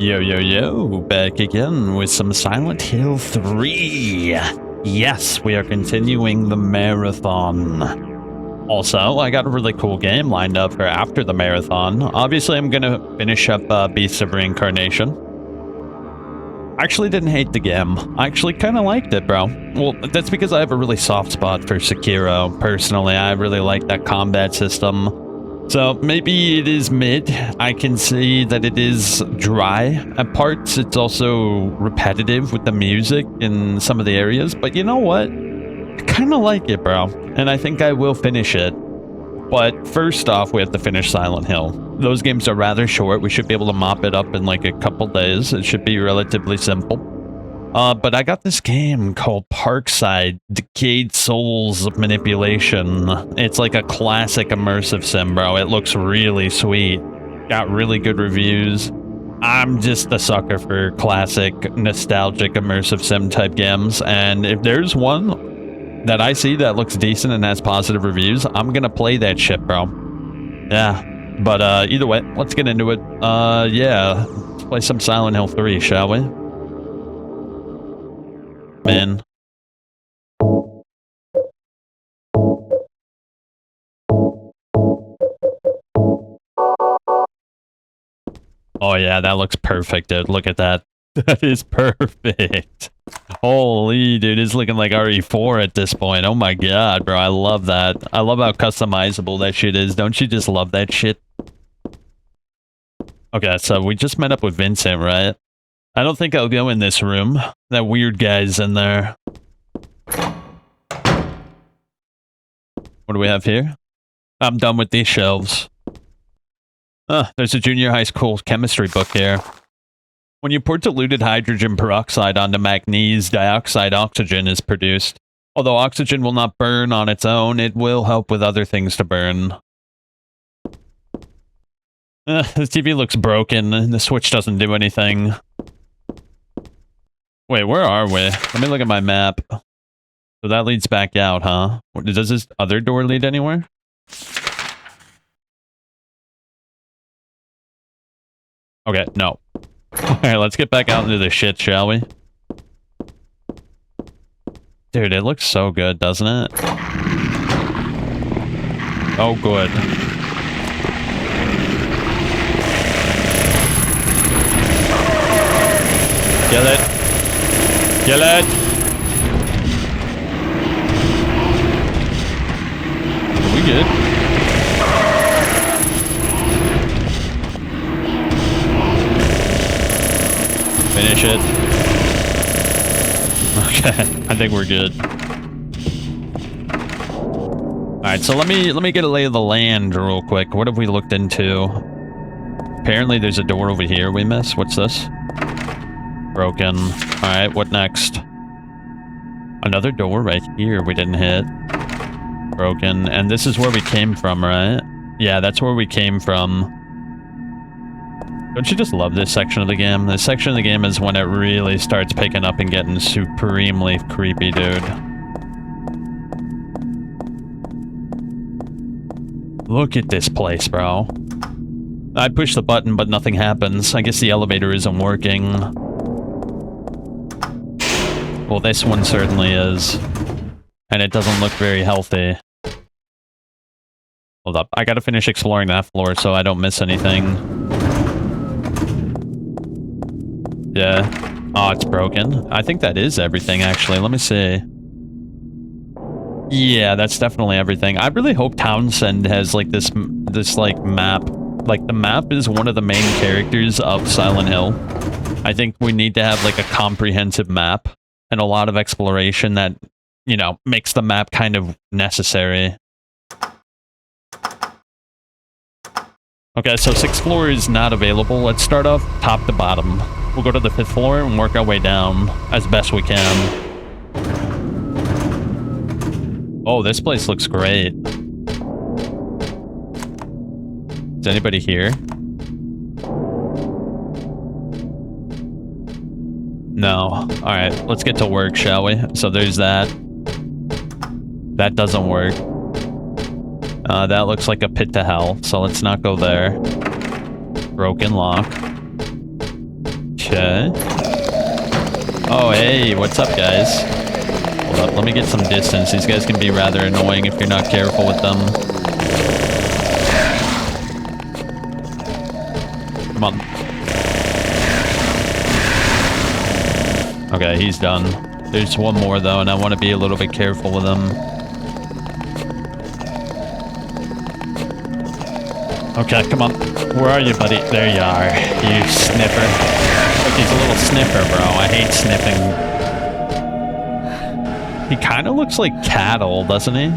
Yo, yo, yo, back again with some Silent Hill 3. Yes, we are continuing the marathon. Also, I got a really cool game lined up for after the marathon. Obviously, I'm gonna finish up Beasts of Reincarnation. I actually didn't hate the game. I actually kind of liked it, bro. Well, that's because I have a really soft spot for Sekiro. Personally, I really like that combat system. So maybe it is mid. I can see that it is dry at parts. It's also repetitive with the music in some of the areas. But you know what? I kind of like it, bro. And I think I will finish it. But first off, we have to finish Silent Hill. Those games are rather short. We should be able to mop it up in like a couple days. It should be relatively simple. But I got this game called Parkside: Decayed Souls of Manipulation. It's like a classic immersive sim, bro. It looks really sweet. Got really good reviews. I'm just a sucker for classic, nostalgic, immersive sim type games. And if there's one that I see that looks decent and has positive reviews, I'm gonna play that shit, bro. Yeah. But either way, let's get into it. Yeah. Let's play some Silent Hill 3, shall we? Man. Oh yeah, that looks perfect, dude. Look at that. That is perfect. Holy, dude, it's looking like RE4 at this point. Oh my god, bro. I love that. I love how customizable that shit is. Don't you just love that shit? Okay, so we just met up with Vincent, right? I don't think I'll go in this room. That weird guy's in there. What do we have here? I'm done with these shelves. There's a junior high school chemistry book here. When you pour diluted hydrogen peroxide onto manganese dioxide, oxygen is produced. Although oxygen will not burn on its own, it will help with other things to burn. The TV looks broken, and the switch doesn't do anything. Wait, where are we? Let me look at my map. So that leads back out, huh? Does this other door lead anywhere? Okay, no. Alright, let's get back out into the shit, shall we? Dude, it looks so good, doesn't it? Oh, good. Kill it. Kill it! Are we good? Finish it. Okay, I think we're good. Alright, so let me get a lay of the land real quick. What have we looked into? Apparently there's a door over here we missed. What's this? Broken. Alright, what next? Another door right here we didn't hit. Broken. And this is where we came from, right? Yeah, that's where we came from. Don't you just love this section of the game? This section of the game is when it really starts picking up and getting supremely creepy, dude. Look at this place, bro. I push the button, but nothing happens. I guess the elevator isn't working. Well, this one certainly is. And it doesn't look very healthy. Hold up. I gotta finish exploring that floor so I don't miss anything. Yeah. Oh, it's broken. I think that is everything, actually. Let me see. Yeah, that's definitely everything. I really hope Townsend has, like, this like, map. Like, the map is one of the main characters of Silent Hill. I think we need to have, like, a comprehensive map. And a lot of exploration that, you know, makes the map kind of necessary. Okay, so 6th floor is not available. Let's start off top to bottom. We'll go to the 5th floor and work our way down as best we can. Oh, this place looks great. Is anybody here? No. Alright, let's get to work, shall we? So there's that. That doesn't work. That looks like a pit to hell, so let's not go there. Broken lock. Okay. Oh, hey, what's up, guys? Hold up, let me get some distance. These guys can be rather annoying if you're not careful with them. Come on. Okay, he's done. There's one more, though, and I want to be a little bit careful with him. Okay, come on. Where are you, buddy? There you are. You sniffer. Look, he's a little sniffer, bro. I hate sniffing. He kind of looks like cattle, doesn't he?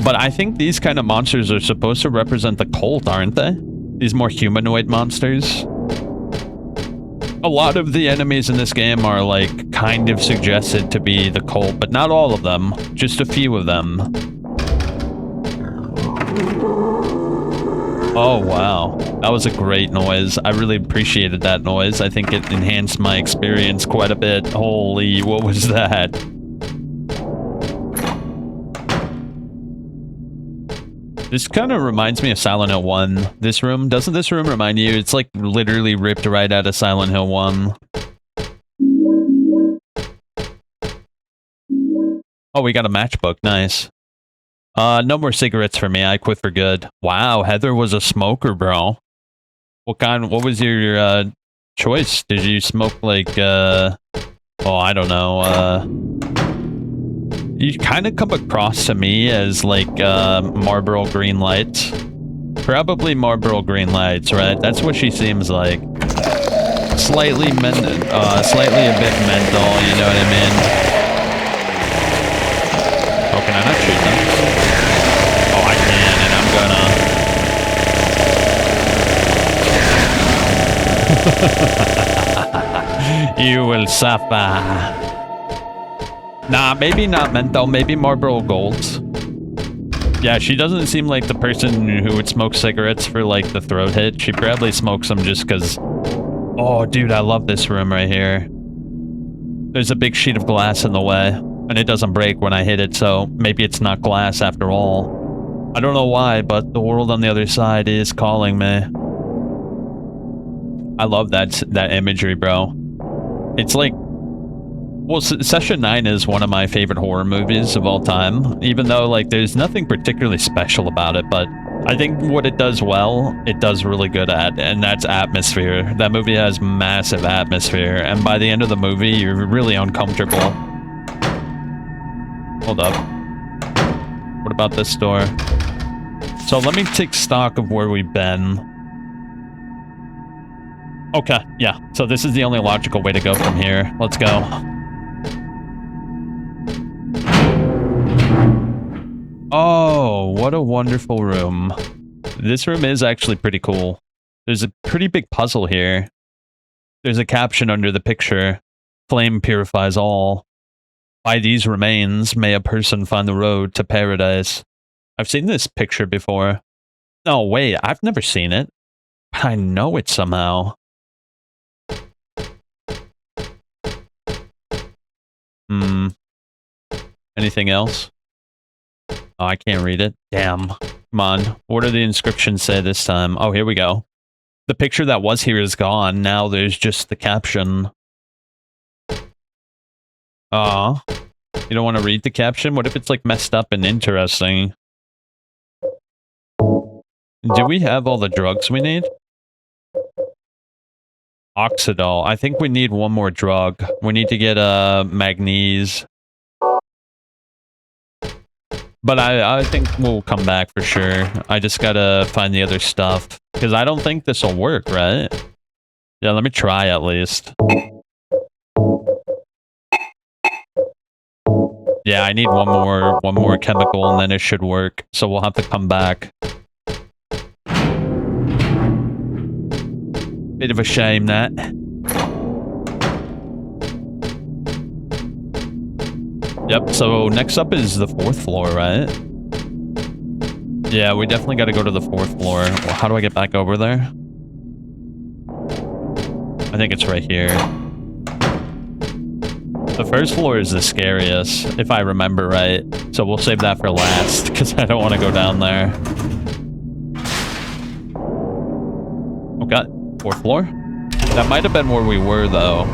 But I think these kind of monsters are supposed to represent the cult, aren't they? These more humanoid monsters. A lot of the enemies in this game are, like, kind of suggested to be the cult, but not all of them. Just a few of them. Oh, wow. That was a great noise. I really appreciated that noise. I think it enhanced my experience quite a bit. Holy, what was that? This kind of reminds me of Silent Hill 1. This room, doesn't this room remind you? It's like literally ripped right out of Silent Hill 1. Oh, we got a matchbook. Nice. No more cigarettes for me. I quit for good. Wow, Heather was a smoker, bro. What was your choice? Did you smoke like oh, I don't know. You kind of come across to me as like Marlboro Green Lights. Probably Marlboro Green Lights, right? That's what she seems like. Slightly a bit mental, you know what I mean? Oh, can I not shoot them? Oh, I can, and I'm gonna... You will suffer. Nah, maybe not menthol, maybe Marlboro Golds. Yeah, she doesn't seem like the person who would smoke cigarettes for, like, the throat hit. She probably smokes them just because... Oh, dude, I love this room right here. There's a big sheet of glass in the way, and it doesn't break when I hit it, so maybe it's not glass after all. I don't know why, but the world on the other side is calling me. I love that imagery, bro. It's like... Well, Session 9 is one of my favorite horror movies of all time, even though, like, there's nothing particularly special about it, but I think what it does well, it does really good at, and that's atmosphere. That movie has massive atmosphere, and by the end of the movie, you're really uncomfortable. Hold up. What about this door? So let me take stock of where we've been. Okay, yeah, so this is the only logical way to go from here. Let's go. Oh, what a wonderful room. This room is actually pretty cool. There's a pretty big puzzle here. There's a caption under the picture. Flame purifies all. By these remains may a person find the road to paradise. I've seen this picture before. No, wait, I've never seen it. But I know it somehow. Anything else? Oh, I can't read it. Damn. Come on. What do the inscriptions say this time? Oh, here we go. The picture that was here is gone. Now there's just the caption. Aw. You don't want to read the caption? What if it's like messed up and interesting? Do we have all the drugs we need? Oxidol. I think we need one more drug. We need to get magnesium. But I think we'll come back for sure. I just gotta find the other stuff. Because I don't think this will work, right? Yeah, let me try at least. Yeah, I need one more chemical and then it should work. So we'll have to come back. Bit of a shame, that. Yep, so next up is the 4th floor, right? Yeah, we definitely got to go to the 4th floor. Well, how do I get back over there? I think it's right here. The 1st floor is the scariest, if I remember right. So we'll save that for last, because I don't want to go down there. Okay, 4th floor. That might have been where we were, though.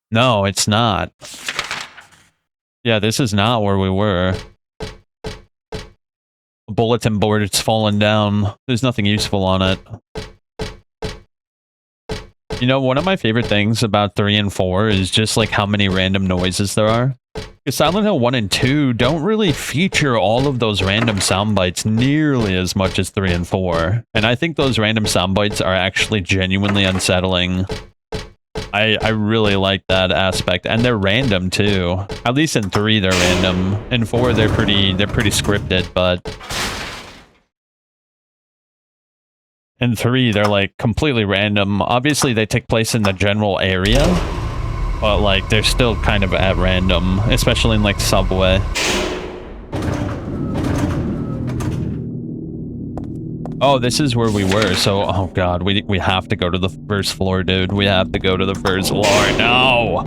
No, it's not. Yeah, this is not where we were. A bulletin board, it's fallen down. There's nothing useful on it. You know, one of my favorite things about 3 and 4 is just like how many random noises there are. Because Silent Hill 1 and 2 don't really feature all of those random sound bites nearly as much as 3 and 4. And I think those random sound bites are actually genuinely unsettling. I really like that aspect, and they're random too. At least in 3 they're random. In 4 they're pretty scripted, but in 3 they're like completely random. Obviously they take place in the general area, but like they're still kind of at random, especially in like Subway. Oh, this is where we were, so, oh god, we have to go to the first floor, dude. We have to go to the first floor. No!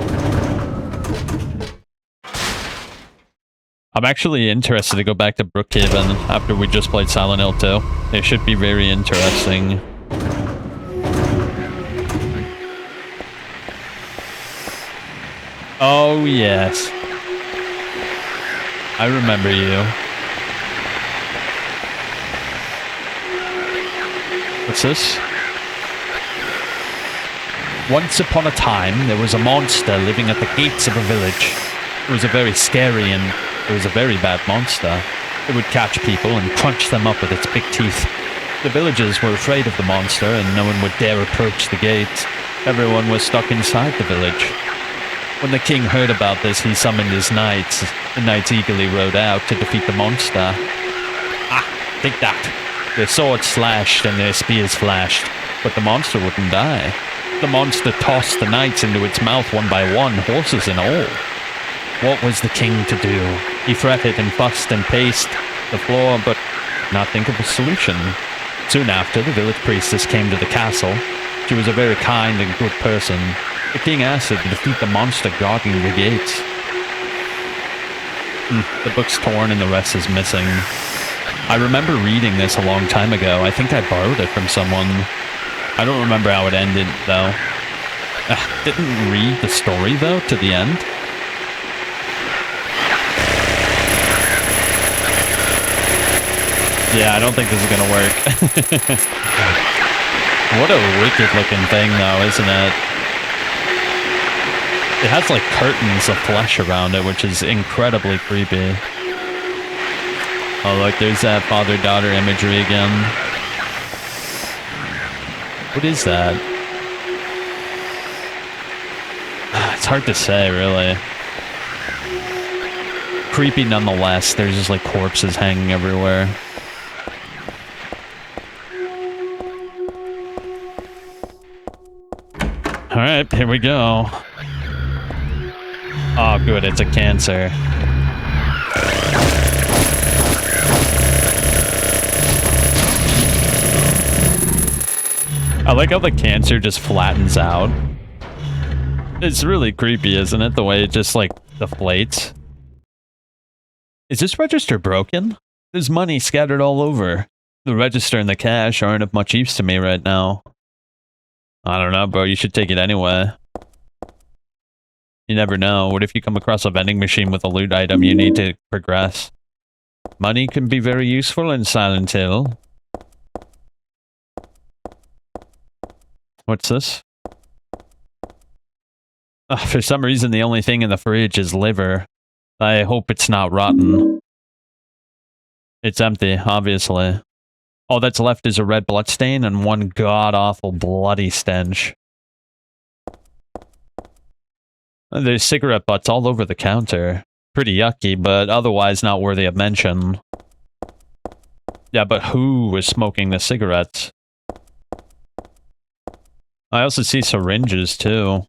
I'm actually interested to go back to Brookhaven after we just played Silent Hill 2. It should be very interesting. Oh, yes. I remember you. What's this? Once upon a time, there was a monster living at the gates of a village. It was a very scary and it was a very bad monster. It would catch people and crunch them up with its big teeth. The villagers were afraid of the monster and no one would dare approach the gates. Everyone was stuck inside the village. When the king heard about this, he summoned his knights. The knights eagerly rode out to defeat the monster. Ah, take that. Their swords slashed and their spears flashed, but the monster wouldn't die. The monster tossed the knights into its mouth one by one, horses and all. What was the king to do? He fretted and fussed and paced the floor, but could not think of a solution. Soon after, the village priestess came to the castle. She was a very kind and good person. The king asked her to defeat the monster guarding the gates. The book's torn and the rest is missing. I remember reading this a long time ago. I think I borrowed it from someone. I don't remember how it ended, though. Didn't read the story, though, to the end. Yeah, I don't think this is gonna work. What a wicked-looking thing, though, isn't it? It has, like, curtains of flesh around it, which is incredibly creepy. Oh, look, there's that father-daughter imagery again. What is that? It's hard to say, really. Creepy nonetheless. There's just, like, corpses hanging everywhere. Alright, here we go. Oh, good, it's a cancer. I like how the cancer just flattens out. It's really creepy, isn't it? The way it just, like, deflates. Is this register broken? There's money scattered all over. The register and the cash aren't of much use to me right now. I don't know, bro. You should take it anyway. You never know. What if you come across a vending machine with a loot item you need to progress? Money can be very useful in Silent Hill. What's this? For some reason, the only thing in the fridge is liver. I hope it's not rotten. It's empty, obviously. All that's left is a red bloodstain and one god-awful bloody stench. There's cigarette butts all over the counter. Pretty yucky, but otherwise not worthy of mention. Yeah, but who was smoking the cigarettes? I also see syringes, too.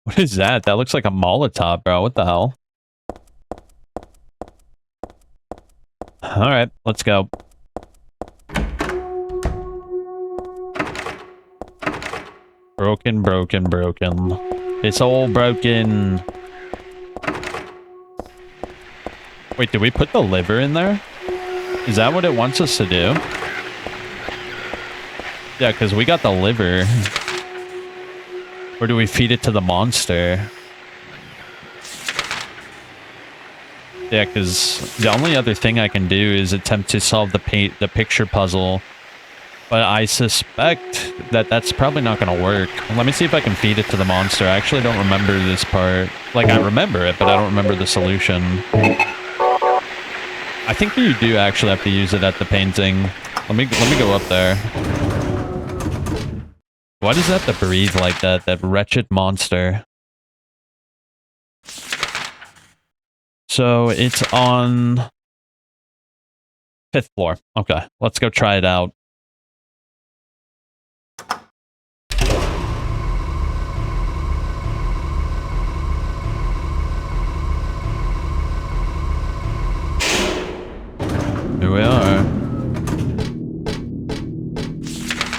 What is that? That looks like a Molotov, bro. What the hell? Alright, let's go. Broken, broken, broken. It's all broken. Wait, did we put the liver in there? Is that what it wants us to do? Yeah, because we got the liver. Or do we feed it to the monster? Yeah, because the only other thing I can do is attempt to solve the picture puzzle. But I suspect that that's probably not going to work. Let me see if I can feed it to the monster. I actually don't remember this part. Like, I remember it, but I don't remember the solution. I think you do actually have to use it at the painting. Let me go up there. Why does it have to breathe like that? That wretched monster. So it's on 5th floor. Okay, let's go try it out. Here we are.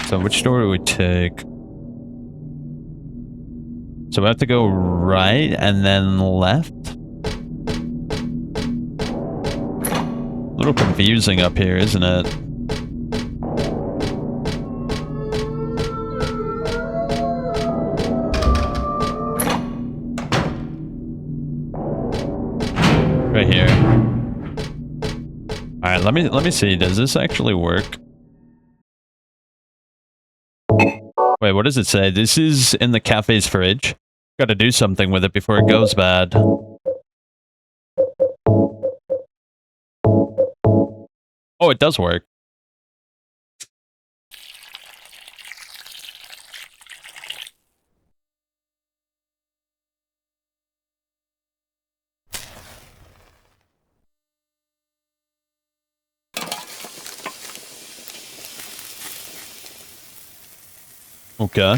So which door do we take? So we have to go right and then left? A little confusing up here, isn't it? Right here. Alright, let me see. Does this actually work? Wait, what does it say? This is in the cafe's fridge. Gotta do something with it before it goes bad. Oh, it does work. Okay.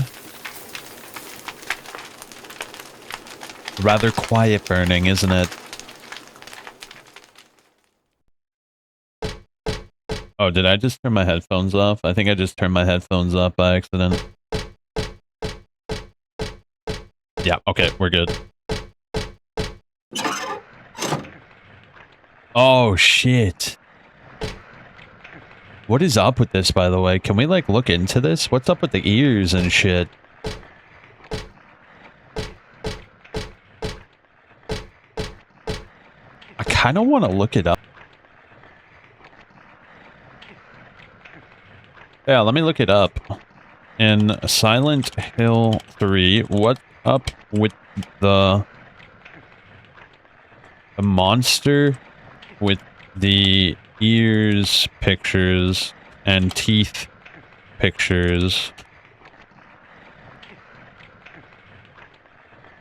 Rather quiet burning, isn't it? Oh, did I just turn my headphones off? I think I just turned my headphones off by accident. Yeah, okay, we're good. Oh, shit. What is up with this, by the way? Can we, like, look into this? What's up with the ears and shit? I kind of want to look it up. Yeah, let me look it up. In Silent Hill 3, what's up with the monster with the ears pictures and teeth pictures?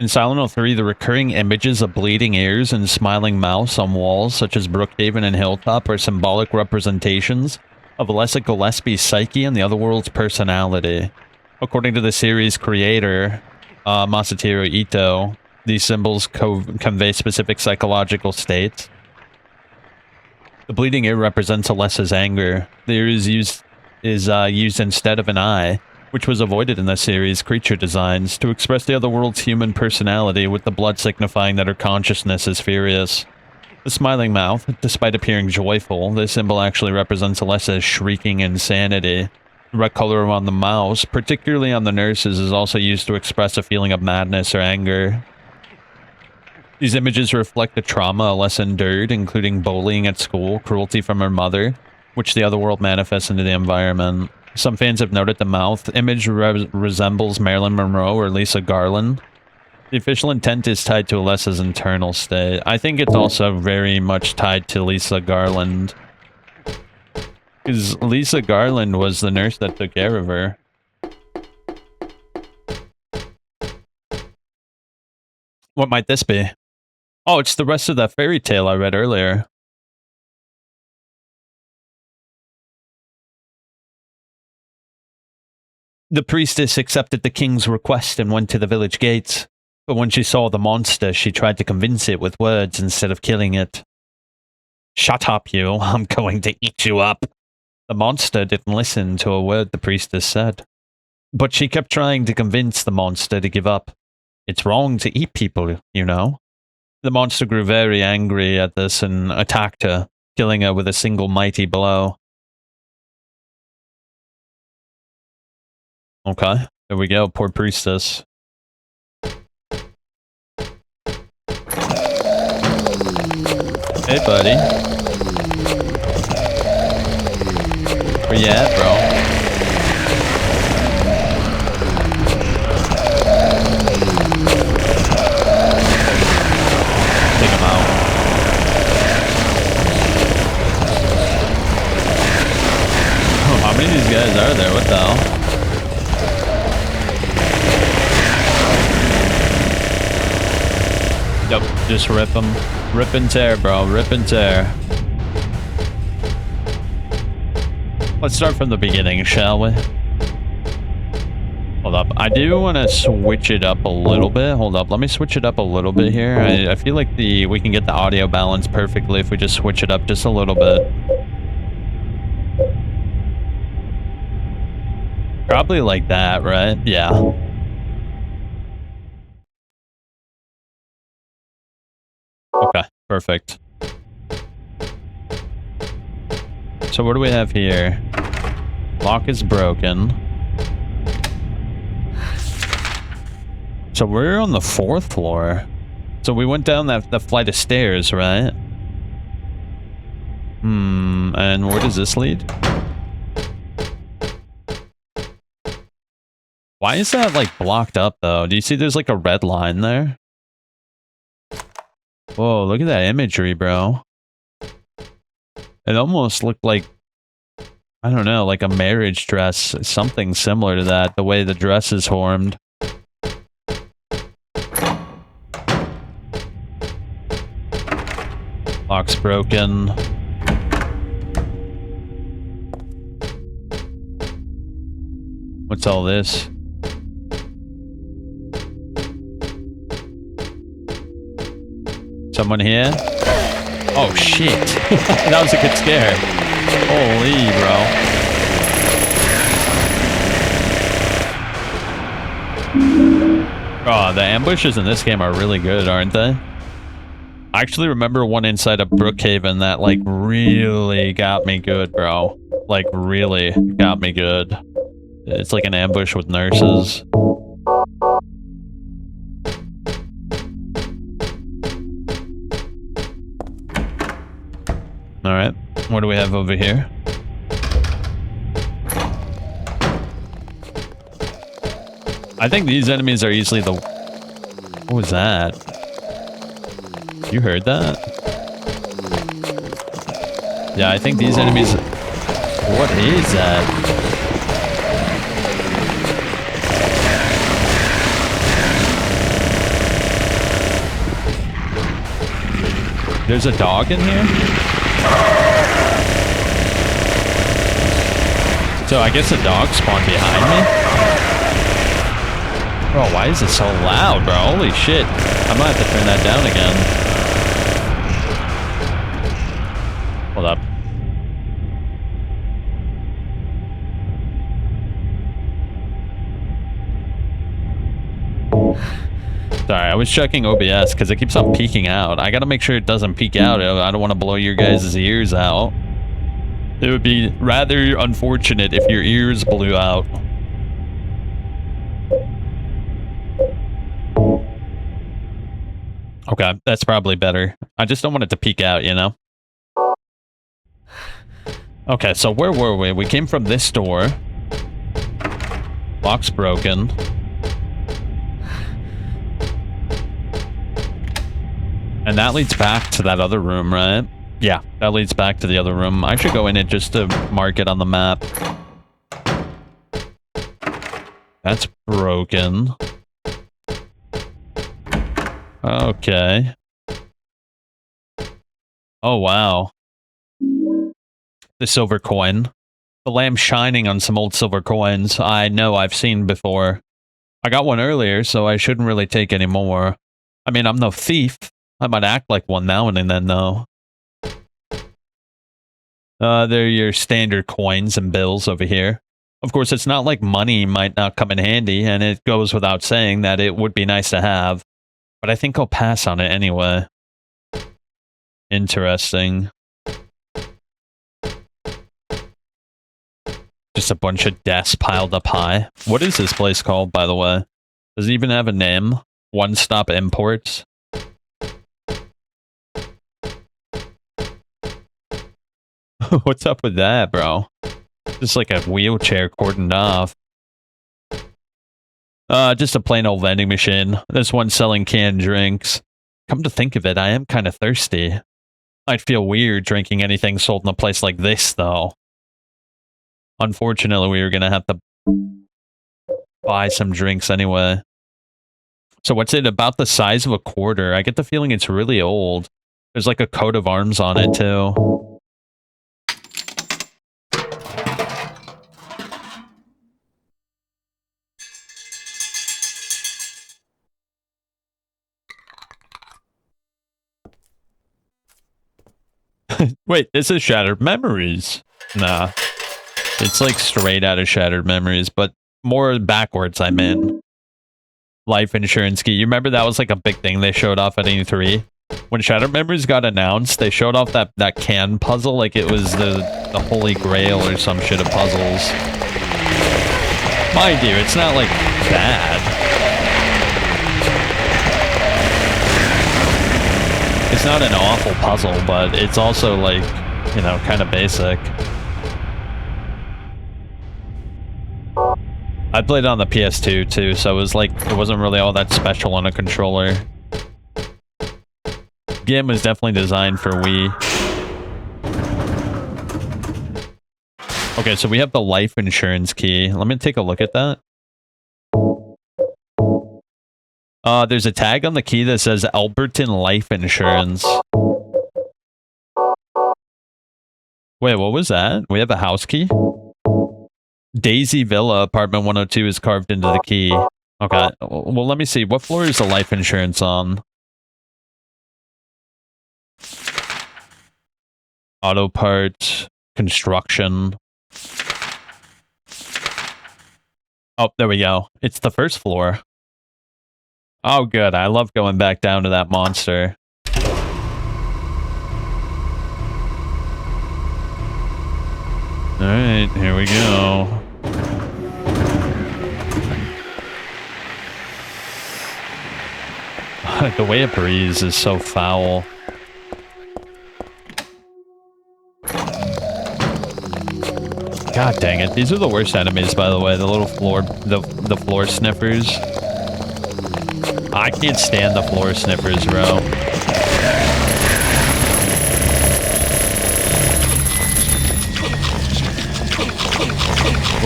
In Silent Hill 3, the recurring images of bleeding ears and smiling mouths on walls such as Brookhaven and Hilltop are symbolic representations of Alessa Gillespie's psyche and the Otherworld's personality. According to the series creator, Masahiro Ito, these symbols convey specific psychological states. The bleeding ear represents Alessa's anger. The ear is used instead of an eye, which was avoided in the series' creature designs, to express the Otherworld's human personality, with the blood signifying that her consciousness is furious. The smiling mouth, despite appearing joyful, this symbol actually represents Alessa's shrieking insanity. The red color on the mouse, particularly on the nurses, is also used to express a feeling of madness or anger. These images reflect the trauma Alessa endured, including bullying at school, cruelty from her mother, which the Otherworld manifests into the environment. Some fans have noted the mouth image resembles Marilyn Monroe or Lisa Garland. The official intent is tied to Alessa's internal state. I think it's also very much tied to Lisa Garland. Because Lisa Garland was the nurse that took care of her. What might this be? Oh, it's the rest of that fairy tale I read earlier. The priestess accepted the king's request and went to the village gates. But when she saw the monster, she tried to convince it with words instead of killing it. Shut up, you. I'm going to eat you up. The monster didn't listen to a word the priestess said. But she kept trying to convince the monster to give up. It's wrong to eat people, you know. The monster grew very angry at this and attacked her, killing her with a single mighty blow. Okay, there we go, poor priestess. Hey, buddy. Where you at, bro? Take him out. Oh, how many of these guys are there? What the hell? Yep, just rip them. Rip and tear, bro. Rip and tear. Let's start from the beginning, shall we? Hold up. I do want to switch it up a little bit. Hold up. Let me switch it up a little bit here. I feel like we can get the audio balance perfectly if we just switch it up just a little bit. Probably like that, right? Yeah. Okay, perfect. So what do we have here? Lock is broken. So we're on the 4th floor. So we went down that flight of stairs, right? And where does this lead? Why is that, like, blocked up, though? Do you see there's, like, a red line there? Whoa, look at that imagery, bro. It almost looked like, I don't know, like a marriage dress. Something similar to that, the way the dress is formed. Lock's broken. What's all this? Someone here? Oh shit. That was a good scare. Holy, bro. Oh, the ambushes in this game are really good, aren't they? I actually remember one inside of Brookhaven that, like, really got me good, bro. Like, really got me good. It's like an ambush with nurses. Alright, what do we have over here? I think these enemies are easily the... What was that? You heard that? Yeah, I think these enemies... What is that? There's a dog in here? So I guess the dog spawned behind me? Bro, why is it so loud, bro? Holy shit. I might have to turn that down again. Hold up. Sorry, I was checking OBS because it keeps on peeking out. I gotta make sure it doesn't peek out. I don't want to blow your guys' ears out. It would be rather unfortunate if your ears blew out. Okay, that's probably better. I just don't want it to peek out, you know? Okay, so where were we? We came from this door. Lock's broken. And that leads back to that other room, right? Yeah, that leads back to the other room. I should go in it just to mark it on the map. That's broken. Okay. Oh, wow. The silver coin. The lamp shining on some old silver coins. I know I've seen before. I got one earlier, so I shouldn't really take any more. I mean, I'm no thief. I might act like one now and then, though. They're your standard coins and bills over here. Of course, it's not like money might not come in handy, and it goes without saying that it would be nice to have. But I think I'll pass on it anyway. Interesting. Just a bunch of desks piled up high. What is this place called, by the way? Does it even have a name? One Stop Imports? What's up with that, bro? Just like a wheelchair cordoned off. Just a plain old vending machine. This one selling canned drinks. Come to think of it, I am kind of thirsty. I'd feel weird drinking anything sold in a place like this, though. Unfortunately, we were gonna have to buy some drinks anyway. So what's it, about the size of a quarter? I get the feeling it's really old. There's like a coat of arms on it, too. Wait, this is Shattered Memories. Nah. It's like straight out of Shattered Memories, but more backwards, I mean. Life insurance key. You remember that was like a big thing they showed off at E3? When Shattered Memories got announced, they showed off that can puzzle like it was the holy grail or some shit of puzzles. Mind you, it's not like bad. It's not an awful puzzle, but it's also like, you know, kind of basic. I played it on the PS2 too, so it was like, it wasn't really all that special on a controller. The game was definitely designed for Wii. Okay, so we have the life insurance key. Let me take a look at that. There's a tag on the key that says Alberton Life Insurance. Wait, what was that? We have a house key? Daisy Villa, apartment 102 is carved into the key. Okay, well, let me see. What floor is the life insurance on? Auto parts, construction. Oh, there we go. It's the first floor. Oh, good. I love going back down to that monster. Alright, here we go. The way it breathes is so foul. God dang it. These are the worst enemies, by the way. The little floor... The floor sniffers. I can't stand the floor sniffers, bro.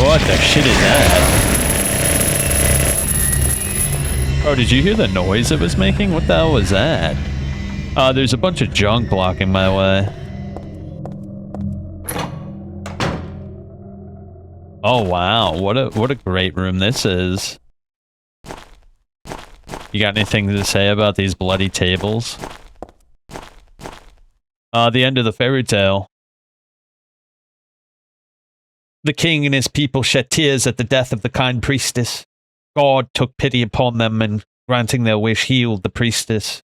What the shit is that? Oh, did you hear the noise it was making? What the hell was that? There's a bunch of junk blocking my way. Oh wow, what a great room this is. You got anything to say about these bloody tables? The end of the fairy tale. The king and his people shed tears at the death of the kind priestess. God took pity upon them and, granting their wish, healed the priestess.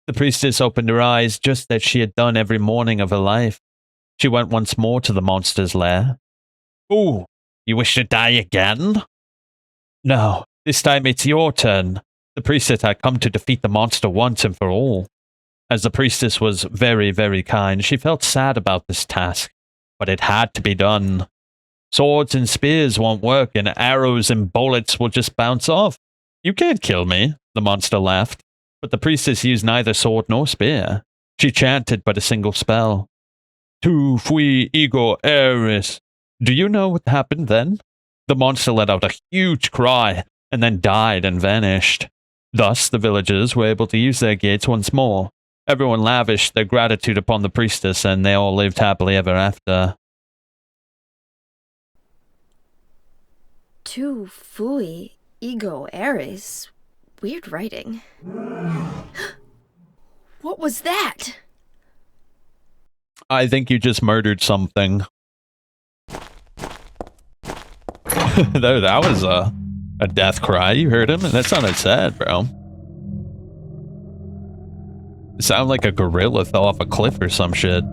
The priestess opened her eyes just as she had done every morning of her life. She went once more to the monster's lair. "Ooh, you wish to die again?" "No, this time it's your turn. The priestess had come to defeat the monster once and for all." As the priestess was very, very kind, she felt sad about this task, but it had to be done. Swords and spears won't work, and arrows and bullets will just bounce off. "You can't kill me," the monster laughed. But the priestess used neither sword nor spear. She chanted but a single spell. "Tu fui ego eris." Do you know what happened then? The monster let out a huge cry, and then died and vanished. Thus, the villagers were able to use their gates once more. Everyone lavished their gratitude upon the priestess, and they all lived happily ever after. Tu fui ego eris. Weird writing. What was that? I think you just murdered something. That was a death cry. You heard him? And that sounded sad, bro. Sound like a gorilla fell off a cliff or some shit.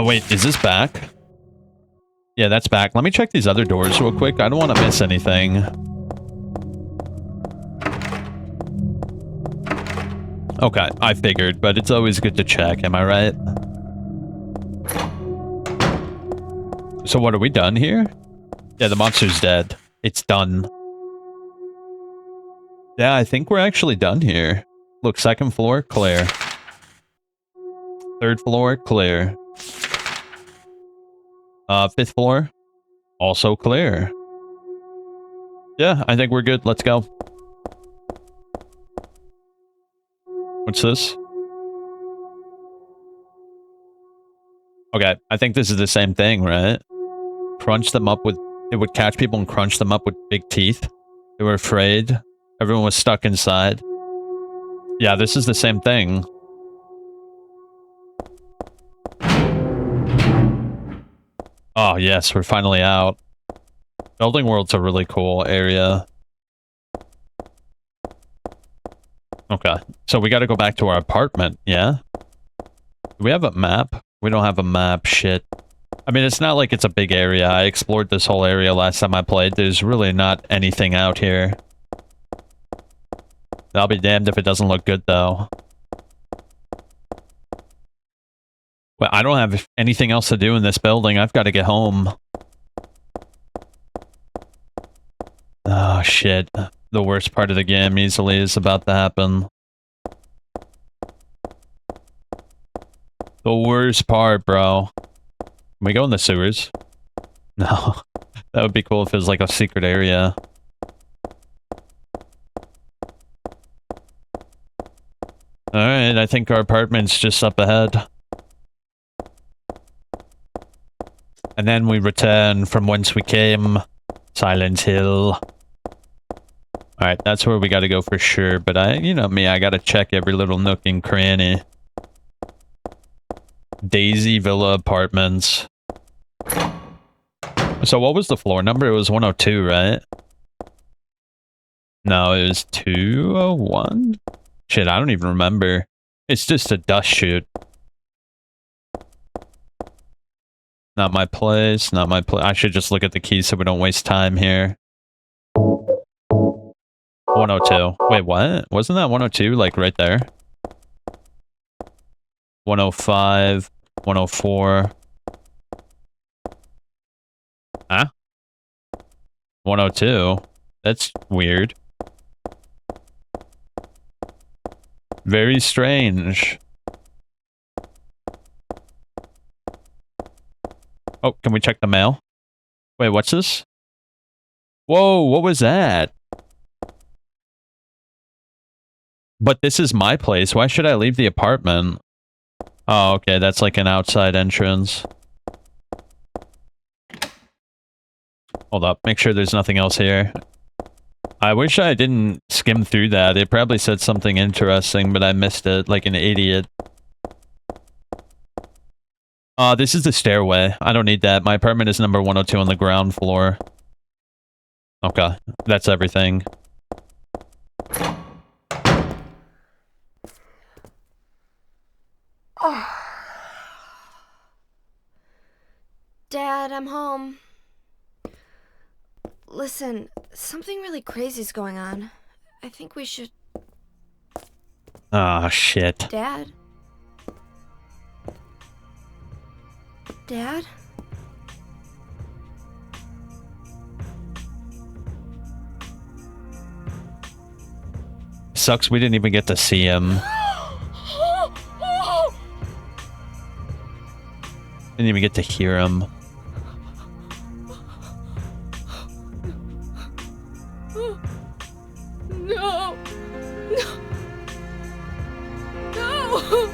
Wait, is this back? Yeah, that's back. Let me check these other doors real quick. I don't want to miss anything. Okay, I figured, but it's always good to check, am I right? So what, are we done here? Yeah, the monster's dead. It's done. Yeah, I think we're actually done here. Look, second floor, clear. Third floor, clear. Fifth floor, also clear. Yeah, I think we're good. Let's go. What's this? Okay, I think this is the same thing, right? Crunch them up with... It would catch people and crunch them up with big teeth. They were afraid. Everyone was stuck inside. Yeah, this is the same thing. Oh, yes, we're finally out. Building World's a really cool area. Okay, so we gotta go back to our apartment, yeah? Do we have a map? We don't have a map, shit. I mean, it's not like it's a big area. I explored this whole area last time I played. There's really not anything out here. I'll be damned if it doesn't look good, though. Well, I don't have anything else to do in this building. I've got to get home. Oh, shit. The worst part of the game easily is about to happen. The worst part, bro. Can we go in the sewers? No. That would be cool if it was like a secret area. Alright, I think our apartment's just up ahead. And then we return from whence we came. Silent Hill. Alright, that's where we gotta go for sure. But you know me, I gotta check every little nook and cranny. Daisy Villa Apartments. So what was the floor number? It was 102, right? No, it was 201? Shit, I don't even remember. It's just a dust chute. Not my place, not my place. I should just look at the keys so we don't waste time here. 102. Wait, what? Wasn't that 102, like, right there? 105, 104. Huh? 102? That's weird. Very strange. Oh, can we check the mail? Wait, what's this? Whoa, what was that? But this is my place. Why should I leave the apartment? Oh, okay, that's like an outside entrance. Hold up, make sure there's nothing else here. I wish I didn't skim through that. It probably said something interesting, but I missed it like an idiot. This is the stairway. I don't need that. My apartment is number 102 on the ground floor. Okay, that's everything. Dad, I'm home. Listen, something really crazy's going on. I think we should... Ah, shit. Dad? Dad? Sucks we didn't even get to see him. Didn't even get to hear him. No! No! No!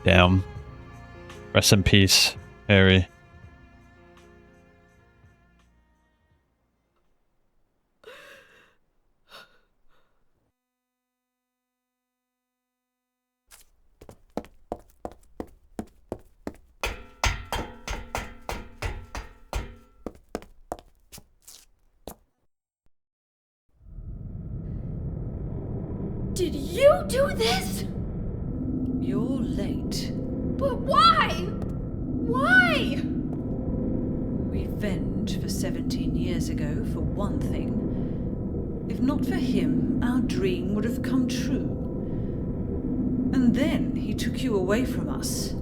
Damn. Rest in peace, Harry. Did you do this? You're late. But why? Why? Revenge for 17 years ago, for one thing. If not for him, our dream would have come true. And then he took you away from us.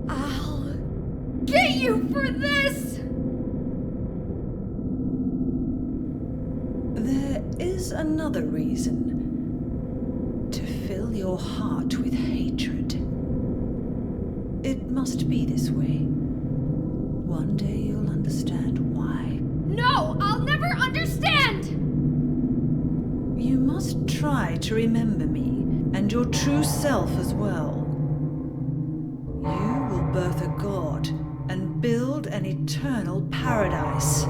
I'll get you for this! There is another reason. To fill your heart with hatred. It must be this way. One day you'll understand why. No, I'll never understand! You must try to remember me, and your true self as well. You will birth a god, and build an eternal paradise.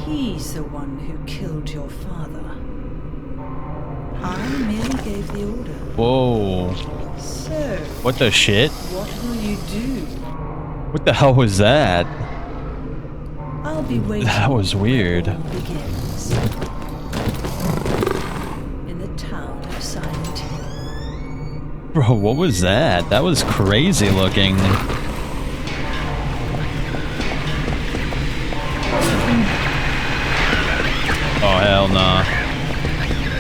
He's the one who killed your father. I merely gave the order. Whoa. So, What the shit? what will you do? What the hell was that? I'll be waiting. That was weird. when it begins. In the town of Silent Hill. Bro, what was that? That was crazy looking. Oh, hell nah.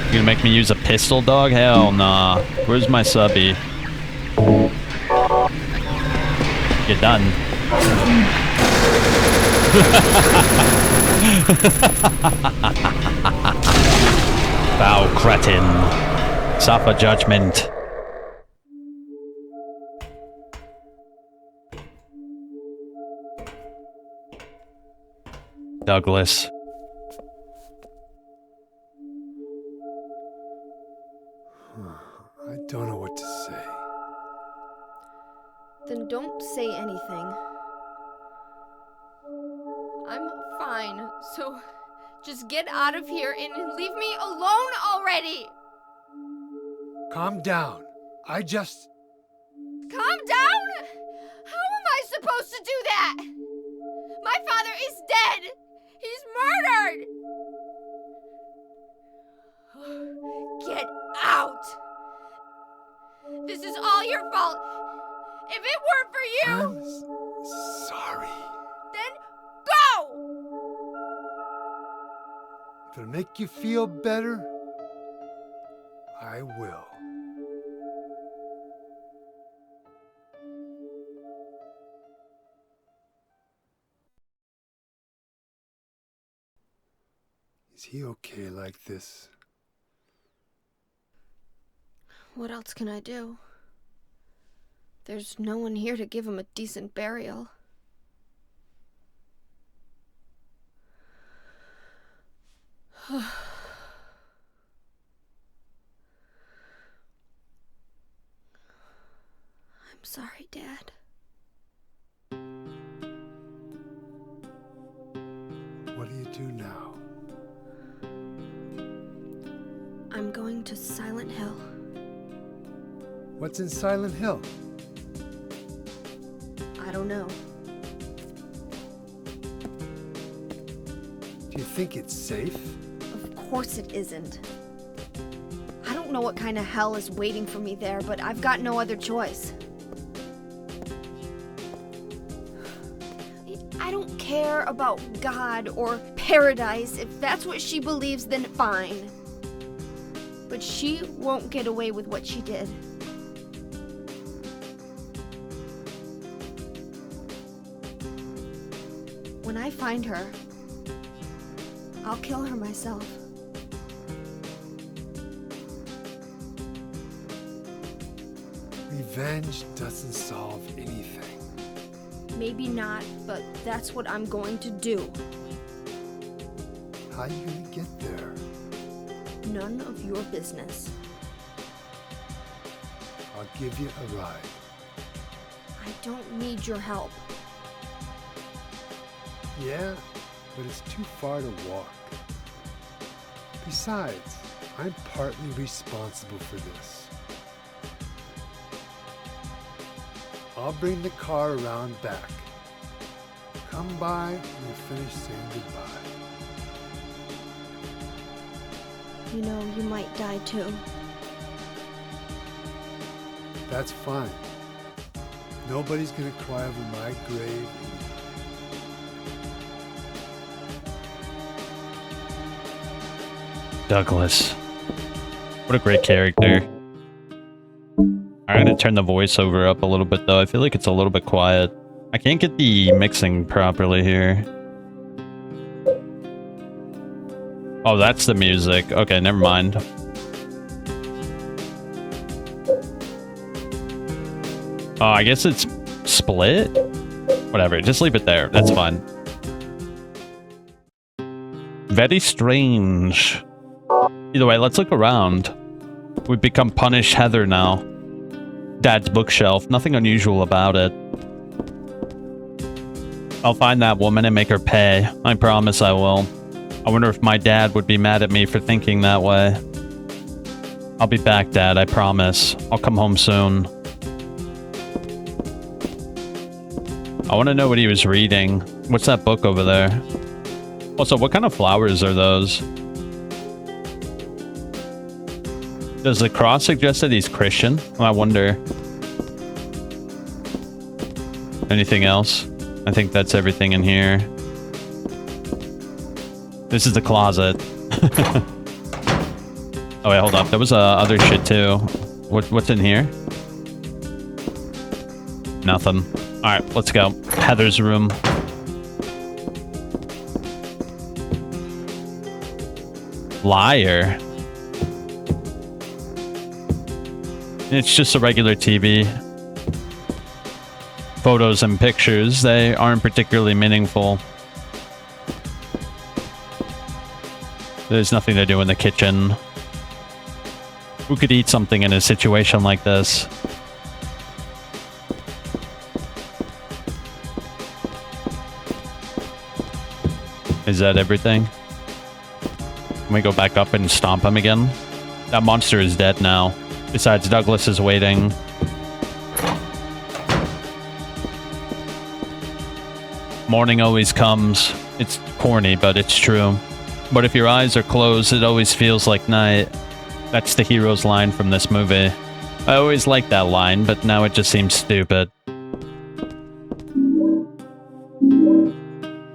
You gonna make me use a pistol, dog? Hell nah. Where's my subby? You're done. Foul cretin. Suffer judgment. Douglas. I don't know what to say. Then don't say anything. I'm fine, so just get out of here and leave me alone already! Calm down. I just... Calm down? How am I supposed to do that? My father is dead! He's murdered! Get out! This is all your fault! If it weren't for you, I'm sorry. then go! If it'll make you feel better, I will. Is he okay like this? What else can I do? There's no one here to give him a decent burial. I'm sorry, Dad. What do you do now? I'm going to Silent Hill. What's in Silent Hill? I don't know. Do you think it's safe? Of course it isn't. I don't know what kind of hell is waiting for me there, but I've got no other choice. I don't care about God or paradise. If that's what she believes, then fine. But she won't get away with what she did. When I find her, I'll kill her myself. Revenge doesn't solve anything. Maybe not, but that's what I'm going to do. How you gonna get there? None of your business. I'll give you a ride. I don't need your help. Yeah, but it's too far to walk. Besides, I'm partly responsible for this. I'll bring the car around back. Come by when you finish saying goodbye. You know, you might die too. That's fine. Nobody's gonna cry over my grave. Douglas. What a great character. I'm gonna turn the voiceover up a little bit though. I feel like it's a little bit quiet. I can't get the mixing properly here. Oh, that's the music. Okay, never mind. Oh, I guess it's split? Whatever, just leave it there. That's fine. Very strange. Either way, let's look around. We've become Punished Heather now. Dad's bookshelf. Nothing unusual about it. I'll find that woman and make her pay. I promise I will. I wonder if my dad would be mad at me for thinking that way. I'll be back, Dad. I promise. I'll come home soon. I want to know what he was reading. What's that book over there? Also, what kind of flowers are those? Does the cross suggest that he's Christian? I wonder. Anything else? I think that's everything in here. This is the closet. Oh wait, hold up. There was other shit too. What's in here? Nothing. Alright, let's go. Heather's room. Liar. It's just a regular TV. Photos and pictures, they aren't particularly meaningful. There's nothing to do in the kitchen. Who could eat something in a situation like this? Is that everything? Can we go back up and stomp him again? That monster is dead now. Besides, Douglas is waiting. Morning always comes. It's corny, but it's true. But if your eyes are closed, it always feels like night. That's the hero's line from this movie. I always liked that line, but now it just seems stupid.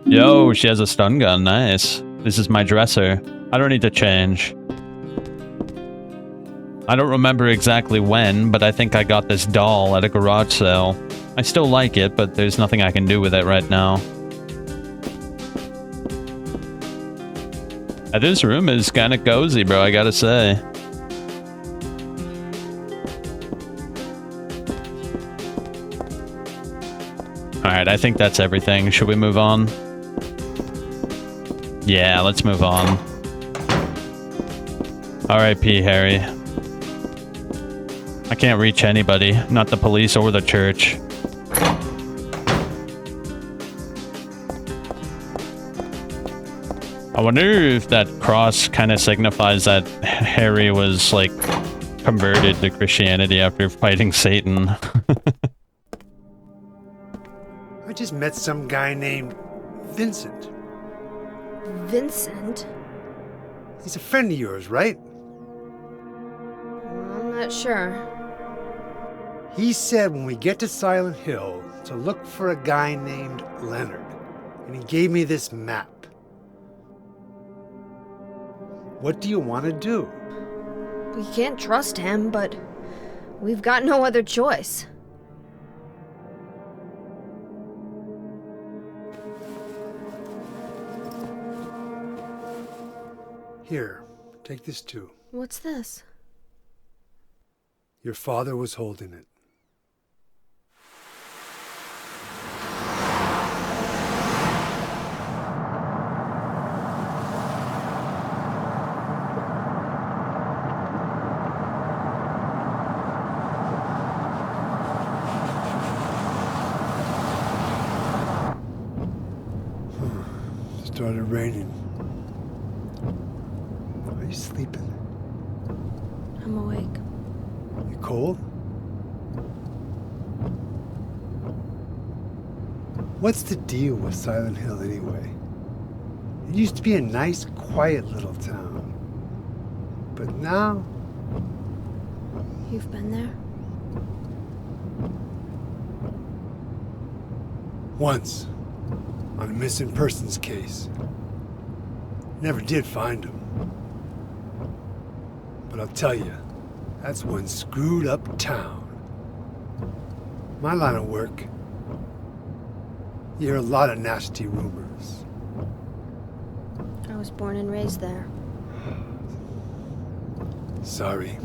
Yo, she has a stun gun. Nice. This is my dresser. I don't need to change. I don't remember exactly when, but I think I got this doll at a garage sale. I still like it, but there's nothing I can do with it right now. This room is kind of cozy, bro, I gotta say. Alright, I think that's everything. Should we move on? Yeah, let's move on. R.I.P. Harry. I can't reach anybody, not the police or the church. I wonder if that cross kind of signifies that Harry was, like, converted to Christianity after fighting Satan. I just met some guy named Vincent. Vincent? He's a friend of yours, right? I'm not sure. He said when we get to Silent Hill to look for a guy named Leonard, and he gave me this map. What do you want to do? We can't trust him, but we've got no other choice. Here, take this too. What's this? Your father was holding it. started raining. Are you sleeping? I'm awake. You cold? What's the deal with Silent Hill anyway? It used to be a nice, quiet little town. But now... You've been there? Once. On a missing persons case. Never did find him. But I'll tell you, that's one screwed up town. My line of work, you hear a lot of nasty rumors. I was born and raised there. Sorry.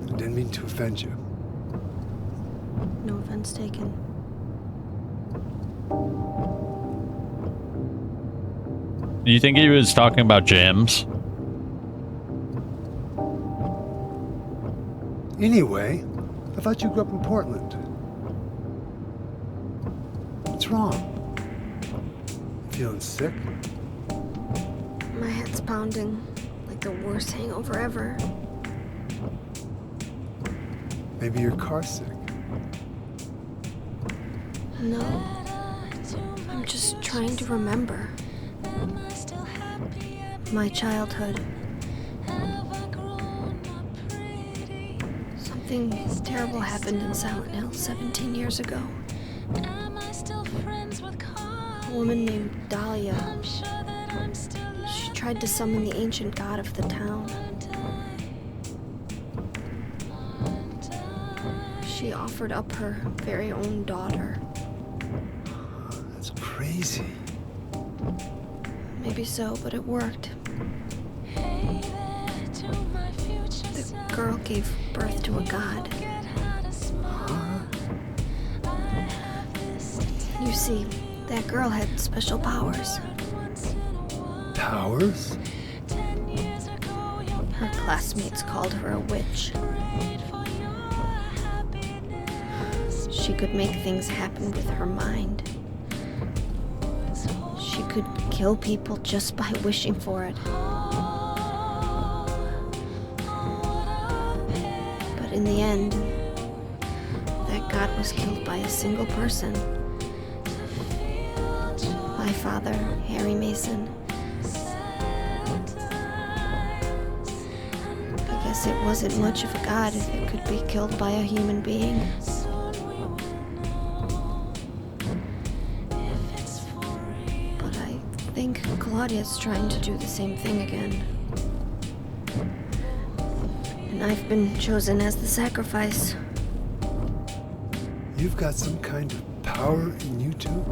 I didn't mean to offend you. No offense taken. Do you think he was talking about James? Anyway, I thought you grew up in Portland. What's wrong? Feeling sick? My head's pounding like the worst hangover ever. Maybe you're car sick. No. I'm just trying to remember. My childhood. Something terrible happened in Silent Hill 17 years ago. A woman named Dahlia. She tried to summon the ancient god of the town. She offered up her very own daughter. That's crazy. Maybe so, but it worked. The girl gave birth to a god. You see, that girl had special powers. Powers? Her classmates called her a witch. She could make things happen with her mind. She could kill people just by wishing for it. But in the end, that god was killed by a single person. My father, Harry Mason. I guess it wasn't much of a god if it could be killed by a human being. But I think Claudia's trying to do the same thing again. And I've been chosen as the sacrifice. You've got some kind of power in you too?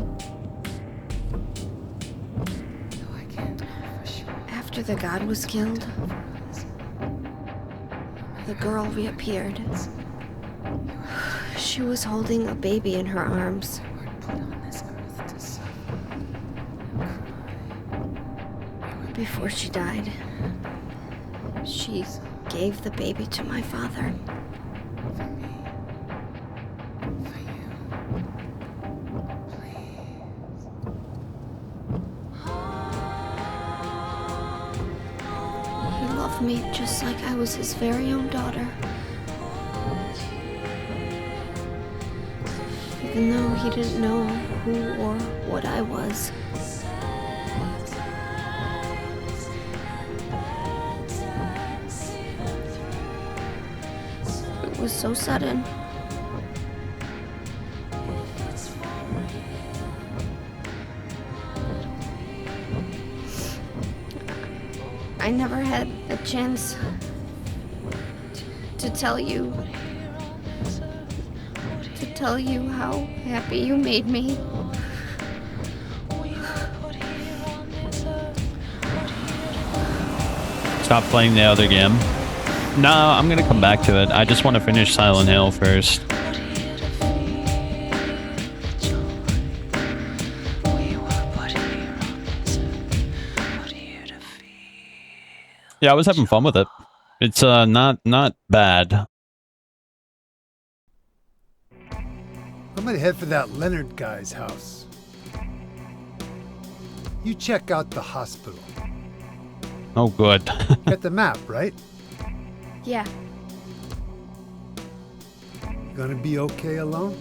After the god was killed, the girl reappeared. She was holding a baby in her arms. Before she died, she gave the baby to my father. He loved me just like I was his very own daughter. Even though he didn't know who or what I was. It was so sudden. I never had a chance to tell you how happy you made me. Stop playing the other game. No, I'm gonna come back to it. I just want to finish Silent Hill first. Yeah, I was having fun with it. It's not bad. I'm gonna head for that Leonard guy's house. You check out the hospital. Oh, good. Get the map, right? Yeah, You gonna be okay alone?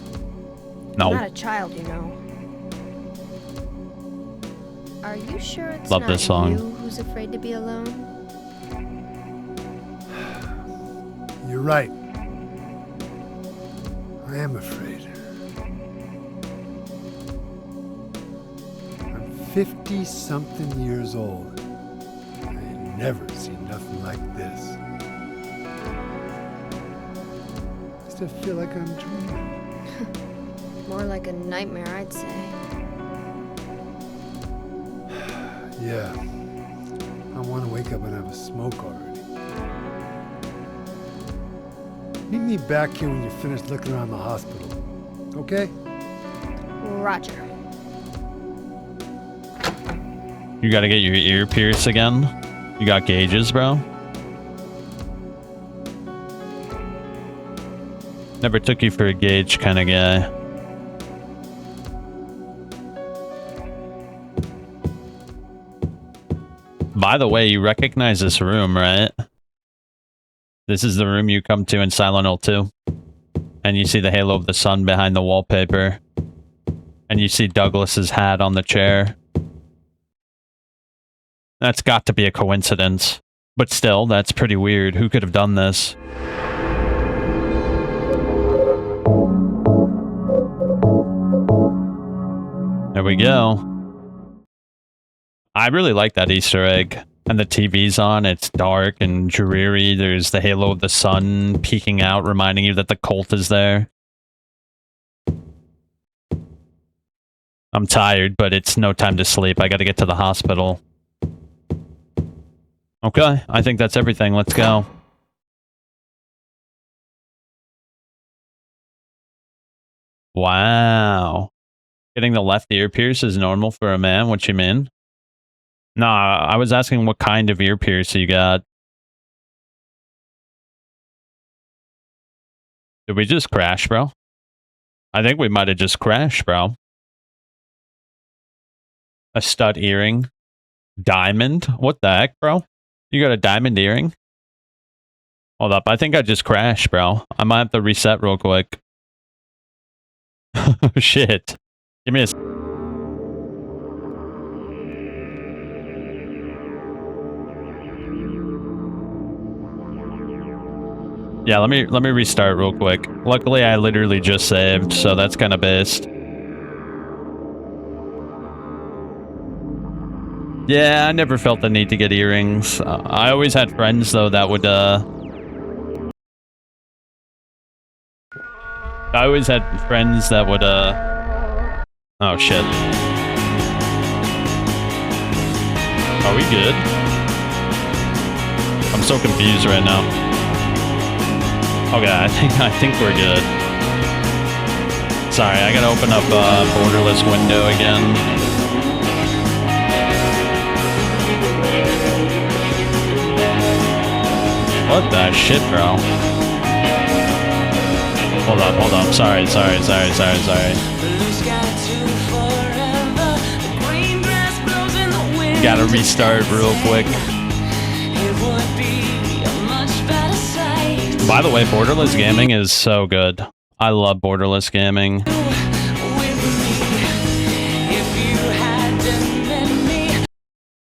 I'm not No. a child, you know. Are you sure it's Love not this song. you who's afraid to be alone? You're right. I am afraid. I'm 50-something years old. I ain't never seen nothing like this. I still feel like I'm dreaming. More like a nightmare, I'd say. Yeah. I want to wake up and have a smoke already. Meet me back here when you're finished looking around the hospital. Okay? Roger. You gotta get your ear pierced again? You got gauges, bro? Never took you for a gauge kind of guy. By the way, you recognize this room, right? This is the room you come to in Silent Hill 2. And you see the halo of the sun behind the wallpaper. And you see Douglas's hat on the chair. That's got to be a coincidence. But still, that's pretty weird. Who could have done this? There we go. I really like that Easter egg. And the TV's on, it's dark and dreary. There's the halo of the sun peeking out, reminding you that the cult is there. I'm tired, but it's no time to sleep. I gotta get to the hospital. Okay, I think that's everything. Let's go. Wow. Getting the left ear pierce is normal for a man? What you mean? Nah, I was asking what kind of ear pierce you got. Did we just crash, bro? I think we might have just crashed, bro. A stud earring. Diamond? What the heck, bro? You got a diamond earring? Hold up, I think I just crashed, bro. I might have to reset real quick. Shit. Give me a... Yeah, let me restart real quick. Luckily, I literally just saved, so that's kind of based. Yeah, I never felt the need to get earrings. I always had friends, though, that would, I always had friends that would, Oh, shit. Are we good? I'm so confused right now. Okay, I think we're good. Sorry, I gotta open up borderless window again. What the shit, bro? Hold up. Sorry. Gotta restart real quick. By the way, borderless gaming is so good. I love borderless gaming.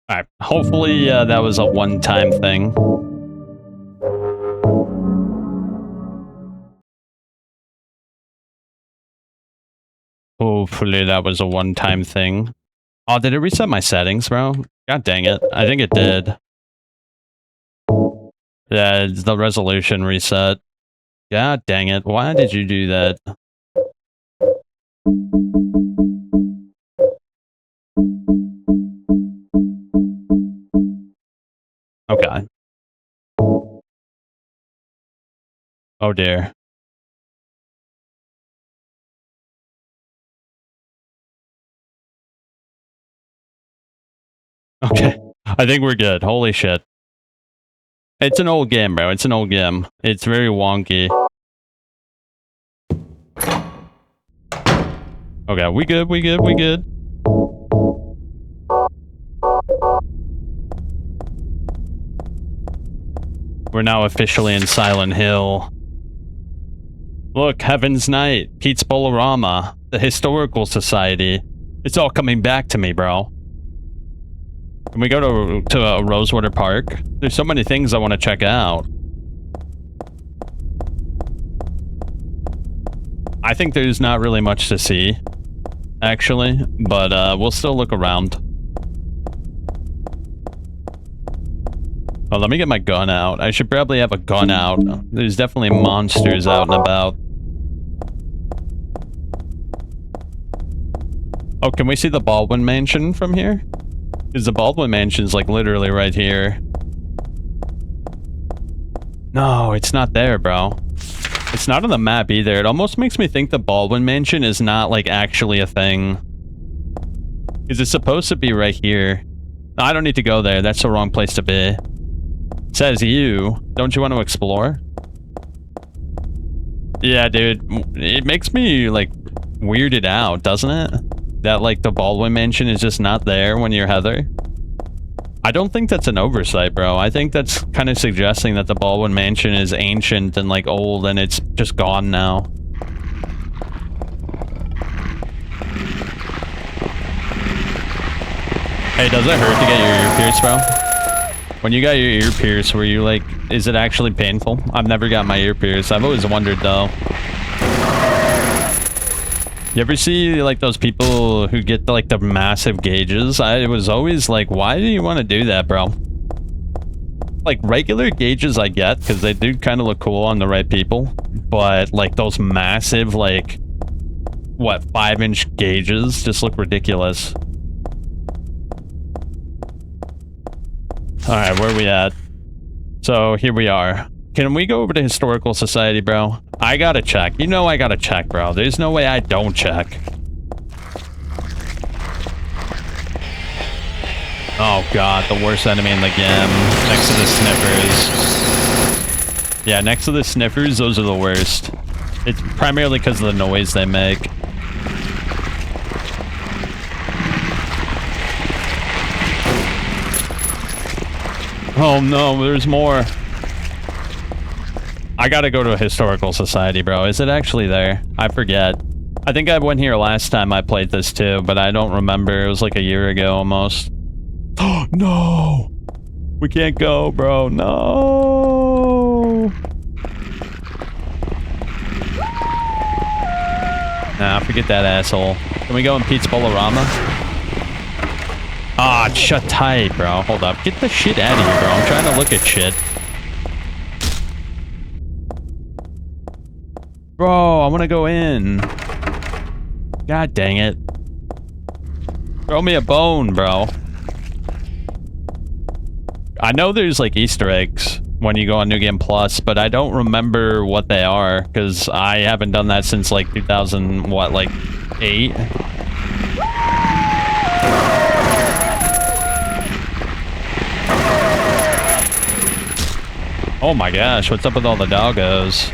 Alright, hopefully that was a one-time thing. Hopefully that was a one-time thing. Oh, did it reset my settings, bro? God dang it. I think it did. Yeah, it's the resolution reset. God dang it. Why did you do that? Okay. Oh dear. Okay. I think we're good. Holy shit. It's an old game, bro. It's an old game. It's very wonky. Okay, we good. We're now officially in Silent Hill. Look, Heaven's Night, Pete's Bolorama, the Historical Society. It's all coming back to me, bro. Can we go to Rosewater Park? There's so many things I want to check out. I think there's not really much to see, actually, but we'll still look around. Oh, let me get my gun out. I should probably have a gun out. There's definitely monsters out and about. Oh, can we see the Baldwin Mansion from here? Because the Baldwin Mansion's like literally right here. No, it's not there, bro. It's not on the map either. It almost makes me think the Baldwin Mansion is not like actually a thing. Because it's supposed to be right here. No, I don't need to go there. That's the wrong place to be. It says you. Don't you want to explore? Yeah, dude. It makes me like weirded out, doesn't it? That like the Baldwin Mansion is just not there when you're Heather. I don't think that's an oversight, bro. I think that's kind of suggesting that the Baldwin Mansion is ancient and like old and it's just gone now. Hey, does it hurt to get your ear pierced, bro? When you got your ear pierced, were you like, is it actually painful? I've never got my ear pierced. I've always wondered though. You ever see like those people who get like the massive gauges? I was always like, why do you want to do that, bro? Like regular gauges I get because they do kind of look cool on the right people, but like those massive like what 5-inch gauges just look ridiculous. All right, where are we at? So here we are. Can we go over to Historical Society, bro? I gotta check. You know I gotta check, bro. There's no way I don't check. Oh god, the worst enemy in the game. Next to the sniffers. Yeah, next to the sniffers, those are the worst. It's primarily because of the noise they make. Oh no, there's more. I gotta go to a Historical Society, bro. Is it actually there? I forget. I think I went here last time I played this too, but I don't remember. It was like a year ago almost. Oh, no! We can't go, bro. No! Nah, forget that asshole. Can we go in Pete's Bolorama? Ah, shut tight, bro. Hold up. Get the shit out of here, bro. I'm trying to look at shit. Bro, I want to go in. God dang it. Throw me a bone, bro. I know there's like Easter eggs when you go on New Game Plus, but I don't remember what they are because I haven't done that since like 2000, what, like 8? Oh my gosh, what's up with all the doggos?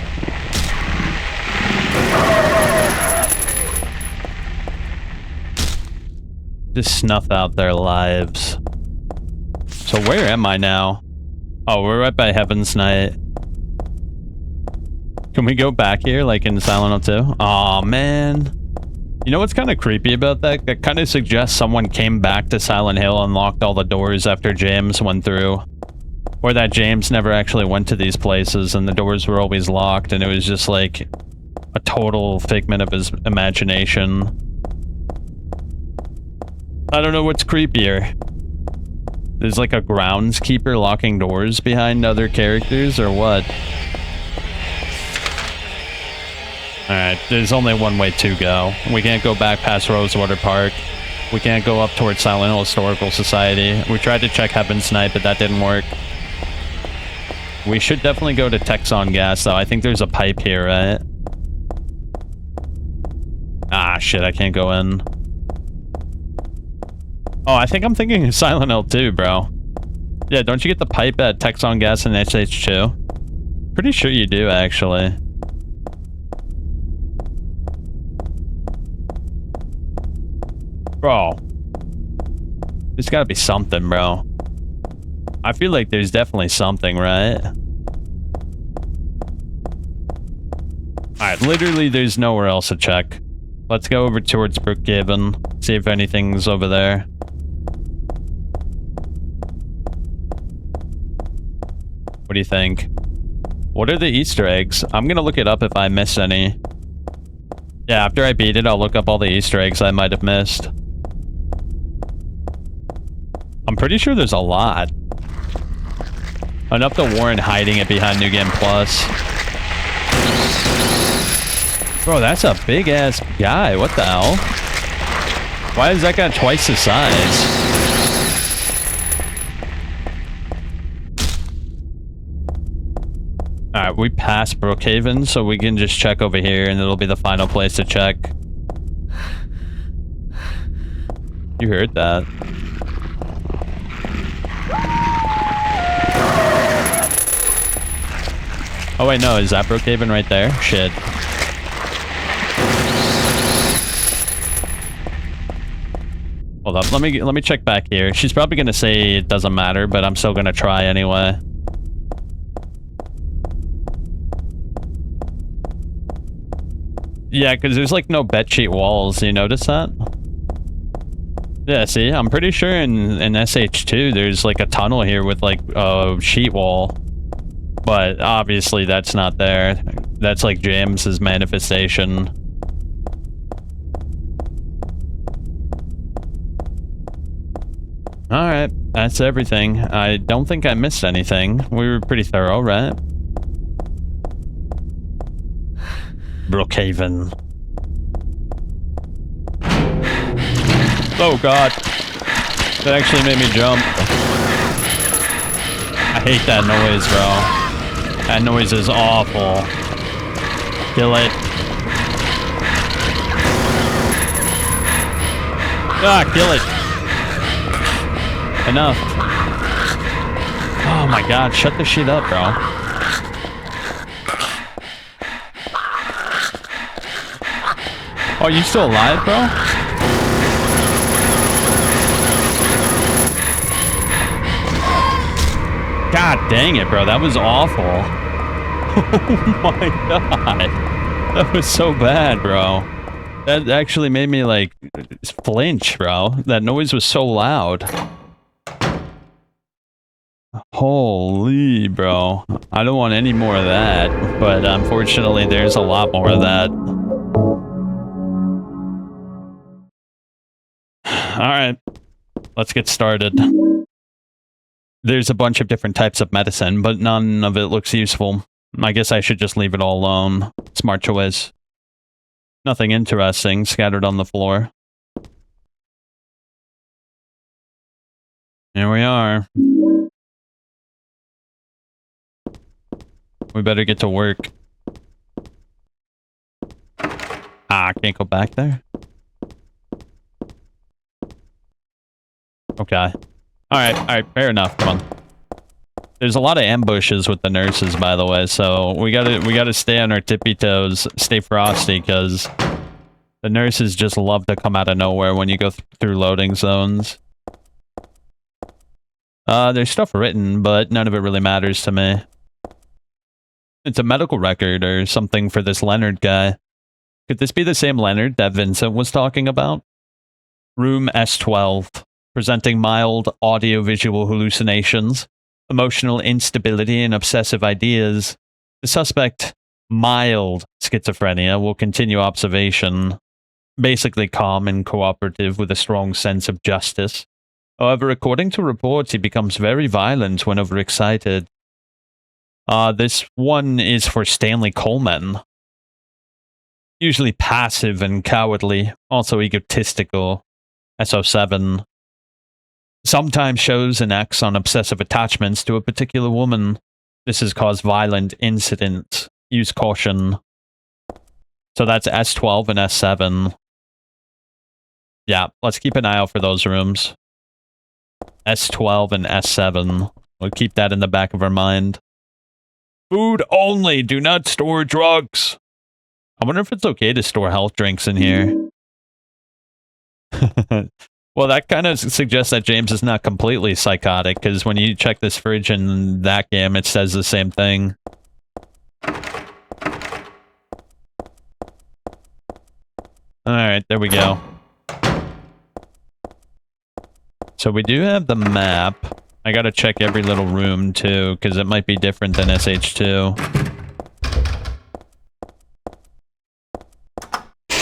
Just snuff out their lives. So where am I now? Oh, we're right by Heaven's Night. Can we go back here like in Silent Hill 2? Aw, man. You know what's kind of creepy about that? That kind of suggests someone came back to Silent Hill and locked all the doors after James went through. Or that James never actually went to these places and the doors were always locked and it was just like a total figment of his imagination. I don't know what's creepier. There's like a groundskeeper locking doors behind other characters or what? Alright, there's only one way to go. We can't go back past Rosewater Park. We can't go up towards Silent Hill Historical Society. We tried to check Heaven's Night, but that didn't work. We should definitely go to Texon Gas, though. I think there's a pipe here, right? Ah, shit, I can't go in. Oh, I think I'm thinking of Silent Hill 2, bro. Yeah, don't you get the pipe at Texon Gas and HH2? Pretty sure you do, actually. Bro. There's gotta be something, bro. I feel like there's definitely something, right? Alright, literally there's nowhere else to check. Let's go over towards Brookhaven, see if anything's over there. What do you think? What are the Easter eggs? I'm gonna look it up if I miss any. Yeah, after I beat it, I'll look up all the Easter eggs I might have missed. I'm pretty sure there's a lot. Enough to warrant hiding it behind New Game Plus. Bro, that's a big-ass guy. What the hell? Why is that guy twice the size? Alright, we passed Brookhaven, so we can just check over here, and it'll be the final place to check. You heard that. Oh wait, no, is that Brookhaven right there? Shit. Hold up, let me check back here. She's probably gonna say it doesn't matter, but I'm still gonna try anyway. Yeah, because there's like no bedsheet walls. You notice that? Yeah, see, I'm pretty sure in SH2 there's like a tunnel here with like a sheet wall. But obviously that's not there. That's like James's manifestation. Alright, that's everything. I don't think I missed anything. We were pretty thorough, right? Brookhaven. Oh god. That actually made me jump. I hate that noise, bro. That noise is awful. Kill it. Ah, kill it. Enough. Oh my god, shut this shit up, bro. Oh, you still alive, bro? God dang it, bro. That was awful. Oh my god. That was so bad, bro. That actually made me, like, flinch, bro. That noise was so loud. Holy, bro. I don't want any more of that. But unfortunately, there's a lot more of that. Alright. Let's get started. There's a bunch of different types of medicine, but none of it looks useful. I guess I should just leave it all alone. Smart choice. Nothing interesting scattered on the floor. Here we are. We better get to work. Ah, I can't go back there? Okay. Alright, fair enough, come on. There's a lot of ambushes with the nurses, by the way, so we gotta stay on our tippy toes, stay frosty, because the nurses just love to come out of nowhere when you go through loading zones. There's stuff written, but none of it really matters to me. It's a medical record or something for this Leonard guy. Could this be the same Leonard that Vincent was talking about? Room S12. Presenting mild audio-visual hallucinations, emotional instability, and obsessive ideas. The suspect, mild schizophrenia, will continue observation. Basically calm and cooperative with a strong sense of justice. However, according to reports, he becomes very violent when overexcited. This one is for Stanley Coleman. Usually passive and cowardly, also egotistical. SO7. Sometimes shows and acts on obsessive attachments to a particular woman. This has caused violent incidents. Use caution. So that's S12 and S7. Yeah, let's keep an eye out for those rooms. S12 and S7. We'll keep that in the back of our mind. Food only. Do not store drugs. I wonder if it's okay to store health drinks in here. Well, that kind of suggests that James is not completely psychotic, because when you check this fridge in that game, it says the same thing. Alright, there we go. So we do have the map. I gotta check every little room too, because it might be different than SH2.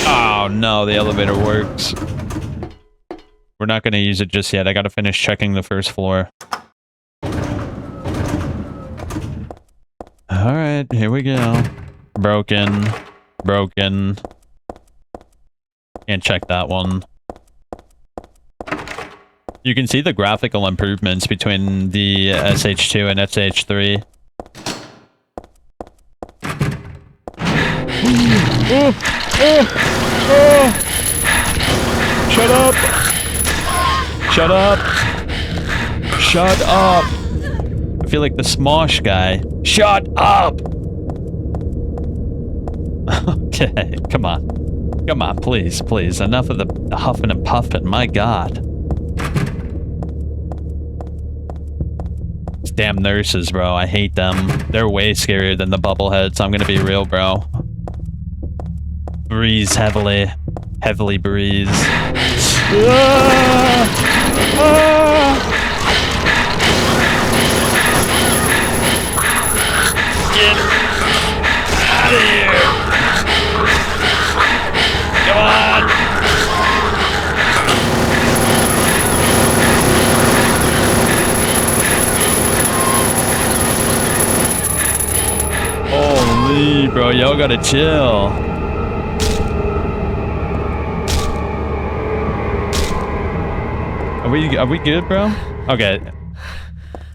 Oh no, the elevator works. We're not gonna use it just yet. I gotta finish checking the first floor. Alright, here we go. Broken. Broken. Can't check that one. You can see the graphical improvements between the SH2 and SH3. Shut up! Shut up! Shut up! I feel like the Smosh guy. Shut up! Okay, come on. Come on, please, please. Enough of the huffing and puffing, my god. These damn nurses, bro. I hate them. They're way scarier than the bubbleheads. I'm gonna be real, bro. Breathe heavily. Heavily breathe. Get out of here! Come on! Holy, bro, y'all gotta chill. Are we good, bro? Okay.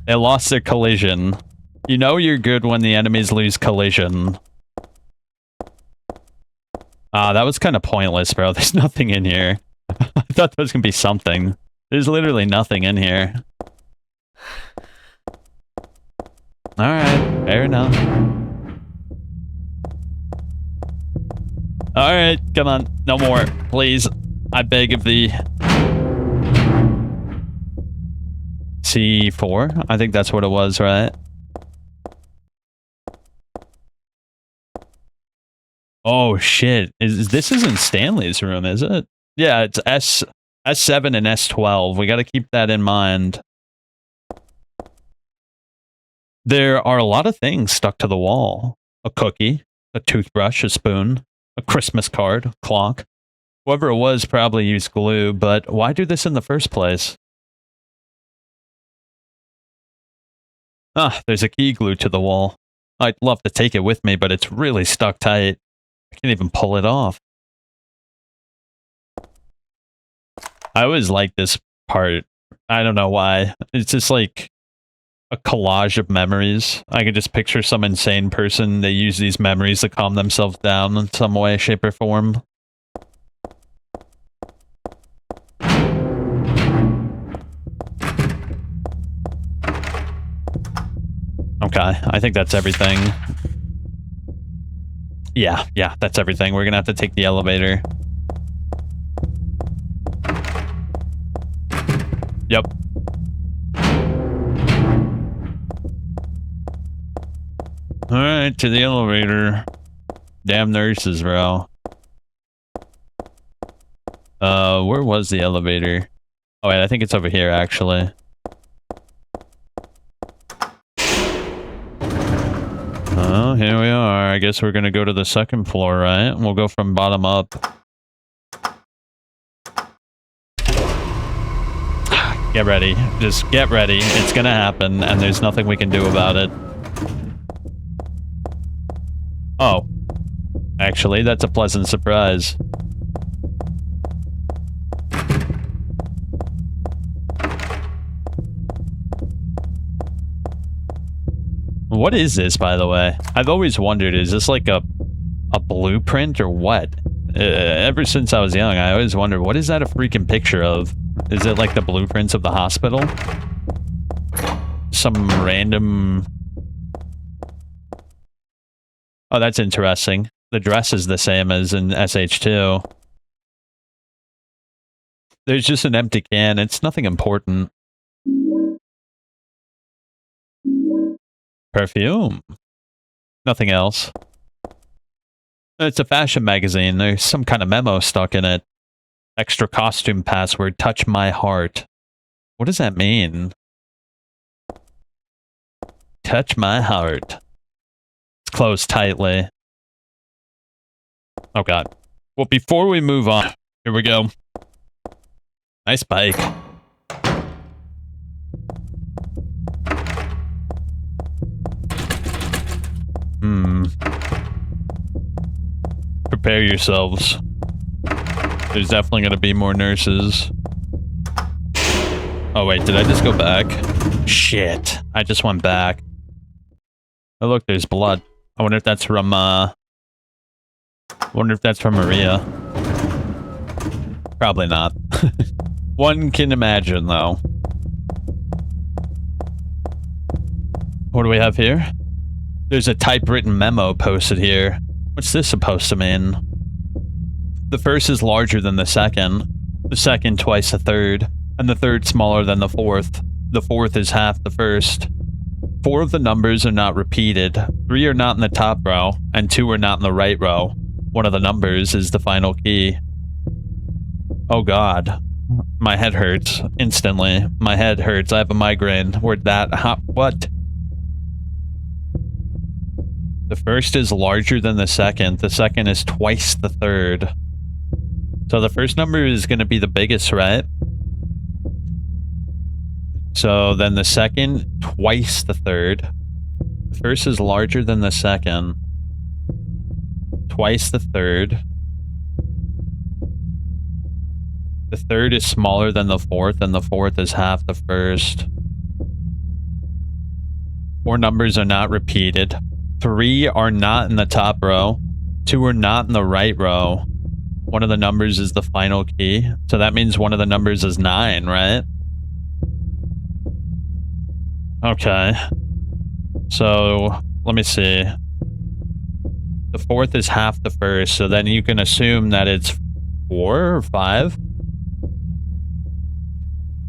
They lost their collision. You know you're good when the enemies lose collision. That was kind of pointless, bro. There's nothing in here. I thought there was gonna be something. There's literally nothing in here. Alright, fair enough. Alright, come on. No more, please. I beg of thee. C4? I think that's what it was, right? Oh shit. This isn't Stanley's room, is it? Yeah, it's S7 and S12. We gotta keep that in mind. There are a lot of things stuck to the wall. A cookie, a toothbrush, a spoon, a Christmas card, a clock. Whoever it was probably used glue, but why do this in the first place? Ah, there's a key glued to the wall. I'd love to take it with me, but it's really stuck tight. I can't even pull it off. I always like this part. I don't know why. It's just like a collage of memories. I can just picture some insane person. They use these memories to calm themselves down in some way, shape, or form. Okay, I think that's everything. Yeah, that's everything. We're gonna have to take the elevator. Yep. Alright, to the elevator. Damn nurses, bro. Where was the elevator? Oh wait, I think it's over here, actually. Oh, here we are. I guess we're gonna go to the second floor, right? We'll go from bottom up. Get ready. Just get ready. It's gonna happen, and there's nothing we can do about it. Oh. Actually, that's a pleasant surprise. What is this, by the way? I've always wondered, is this like a blueprint or what? Ever since I was young, I always wondered, what is that a freaking picture of? Is it like the blueprints of the hospital? Some random... Oh, that's interesting. The dress is the same as in SH2. There's just an empty can. It's nothing important. Perfume. Nothing else. It's a fashion magazine. There's some kind of memo stuck in it. Extra costume password, touch my heart. What does that mean? Touch my heart. It's closed tightly. Oh god. Well, before we move on, here we go. Nice bike. Prepare yourselves. There's definitely going to be more nurses. Oh wait, did I just go back? Shit. I just went back. Oh look, there's blood. I wonder if that's from, Maria. Probably not. One can imagine, though. What do we have here? There's a typewritten memo posted here. What's this supposed to mean? The first is larger than the second twice the third, and the third smaller than the fourth. The fourth is half the first. 4 of the numbers are not repeated. 3 are not in the top row, and 2 are not in the right row. One of the numbers is the final key. Oh god. My head hurts. Instantly. My head hurts. I have a migraine. Where'd that... what? The first is larger than the second. The second is twice the third. So the first number is going to be the biggest, right? So then the second, twice the third. The first is larger than the second. Twice the third. The third is smaller than the fourth, and the fourth is half the first. 4 numbers are not repeated. 3 are not in the top row. 2 are not in the right row. One of the numbers is the final key. So that means one of the numbers is 9, right? Okay. So, let me see. The fourth is half the first, so then you can assume that it's 4 or 5?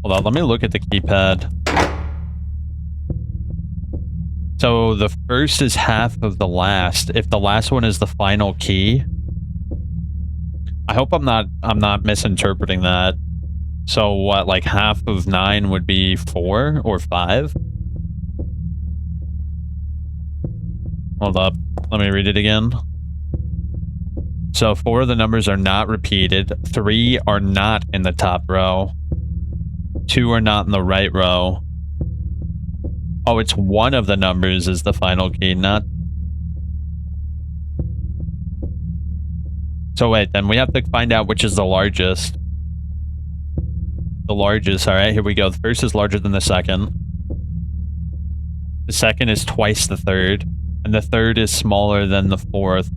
Hold on, let me look at the keypad. So the first is half of the last. If the last one is the final key, I hope I'm not misinterpreting that. So what, like half of 9 would be 4 or 5? Hold up, let me read it again. So 4 of the numbers are not repeated. 3 are not in the top row. 2 are not in the right row. Oh, it's one of the numbers is the final key, not... So wait, then we have to find out which is the largest. The largest, alright, here we go. The first is larger than the second. The second is twice the third. And the third is smaller than the fourth.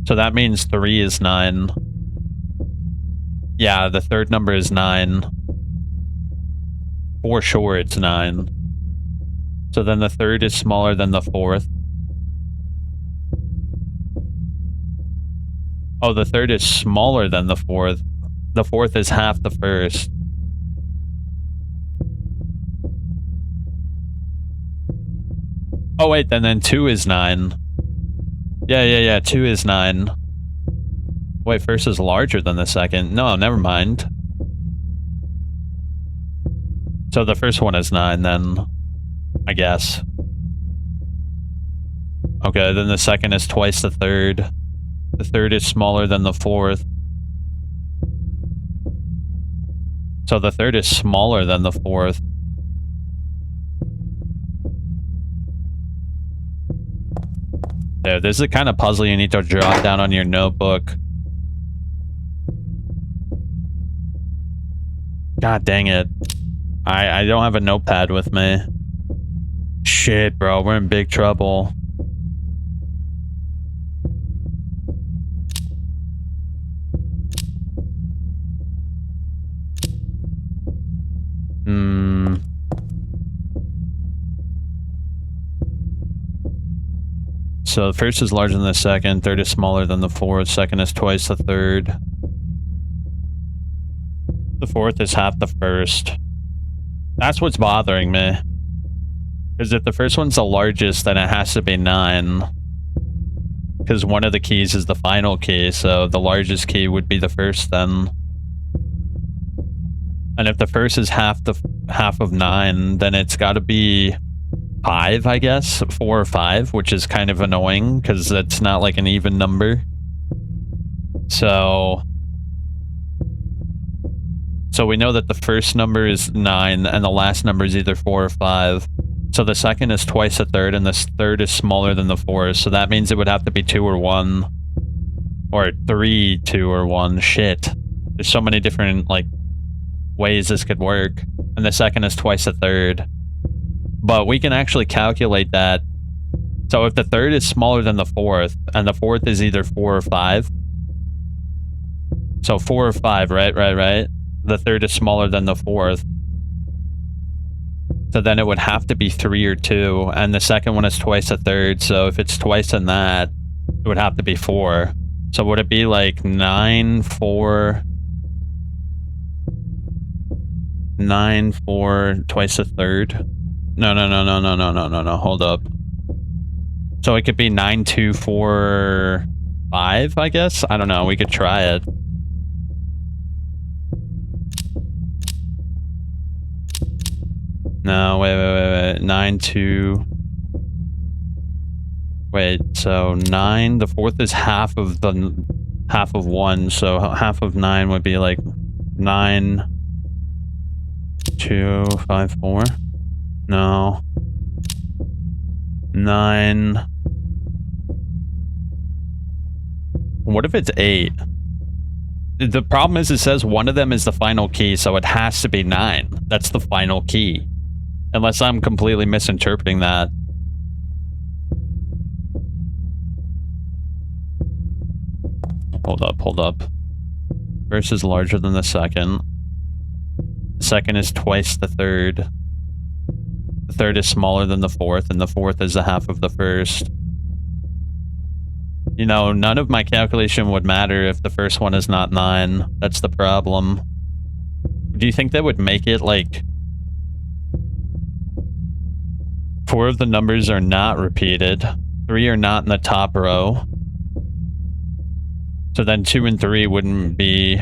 So that means 3 is 9. Yeah, the third number is 9. For sure it's 9. So then the third is smaller than the fourth. Oh, the third is smaller than the fourth. The fourth is half the first. Oh wait, then 2 is 9. Yeah, 2 is 9. Wait, first is larger than the second. No, never mind. So the first one is 9 then, I guess. Okay, then the second is twice the third. The third is smaller than the fourth. So the third is smaller than the fourth. There, this is the kind of puzzle you need to jot down on your notebook. God dang it. I don't have a notepad with me. Shit, bro, we're in big trouble. So the first is larger than the second, third is smaller than the fourth, second is twice the third. The fourth is half the first. That's what's bothering me. Because if the first one's the largest, then it has to be 9. Because one of the keys is the final key, so the largest key would be the first then. And if the first is half of 9, then it's got to be 5, I guess. 4 or 5, which is kind of annoying because it's not like an even number. So we know that the first number is 9 and the last number is either 4 or 5. So the second is twice the third and the third is smaller than the fourth. So that means it would have to be 2 or 1. Or 3, 2, or 1. Shit. There's so many different, like, ways this could work. And the second is twice the third. But we can actually calculate that. So if the third is smaller than the fourth, and the fourth is either 4 or 5. So 4 or 5, right? The third is smaller than the fourth. So then it would have to be 3 or 2. And the second one is twice the third. So if it's twice than that, it would have to be 4. So would it be like 9, 4, 9, 4, twice the third? No, hold up. So it could be 9, 2, 4, 5, I guess? I don't know, we could try it. No, wait. 9, 2... Wait, so 9, the fourth is half of 1, so half of 9 would be like 9, 2, 5, 4. No. 9. What if it's 8? The problem is it says one of them is the final key, so it has to be 9. That's the final key. Unless I'm completely misinterpreting that. Hold up. First is larger than the second. The second is twice the third. The third is smaller than the fourth, and the fourth is a half of the first. You know, none of my calculation would matter if the first one is not 9. That's the problem. Do you think that would make it like 4 of the numbers are not repeated, 3 are not in the top row? So then 2 and 3 wouldn't be...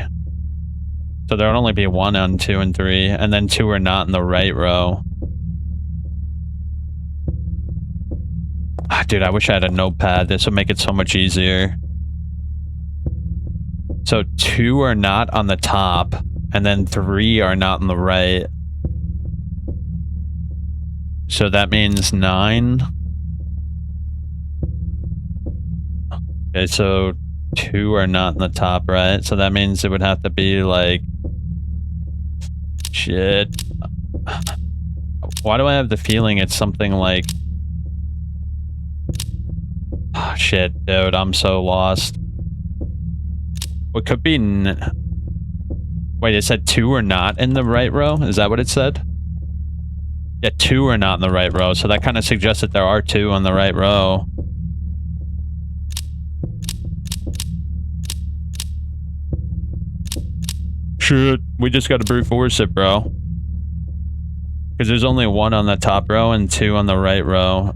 So there would only be 1 on 2 and 3, and then 2 are not in the right row. Dude, I wish I had a notepad. This would make it so much easier. So 2 are not on the top, and then 3 are not on the right. So that means 9. Okay, so 2 are not in the top, right? So that means it would have to be like... Shit. Why do I have the feeling it's something like... Oh, shit, dude, I'm so lost. What could be... Wait, it said 2 are not in the right row? Is that what it said? Yeah, 2 are not in the right row, so that kind of suggests that there are 2 on the right row. Shit, we just gotta brute force it, bro. Because there's only 1 on the top row and 2 on the right row.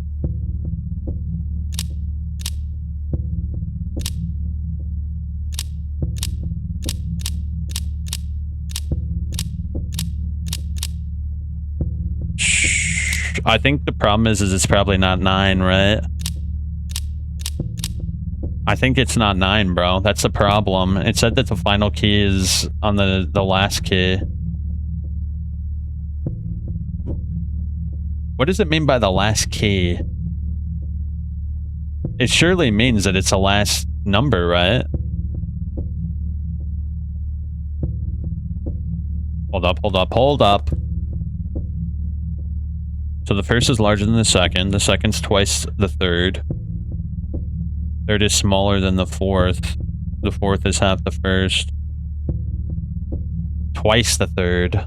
I think the problem is it's probably not 9, right? I think it's not 9, bro. That's the problem. It said that the final key is on the last key. What does it mean by the last key? It surely means that it's the last number, right? Hold up. So the first is larger than the second's twice the third. Third is smaller than the fourth is half the first. Twice the third.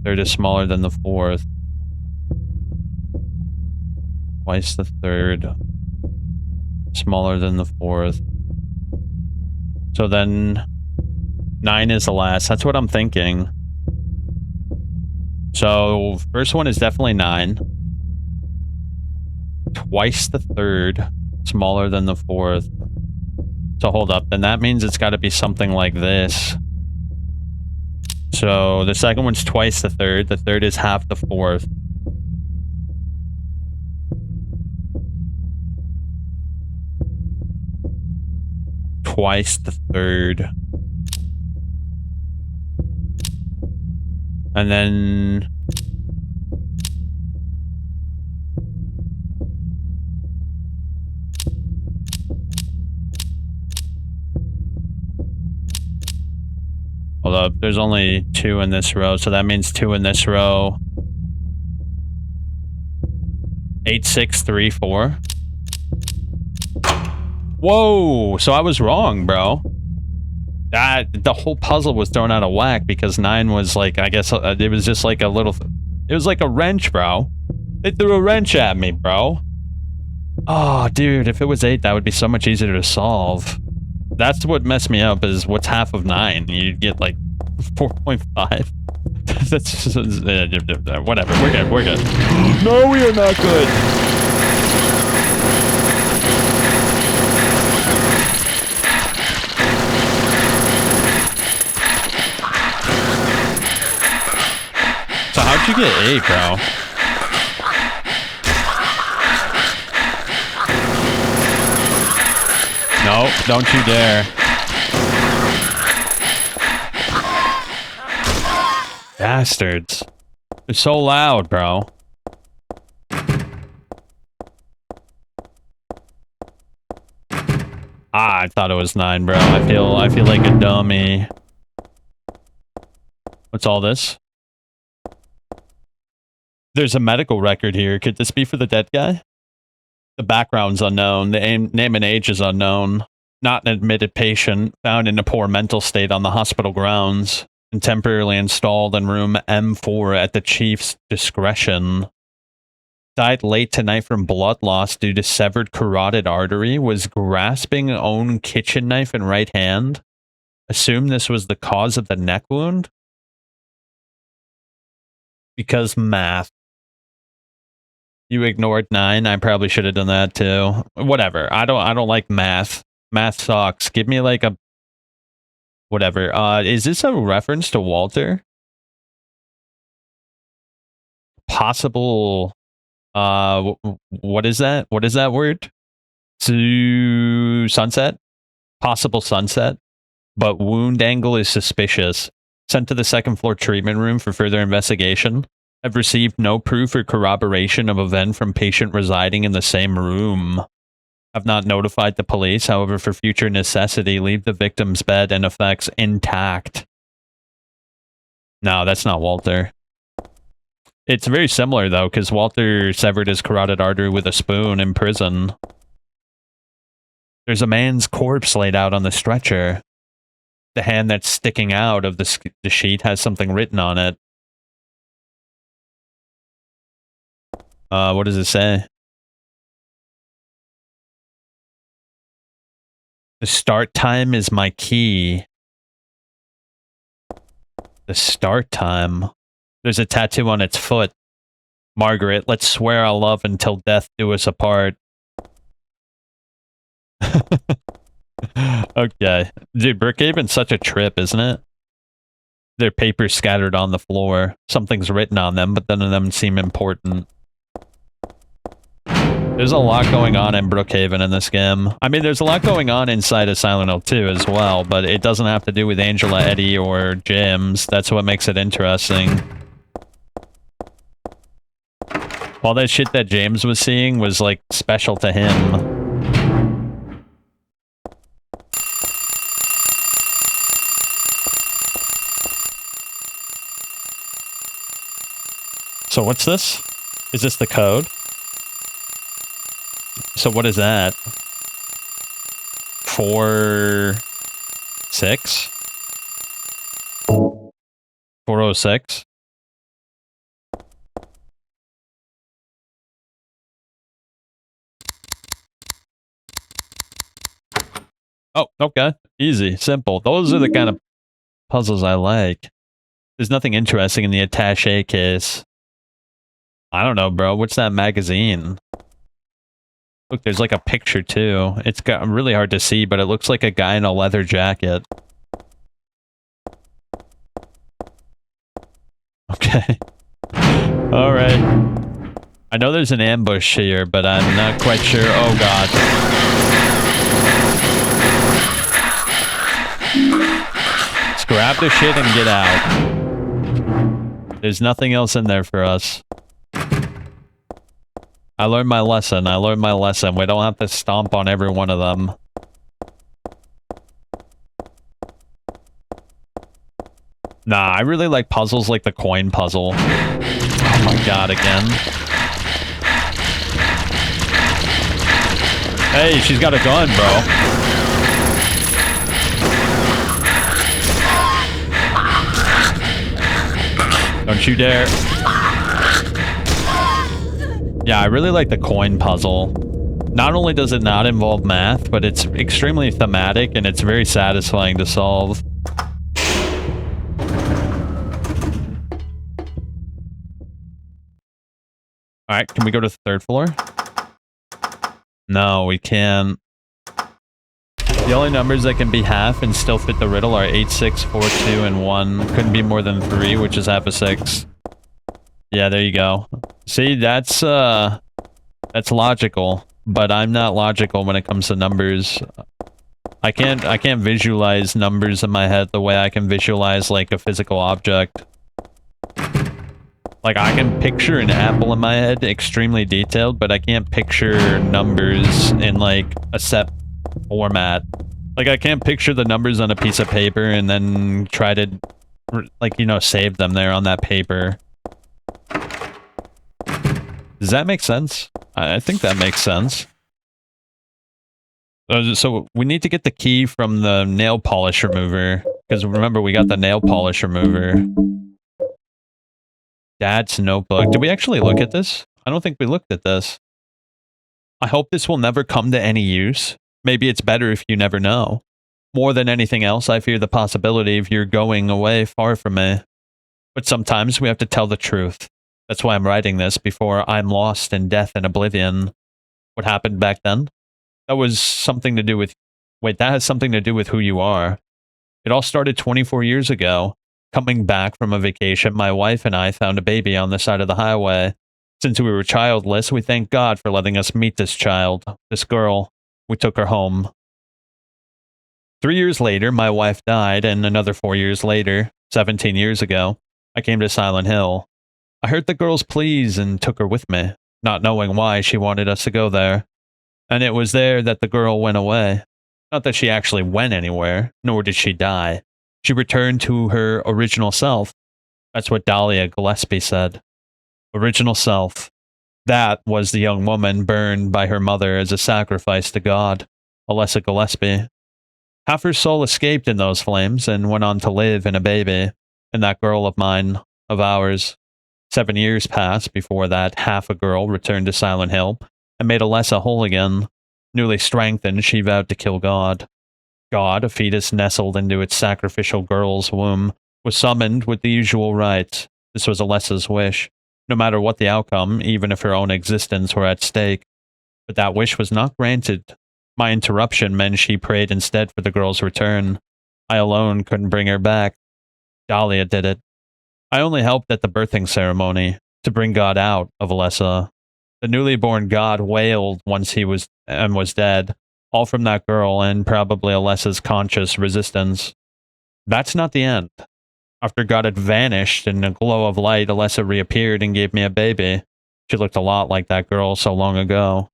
Third is smaller than the fourth. Twice the third. Smaller than the fourth. So then 9 is the last. That's what I'm thinking. So first one is definitely 9. Twice the third. Smaller than the fourth. So hold up, then that means it's got to be something like this. So the second one's twice the third. The third is half the fourth. Twice the third. And then... hold up, there's only 2 in this row, so that means 2 in this row. 8, 6, 3, 4. Whoa! So I was wrong, bro. The whole puzzle was thrown out of whack because 9 was like, I guess it was just like a little... It was like a wrench, bro. They threw a wrench at me, bro. Oh, dude, if it was 8, that would be so much easier to solve. That's what messed me up, is what's half of 9? You'd get like 4.5. That's just, whatever. We're good. We're good. No, we are not good. So how'd you get 8, bro? No, don't you dare. Bastards. They're so loud, bro. I thought it was 9, bro. I feel like a dummy. What's all this? There's a medical record here. Could this be for the dead guy? The background's unknown. The name and age is unknown. Not an admitted patient. Found in a poor mental state on the hospital grounds. And temporarily installed in room M4 at the chief's discretion. Died late tonight from blood loss due to severed carotid artery. Was grasping own kitchen knife in right hand. Assume this was the cause of the neck wound. Because math. You ignored 9. I probably should have done that too. Whatever. I don't like math. Math sucks. Give me like a whatever. Is this a reference to Walter? Possible what is that? What is that word? To sunset? Possible sunset. But wound angle is suspicious. Sent to the second floor treatment room for further investigation. Have received no proof or corroboration of event from patient residing in the same room. Have not notified the police, however, for future necessity, leave the victim's bed and effects intact. No, that's not Walter. It's very similar, though, because Walter severed his carotid artery with a spoon in prison. There's a man's corpse laid out on the stretcher. The hand that's sticking out of the sheet has something written on it. What does it say? The start time is my key. The start time. There's a tattoo on its foot. Margaret, let's swear our love until death do us apart. Okay. Dude, Brookhaven's such a trip, isn't it? There are papers scattered on the floor. Something's written on them, but none of them seem important. There's a lot going on in Brookhaven in this game. I mean, there's a lot going on inside of Silent Hill 2 as well, but it doesn't have to do with Angela, Eddie, or James. That's what makes it interesting. All that shit that James was seeing was, like, special to him. So what's this? Is this the code? So what is that? 4... 6? 406? Oh, okay. Easy. Simple. Those are the kind of puzzles I like. There's nothing interesting in the attaché case. I don't know, bro. What's that magazine? Look, there's like a picture too. It's got really hard to see, but it looks like a guy in a leather jacket. Okay. Alright. I know there's an ambush here, but I'm not quite sure. Oh god. Let's grab the shit and get out. There's nothing else in there for us. I learned my lesson. I learned my lesson. We don't have to stomp on every one of them. Nah, I really like puzzles like the coin puzzle. Oh my god, again. Hey, she's got a gun, bro. Don't you dare. Yeah, I really like the coin puzzle. Not only does it not involve math, but it's extremely thematic and it's very satisfying to solve. Alright, can we go to the third floor? No, we can't. The only numbers that can be half and still fit the riddle are 8, 6, 4, 2, and 1. Couldn't be more than 3, which is half a 6. Yeah, there you go. See, that's logical, but I'm not logical when it comes to numbers. I can't visualize numbers in my head the way I can visualize like a physical object. Like, I can picture an apple in my head, extremely detailed, but I can't picture numbers in, like, a set format. Like, I can't picture the numbers on a piece of paper and then try to, like, you know, save them there on that paper. Does that make sense? I think that makes sense. So, we need to get the key from the nail polish remover, because remember, we got the nail polish remover. Dad's notebook. Did we actually look at this? I don't think we looked at this. I hope this will never come to any use. Maybe it's better if you never know. More than anything else, I fear the possibility of your going away far from me. But sometimes we have to tell the truth. That's why I'm writing this before I'm lost in death and oblivion. What happened back then? That was something to do with... Wait, that has something to do with who you are. It all started 24 years ago. Coming back from a vacation, my wife and I found a baby on the side of the highway. Since we were childless, we thank God for letting us meet this child, this girl. We took her home. 3 years later, my wife died, and another 4 years later, 17 years ago, I came to Silent Hill. I heard the girl's pleas and took her with me, not knowing why she wanted us to go there. And it was there that the girl went away. Not that she actually went anywhere, nor did she die. She returned to her original self. That's what Dahlia Gillespie said. Original self. That was the young woman burned by her mother as a sacrifice to God, Alessa Gillespie. Half her soul escaped in those flames and went on to live in a baby, in that girl of mine, of ours. 7 years passed before that half a girl returned to Silent Hill and made Alessa whole again. Newly strengthened, she vowed to kill God. God, a fetus nestled into its sacrificial girl's womb, was summoned with the usual rites. This was Alessa's wish, no matter what the outcome, even if her own existence were at stake. But that wish was not granted. My interruption meant she prayed instead for the girl's return. I alone couldn't bring her back. Dahlia did it. I only helped at the birthing ceremony, to bring God out of Alessa. The newly born God wailed once he was dead. All from that girl and probably Alessa's conscious resistance. That's not the end. After God had vanished in a glow of light, Alessa reappeared and gave me a baby. She looked a lot like that girl so long ago.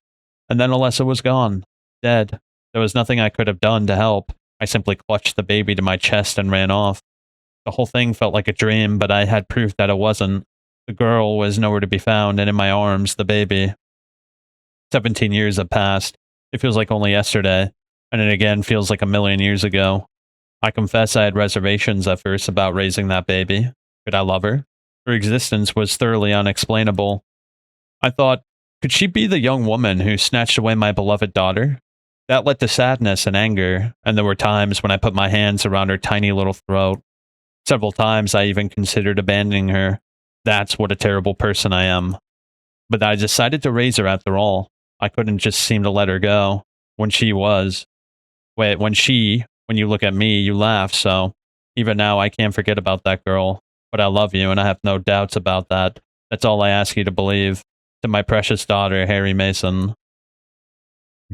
And then Alessa was gone. Dead. There was nothing I could have done to help. I simply clutched the baby to my chest and ran off. The whole thing felt like a dream, but I had proof that it wasn't. The girl was nowhere to be found, and in my arms, the baby. 17 years have passed. It feels like only yesterday, and it again feels like a million years ago. I confess I had reservations at first about raising that baby. Could I love her? Her existence was thoroughly unexplainable. I thought, could she be the young woman who snatched away my beloved daughter? That led to sadness and anger, and there were times when I put my hands around her tiny little throat. Several times I even considered abandoning her. That's what a terrible person I am. But I decided to raise her after all. I couldn't just seem to let her go. When you look at me, you laugh, so even now I can't forget about that girl. but I love you and I have no doubts about that. That's all I ask you to believe. To my precious daughter, Harry Mason.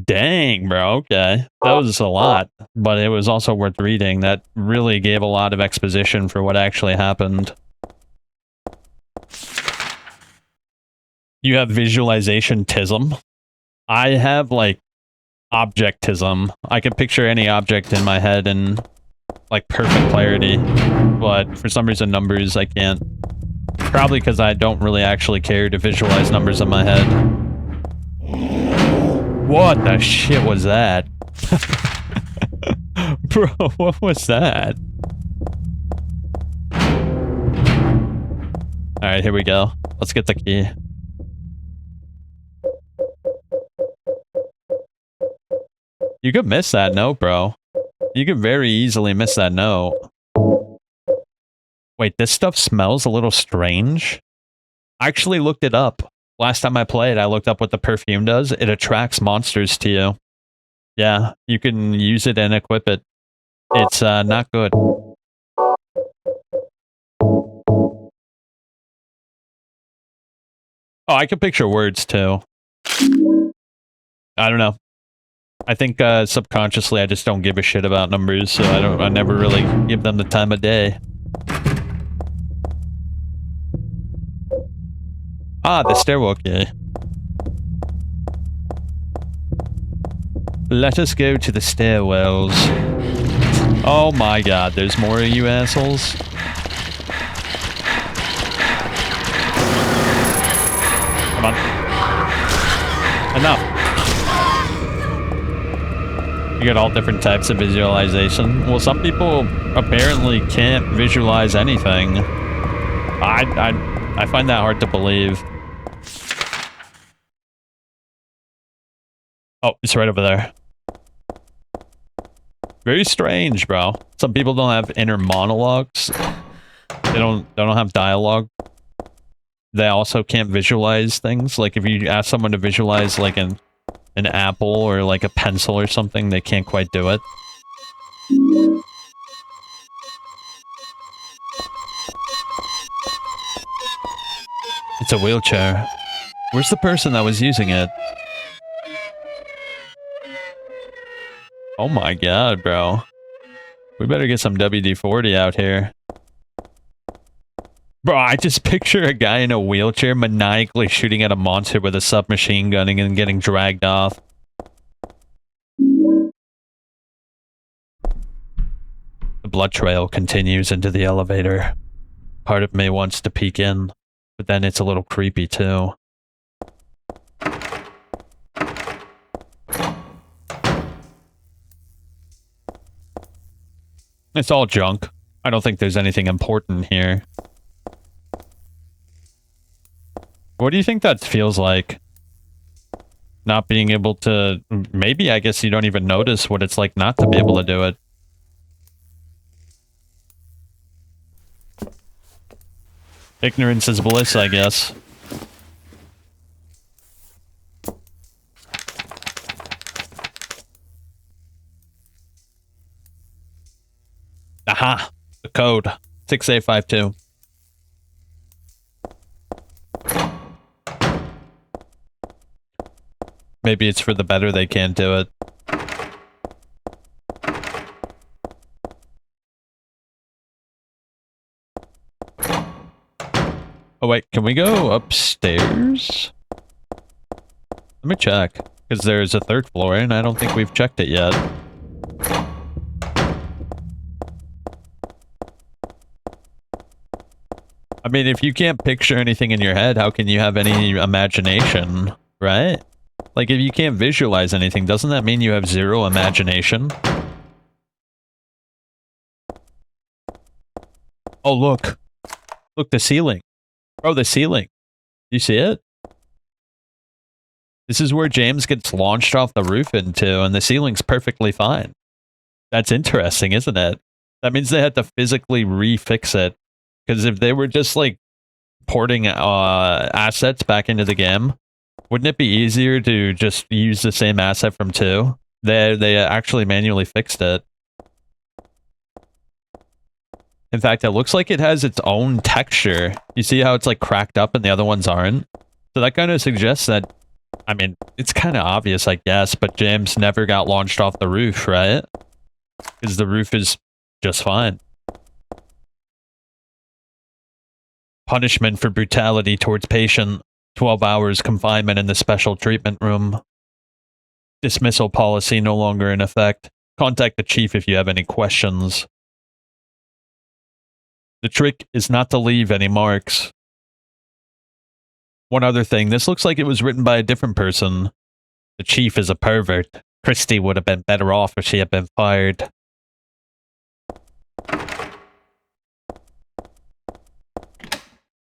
Dang, bro. Okay. That was a lot, but it was also worth reading. That really gave a lot of exposition for what actually happened. You have visualization-tism. I have, like, objectism. I can picture any object in my head in, like, perfect clarity, but for some reason numbers I can't. Probably because I don't really actually care to visualize numbers in my head. What the shit was that? Bro, what was that? Alright, here we go. Let's get the key. You could miss that note, bro. You could very easily miss that note. Wait, this stuff smells a little strange? I actually looked it up. Last time I played, I looked up what the perfume does. It attracts monsters to you. Yeah, you can use it and equip it. It's not good. Oh, I can picture words too. I don't know. I think subconsciously I just don't give a shit about numbers, so I never really give them the time of day. Ah, the stairwell key. Let us go to the stairwells. Oh my god, there's more of you assholes. Come on. Enough. You got all different types of visualization. Well, some people apparently can't visualize anything. I find that hard to believe. Oh, it's right over there. Very strange, bro. Some people don't have inner monologues. They don't have dialogue. They also can't visualize things. Like if you ask someone to visualize like an apple or like a pencil or something, they can't quite do it. It's a wheelchair. Where's the person that was using it? Oh my god, bro. We better get some WD-40 out here. Bro, I just picture a guy in a wheelchair maniacally shooting at a monster with a submachine gun and getting dragged off. The blood trail continues into the elevator. Part of me wants to peek in, but then it's a little creepy too. It's all junk. I don't think there's anything important here. What do you think that feels like? Not being able to... Maybe, I guess you don't even notice what it's like not to be able to do it. Ignorance is bliss, I guess. Aha! The code. 6852. Maybe it's for the better they can't do it. Oh wait, can we go upstairs? Let me check. Because there's a third floor and I don't think we've checked it yet. I mean, if you can't picture anything in your head, how can you have any imagination, right? Like, if you can't visualize anything, doesn't that mean you have zero imagination? Oh, look. Look, the ceiling. Bro, the ceiling. You see it? This is where James gets launched off the roof into, and the ceiling's perfectly fine. That's interesting, isn't it? That means they had to physically refix it. Because if they were just, like, porting assets back into the game, wouldn't it be easier to just use the same asset from 2? They actually manually fixed it. In fact, it looks like it has its own texture. You see how it's like cracked up and the other ones aren't? So that kind of suggests that, I mean, it's kind of obvious, I guess, but James never got launched off the roof, right? Because the roof is just fine. Punishment for brutality towards patient. 12 hours confinement in the special treatment room. Dismissal policy no longer in effect. Contact the chief if you have any questions. The trick is not to leave any marks. One other thing, this looks like it was written by a different person. The chief is a pervert. Christy would have been better off if she had been fired.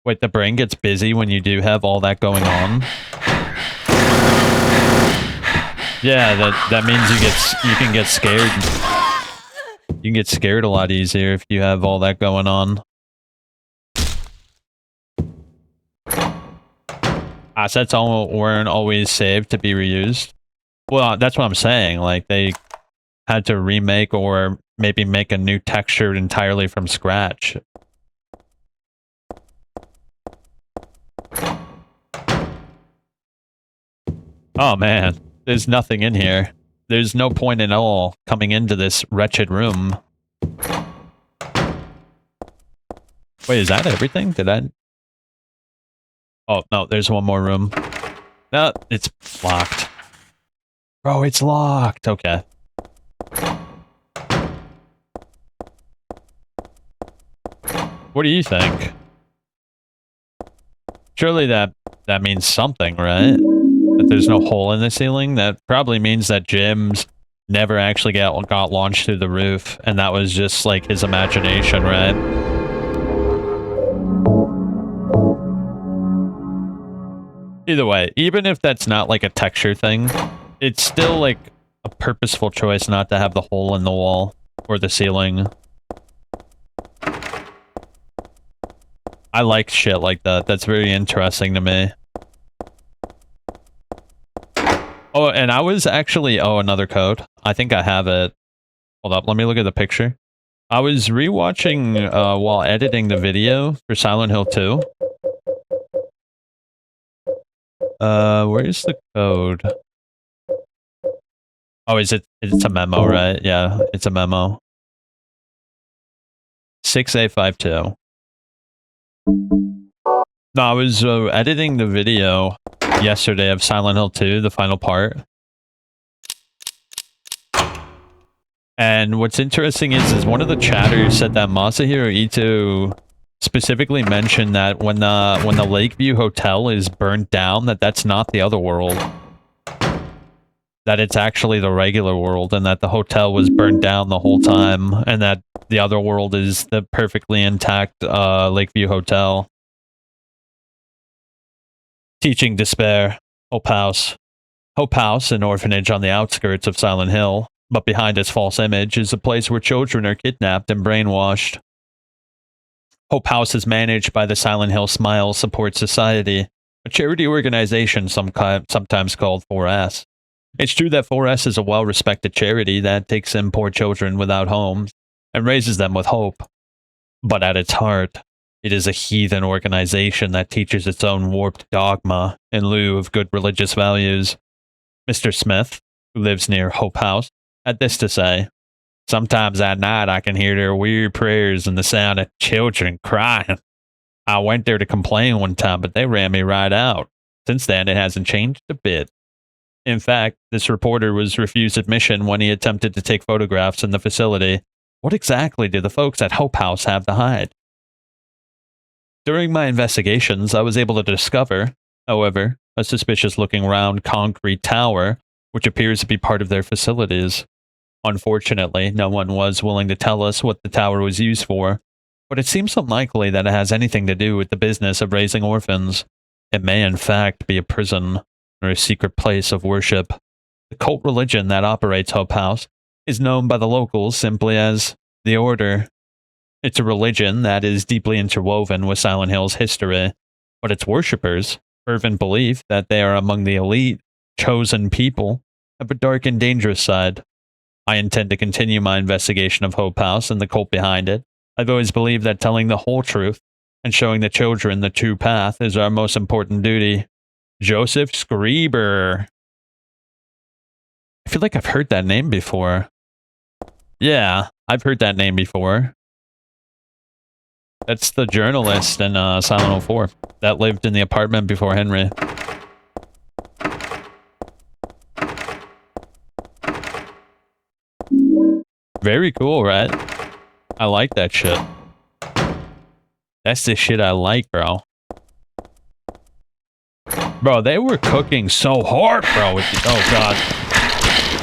Wait, the brain gets busy when you do have all that going on? Yeah, that means you can get scared. You can get scared a lot easier if you have all that going on. Assets weren't always saved to be reused. Well, that's what I'm saying. Like, they had to remake or maybe make a new texture entirely from scratch. Oh man, there's nothing in here. There's no point at all coming into this wretched room. Wait, is that everything? Did I... Oh, no, there's one more room. No, it's locked. Bro, it's locked. Okay. What do you think? Surely that means something, right? That there's no hole in the ceiling? That probably means that Jim's never actually got launched through the roof, and that was just like his imagination, right? Either way, even if that's not like a texture thing, it's still like a purposeful choice not to have the hole in the wall or the ceiling. I like shit like that. That's very interesting to me. Oh, and I was actually... Oh, another code. I think I have it. Hold up, let me look at the picture. I was rewatching while editing the video for Silent Hill 2. Where's the code? Oh, it's a memo, right? Yeah, it's a memo. 6852. No, I was editing the video yesterday of Silent Hill 2, the final part. And what's interesting is one of the chatters said that Masahiro Ito specifically mentioned that when the Lakeview Hotel is burnt down, that's not the Otherworld. That it's actually the regular world, and that the hotel was burnt down the whole time, and that the Otherworld is the perfectly intact Lakeview Hotel. Teaching despair. Hope House. Hope House, an orphanage on the outskirts of Silent Hill, but behind its false image, is a place where children are kidnapped and brainwashed. Hope House is managed by the Silent Hill Smile Support Society, a charity organization sometimes called 4S. It's true that 4S is a well-respected charity that takes in poor children without homes and raises them with hope. But at its heart, it is a heathen organization that teaches its own warped dogma in lieu of good religious values. Mr. Smith, who lives near Hope House, had this to say: "Sometimes at night I can hear their weird prayers and the sound of children crying. I went there to complain one time, but they ran me right out. Since then, it hasn't changed a bit." In fact, this reporter was refused admission when he attempted to take photographs in the facility. What exactly do the folks at Hope House have to hide? During my investigations, I was able to discover, however, a suspicious-looking round concrete tower, which appears to be part of their facilities. Unfortunately, no one was willing to tell us what the tower was used for, but it seems unlikely that it has anything to do with the business of raising orphans. It may in fact be a prison, or a secret place of worship. The cult religion that operates Hope House is known by the locals simply as the Order. It's a religion that is deeply interwoven with Silent Hill's history, but its worshippers, fervent belief that they are among the elite, chosen people, have a dark and dangerous side. I intend to continue my investigation of Hope House and the cult behind it, I've always believed that telling the whole truth and showing the children the true path is our most important duty. Joseph Screeber. I feel like I've heard that name before. Yeah, I've heard that name before. That's the journalist in Silent 04 that lived in the apartment before Henry. Very cool, right? I like that shit. That's the shit I like, bro. Bro, they were cooking so hard, bro. Oh god,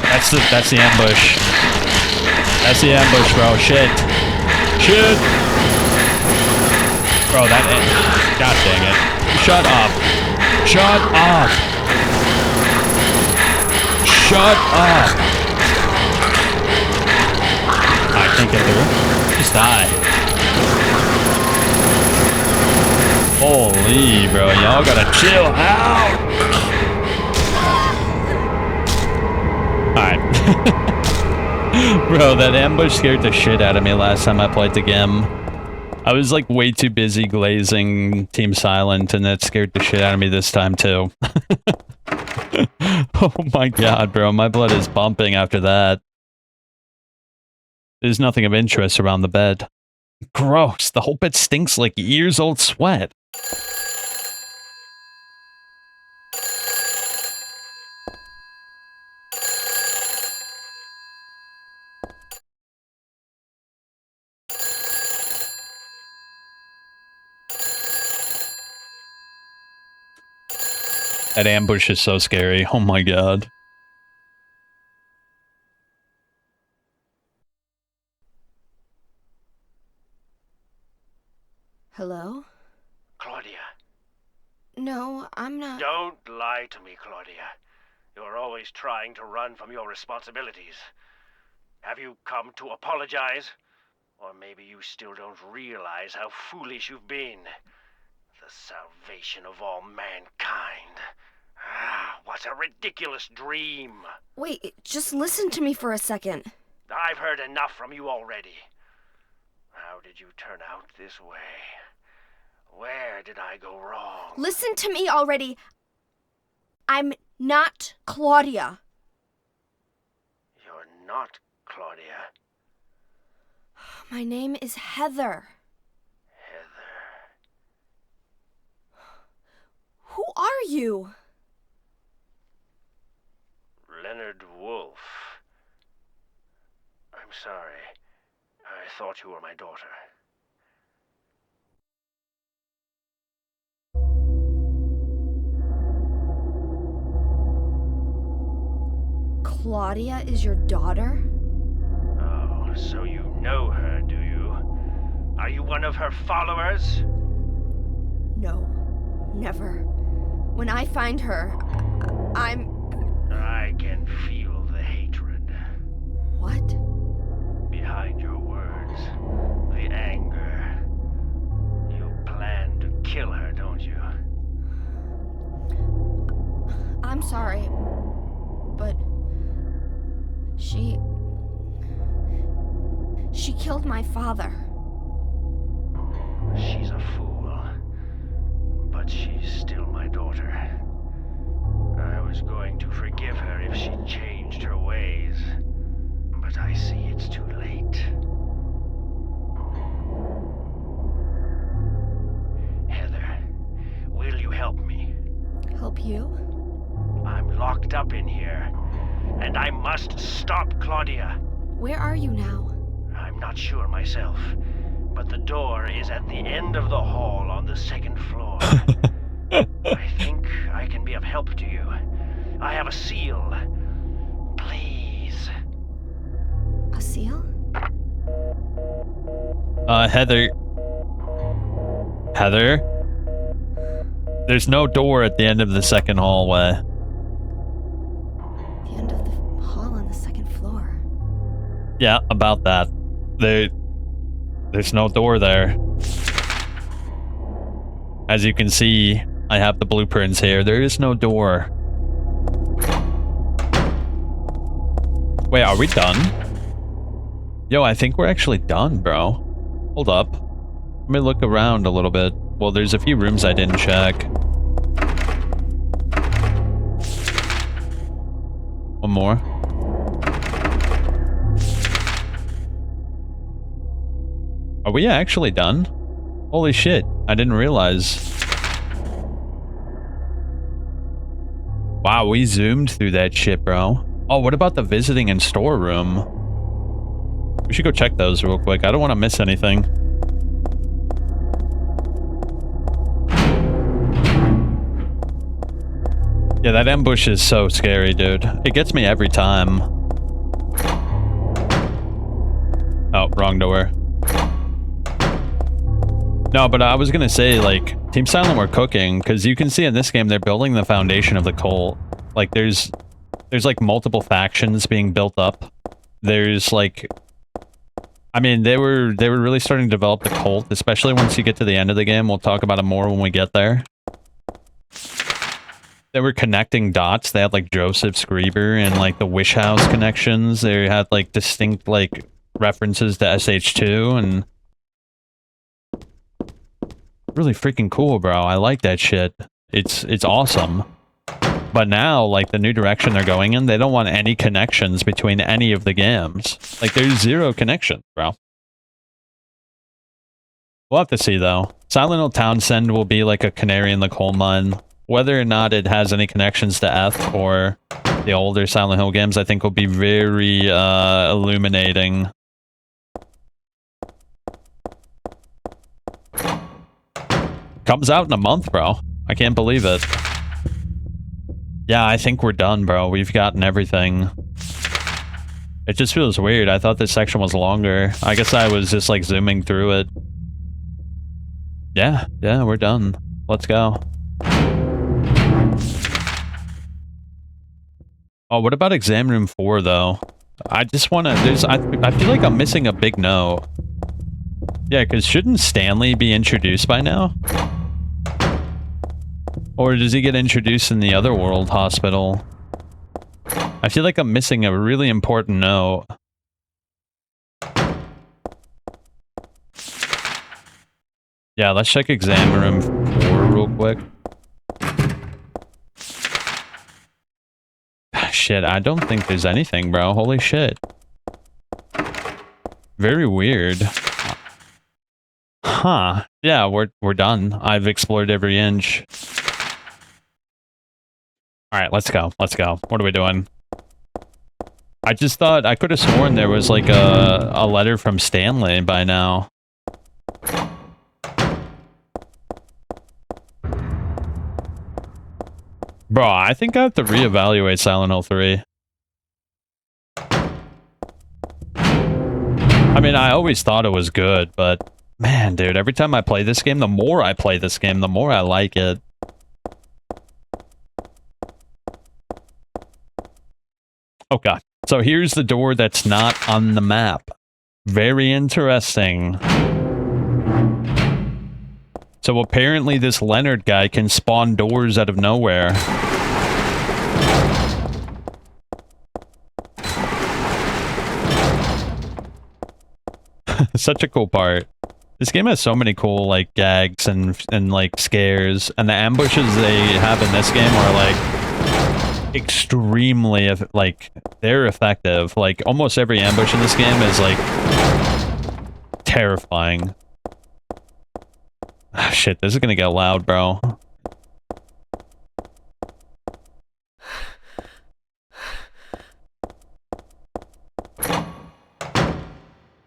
that's the ambush. That's the ambush, bro. Shit. Bro, that... God dang it. Shut up. Shut up. Shut up. I can't get through. Just die. Holy, bro. Y'all gotta chill out. Alright. Bro, that ambush scared the shit out of me last time I played the game. I was like way too busy glazing Team Silent, and that scared the shit out of me this time too. Oh my god, bro, my blood is bumping after that. There's nothing of interest around the bed. Gross, the whole bed stinks like years old sweat. That ambush is so scary. Oh my god. Hello? Claudia. No, I'm not. Don't lie to me, Claudia. You're always trying to run from your responsibilities. Have you come to apologize? Or maybe you still don't realize how foolish you've been. The salvation of all mankind. Ah, what a ridiculous dream. Wait, just listen to me for a second. I've heard enough from you already. How did you turn out this way? Where did I go wrong? Listen to me already. I'm not Claudia. You're not Claudia. My name is Heather. Heather. Who are you? Leonard Wolf. I'm sorry. I thought you were my daughter. Claudia is your daughter? Oh, so you know her, do you? Are you one of her followers? No, never. When I find her, I can feel the hatred. What? Behind your words. The anger. You plan to kill her, don't you? I'm sorry, but she killed my father. She's a fool. But she's still my daughter. I was going to forgive her if she changed her ways. But I see it's too late. Heather, will you help me? Help you? I'm locked up in here, and I must stop Claudia. Where are you now? I'm not sure myself, but the door is at the end of the hall on the second floor. I think I can be of help to you. I have a seal. Please. A seal? Heather. Heather? There's no door at the end of the second hallway. The end of the hall on the second floor. Yeah, about that. There's no door there. As you can see, I have the blueprints here. There is no door. Wait, are we done? Yo, I think we're actually done, bro. Hold up. Let me look around a little bit. Well, there's a few rooms I didn't check. One more. Are we actually done? Holy shit, I didn't realize. Wow, we zoomed through that shit, bro. Oh, what about the visiting and storeroom? We should go check those real quick. I don't want to miss anything. Yeah, that ambush is so scary, dude. It gets me every time. Oh, wrong door. No, but I was gonna say, like, Team Silent were cooking, because you can see in this game they're building the foundation of the cult. Like, there's like multiple factions being built up. There's like, I mean, they were really starting to develop the cult, especially once you get to the end of the game. We'll talk about it more when we get there. They were connecting dots. They had like Joseph Screever and like the Wish House connections. They had like distinct like references to SH2 and really freaking cool, bro. I like that shit. It's awesome. But now, like, the new direction they're going in, they don't want any connections between any of the games. Like, there's zero connection, bro. We'll have to see, though. Silent Hill Townsend will be like a canary in the coal mine. Whether or not it has any connections to F or the older Silent Hill games, I think will be very illuminating. Comes out in a month, bro. I can't believe it. Yeah, I think we're done, bro. We've gotten everything. It just feels weird. I thought this section was longer. I guess I was just like zooming through it. Yeah, we're done. Let's go. Oh, what about exam room 4 though? I just want to, I feel like I'm missing a big no. Yeah, because shouldn't Stanley be introduced by now? Or does he get introduced in the Otherworld hospital? I feel like I'm missing a really important note. Yeah, let's check exam room 4 real quick. Shit, I don't think there's anything, bro. Holy shit. Very weird. Huh. Yeah, we're done. I've explored every inch. Alright, let's go. Let's go. What are we doing? I just thought, I could have sworn there was like a letter from Stanley by now. Bro, I think I have to reevaluate Silent Hill 3. I mean, I always thought it was good, but man, dude, every time I play this game, the more I play this game, the more I like it. Oh god. So here's the door that's not on the map. Very interesting. So apparently this Leonard guy can spawn doors out of nowhere. Such a cool part. This game has so many cool like gags and like scares, and the ambushes they have in this game are like extremely like they're effective. Like almost every ambush in this game is like terrifying. Ah, shit, this is gonna get loud, bro.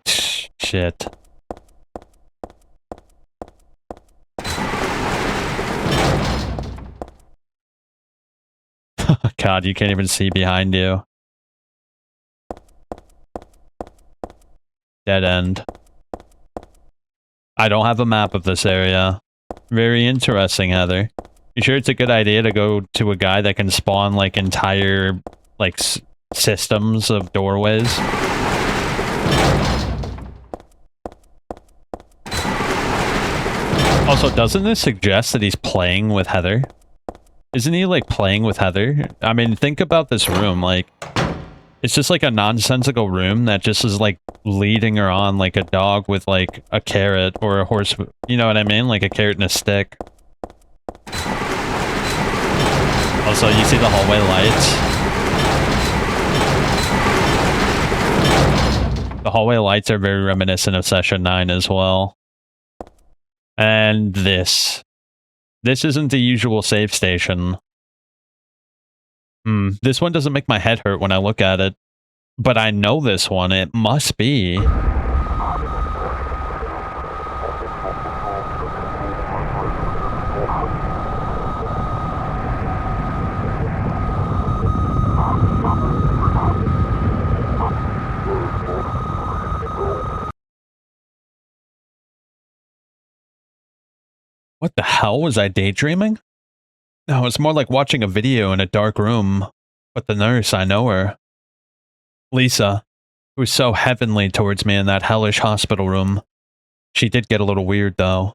Shit. God, you can't even see behind you. Dead end. I don't have a map of this area. Very interesting, Heather. You sure it's a good idea to go to a guy that can spawn like entire like systems of doorways? Also, doesn't this suggest that he's playing with Heather? Isn't he like playing with Heather? I mean, think about this room, like It's just like a nonsensical room that just is like leading her on like a dog with like a carrot or a horse. You know what I mean? Like a carrot and a stick. Also, you see the hallway lights? The hallway lights are very reminiscent of Session 9 as well. And this. This isn't the usual save station. This one doesn't make my head hurt when I look at it. But I know this one. It must be. What the hell? Was I daydreaming? No, it's more like watching a video in a dark room. But the nurse, I know her. Lisa, who was so heavenly towards me in that hellish hospital room. She did get a little weird, though.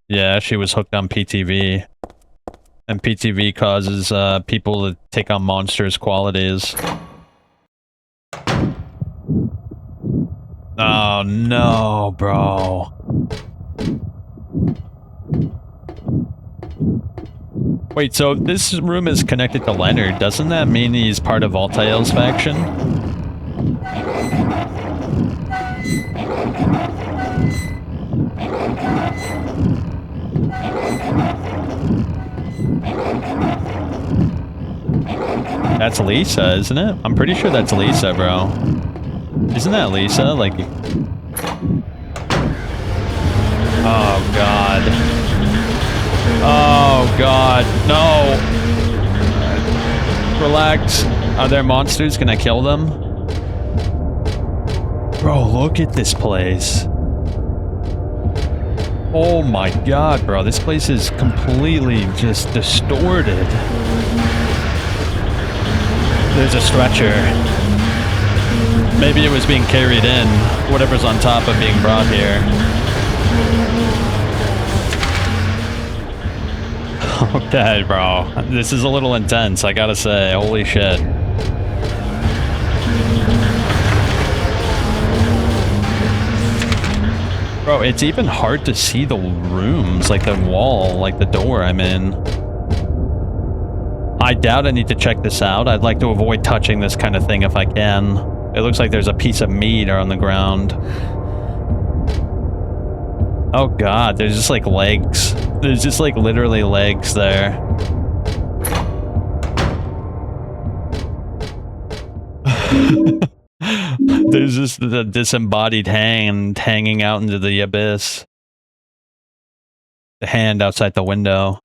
Yeah, she was hooked on PTV. And PTV causes people to take on monsters' qualities. Oh, no, bro. Wait, so this room is connected to Leonard. Doesn't that mean he's part of Altair's faction? That's Lisa, isn't it? I'm pretty sure that's Lisa, bro. Isn't that Lisa? Like... Oh, God. Oh, God. No. Relax. Are there monsters? Can I kill them? Bro, look at this place. Oh, my God, bro. This place is completely just distorted. There's a stretcher. Maybe it was being carried in. Whatever's on top of being brought here. Okay, bro. This is a little intense, I gotta say. Holy shit. Bro, it's even hard to see the rooms, like the wall, like the door I'm in. I doubt I need to check this out. I'd like to avoid touching this kind of thing if I can. It looks like there's a piece of meat on the ground. Oh God, there's just like legs. There's just like literally legs there. There's just the disembodied hand hanging out into the abyss. The hand outside the window.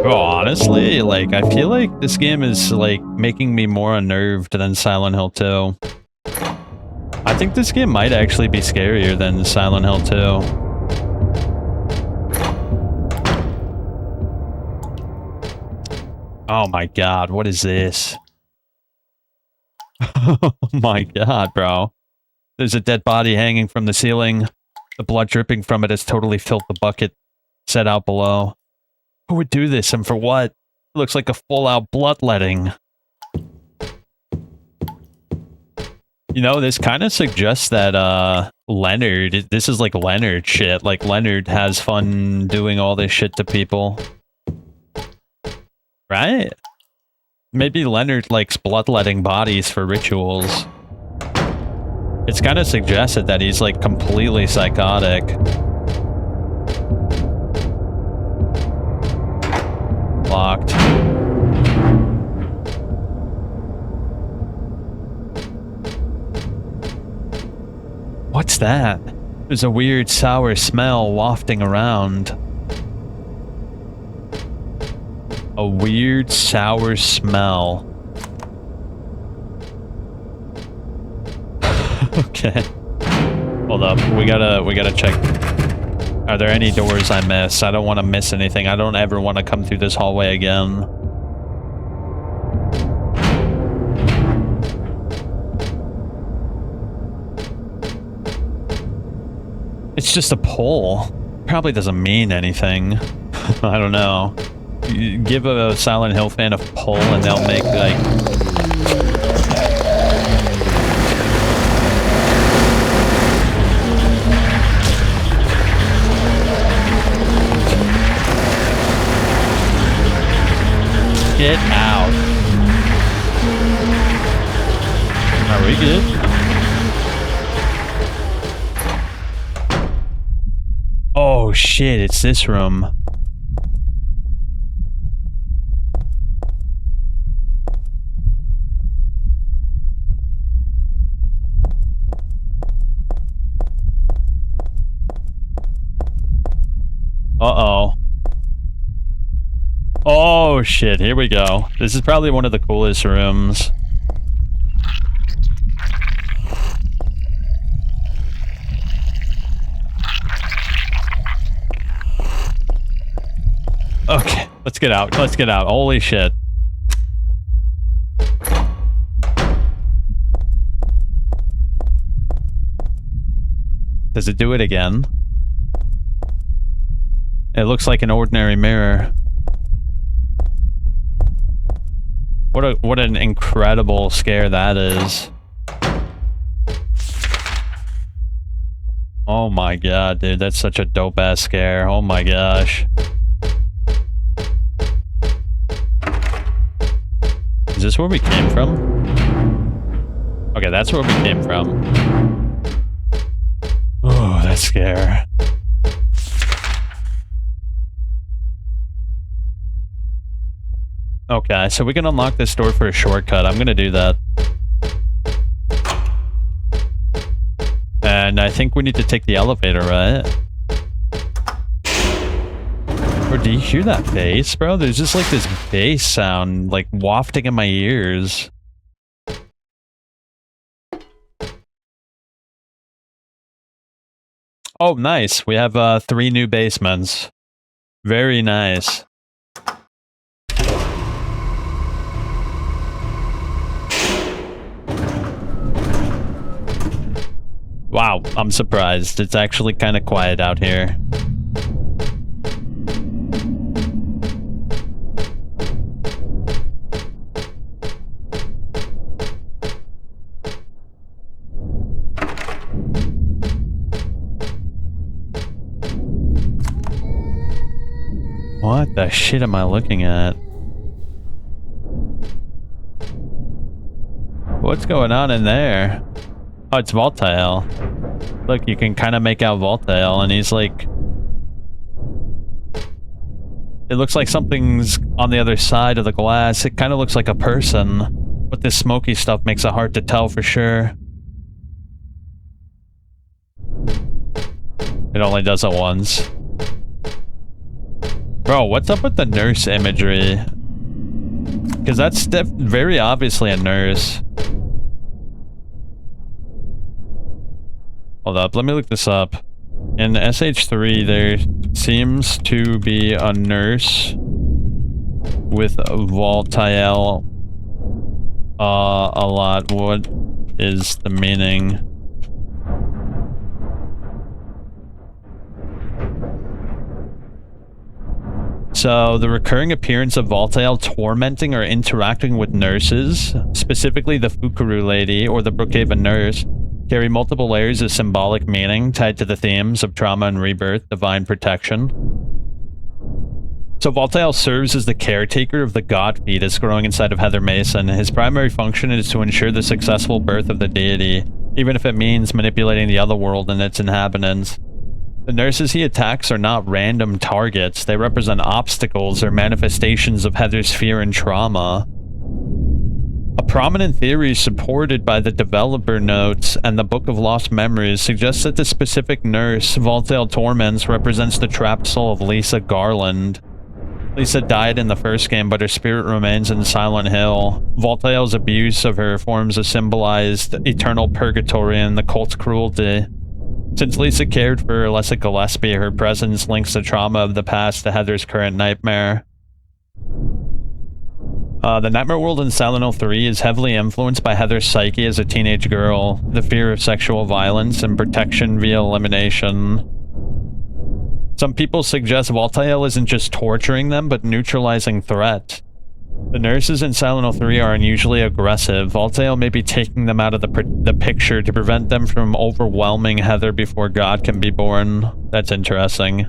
Oh, honestly, like, I feel like this game is, like, making me more unnerved than Silent Hill 2. I think this game might actually be scarier than Silent Hill 2. Oh my God, what is this? Oh my God, bro. There's a dead body hanging from the ceiling. The blood dripping from it has totally filled the bucket set out below. Who would do this and for what? It looks like a full-out bloodletting. You know, this kind of suggests that, Leonard, this is like Leonard shit. Like, Leonard has fun doing all this shit to people. Right? Maybe Leonard likes bloodletting bodies for rituals. It's kind of suggested that he's, like, completely psychotic. Locked. What's that? There's a weird sour smell wafting around. A weird sour smell. Okay. Hold up. We gotta check. Are there any doors I miss? I don't want to miss anything. I don't ever want to come through this hallway again. It's just a pole. Probably doesn't mean anything. I don't know. You give a Silent Hill fan a pull and they'll make like... Get out. Are we good? Oh shit, it's this room. Uh-oh. Oh shit, here we go. This is probably one of the coolest rooms. Okay, let's get out. Let's get out. Holy shit. Does it do it again? It looks like an ordinary mirror. What an incredible scare that is. Oh my god, dude, that's such a dope ass scare. Oh my gosh. Is this where we came from? Okay, that's where we came from. Oh, that scare. Okay, so we can unlock this door for a shortcut. I'm gonna do that. And I think we need to take the elevator, right? Or do you hear that bass, bro? There's just like this bass sound, like wafting in my ears. Oh, nice. We have 3 new basements. Very nice. Wow, I'm surprised. It's actually kind of quiet out here. What the shit am I looking at? What's going on in there? Oh, it's Voltaire. Look, you can kind of make out Voltaire, and he's like... It looks like something's on the other side of the glass. It kind of looks like a person. But this smoky stuff makes it hard to tell for sure. It only does it once. Bro, what's up with the nurse imagery? Because that's very obviously a nurse. Hold up, let me look this up. In SH3, there seems to be a nurse with Voltaire a lot. What is the meaning? So, the recurring appearance of Voltaire tormenting or interacting with nurses, specifically the Fukuru lady or the Brookhaven nurse, carry multiple layers of symbolic meaning tied to the themes of trauma and rebirth, divine protection. So Voltaire serves as the caretaker of the god fetus growing inside of Heather Mason. His primary function is to ensure the successful birth of the deity, even if it means manipulating the otherworld and its inhabitants. The nurses he attacks are not random targets. They represent obstacles or manifestations of Heather's fear and trauma. A prominent theory supported by the developer notes and the Book of Lost Memories suggests that the specific nurse Voltaire torments represents the trapped soul of Lisa Garland. Lisa died in the first game, but her spirit remains in Silent Hill. Voltaire's abuse of her forms a symbolized eternal purgatory and the cult's cruelty. Since Lisa cared for Alessa Gillespie, her presence links the trauma of the past to Heather's current nightmare. The nightmare world in Silent Hill 3 is heavily influenced by Heather's psyche as a teenage girl, the fear of sexual violence, and protection via elimination. Some people suggest Voltaire isn't just torturing them, but neutralizing threat. The nurses in Silent Hill 3 are unusually aggressive. Voltaire may be taking them out of the picture to prevent them from overwhelming Heather before God can be born. That's interesting.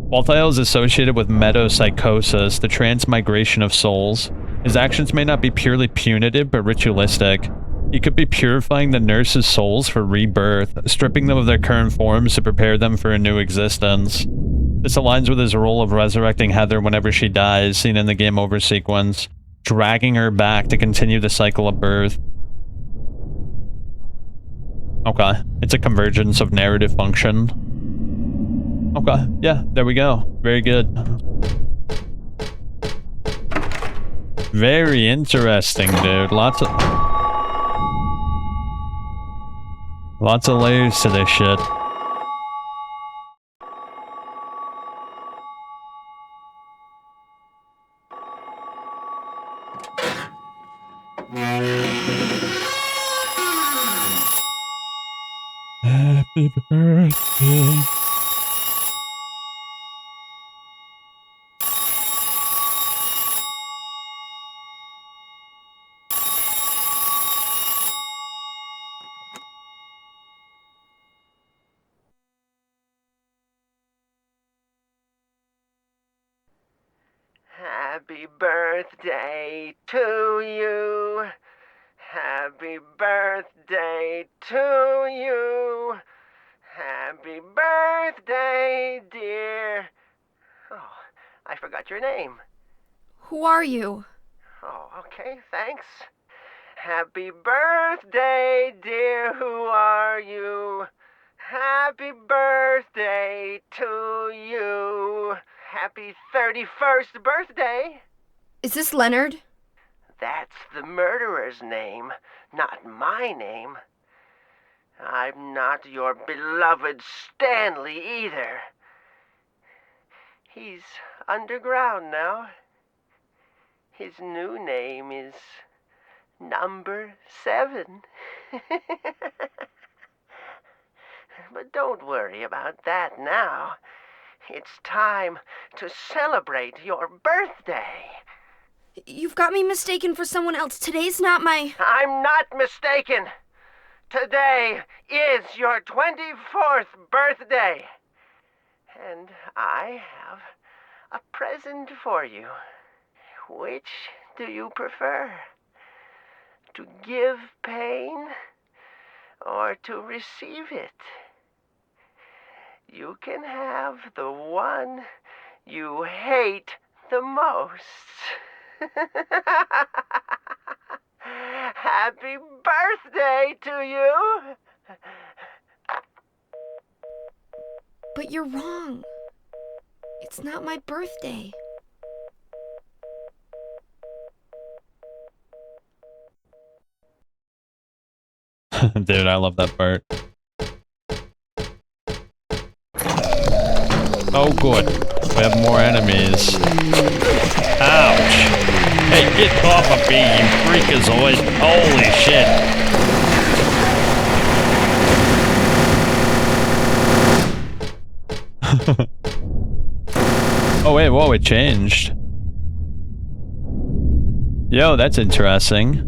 Voltaire is associated with metapsychosis, the transmigration of souls. His actions may not be purely punitive, but ritualistic. He could be purifying the nurses' souls for rebirth, stripping them of their current forms to prepare them for a new existence. This aligns with his role of resurrecting Heather whenever she dies, seen in the game over sequence, dragging her back to continue the cycle of birth. Okay, it's a convergence of narrative function. Okay, yeah, there we go. Very good. Very interesting, dude. Lots of layers to this shit. Happy birthday. Happy birthday to you. Happy birthday to you. Happy birthday, dear. Oh, I forgot your name. Who are you? Oh, okay, thanks. Happy birthday, dear. Who are you? Happy birthday to you. Happy 31st birthday. Is this Leonard? That's the murderer's name, not my name. I'm not your beloved Stanley either. He's underground now. His new name is Number 7. But don't worry about that now. It's time to celebrate your birthday. You've got me mistaken for someone else. Today's not my... I'm not mistaken. Today is your 24th birthday. And I have a present for you. Which do you prefer? To give pain or to receive it? You can have the one you hate the most. Happy birthday to you! But you're wrong. It's not my birthday. Dude, I love that part. Oh, good. We have more enemies. Ouch! Hey, get off of me, you freakazoid! Holy shit! Oh wait, whoa, it changed. Yo, that's interesting.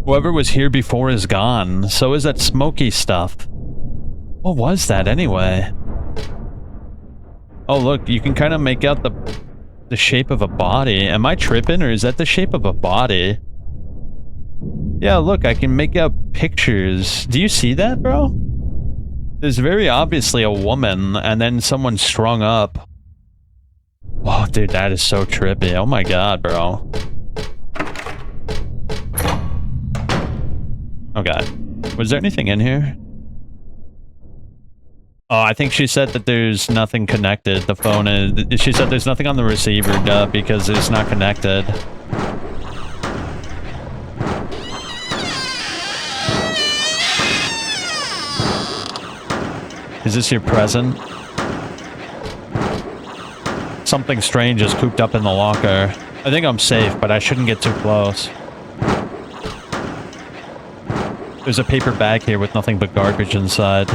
Whoever was here before is gone. So is that smoky stuff. What was that anyway? Oh look, you can kind of make out the shape of a body. Am I tripping, or is that the shape of a body? Yeah, look, I can make out pictures. Do you see that, bro? There's very obviously a woman, and then someone strung up. Oh, dude, that is so trippy. Oh my god, bro. Okay. Was there anything in here? Oh, I think she said that there's nothing connected. The phone is... She said there's nothing on the receiver, because it's not connected. Is this your present? Something strange is cooped up in the locker. I think I'm safe, but I shouldn't get too close. There's a paper bag here with nothing but garbage inside.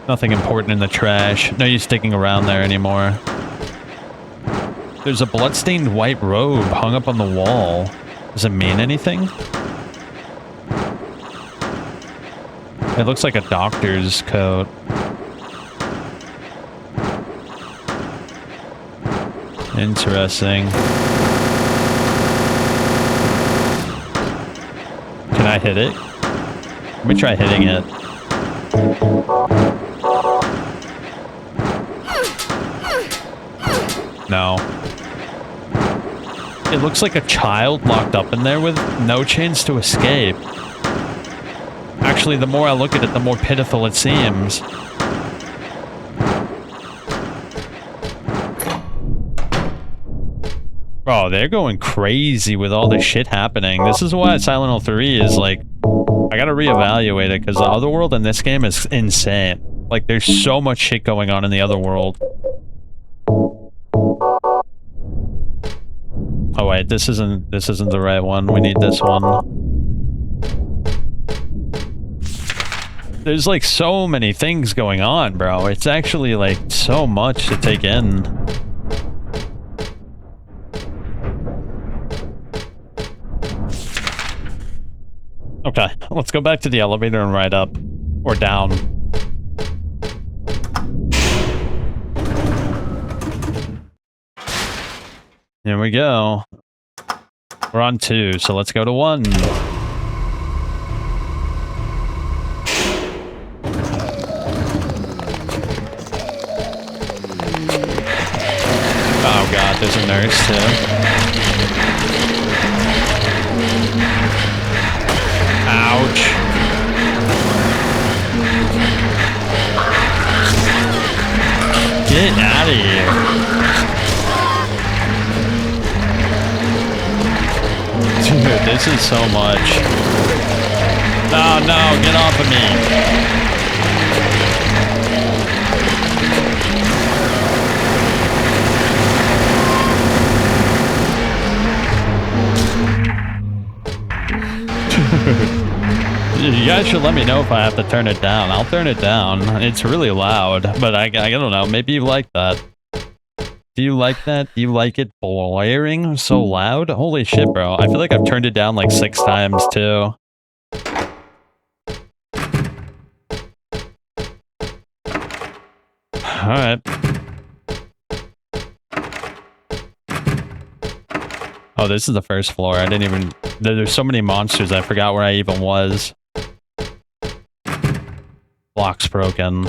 Nothing important in the trash. No use sticking around there anymore. There's a bloodstained white robe hung up on the wall. Does it mean anything? It looks like a doctor's coat. Interesting. Can I hit it? Let me try hitting it. No. It looks like a child locked up in there with no chance to escape. Actually, the more I look at it, the more pitiful it seems. Bro, they're going crazy with all this shit happening. This is why Silent Hill 3 is like... I gotta reevaluate it, because the Otherworld in this game is insane. Like, there's so much shit going on in the Otherworld. Oh wait, this isn't the right one. We need this one. There's like so many things going on, bro. It's actually like so much to take in. Okay, let's go back to the elevator and ride up. Or down. Here we go. We're on 2, so let's go to 1. Oh god, there's a nurse too. Ouch. Get out of here. Dude, this is so much. Oh no, get off of me. You guys should let me know if I have to turn it down. I'll turn it down. It's really loud, but I don't know. Maybe you like that. Do you like that? Do you like it blaring so loud? Holy shit, bro. I feel like I've turned it down like 6 times, too. Alright. Oh, this is the first floor. I didn't even... There's so many monsters, I forgot where I even was. Block's broken.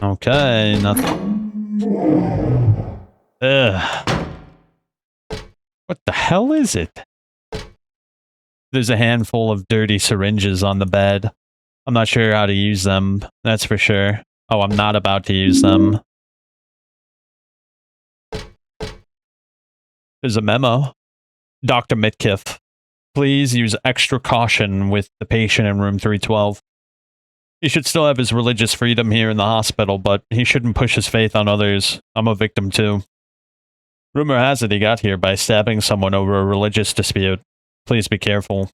Okay, nothing. Ugh. What the hell is it? There's a handful of dirty syringes on the bed. I'm not sure how to use them, that's for sure. Oh, I'm not about to use them. There's a memo. Dr. Mitkiff, please use extra caution with the patient in room 312. He should still have his religious freedom here in the hospital, but he shouldn't push his faith on others. I'm a victim too. Rumor has it he got here by stabbing someone over a religious dispute. Please be careful.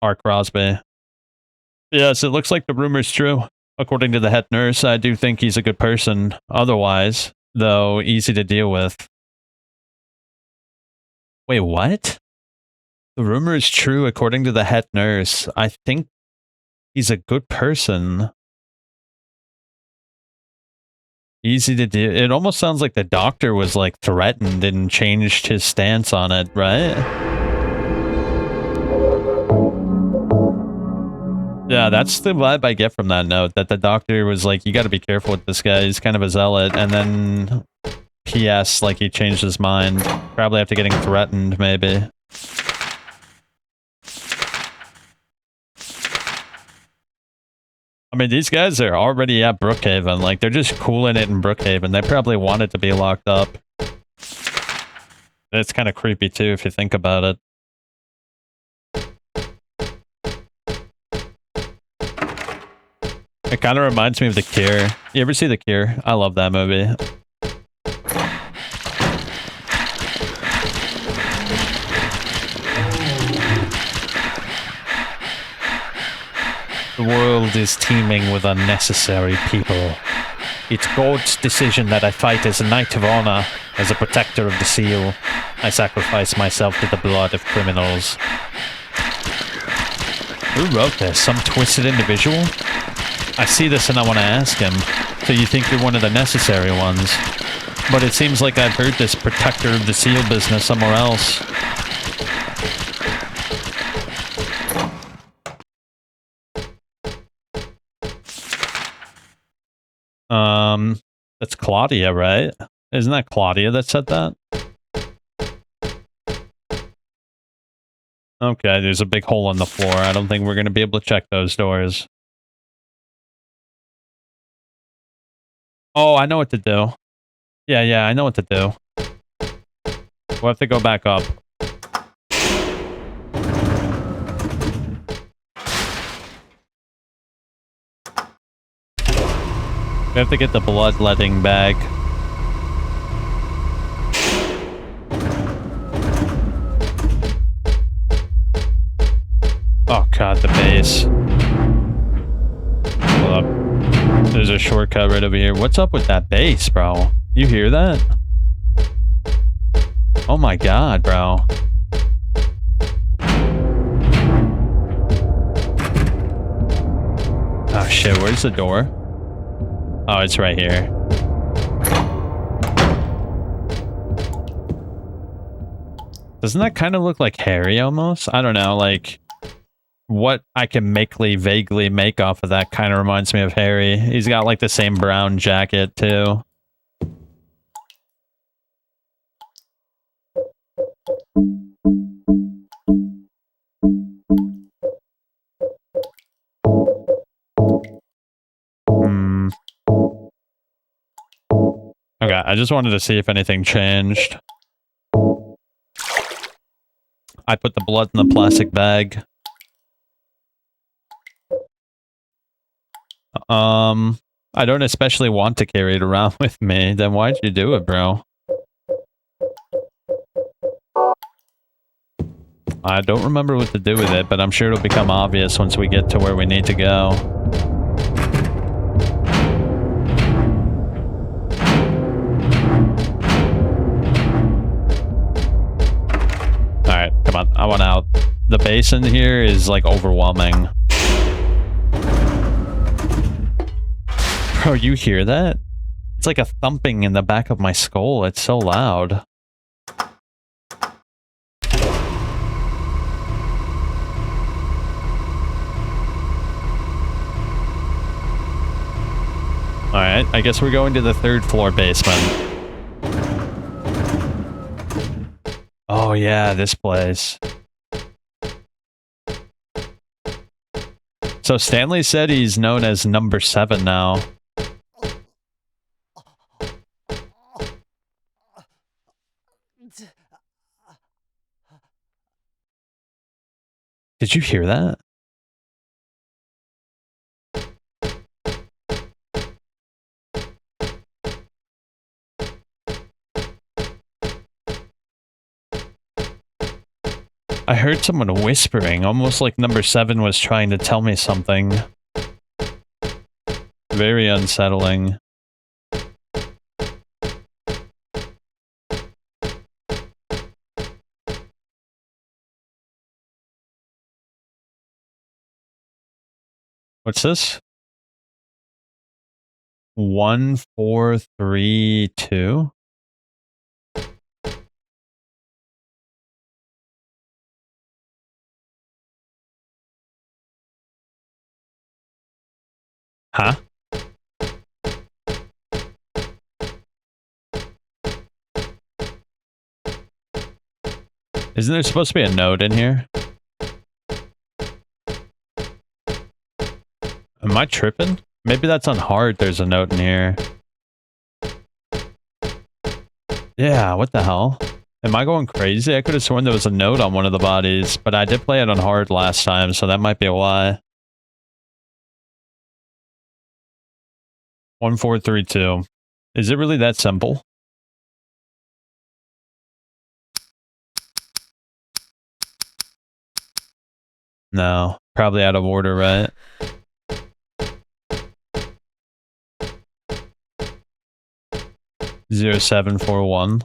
R. Crosby. Yes, it looks like the rumor's true. According to the head nurse, I do think he's a good person. Otherwise, though, easy to deal with. Wait, what? The rumor is true according to the head nurse. I think he's a good person. Easy to deal. It almost sounds like the doctor was like threatened and changed his stance on it, right? Yeah, that's the vibe I get from that note, that the doctor was like, you gotta be careful with this guy, he's kind of a zealot, and then P.S. like he changed his mind. Probably after getting threatened, maybe. I mean, these guys are already at Brookhaven, like, they're just cooling it in Brookhaven. They probably wanted to be locked up. It's kind of creepy too, if you think about it. It kind of reminds me of The Cure. You ever see The Cure? I love that movie. The world is teeming with unnecessary people. It's God's decision that I fight as a knight of honor, as a protector of the seal. I sacrifice myself to the blood of criminals. Who wrote this? Some twisted individual? I see this and I want to ask him. So you think you're one of the necessary ones? But it seems like I've heard this protector of the seal business somewhere else. That's Claudia, right? Isn't that Claudia that said that? Okay, there's a big hole in the floor. I don't think we're going to be able to check those doors. Oh, I know what to do. Yeah, I know what to do. We'll have to go back up. We have to get the bloodletting bag. Oh god, the base. Hold up. There's a shortcut right over here. What's up with that base, bro? You hear that? Oh my god, bro. Oh shit, where's the door? Oh, it's right here. Doesn't that kind of look like Harry almost? I don't know, like... What I can vaguely make off of that kind of reminds me of Harry. He's got like the same brown jacket too. Okay, I just wanted to see if anything changed. I put the blood in the plastic bag. I don't especially want to carry it around with me. Then why'd you do it, bro? I don't remember what to do with it, but I'm sure it'll become obvious once we get to where we need to go. Alright, come on. I want out. The basin here is like overwhelming. Bro, you hear that? It's like a thumping in the back of my skull. It's so loud. Alright, I guess we're going to the 3rd floor basement. Oh yeah, this place. So Stanley said he's known as number 7 now. Did you hear that? I heard someone whispering, almost like number 7 was trying to tell me something. Very unsettling. What's this? 1432? Huh? Isn't there supposed to be a note in here? Am I tripping? Maybe that's on hard. There's a note in here. Yeah, what the hell? Am I going crazy? I could have sworn there was a note on one of the bodies, but I did play it on hard last time, so that might be why. 1432. Is it really that simple? No, probably out of order, right? 0741.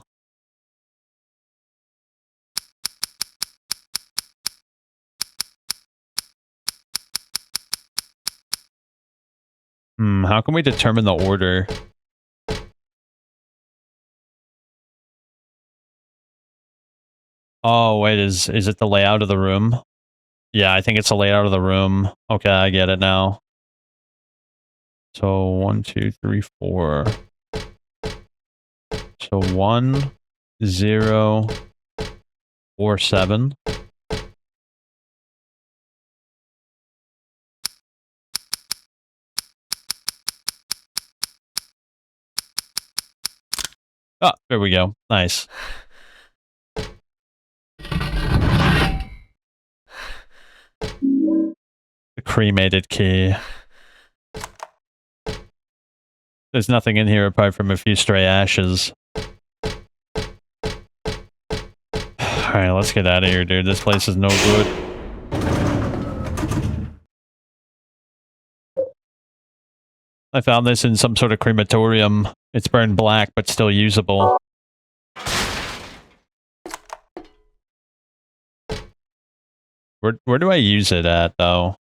How can we determine the order? Oh, wait, is it the layout of the room? Yeah, I think it's the layout of the room. Okay, I get it now. So 1, 2, 3, 4. So 1, 0, 4, 7. Oh, there we go. Nice. The cremated key. There's nothing in here apart from a few stray ashes. Alright, let's get out of here, dude. This place is no good. I found this in some sort of crematorium. It's burned black, but still usable. Where do I use it at, though?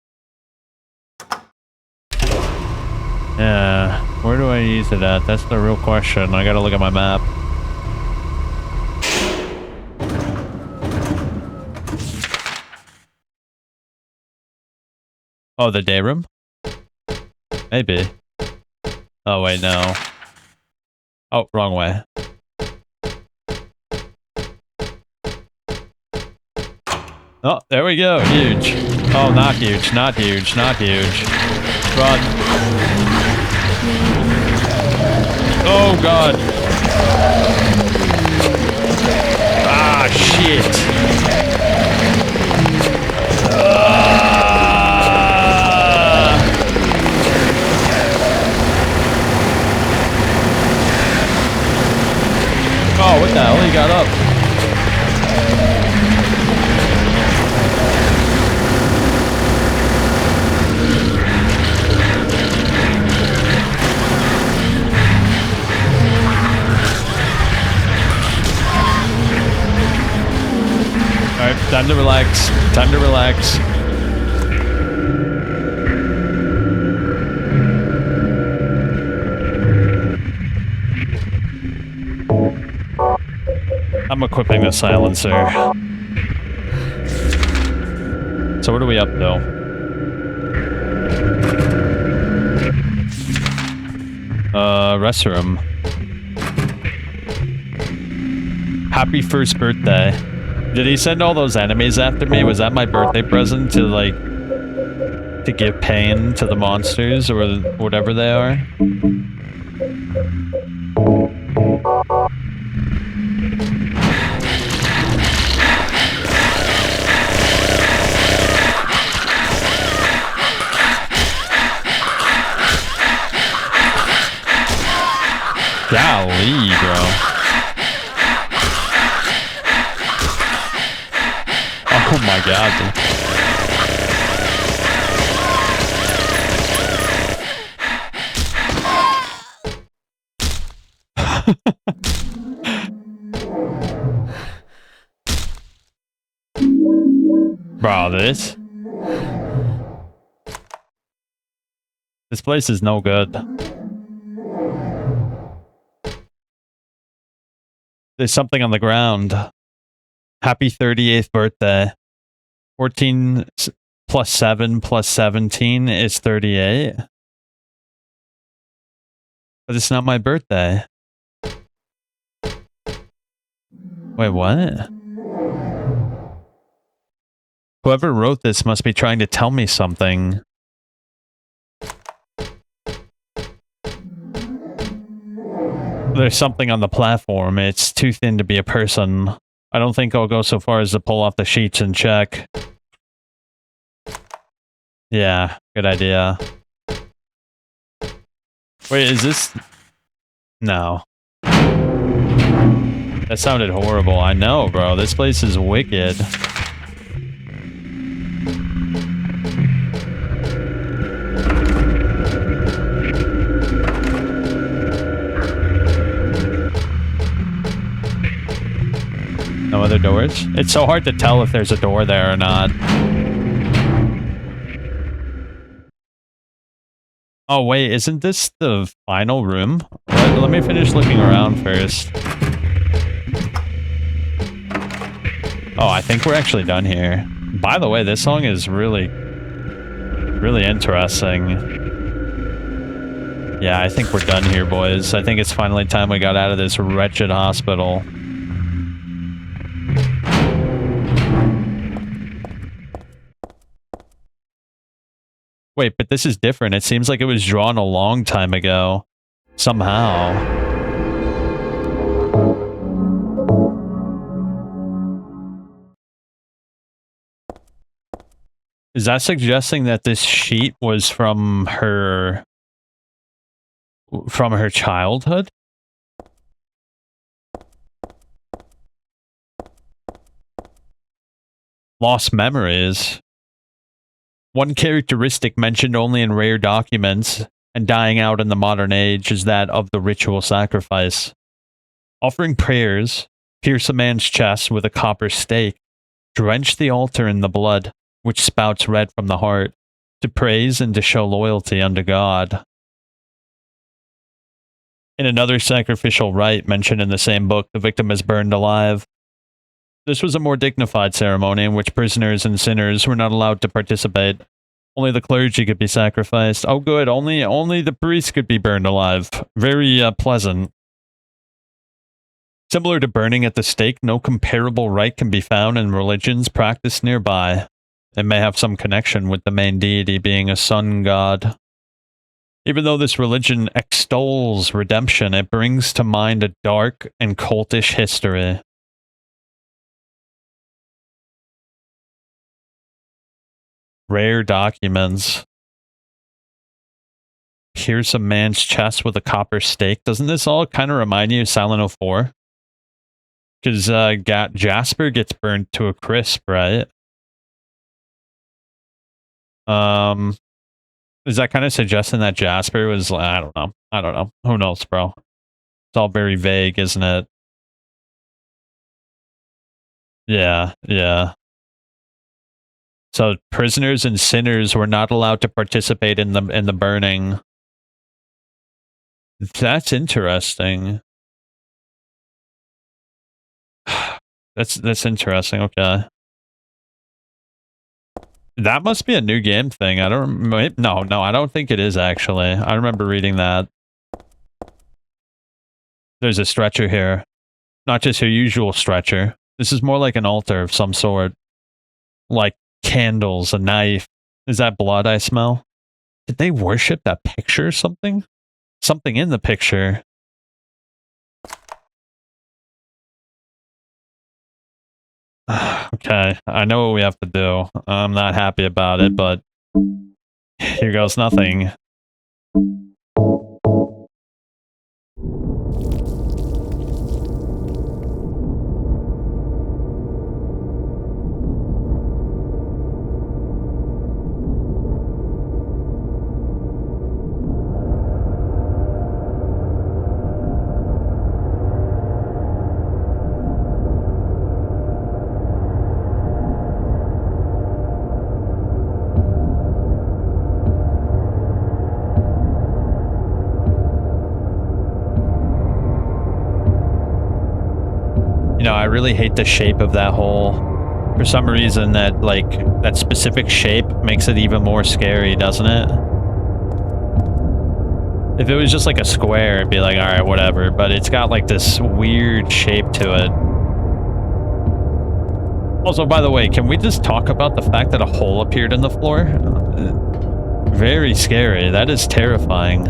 Yeah, where do I use it at? That's the real question. I gotta look at my map. Oh, the day room? Maybe. Oh, wait, no. Oh, wrong way. Oh, there we go. Huge. Oh, not huge, not huge, not huge. Run. Oh, God. Ah, shit. Oh, what the hell? He got up. Alright, time to relax. Time to relax. I'm equipping the silencer. So what are we up to? Restroom. Happy first birthday. Did he send all those enemies after me? Was that my birthday present to, like, to give pain to the monsters or whatever they are? Golly, bro. Oh my god. Bro, this place is no good. There's something on the ground. Happy 38th birthday. 14 plus 7 plus 17 is 38. But it's not my birthday. Wait, what? Whoever wrote this must be trying to tell me something. There's something on the platform. It's too thin to be a person. I don't think I'll go so far as to pull off the sheets and check. Yeah, good idea. Wait, is this... No. That sounded horrible. I know, bro. This place is wicked. doors? It's so hard to tell if there's a door there or not. Oh wait, isn't this the final room? Let me finish looking around first. Oh, I think we're actually done here. By the way, this song is really interesting. Yeah, I think we're done here, boys. I think it's finally time we got out of this wretched hospital. Wait, but this is different. It seems like it was drawn a long time ago. Somehow. Is that suggesting that this sheet was from her childhood? Lost memories. One characteristic mentioned only in rare documents and dying out in the modern age is that of the ritual sacrifice. Offering prayers, pierce a man's chest with a copper stake, drench the altar in the blood, which spouts red from the heart, to praise and to show loyalty unto God. In another sacrificial rite mentioned in the same book, the victim is burned alive. This was a more dignified ceremony in which prisoners and sinners were not allowed to participate. Only the clergy could be sacrificed. Oh good, only the priest could be burned alive. Very pleasant. Similar to burning at the stake, no comparable rite can be found in religions practiced nearby. It may have some connection with the main deity being a sun god. Even though this religion extols redemption, it brings to mind a dark and cultish history. Rare documents. Pierce a man's chest with a copper stake. Doesn't this all kind of remind you of Silent 04? Because Jasper gets burned to a crisp, right? Is that kind of suggesting that Jasper was like, I don't know. Who knows, bro? It's all very vague, isn't it? Yeah. So prisoners and sinners were not allowed to participate in the burning. That's interesting. That's interesting. Okay. That must be a new game thing. I don't. No, I don't think it is actually. I remember reading that. There's a stretcher here, not just your usual stretcher. This is more like an altar of some sort, like candles, a knife. Is that blood I smell? Did they worship that picture or something? Something in the picture. Okay, I know what we have to do. I'm not happy about it, but here goes nothing. You know, I really hate the shape of that hole. For some reason, that specific shape makes it even more scary, doesn't it? If it was just like a square, it'd be like, alright, whatever. But it's got like this weird shape to it. Also, by the way, can we just talk about the fact that a hole appeared in the floor? Very scary. That is terrifying.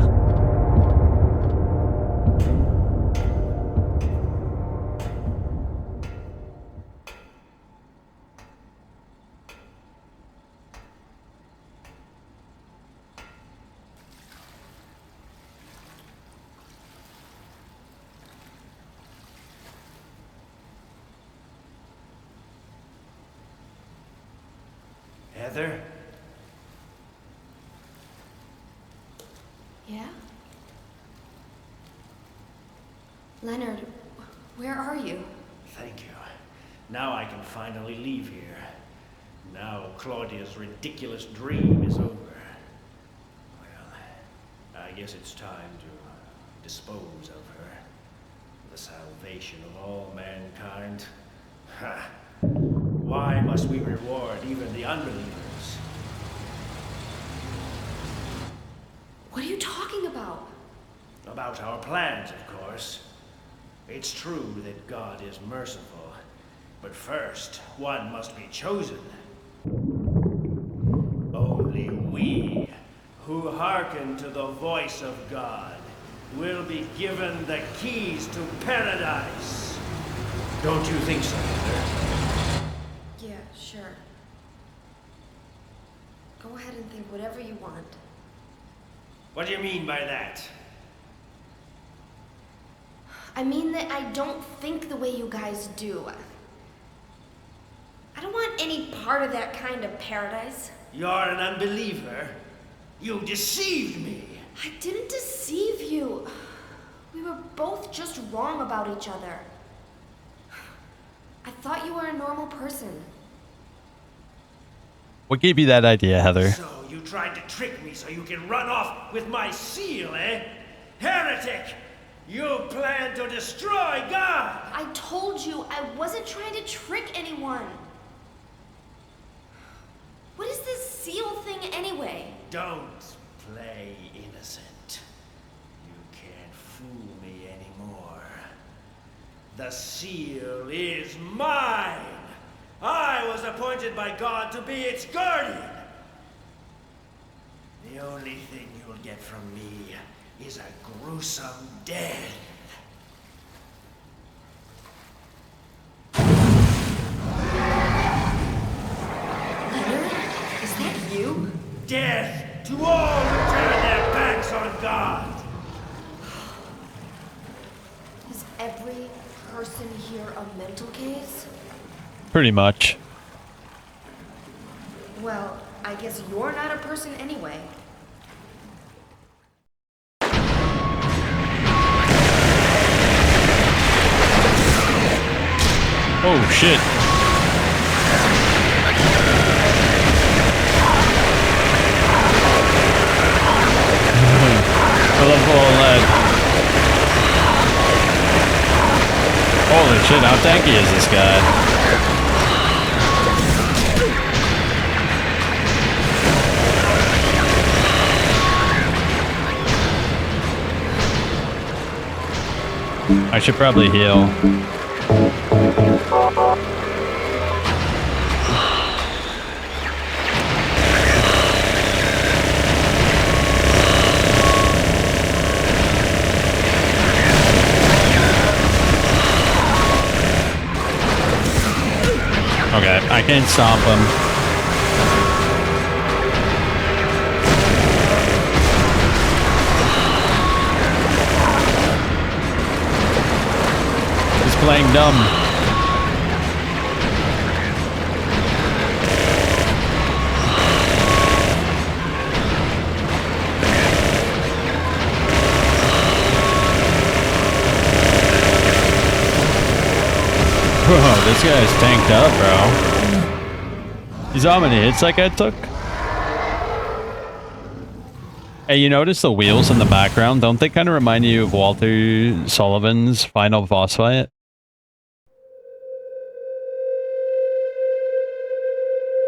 Heather? Yeah? Leonard, where are you? Thank you. Now I can finally leave here. Now Claudia's ridiculous dream is over. Well, I guess it's time to dispose of her. The salvation of all mankind. Ha! Why must we reward even the unbelievers? What are you talking about? About our plans, of course. It's true that God is merciful, but first, one must be chosen. Only we, who hearken to the voice of God, will be given the keys to paradise. Don't you think so, Mother? Yeah, sure. Go ahead and think whatever you want. What do you mean by that? I mean that I don't think the way you guys do. I don't want any part of that kind of paradise. You're an unbeliever. You deceived me. I didn't deceive you. We were both just wrong about each other. I thought you were a normal person. What gave you that idea, Heather? So you tried to trick me so you can run off with my seal, eh? Heretic! You plan to destroy God! I told you I wasn't trying to trick anyone. What is this seal thing anyway? Don't play innocent. You can't fool me anymore. The seal is mine! I was appointed by God to be its guardian! The only thing you'll get from me is a gruesome death. Leonard? Is that you? Death to all who turn their backs on God! Is every person here a mental case? Pretty much. Well, I guess you're not a person anyway. Oh, shit. I love all that. Holy shit, how tanky is this guy? I should probably heal. Okay, I can't stop him. Playing dumb. Whoa, this guy's tanked up, bro. He's how many hits that guy took? Hey, you notice the wheels in the background? Don't they kind of remind you of Walter Sullivan's final boss fight?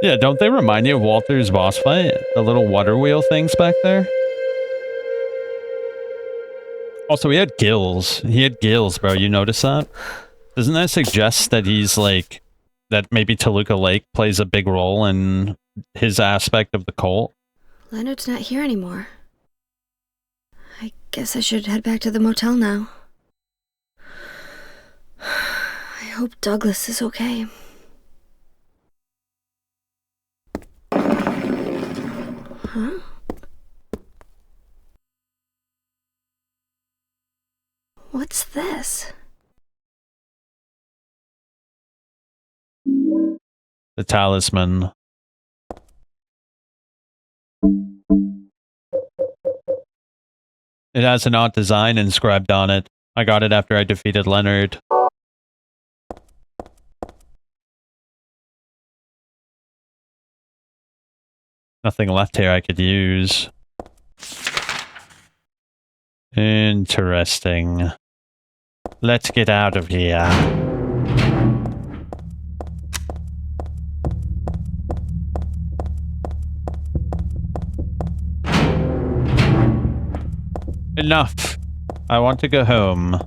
Yeah, don't they remind you of Walter's boss fight? The little water wheel things back there? Also, he had gills. He had gills, bro. You notice that? Doesn't that suggest that he's like... that maybe Toluca Lake plays a big role in his aspect of the cult? Leonard's not here anymore. I guess I should head back to the motel now. I hope Douglas is okay. Huh? What's this? The talisman. It has an odd design inscribed on it. I got it after I defeated Leonard. Nothing left here I could use. Interesting. Let's get out of here. Enough. I want to go home.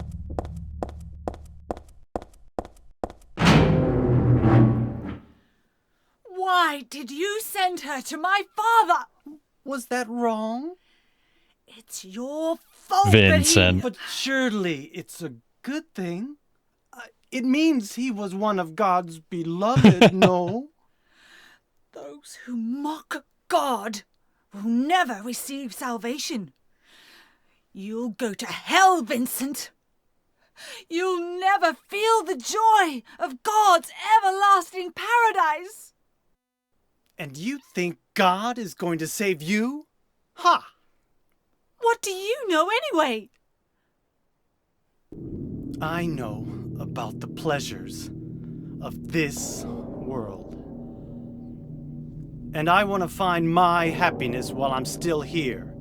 Why did you send her to my father? Was that wrong? It's your fault Vincent. But surely it's a good thing. It means he was one of God's beloved, no? Those who mock God will never receive salvation. You'll go to hell, Vincent. You'll never feel the joy of God's everlasting paradise. And you think God is going to save you? Ha! What do you know anyway? I know about the pleasures of this world. And I want to find my happiness while I'm still here.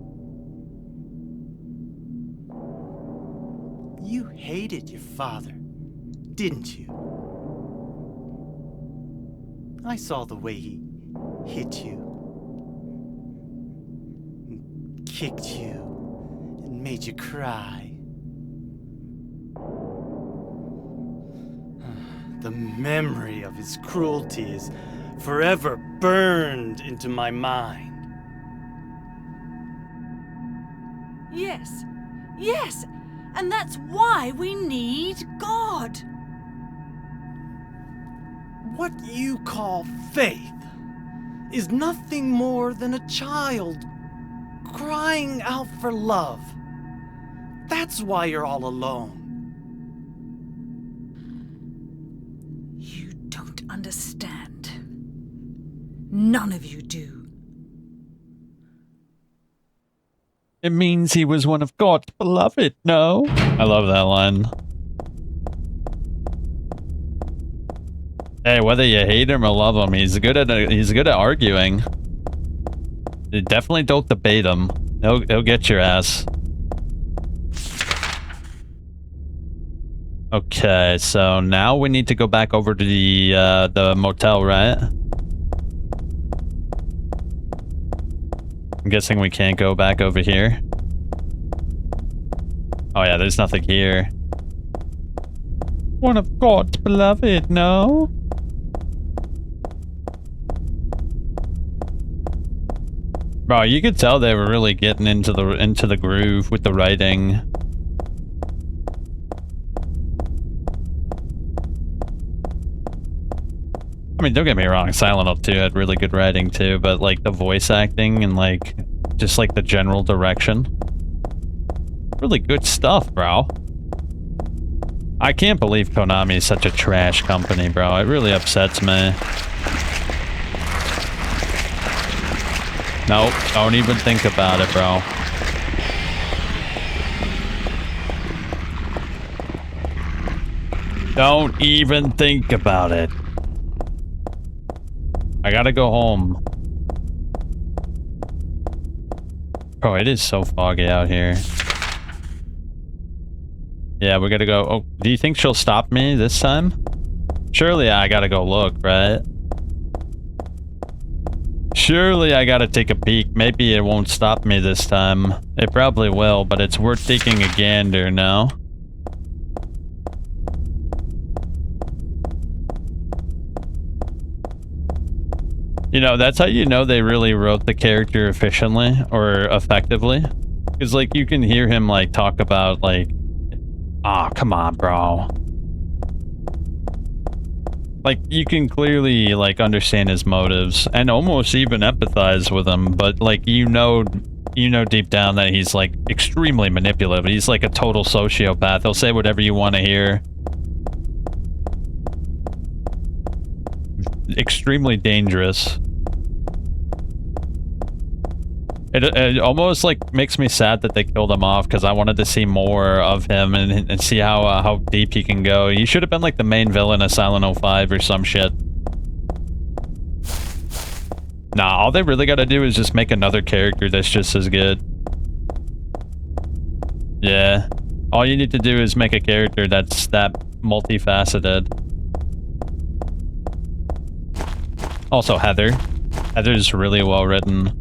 You hated your father, didn't you? I saw the way he hit you, and kicked you, and made you cry. The memory of his cruelty is forever burned into my mind. Yes, yes, and that's why we need God. What you call faith is nothing more than a child crying out for love. That's why you're all alone. You don't understand. None of you do. It means he was one of God's beloved, no? I love that line. Hey, whether you hate him or love him, he's good at arguing. You definitely don't debate him. He'll get your ass. Okay, so now we need to go back over to the motel, right? I'm guessing we can't go back over here. Oh yeah, there's nothing here. One of God's beloved, no? Bro, you could tell they were really getting into the groove with the writing. I mean, don't get me wrong, Silent Hill 2 had really good writing too, but like the voice acting and like just like the general direction. Really good stuff, bro. I can't believe Konami is such a trash company, bro. It really upsets me. Nope, don't even think about it, bro. Don't even think about it. I gotta go home. Bro, it is so foggy out here. Yeah, we gotta go. Oh, do you think she'll stop me this time? Surely I gotta go look, right? Surely I gotta take a peek. Maybe it won't stop me this time. It probably will, but it's worth taking a gander now. You know, that's how you know they really wrote the character efficiently or effectively. Because, like, you can hear him, like, talk about, like, oh, come on, bro. Like, you can clearly, like, understand his motives and almost even empathize with him. But, like, you know deep down that he's, like, extremely manipulative. He's, like, a total sociopath. He'll say whatever you want to hear. Extremely dangerous. It almost like makes me sad that they killed him off because I wanted to see more of him and see how deep he can go. He should have been like the main villain of Silent Hill 5 or some shit. Nah, all they really gotta do is just make another character that's just as good. Yeah. All you need to do is make a character that's that multifaceted. Also, Heather. Heather's really well written.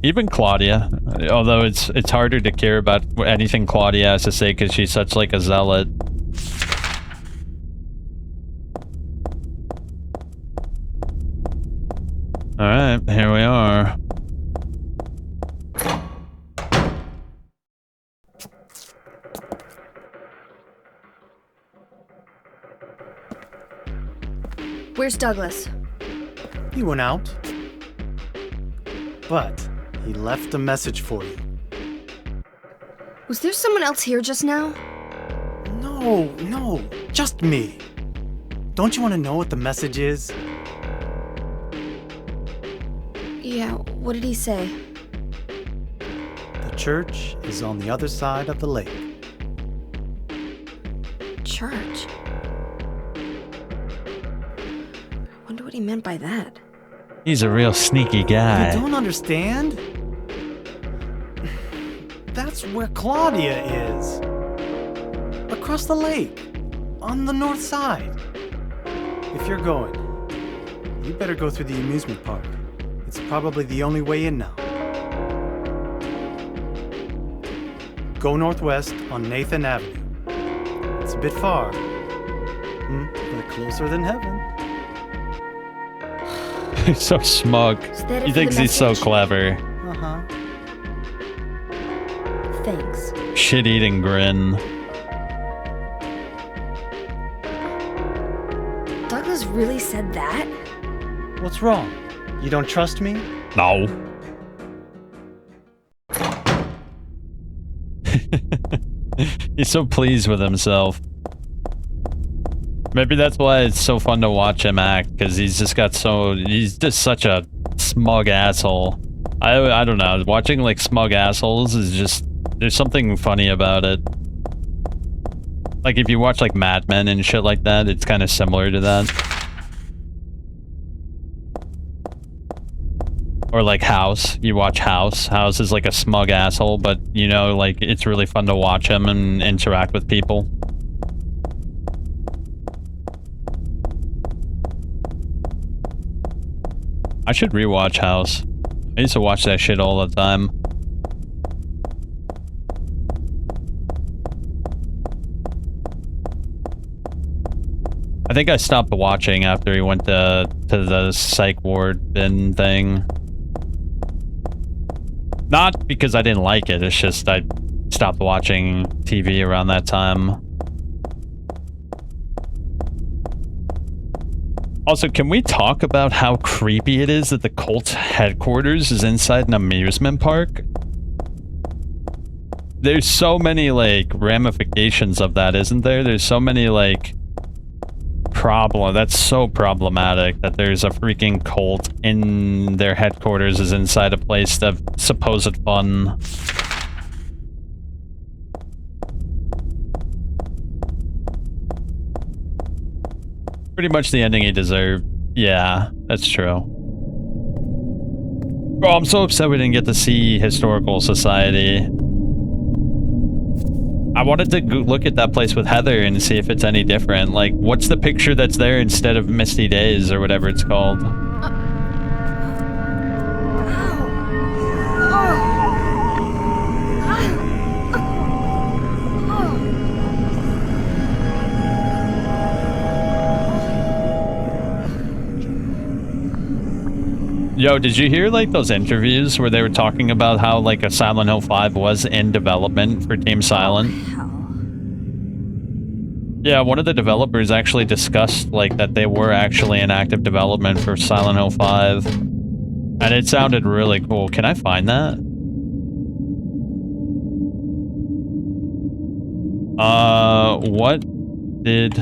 Even Claudia, although it's harder to care about anything Claudia has to say because she's such like a zealot. Alright, here we are. Where's Douglas? He went out. But he left a message for you. Was there someone else here just now? No, just me. Don't you want to know what the message is? Yeah, what did he say? The church is on the other side of the lake. Church? Wonder what he meant by that. He's a real sneaky guy. You don't understand? That's where Claudia is. Across the lake. On the north side. If you're going, you better go through the amusement park. It's probably the only way in now. Go northwest on Nathan Avenue. It's a bit far, but closer than heaven. He's so smug. He thinks he's so clever. Uh-huh. Thanks. Shit-eating grin. Douglas really said that? What's wrong? You don't trust me? No. He's so pleased with himself. Maybe that's why it's so fun to watch him act, because he's just such a smug asshole. I don't know, watching like smug assholes is just, there's something funny about it. Like if you watch like Mad Men and shit like that, it's kind of similar to that. Or like House, you watch House. House is like a smug asshole, but you know, like it's really fun to watch him and interact with people. I should rewatch House. I used to watch that shit all the time. I think I stopped watching after he went to the psych ward bin thing. Not because I didn't like it, it's just I stopped watching TV around that time. Also, can we talk about how creepy it is that the cult's headquarters is inside an amusement park? There's so many, like, ramifications of that, isn't there? There's so many, like, that's so problematic that there's a freaking cult in their headquarters is inside a place of supposed fun. Pretty much the ending he deserved. Yeah, that's true. Bro, I'm so upset we didn't get to see Historical Society. I wanted to look at that place with Heather and see if it's any different. Like, what's the picture that's there instead of Misty Days or whatever it's called? Yo, did you hear, like, those interviews where they were talking about how, like, a Silent Hill 5 was in development for Team Silent? Yeah, one of the developers actually discussed, like, that they were actually in active development for Silent Hill 5. And it sounded really cool. Can I find that? What did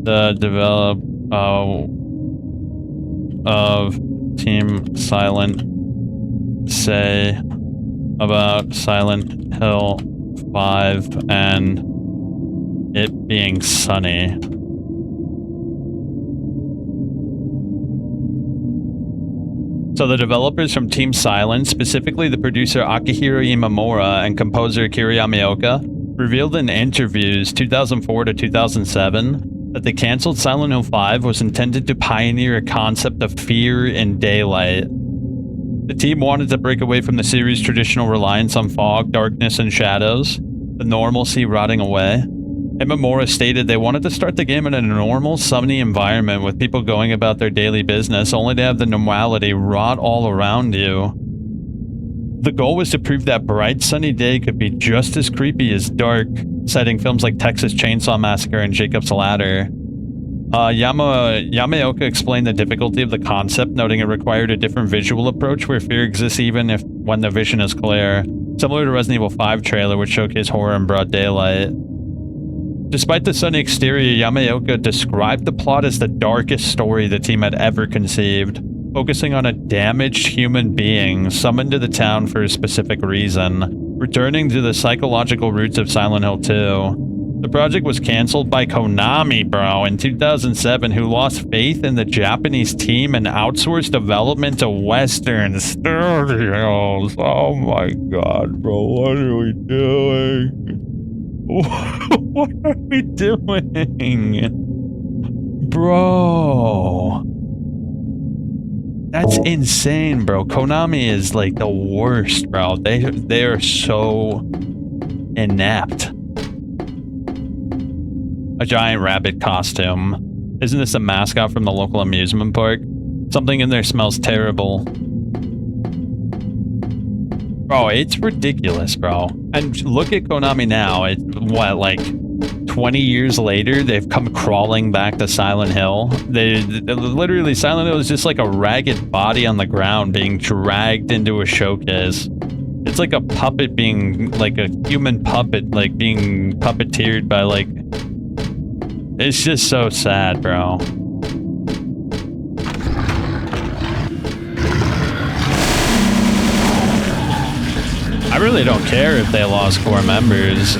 the of Team Silent say about Silent Hill 5 and it being sunny? So the developers from Team Silent, specifically the producer Akihiro Imamura and composer Akira Yamaoka, revealed in interviews 2004 to 2007 that the cancelled Silent Hill 5 was intended to pioneer a concept of fear in daylight. The team wanted to break away from the series' traditional reliance on fog, darkness, and shadows, the normalcy rotting away. Imamura stated they wanted to start the game in a normal, sunny environment with people going about their daily business, only to have the normality rot all around you. The goal was to prove that bright, sunny day could be just as creepy as dark, citing films like Texas Chainsaw Massacre and Jacob's Ladder. Yamaoka explained the difficulty of the concept, noting it required a different visual approach where fear exists even when the vision is clear, similar to Resident Evil 5 trailer, which showcased horror in broad daylight. Despite the sunny exterior, Yamaoka described the plot as the darkest story the team had ever conceived, focusing on a damaged human being summoned to the town for a specific reason, returning to the psychological roots of Silent Hill 2. The project was cancelled by Konami, bro, in 2007, who lost faith in the Japanese team and outsourced development to Western studios. Oh my god, bro, what are we doing? What are we doing? Bro. That's insane, bro. Konami is like the worst, bro. They are so inept. A giant rabbit costume. Isn't this a mascot from the local amusement park? Something in there smells terrible. Bro, it's ridiculous, bro. And look at Konami now. It's what, like 20 years later, they've come crawling back to Silent Hill. They literally, Silent Hill is just like a ragged body on the ground being dragged into a showcase. It's like a puppet being, like a human puppet, like being puppeteered by like... It's just so sad, bro. I really don't care if they lost core members.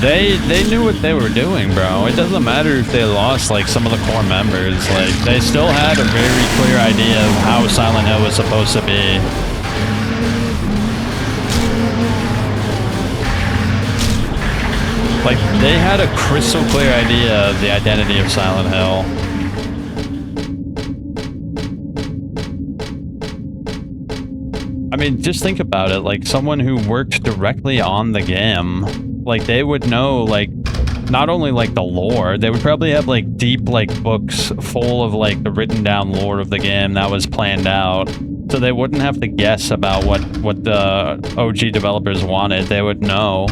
They knew what they were doing, bro. It doesn't matter if they lost like some of the core members. Like they still had a very clear idea of how Silent Hill was supposed to be. Like they had a crystal clear idea of the identity of Silent Hill. I mean, just think about it, like someone who worked directly on the game, like they would know like not only like the lore, they would probably have like deep like books full of like the written down lore of the game that was planned out. So they wouldn't have to guess about what the OG developers wanted. They would know.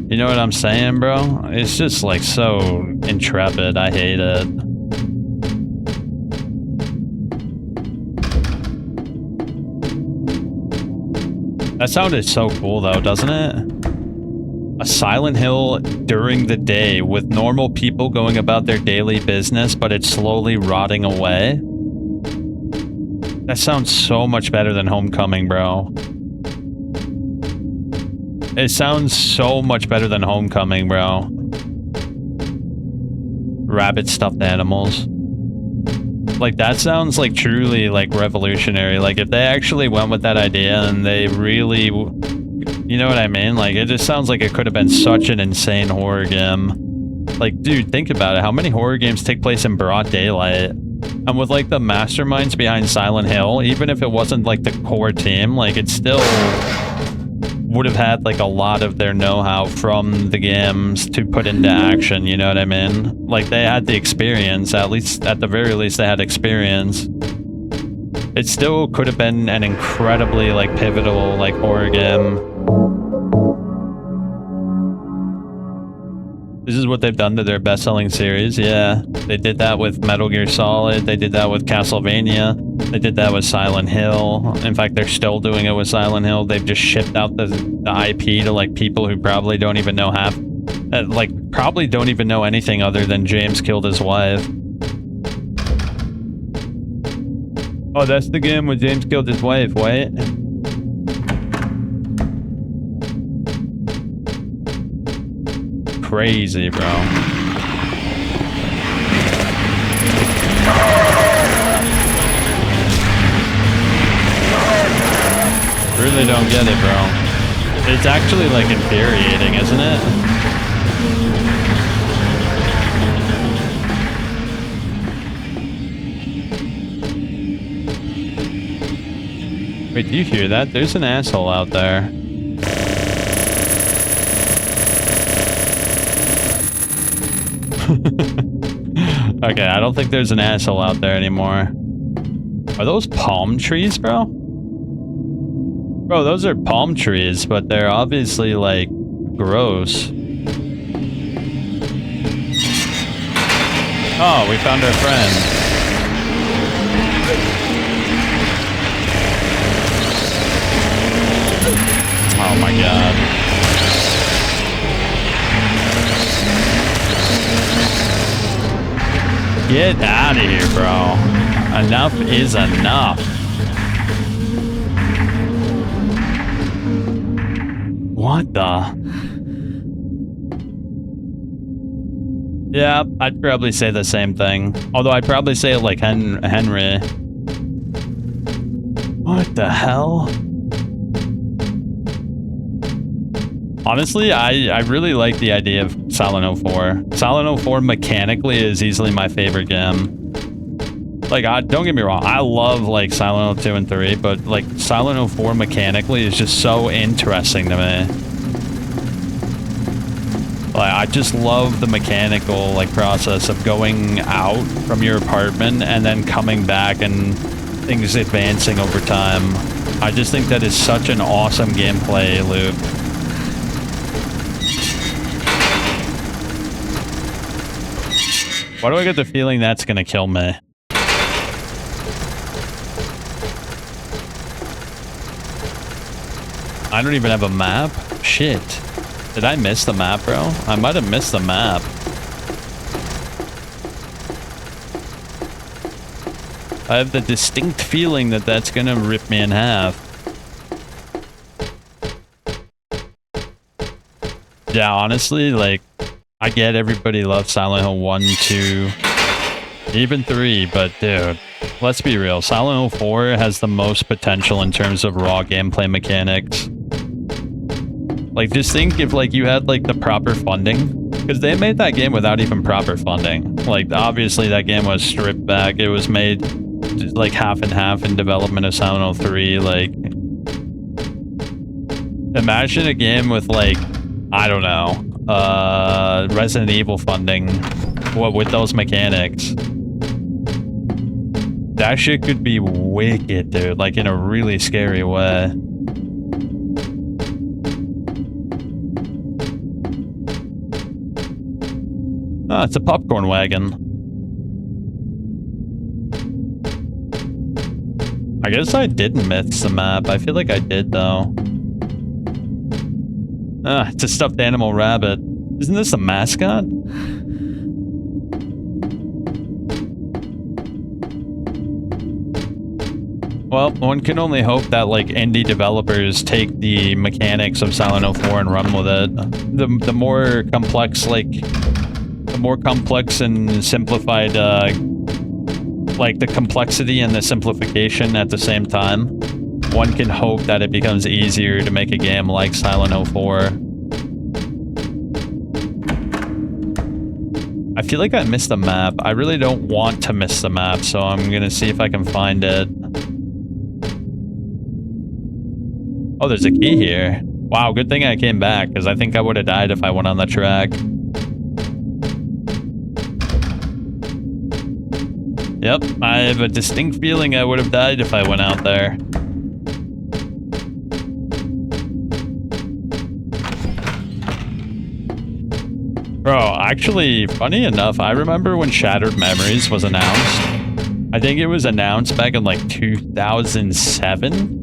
You know what I'm saying, bro? It's just like so intrepid. I hate it. That sounded so cool though, doesn't it? A Silent Hill during the day with normal people going about their daily business, but it's slowly rotting away. That sounds so much better than Homecoming, bro. It sounds so much better than Homecoming, bro. Rabbit stuffed animals. Like, that sounds like truly like revolutionary. Like, if they actually went with that idea and they really, you know what I mean? Like, it just sounds like it could have been such an insane horror game. Like, dude, think about it. How many horror games take place in broad daylight? And with like the masterminds behind Silent Hill, even if it wasn't like the core team, like it still would have had like a lot of their know-how from the games to put into action, you know what I mean? Like they had the experience, at least at the very least they had experience. It still could have been an incredibly like pivotal like horror game. This is what they've done to their best-selling series, yeah. They did that with Metal Gear Solid, they did that with Castlevania, they did that with Silent Hill. In fact, they're still doing it with Silent Hill. They've just shipped out the IP to like people who probably don't even know probably don't even know anything other than James killed his wife. Oh, that's the game where James killed his wife, wait. Crazy, bro. really don't get it, bro. It's actually like infuriating, isn't it? Wait, do you hear that? There's an asshole out there. Okay, I don't think there's an asshole out there anymore. Are those palm trees, bro? Bro, those are palm trees, but they're obviously, like, gross. Oh, we found our friend. Oh my god. Get out of here, bro. Enough is enough. What the? Yeah, I'd probably say the same thing. Although I'd probably say it like Henry. What the hell? Honestly, I really like the idea of Silent 04. Silent 04 mechanically is easily my favorite game. Like, don't get me wrong, I love like Silent 2 and 3, but like Silent 04 mechanically is just so interesting to me. Like, I just love the mechanical like process of going out from your apartment and then coming back and things advancing over time. I just think that is such an awesome gameplay loop. Why do I get the feeling that's gonna kill me? I don't even have a map? Shit. Did I miss the map, bro? I might have missed the map. I have the distinct feeling that that's gonna rip me in half. Yeah, honestly, like, I get everybody loves Silent Hill 1, 2, even 3, but dude, let's be real. Silent Hill 4 has the most potential in terms of raw gameplay mechanics. Like, just think if, like, you had, like, the proper funding. Because they made that game without even proper funding. Like, obviously that game was stripped back. It was made, like, half and half in development of Silent Hill 3. Like, imagine a game with, like, I don't know, Resident Evil funding, what with those mechanics. That shit could be wicked, dude, like in a really scary way. Ah, it's a popcorn wagon. I guess I didn't miss the map. I feel like I did, though. Ah, it's a stuffed animal rabbit. Isn't this a mascot? Well, one can only hope that, like, indie developers take the mechanics of Silent 04 and run with it. The more complex, like, the more complex and simplified, like, the complexity and the simplification at the same time, one can hope that it becomes easier to make a game like Silent 04. I feel like I missed the map. I really don't want to miss the map, so I'm gonna see if I can find it. Oh, there's a key here. Wow, good thing I came back, because I think I would have died if I went on the track. Yep, I have a distinct feeling I would have died if I went out there. Bro, actually, funny enough, I remember when Shattered Memories was announced. I think it was announced back in like 2007.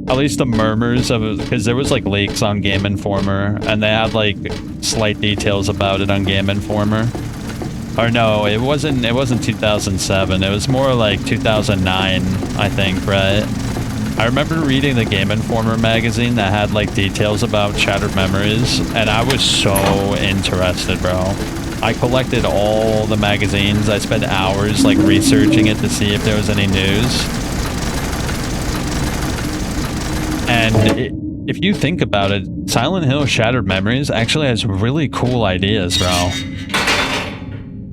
At least the murmurs of it, because there was like leaks on Game Informer, and they had like slight details about it on Game Informer. Or no, it wasn't 2007. It was more like 2009, I think, right? I remember reading the Game Informer magazine that had like details about Shattered Memories, and I was so interested, bro. I collected all the magazines. I spent hours like researching it to see if there was any news. And if you think about it, Silent Hill Shattered Memories actually has really cool ideas, bro.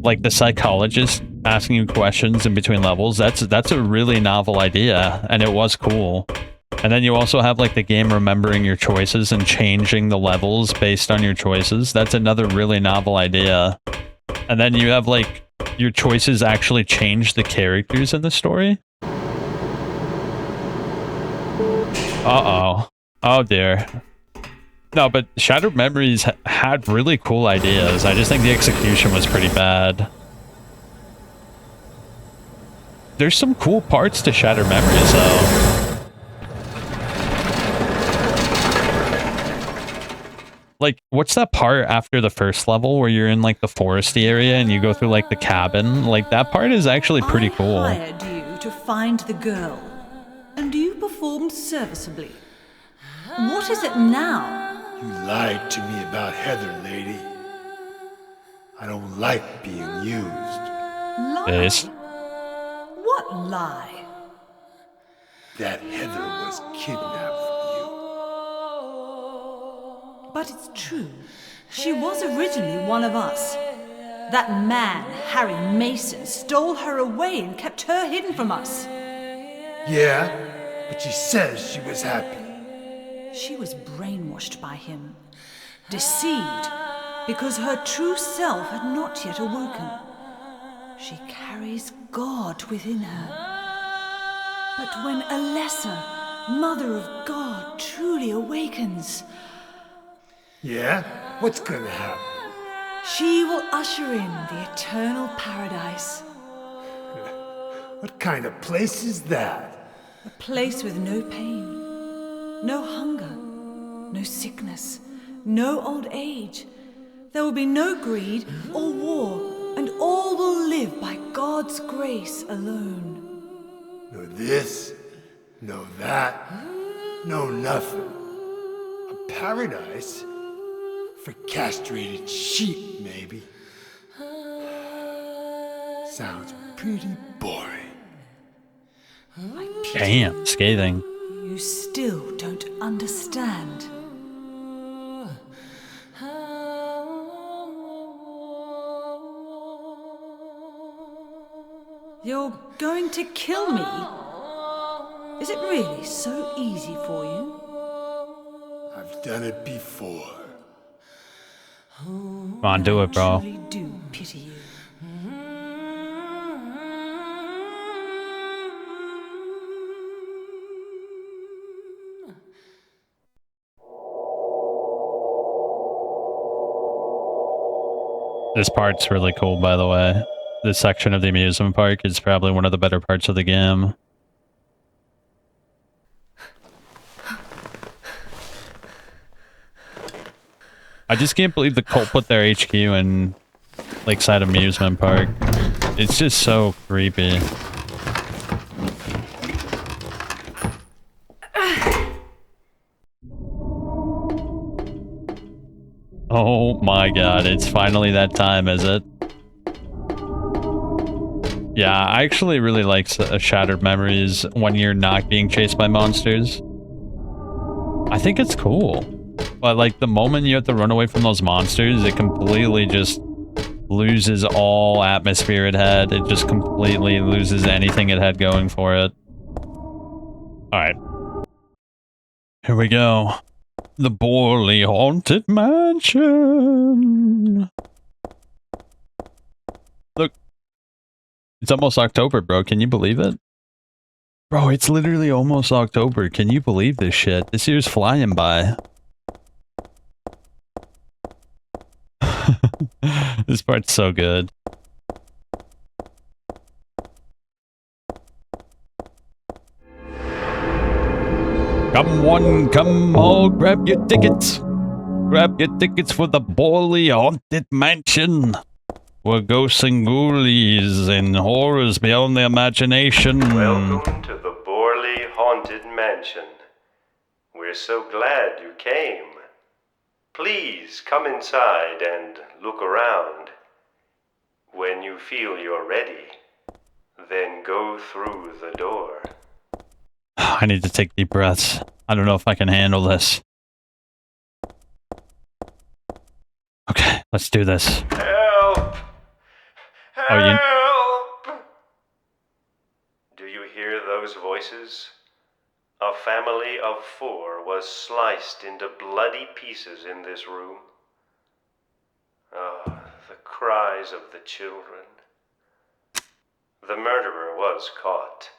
Like the psychologist asking you questions in between levels, that's a really novel idea, and it was cool. And then you also have like the game remembering your choices and changing the levels based on your choices. That's another really novel idea. And then you have like your choices actually change the characters in the story. Uh-oh. Oh dear. No, but Shattered Memories had really cool ideas. I just think the execution was pretty bad. There's some cool parts to Shattered Memories, though. Like, what's that part after the first level where you're in, like, the foresty area and you go through, like, the cabin? Like, that part is actually pretty cool. I hired you to find the girl, and you performed serviceably. What is it now? You lied to me about Heather, lady. I don't like being used. Lie? Yes. What lie? That Heather was kidnapped from you. But it's true. She was originally one of us. That man, Harry Mason, stole her away and kept her hidden from us. Yeah, but she says she was happy. She was brainwashed by him, deceived, because her true self had not yet awoken. She carries God within her. But when a lesser, Mother of God, truly awakens, Yeah? What's gonna happen? she will usher in the eternal paradise. What kind of place is that? A place with no pain, no hunger, no sickness, no old age. There will be no greed or war, and all will live by God's grace alone. No this, no that, no nothing. A paradise? For castrated sheep, maybe. Sounds pretty boring. I pity Damn, scathing. you still don't understand. You're going to kill me? Is it really so easy for you? I've done it before. Come on, do it, bro. I truly do pity you. This part's really cool, by the way. This section of the amusement park is probably one of the better parts of the game. I just can't believe the cult put their HQ in Lakeside Amusement Park. It's just so creepy. Oh my god, it's finally that time, is it? Yeah, I actually really like Shattered Memories when you're not being chased by monsters. I think it's cool. But like the moment you have to run away from those monsters, it completely just loses all atmosphere it had. It just completely loses anything it had going for it. Alright. Here we go. The Borley Haunted Mansion. Look. It's almost October, bro. Can you believe it? Bro, it's literally almost October. Can you believe this shit? This year's flying by. This part's so good. Come one, come all, grab your tickets. Grab your tickets for the Borley Haunted Mansion. Where ghosts and ghoulies and horrors beyond the imagination. Welcome to the Borley Haunted Mansion. We're so glad you came. Please come inside and look around. When you feel you're ready, then go through the door. I need to take deep breaths. I don't know if I can handle this. Okay, let's do this. Help! Oh, you... Help! Do you hear those voices? A family of 4 was sliced into bloody pieces in this room. Oh, the cries of the children. The murderer was caught.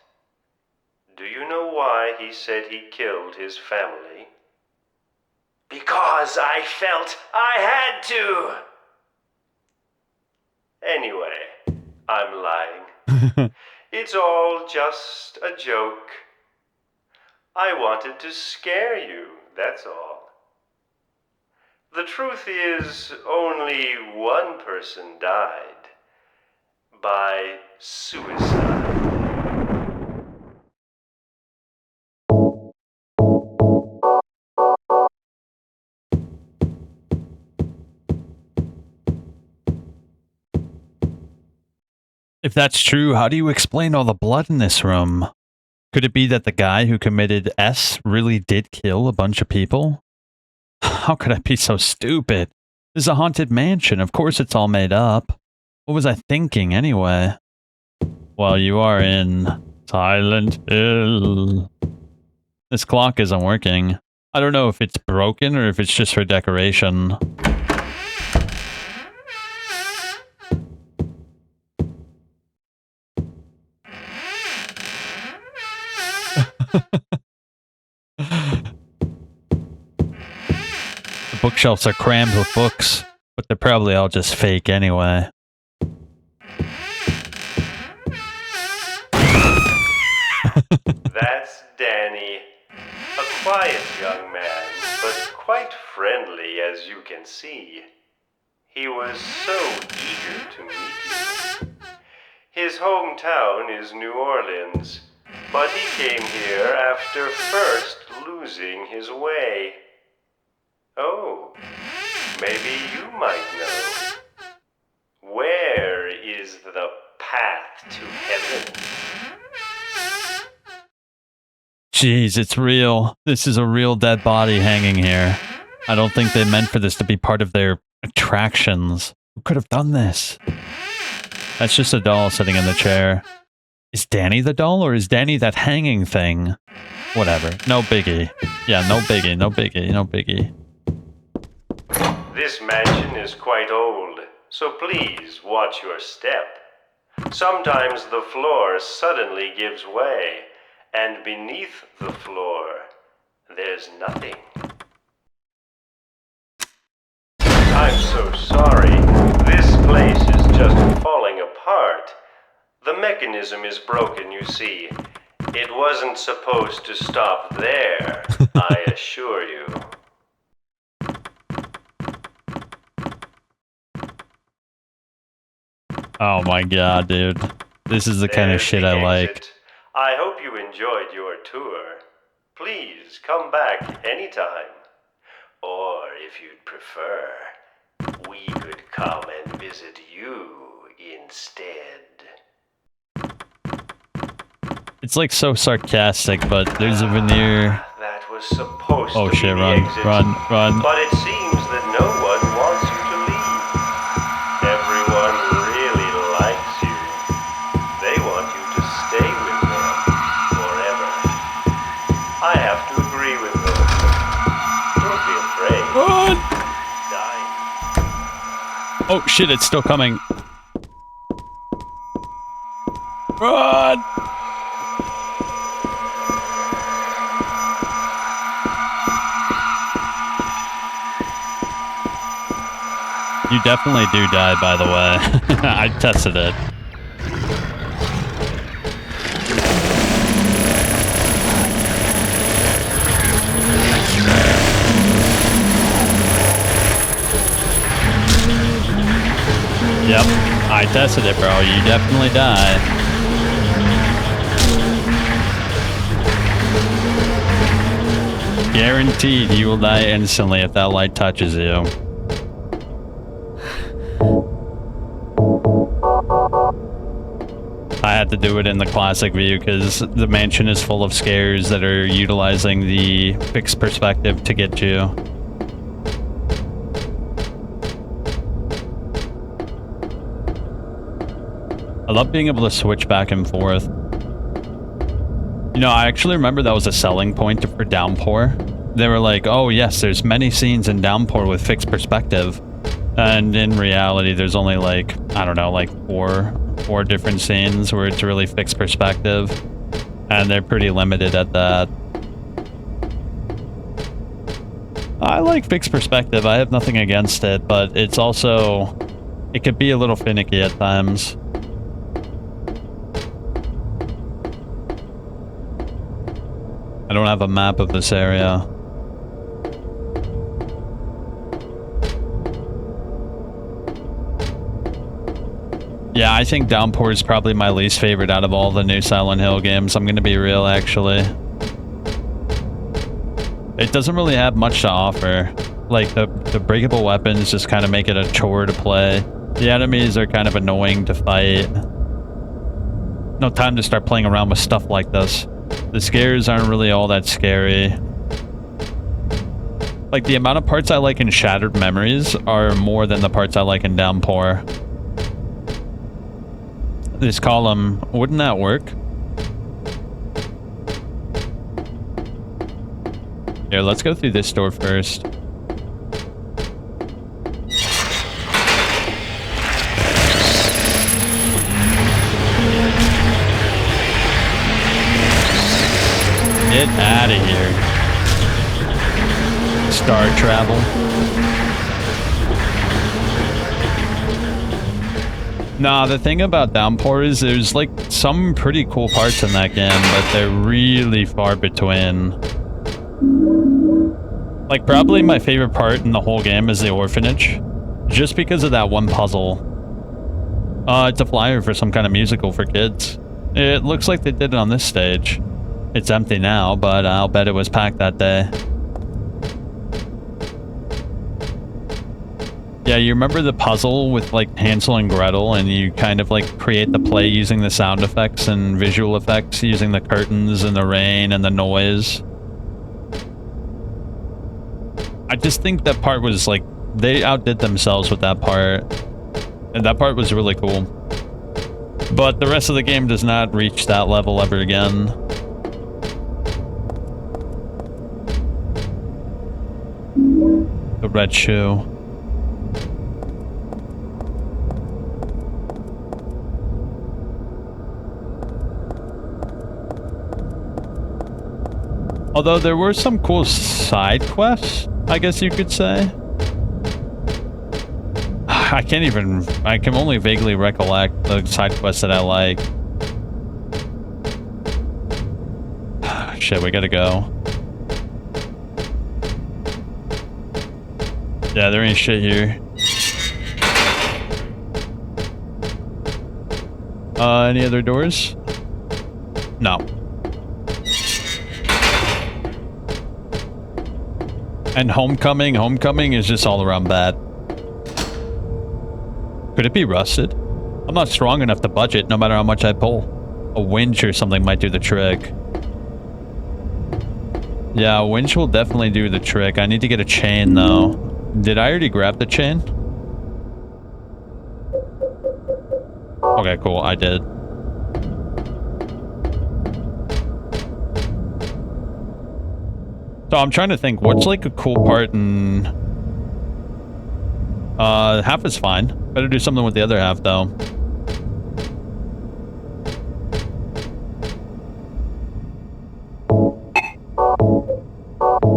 Do you know why he said he killed his family? Because I felt I had to! Anyway, I'm lying. It's all just a joke. I wanted to scare you, that's all. The truth is, only one person died. By suicide. If that's true, how do you explain all the blood in this room? Could it be that the guy who committed S really did kill a bunch of people? How could I be so stupid? This is a haunted mansion. Of course it's all made up. What was I thinking anyway? Well, you are in Silent Hill. This clock isn't working. I don't know if it's broken or if it's just for decoration. The bookshelves are crammed with books, but they're probably all just fake anyway. That's Danny. A quiet young man, but quite friendly as you can see. He was so eager to meet you. His hometown is New Orleans, but he came here after first losing his way. Oh, maybe you might know. Where is the path to heaven? Jeez, it's real. This is a real dead body hanging here. I don't think they meant for this to be part of their attractions. Who could have done this? That's just a doll sitting in the chair. Is Danny the doll or is Danny that hanging thing? Whatever. No biggie. Yeah, no biggie, no biggie, no biggie. This mansion is quite old, so please watch your step. Sometimes the floor suddenly gives way, and beneath the floor, there's nothing. I'm so sorry. This place is just falling apart. The mechanism is broken, you see. It wasn't supposed to stop there, I assure you. Oh my god, dude. This is the kind of There's shit the I like. exit. I hope you enjoyed your tour. Please come back anytime. Or if you'd prefer, we could come and visit you instead. It's like so sarcastic, but there's a veneer. That was supposed Oh to shit, be run, the exit. run, run. But it seems that no one wants you to leave. Everyone really likes you. They want you to stay with them forever. I have to agree with them. Don't be afraid. Run! Dying. Oh shit, it's still coming. Run! You definitely do die, by the way. I tested it. Yep, I tested it, bro. You definitely die. Guaranteed you will die instantly if that light touches you. I had to do it in the classic view because the mansion is full of scares that are utilizing the fixed perspective to get you. I love being able to switch back and forth. You know, I actually remember that was a selling point for Downpour. They were like, oh yes, there's many scenes in Downpour with fixed perspective. And in reality, there's only like, I don't know, like four different scenes where it's really fixed perspective. And they're pretty limited at that. I like fixed perspective. I have nothing against it, but it's also, it could be a little finicky at times. I don't have a map of this area. Yeah, I think Downpour is probably my least favorite out of all the new Silent Hill games. I'm gonna be real, actually. It doesn't really have much to offer. Like, the breakable weapons just kind of make it a chore to play. The enemies are kind of annoying to fight. No time to start playing around with stuff like this. The scares aren't really all that scary. Like, the amount of parts I like in Shattered Memories are more than the parts I like in Downpour. This column, wouldn't that work? Here, let's go through this door first. Get out of here. Star travel. Nah, the thing about Downpour is there's like some pretty cool parts in that game, but they're really far between. Like, probably my favorite part in the whole game is the orphanage. Just because of that one puzzle. It's a flyer for some kind of musical for kids. It looks like they did it on this stage. It's empty now, but I'll bet it was packed that day. Yeah, you remember the puzzle with like Hansel and Gretel, and you kind of like create the play using the sound effects and visual effects, using the curtains and the rain and the noise. I just think that part was like, they outdid themselves with that part. And that part was really cool. But the rest of the game does not reach that level ever again. The red shoe. Although there were some cool side quests, I guess you could say. I can only vaguely recollect the side quests that I like. Shit, we gotta go. Yeah, there ain't shit here. Any other doors? No. And Homecoming? Homecoming is just all around bad. Could it be rusted? I'm not strong enough to budget no matter how much I pull. A winch or something might do the trick. Yeah, a winch will definitely do the trick. I need to get a chain though. Did I already grab the chain? Okay, cool. I did. So I'm trying to think, what's like a cool part in... half is fine. Better do something with the other half, though.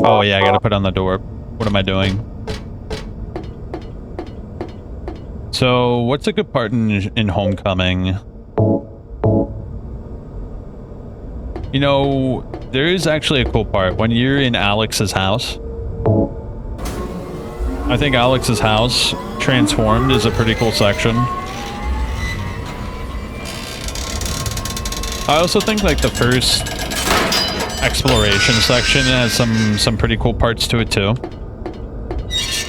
Oh yeah, I gotta put on the door. What am I doing? So, what's a good part in Homecoming? You know, there is actually a cool part when you're in Alex's house. I think Alex's house transformed is a pretty cool section. I also think like the first exploration section has some pretty cool parts to it too.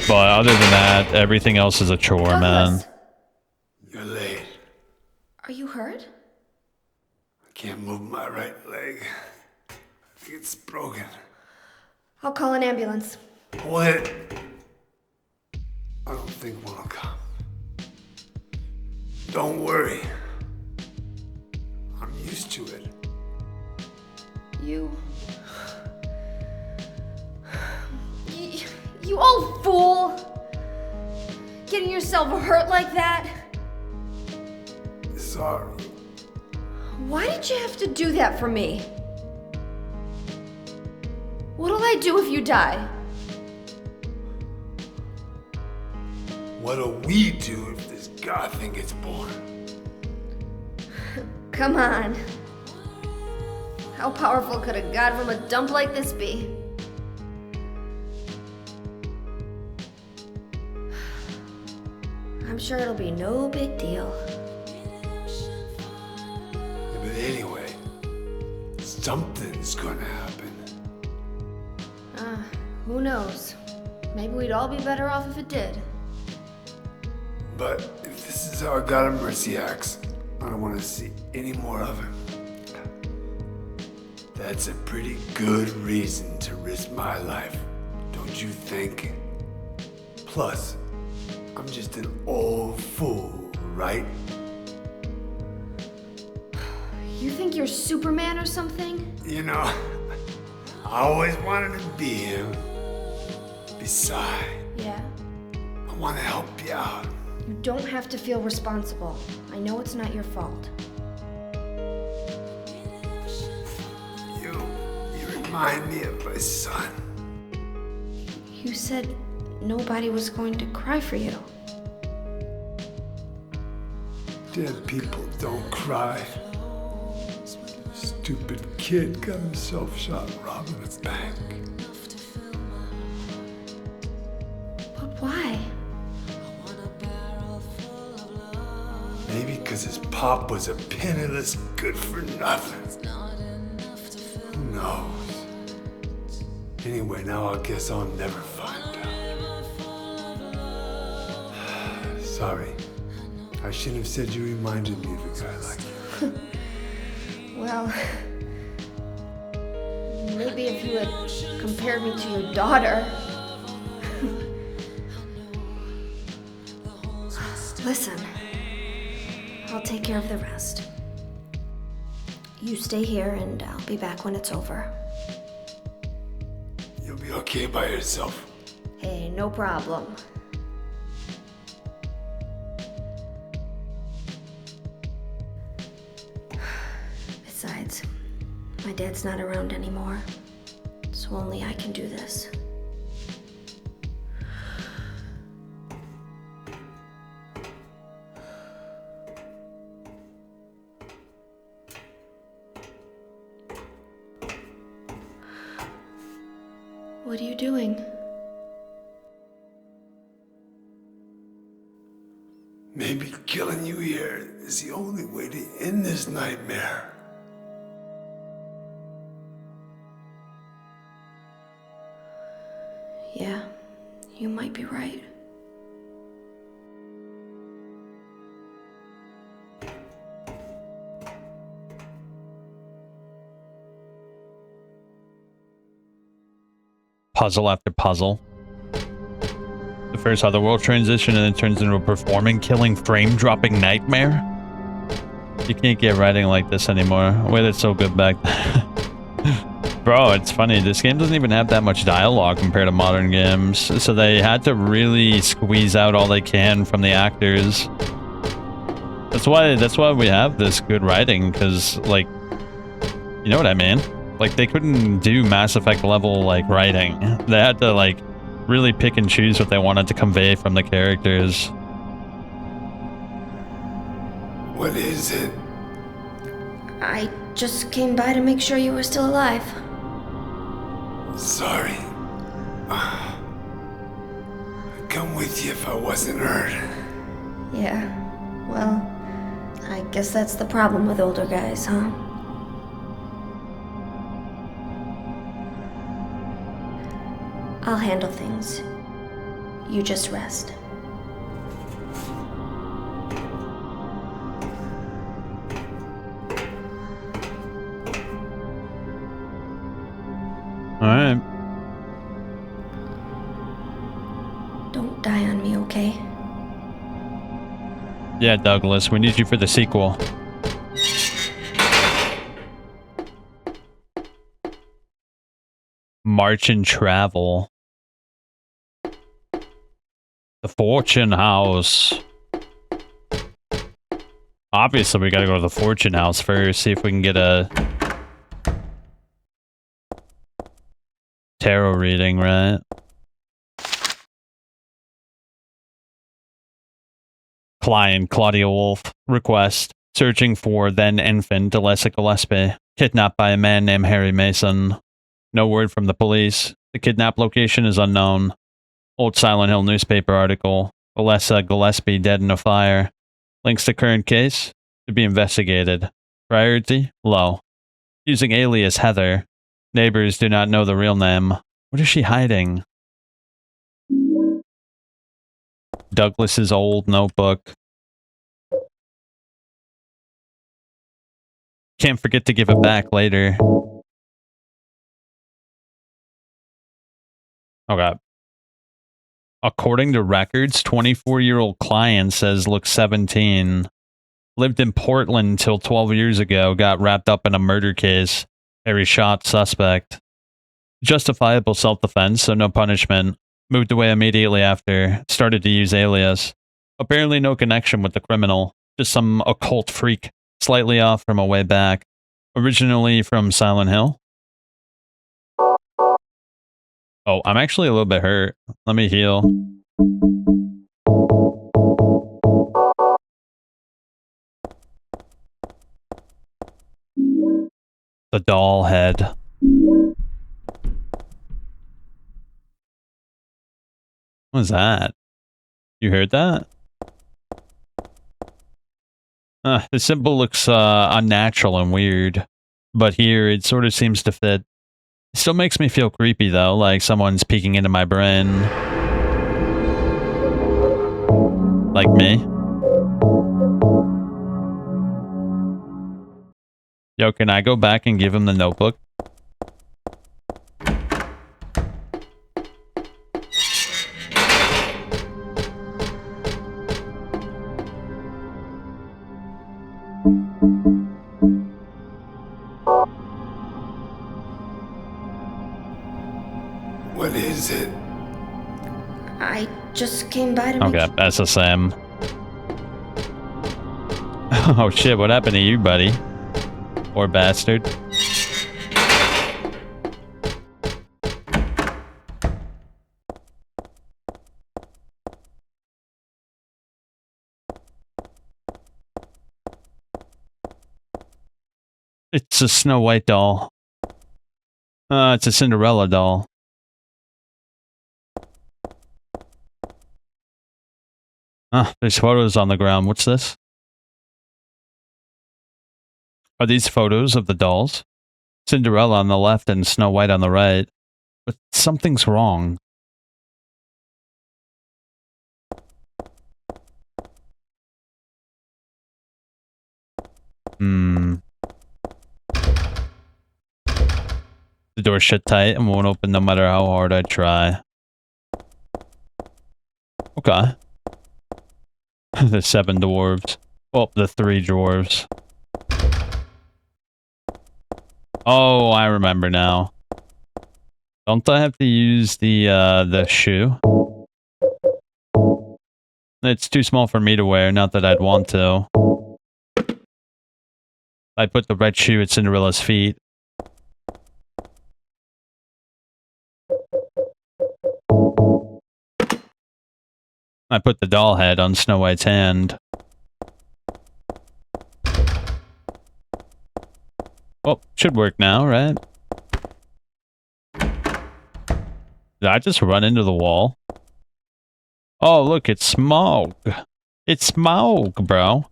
But other than that, everything else is a chore, man. You're late. Are you hurt? can't move my right leg. I think it's broken. I'll call an ambulance. What? I don't think one will come. Don't worry. I'm used to it. You old fool! Getting yourself hurt like that? Sorry. Why did you have to do that for me? What'll I do if you die? What'll we do if this god thing gets born? Come on. How powerful could a god from a dump like this be? I'm sure it'll be no big deal. Yeah, but anyway, something's gonna happen. Who knows? Maybe we'd all be better off if it did. But if this is how a god of mercy acts, I don't want to see any more of him. That's a pretty good reason to risk my life, don't you think? Plus, I'm just an old fool, right? You think you're Superman or something? You know, I always wanted to be him. Besides, Yeah. I want to help you out. You don't have to feel responsible. I know it's not your fault. You remind me of my son. You said nobody was going to cry for you. Dead people don't cry. Stupid kid got himself shot robbing a bank. But why? Maybe because his pop was a penniless good-for-nothing. Who knows? Anyway, now I guess I'll never find out. Sorry. I shouldn't have said you reminded me of a guy like you. Well, maybe if you had compared me to your daughter. Listen, I'll take care of the rest. You stay here and I'll be back when it's over. You'll be okay by yourself. Hey, no problem. Besides, my dad's not around anymore, so only I can do this. What are you doing? Maybe killing you here is the only way to end this nightmare. Yeah, you might be right. Puzzle after puzzle. The first Otherworld transition and then turns into a performing, killing, frame-dropping nightmare. You can't get writing like this anymore. Wait, it's so good back then. Bro, it's funny. This game doesn't even have that much dialogue compared to modern games, so they had to really squeeze out all they can from the actors. That's why we have this good writing, because, like, you know what I mean? Like, they couldn't do Mass Effect level, like, writing. They had to, like, really pick and choose what they wanted to convey from the characters. What is it? I just came by to make sure you were still alive. Sorry. I'd come with you if I wasn't hurt. Yeah, well, I guess that's the problem with older guys, huh? I'll handle things. You just rest. Alright. Don't die on me, okay? Yeah, Douglas, we need you for the sequel. March and travel. The Fortune House. Obviously, we gotta go to the Fortune House first, see if we can get a tarot reading, right? Client, Claudia Wolf. Request. Searching for then infant Alessia Gillespie. Kidnapped by a man named Harry Mason. No word from the police. The kidnap location is unknown. Old Silent Hill newspaper article. Alessia Gillespie dead in a fire. Links to current case. To be investigated. Priority? Low. Using alias Heather. Neighbors do not know the real name. What is she hiding? Douglas's old notebook. Can't forget to give it back later. Okay. According to records, 24-year-old client says looks 17. Lived in Portland until 12 years ago. Got wrapped up in a murder case. Harry shot suspect. Justifiable self-defense, so no punishment. Moved away immediately after. Started to use alias. Apparently no connection with the criminal. Just some occult freak. Slightly off from a way back. Originally from Silent Hill. Oh, I'm actually a little bit hurt. Let me heal. The doll head. What was that? You heard that? The symbol looks unnatural and weird. But here, it sort of seems to fit. It still makes me feel creepy, though, like someone's peeking into my brain. Like me. Yo, can I go back and give him the notebook? What is it? I just came by to Okay, SSM. Oh shit, what happened to you, buddy? Poor bastard. It's a Snow White doll. It's a Cinderella doll. There's photos on the ground. What's this? Are these photos of the dolls? Cinderella on the left and Snow White on the right. But something's wrong. The door's shut tight and won't open no matter how hard I try. Okay. The 7 dwarves. Well, the 3 dwarves. Oh, I remember now. Don't I have to use the shoe? It's too small for me to wear, not that I'd want to. I put the red shoe at Cinderella's feet. I put the doll head on Snow White's hand. Well, should work now, right? Did I just run into the wall? Oh, look, it's Smaug. It's Smaug, bro.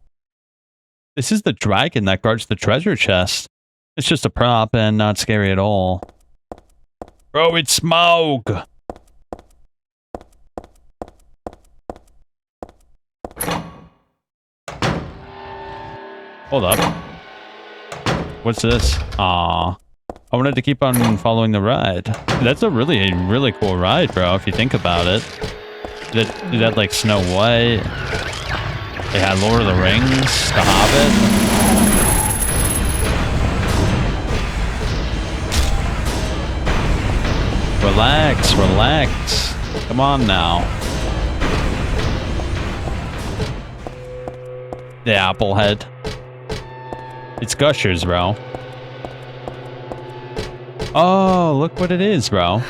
This is the dragon that guards the treasure chest. It's just a prop and not scary at all. Bro, it's Smaug. Hold up. What's this? Aww. I wanted to keep on following the ride. That's a really cool ride, bro, if you think about it. It had like Snow White. It had Lord of the Rings, The Hobbit. Relax, relax. Come on now. The apple head. It's Gushers, bro. Oh, look what it is, bro.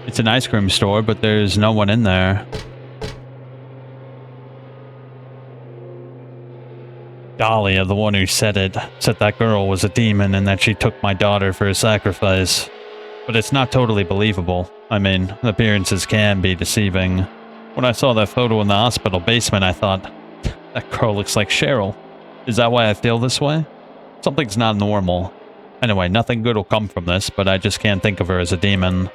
It's an ice cream store, but there's no one in there. Dahlia, the one who said it, said that girl was a demon and that she took my daughter for a sacrifice. But it's not totally believable. I mean, appearances can be deceiving. When I saw that photo in the hospital basement, I thought, that girl looks like Cheryl. Is that why I feel this way? Something's not normal. Anyway, nothing good will come from this, but I just can't think of her as a demon.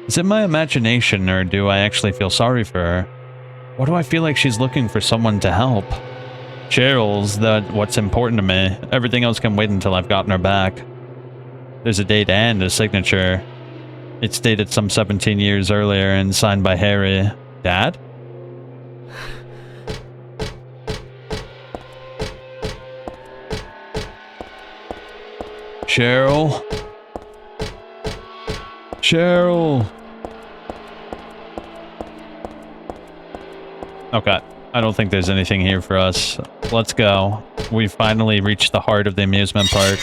Is it my imagination, or do I actually feel sorry for her? Why do I feel like she's looking for someone to help? Cheryl's what's important to me. Everything else can wait until I've gotten her back. There's a date and a signature. It's dated some 17 years earlier and signed by Harry. Dad? Cheryl? Cheryl? Okay. I don't think there's anything here for us. Let's go. We've finally reached the heart of the amusement park.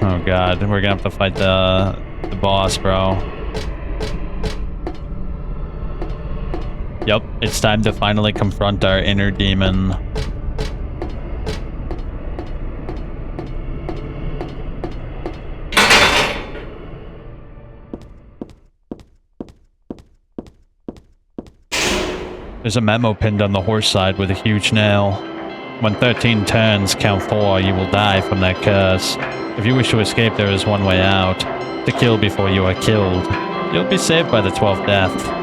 Oh god, we're gonna have to fight the boss, bro. Yep, it's time to finally confront our inner demon. There's a memo pinned on the horse side with a huge nail. When 13 turns count 4, you will die from that curse. If you wish to escape, there is one way out. To kill before you are killed. You'll be saved by the 12th death.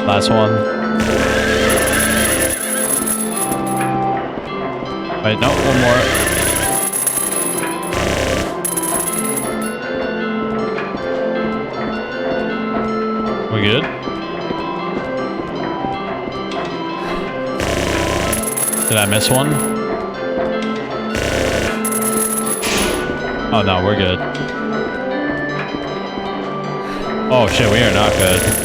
Last one. Wait, no, one more. We good? Did I miss one? Oh no, we're good. Oh shit, we are not good.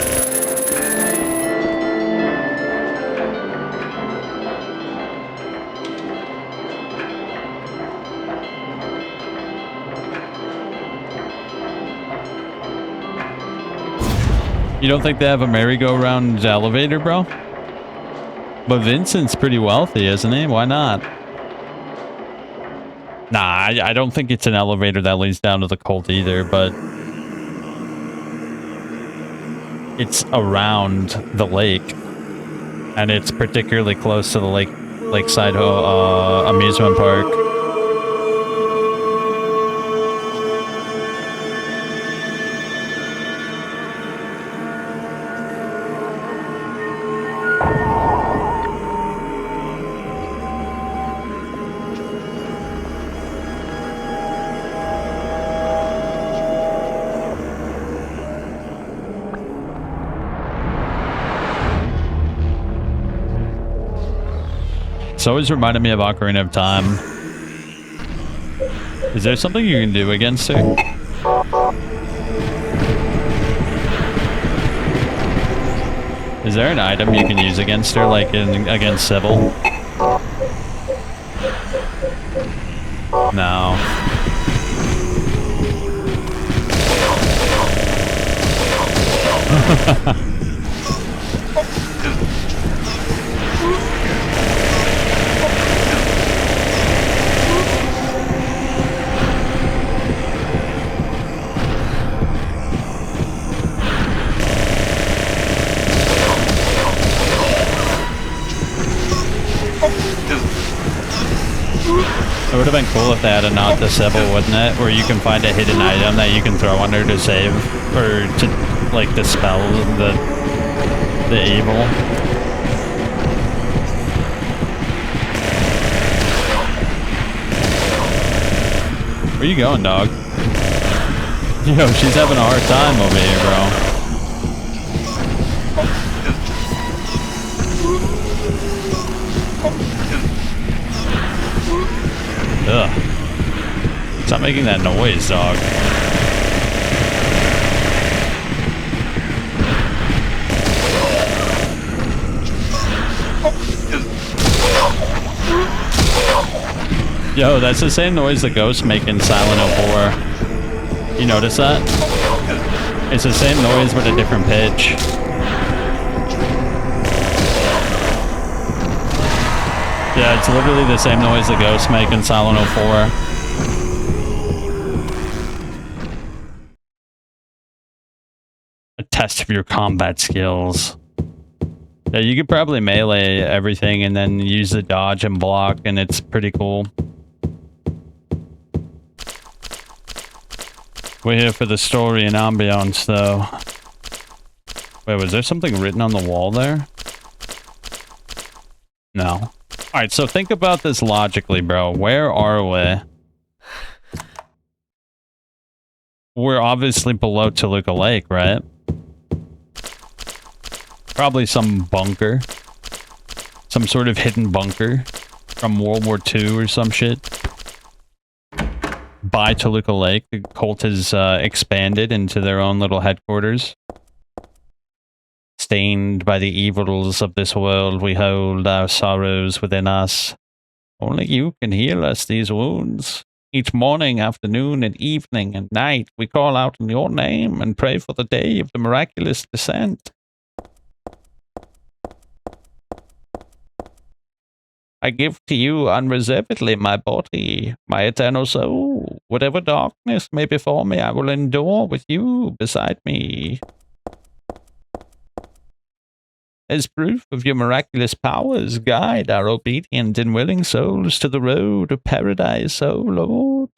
You don't think they have a merry-go-round elevator, bro? But Vincent's pretty wealthy, isn't he? Why not? Nah, I don't think it's an elevator that leads down to the cult either, but it's around the lake. And it's particularly close to the Lakeside Amusement Park. It's always reminded me of Ocarina of Time. Is there something you can do against her? Is there an item you can use against her, like against Sybil? No. It would have been cool if they had a not disable, wouldn't it? Where you can find a hidden item that you can throw under to save, or to, like, dispel the evil. Where you going, dog? Yo, she's having a hard time over here, bro. Ugh. Stop making that noise, dog. Yo, that's the same noise the ghosts make in Silent Hill 4. You notice that? It's the same noise with a different pitch. Yeah, it's literally the same noise the ghosts make in Silent Hill 4. A test of your combat skills. Yeah, you could probably melee everything and then use the dodge and block, and it's pretty cool. We're here for the story and ambiance, though. Wait, was there something written on the wall there? No. Alright, so think about this logically, bro. Where are we? We're obviously below Toluca Lake, right? Probably some bunker. Some sort of hidden bunker from World War II or some shit. By Toluca Lake, the cult has expanded into their own little headquarters. Stained by the evils of this world, we hold our sorrows within us. Only you can heal us these wounds. Each morning, afternoon, and evening, and night, we call out in your name and pray for the day of the miraculous descent. I give to you unreservedly my body, my eternal soul. Whatever darkness may befall me, I will endure with you beside me. As proof of your miraculous powers, guide our obedient and willing souls to the road of paradise, O Lord.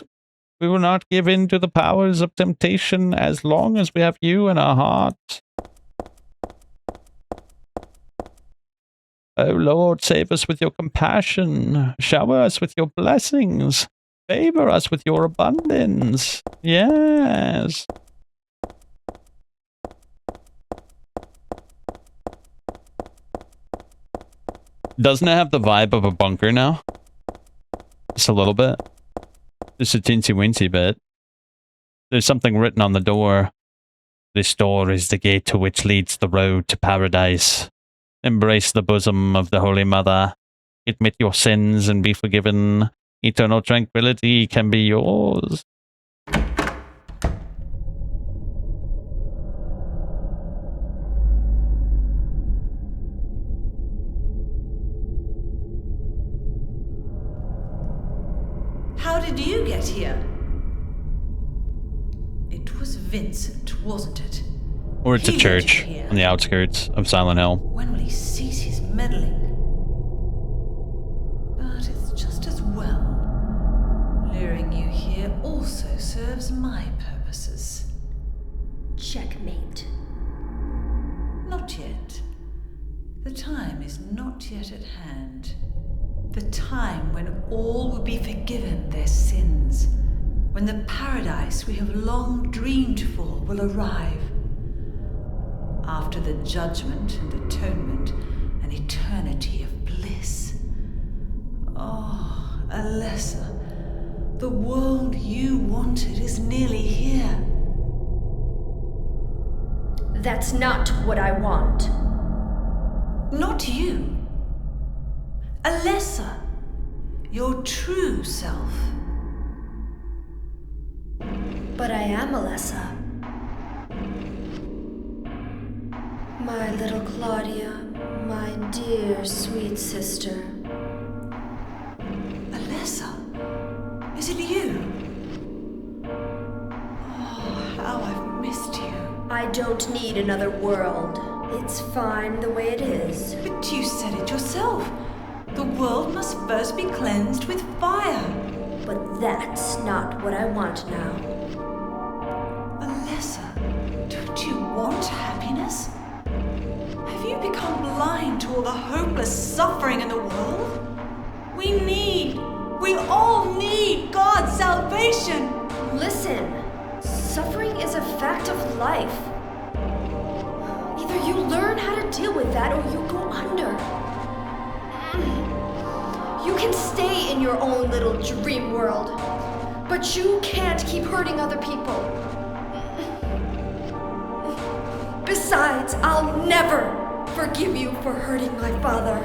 We will not give in to the powers of temptation as long as we have you in our hearts. O Lord, save us with your compassion. Shower us with your blessings. Favor us with your abundance. Yes. Doesn't it have the vibe of a bunker now? Just a little bit. Just a teensy-weensy bit. There's something written on the door. This door is the gate to which leads the road to paradise. Embrace the bosom of the Holy Mother. Admit your sins and be forgiven. Eternal tranquility can be yours. How did you get here? It was Vincent, wasn't it? Or it's a He church led you here. on the outskirts of Silent Hill. When will he cease his meddling? But it's just as well. Luring you here also serves my purposes. Checkmate. Not yet. The time is not yet at hand. The time when all will be forgiven their sins. When the paradise we have long dreamed for will arrive. After the judgment and atonement, an eternity of bliss. Oh, Alessa, the world you wanted is nearly here. That's not what I want. Not you. Alessa, your true self. But I am Alessa. My little Claudia, my dear sweet sister. Alessa, is it you? Oh, how I've missed you. I don't need another world. It's fine the way it is. But you said it yourself. The world must first be cleansed with fire. But that's not what I want now. Alessa, don't you want happiness? Have you become blind to all the hopeless suffering in the world? We all need God's salvation. Listen, suffering is a fact of life. Either you learn how to deal with that or you go under. You can stay in your own little dream world, but you can't keep hurting other people. Besides, I'll never forgive you for hurting my father.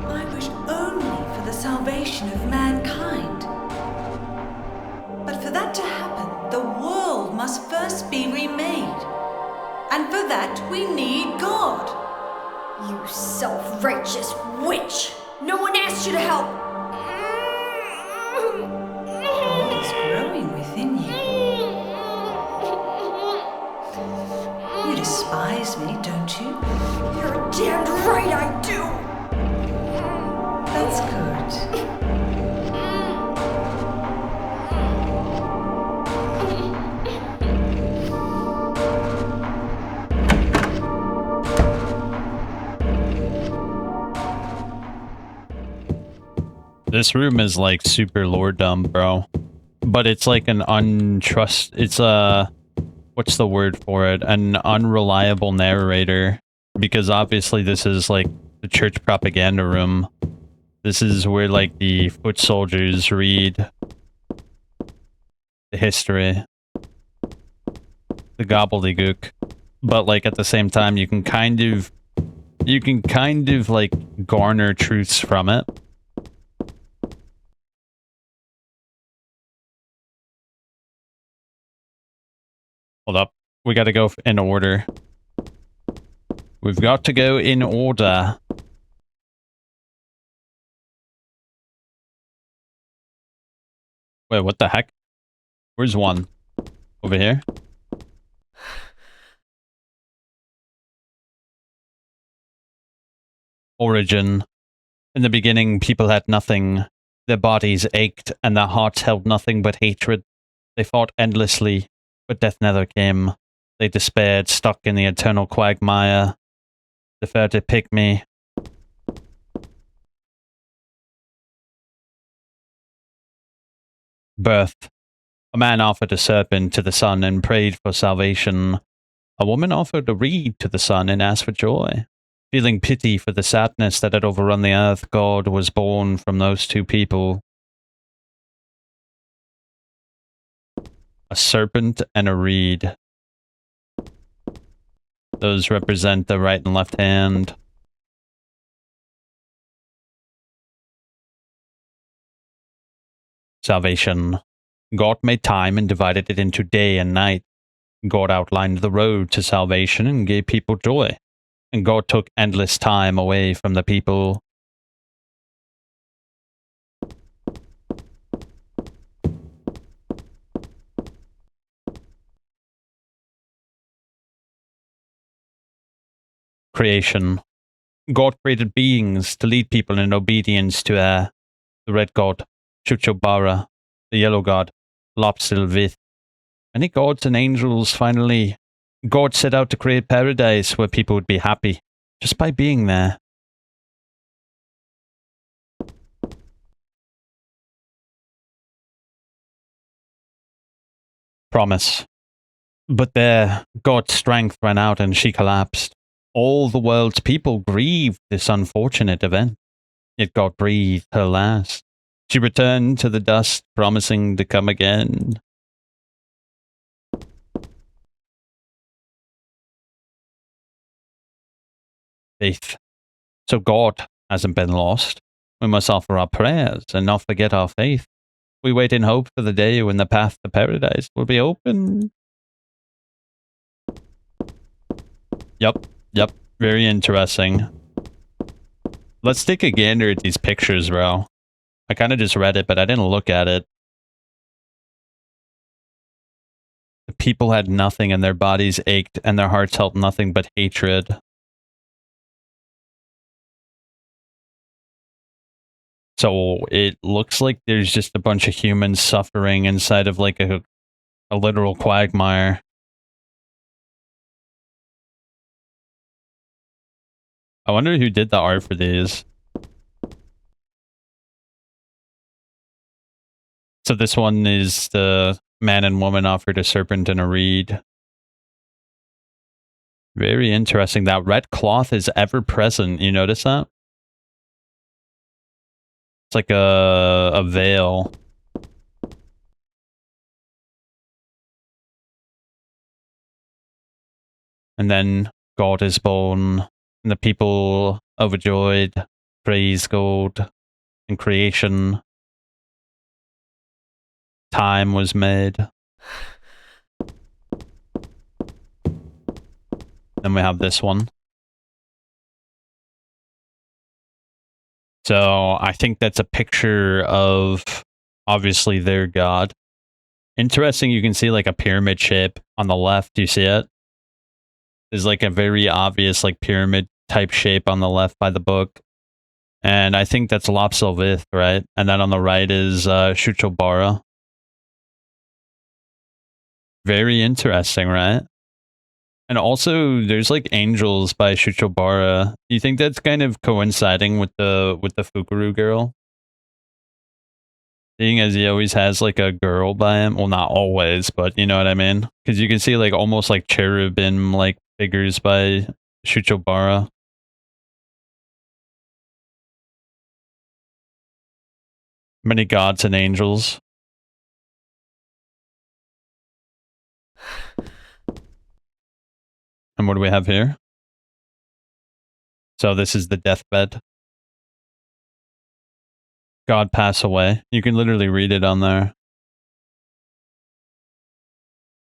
I wish only for the salvation of mankind. But for that to happen, the world must first be remade. And for that, we need God. You self-righteous witch! No one asked you to help! It's growing within you. You despise me, don't you? You're damned right I do! That's good. This room is like super lore dumb, bro. But it's like an it's a, what's the word for it? An unreliable narrator. Because obviously this is like the church propaganda room. This is where like the foot soldiers read the history. The gobbledygook. But like at the same time you can kind of like garner truths from it. Hold up. We gotta go in order. We've got to go in order. Wait, what the heck? Where's one? Over here? Origin. In the beginning, people had nothing. Their bodies ached, and their hearts held nothing but hatred. They fought endlessly, but death never came. They despaired, stuck in the eternal quagmire. Deferred to pick me. Birth. A man offered a serpent to the sun and prayed for salvation. A woman offered a reed to the sun and asked for joy. Feeling pity for the sadness that had overrun the earth, God was born from those two people. A serpent and a reed. Those represent the right and left hand. Salvation. God made time and divided it into day and night. God outlined the road to salvation and gave people joy. And God took endless time away from the people. Creation. God created beings to lead people in obedience to the red god, Chuchobara, the yellow god, Lopsilvith. Many gods and angels finally. God set out to create paradise where people would be happy just by being there. Promise. But there, God's strength ran out and she collapsed. All the world's people grieved this unfortunate event. Yet God breathed her last. She returned to the dust, promising to come again. Faith. So God hasn't been lost. We must offer our prayers and not forget our faith. We wait in hope for the day when the path to paradise will be open. Yep. Yep. Very interesting. Let's take a gander at these pictures, bro. I kind of just read it, but I didn't look at it. The people had nothing and their bodies ached and their hearts held nothing but hatred. So it looks like there's just a bunch of humans suffering inside of like a literal quagmire. I wonder who did the art for these. So this one is the man and woman offered a serpent and a reed. Very interesting. That red cloth is ever present. You notice that? It's like a veil. And then God is born, and the people overjoyed praise God, and creation. Time was made. Then we have this one. So I think that's a picture of obviously their god. Interesting, you can see like a pyramid shape on the left. Do you see it? There's like a very obvious like pyramid type shape on the left by the book. And I think that's Lapsilvith, right? And then on the right is Shuchobara. Very interesting, right? And also there's like angels by Shuchobara. Do you think that's kind of coinciding with the Fukuru girl? Seeing as he always has like a girl by him. Well, not always, but you know what I mean? Because you can see like almost like cherubim like figures by Shuchobara. Many gods and angels. And what do we have here? So this is the deathbed. God pass away. You can literally read it on there.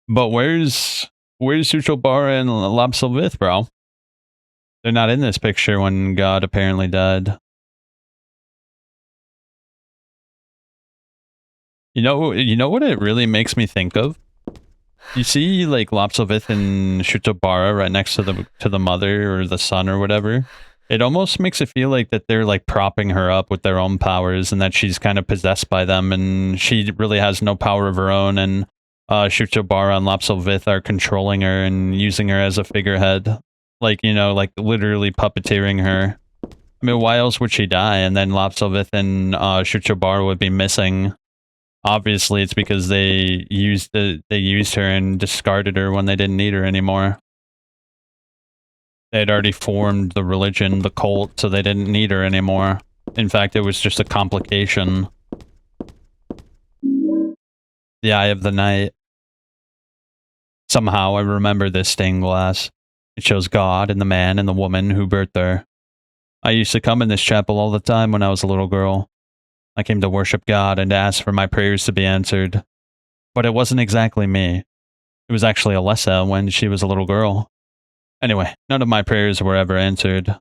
But where's Suchobara and Lapsilvith, bro? They're not in this picture when God apparently died. You know what it really makes me think of? You see like Lapsilvith and Shuchobara right next to the mother or the son or whatever. It almost makes it feel like that they're like propping her up with their own powers and that she's kind of possessed by them and she really has no power of her own, and Shuchobara and Lapsilvith are controlling her and using her as a figurehead. Like, you know, like literally puppeteering her. I mean, why else would she die? And then Lapsilvith and Shuchobara would be missing. Obviously, it's because they used her and discarded her when they didn't need her anymore. They had already formed the religion, the cult, so they didn't need her anymore. In fact, it was just a complication. The Eye of the Night. Somehow I remember this stained glass. It shows God and the man and the woman who birthed her. I used to come in this chapel all the time when I was a little girl. I came to worship God and to ask for my prayers to be answered. But it wasn't exactly me. It was actually Alessa when she was a little girl. Anyway, none of my prayers were ever answered.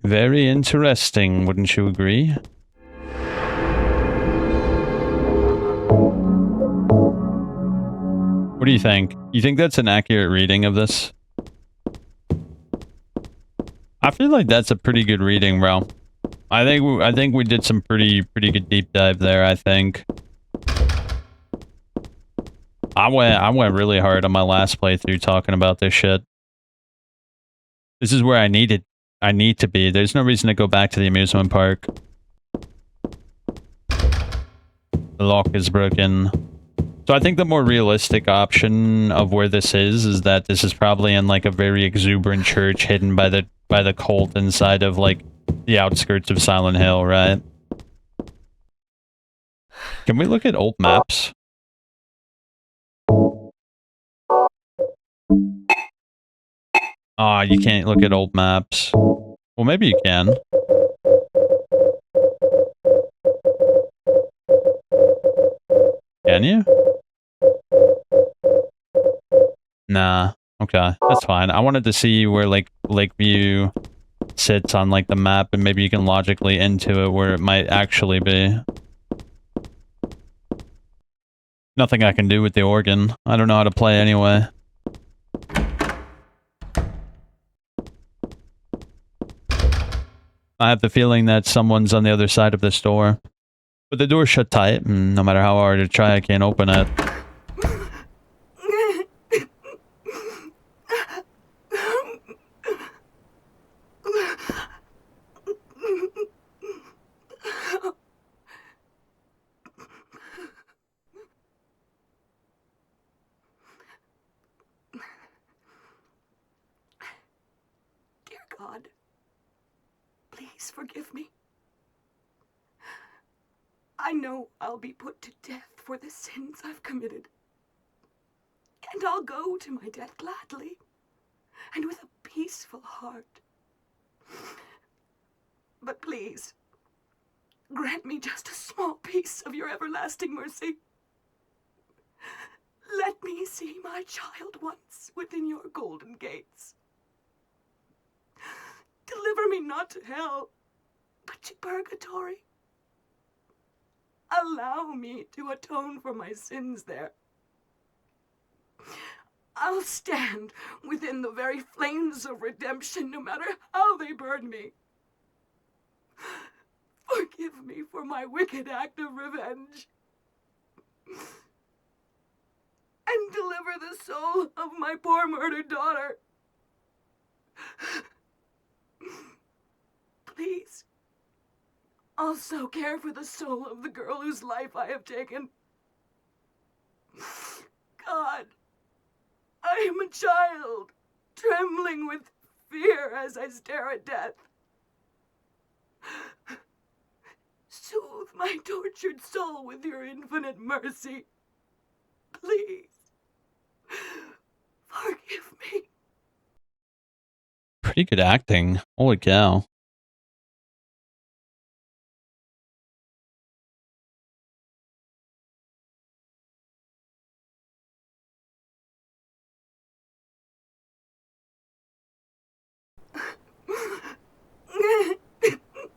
Very interesting, wouldn't you agree? What do you think? You think that's an accurate reading of this? I feel like that's a pretty good reading, bro. I think we did some pretty good deep dive there, I think. I went really hard on my last playthrough talking about this shit. This is where I need to be. There's no reason to go back to the amusement park. The lock is broken. So I think the more realistic option of where this is that this is probably in like a very exuberant church hidden by the cult inside of like the outskirts of Silent Hill, right? Can we look at old maps? Ah, you can't look at old maps. Well, maybe you can. Can you? Nah. Okay, that's fine. I wanted to see where like Lakeview sits on like the map, and maybe you can logically into it where it might actually be. Nothing I can do with the organ. I don't know how to play anyway. I have the feeling that someone's on the other side of this door. But the door's shut tight, and no matter how hard I try, I can't open it. Dear God, please forgive me. I know I'll be put to death for the sins I've committed. And I'll go to my death gladly and with a peaceful heart. But please, grant me just a small piece of your everlasting mercy. Let me see my child once within your golden gates. Deliver me not to hell, but to purgatory. Allow me to atone for my sins there. I'll stand within the very flames of redemption, no matter how they burn me. Forgive me for my wicked act of revenge. And deliver the soul of my poor murdered daughter. Please, also care for the soul of the girl whose life I have taken. God, I am a child, trembling with fear as I stare at death. Soothe my tortured soul with your infinite mercy. Please, forgive me. Pretty good acting. Holy cow.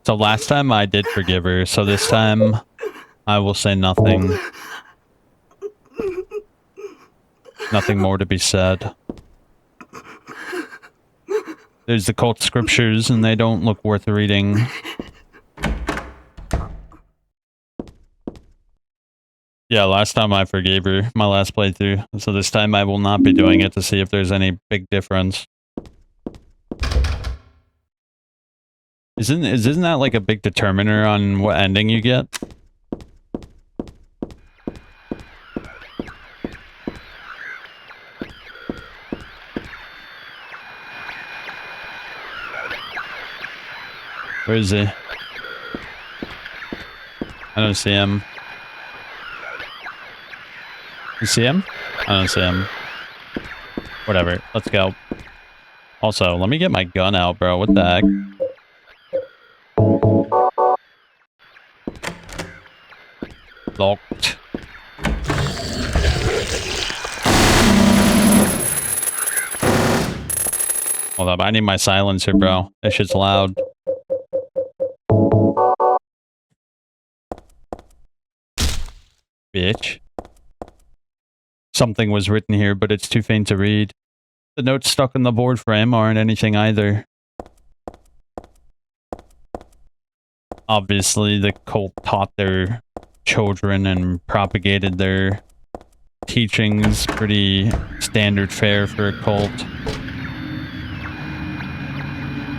So last time I did forgive her, so this time I will say nothing. Nothing more to be said. There's the cult scriptures, and they don't look worth reading. Yeah, last time I forgave her, my last playthrough. So this time I will not be doing it to see if there's any big difference. Isn't that like a big determiner on what ending you get? Where is he? I don't see him. You see him? I don't see him. Whatever. Let's go. Also, let me get my gun out, bro. What the heck? Locked. Hold up. I need my silencer, bro. That shit's loud. Bitch. Something was written here, but it's too faint to read. The notes stuck in the board frame aren't anything either. Obviously, the cult taught their children and propagated their teachings. Pretty standard fare for a cult.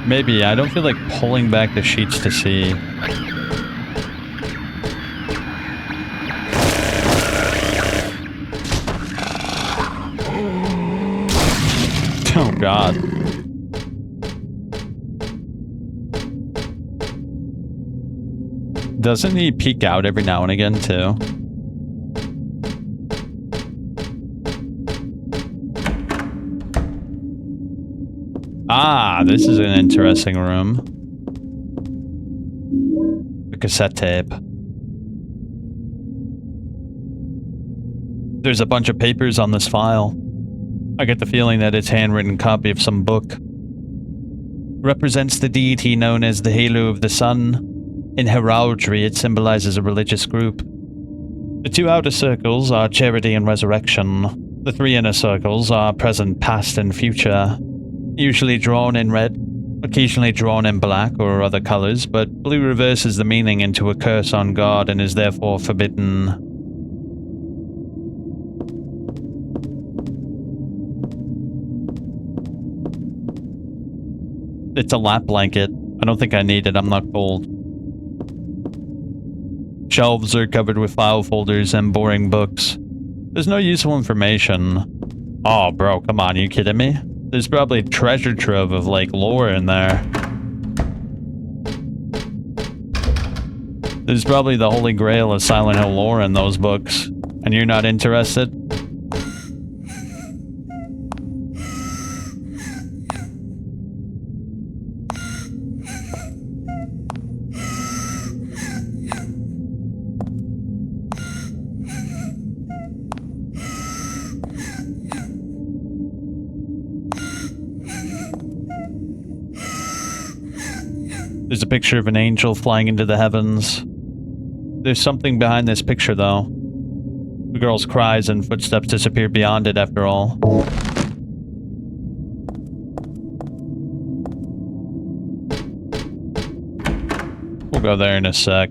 Maybe. I don't feel like pulling back the sheets to see. Oh god. Doesn't he peek out every now and again too? Ah, this is an interesting room. A cassette tape. There's a bunch of papers on this file. I get the feeling that it's a handwritten copy of some book. Represents the deity known as the Halo of the Sun. In heraldry, it symbolizes a religious group. The 2 outer circles are charity and resurrection. The 3 inner circles are present, past, and future. Usually drawn in red, occasionally drawn in black or other colors, but blue reverses the meaning into a curse on God and is therefore forbidden. It's a lap blanket. I don't think I need it, I'm not cold. Shelves are covered with file folders and boring books. There's no useful information. Oh, bro, come on, are you kidding me? There's probably a treasure trove of, like, lore in there. There's probably the holy grail of Silent Hill lore in those books. And you're not interested? There's a picture of an angel flying into the heavens. There's something behind this picture, though. The girl's cries and footsteps disappear beyond it, after all. We'll go there in a sec.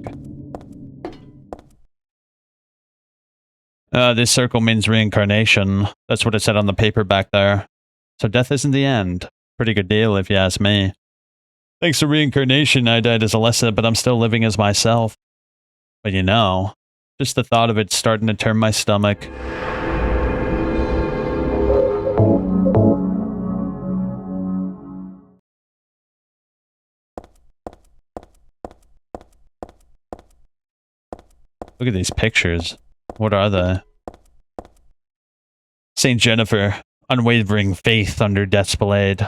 This circle means reincarnation. That's what it said on the paper back there. So death isn't the end. Pretty good deal, if you ask me. Thanks to reincarnation, I died as Alessa, but I'm still living as myself. But you know, just the thought of it starting to turn my stomach. Look at these pictures. What are they? Saint Jennifer, unwavering faith under death's blade.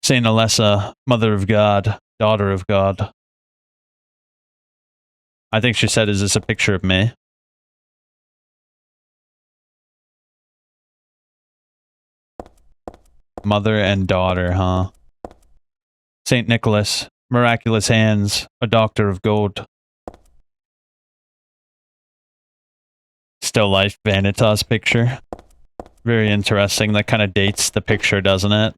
Saint Alessa, Mother of God, Daughter of God. I think she said, is this a picture of me? Mother and daughter, huh? Saint Nicholas, miraculous hands, a doctor of gold. Still life Vanitas picture. Very interesting. That kind of dates the picture, doesn't it?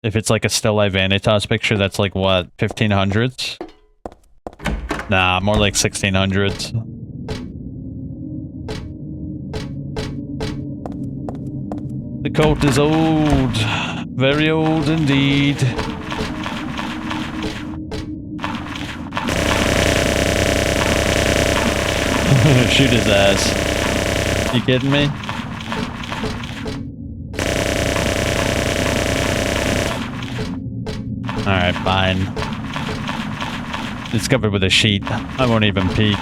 If it's like a still life Vanitas picture, that's like what, 1500s? Nah, more like 1600s. The coat is old. Very old indeed. Shoot his ass. You kidding me? Alright, fine. It's covered with a sheet. I won't even peek.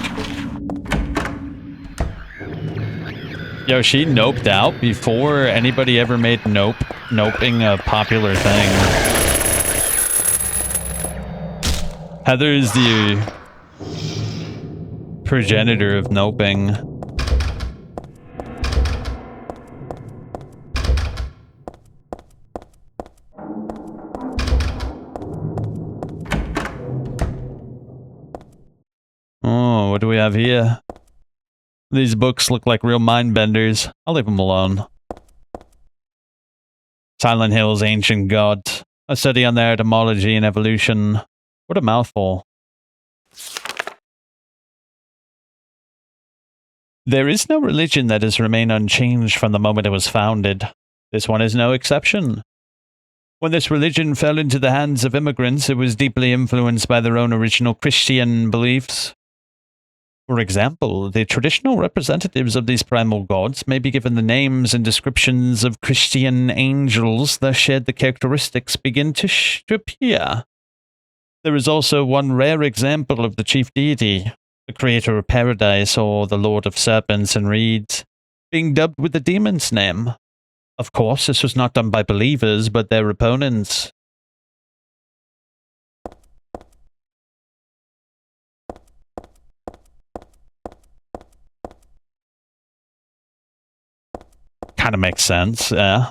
Yo, she noped out before anybody ever made noping a popular thing. Heather is the progenitor of noping. Oh, what do we have here? These books look like real mind benders. I'll leave them alone. Silent Hill's Ancient Gods. A study on their etymology and evolution. What a mouthful. There is no religion that has remained unchanged from the moment it was founded. This one is no exception. When this religion fell into the hands of immigrants, it was deeply influenced by their own original Christian beliefs. For example, the traditional representatives of these primal gods may be given the names and descriptions of Christian angels, thus shared the characteristics begin to appear. There is also one rare example of the chief deity, the creator of paradise or the lord of serpents and reeds, being dubbed with the demon's name. Of course, this was not done by believers, but their opponents. kind of makes sense, yeah.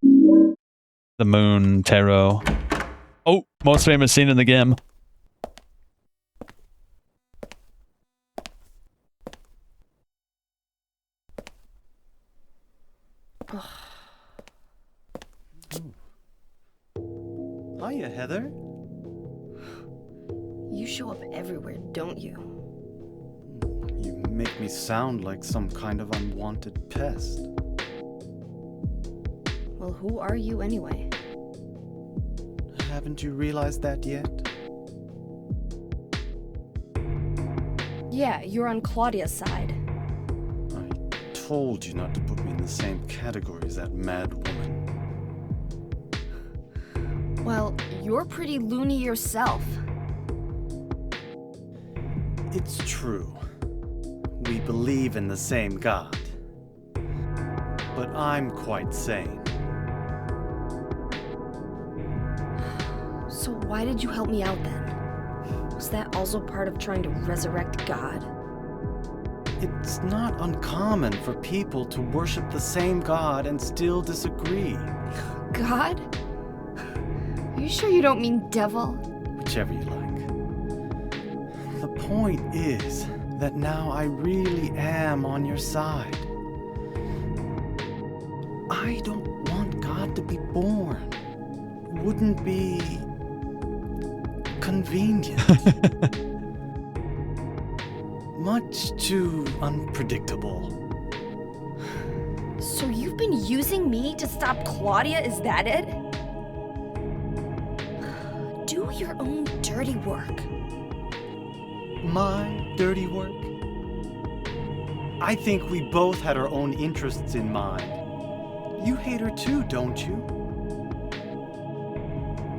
The moon, tarot. Oh, most famous scene in the game. Hiya, Heather. You show up everywhere, don't you? You make me sound like some kind of unwanted pest. Well, who are you anyway? Haven't you realized that yet? Yeah, you're on Claudia's side. I told you not to put me in the same category as that mad woman. Well, you're pretty loony yourself. It's true. We believe in the same God. But I'm quite sane. So why did you help me out then? Was that also part of trying to resurrect God? It's not uncommon for people to worship the same God and still disagree. God? Are you sure you don't mean devil? Whichever you like. The point is that now I really am on your side. I don't want God to be born. Wouldn't be convenient. Much too unpredictable. So you've been using me to stop Claudia, is that it? Do your own dirty work. My dirty work? I think we both had our own interests in mind. You hate her too, don't you?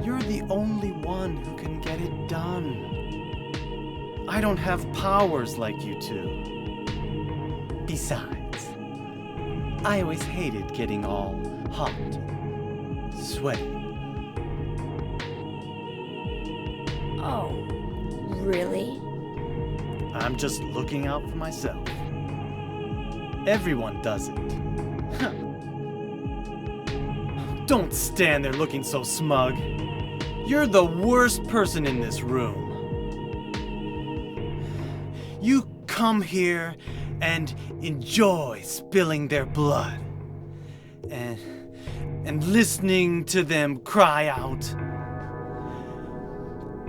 You're the only one who can get it done. I don't have powers like you two. Besides, I always hated getting all hot, sweaty. Oh, really? I'm just looking out for myself. Everyone does it. Don't stand there looking so smug. You're the worst person in this room. You come here and enjoy spilling their blood. And listening to them cry out.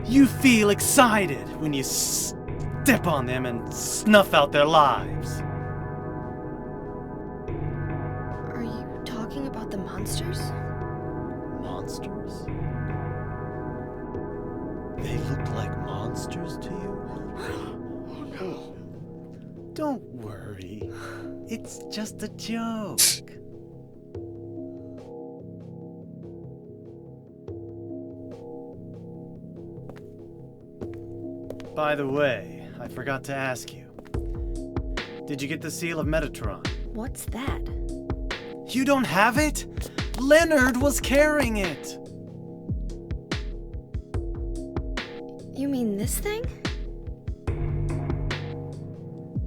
You feel excited when you step on them and snuff out their lives. Are you talking about the monsters? Monsters? They look like monsters to you? Oh, don't worry. It's just a joke. By the way, I forgot to ask you. Did you get the seal of Megatron? What's that? You don't have it? Leonard was carrying it. You mean this thing?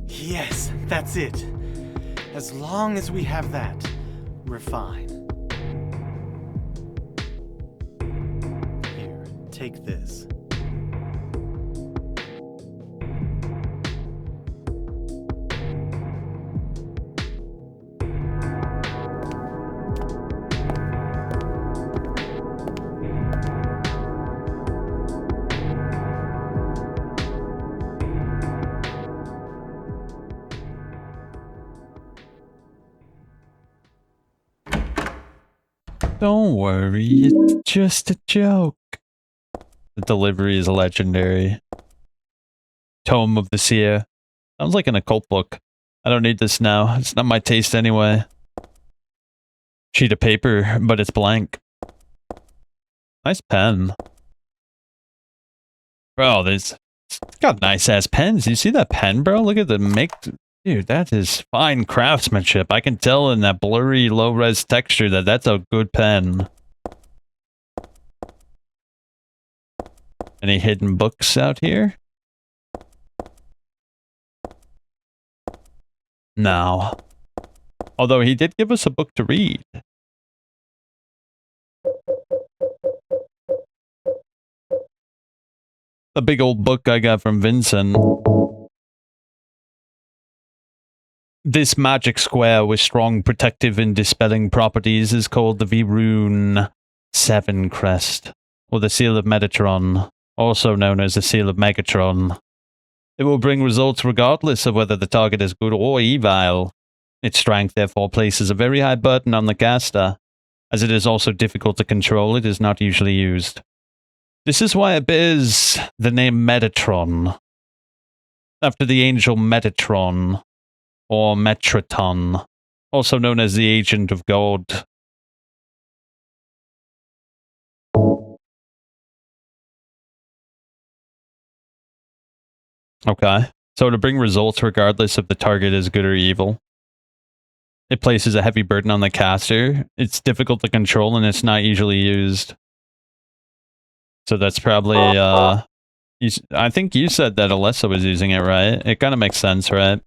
Yes, that's it. As long as we have that, we're fine. Here, take this. Don't worry, it's just a joke. The delivery is legendary. Tome of the Seer. Sounds like an occult book. I don't need this now. It's not my taste anyway. Sheet of paper, but it's blank. Nice pen. Bro, it's got nice ass pens. You see that pen, bro? Look at the Dude, that is fine craftsmanship. I can tell in that blurry, low-res texture that that's a good pen. Any hidden books out here? No. Although he did give us a book to read. A big old book I got from Vincent. This magic square with strong protective and dispelling properties is called the V-Rune 7 Crest, or the Seal of Metatron, also known as the Seal of Megatron. It will bring results regardless of whether the target is good or evil. Its strength therefore places a very high burden on the caster. As it is also difficult to control, it is not usually used. This is why it bears the name Metatron, after the angel Metatron, or Metraton, also known as the Agent of God. Okay, so to bring results regardless if the target is good or evil. It places a heavy burden on the caster. It's difficult to control and it's not usually used. So that's probably, I think you said that Alessa was using it, right? It kind of makes sense, right?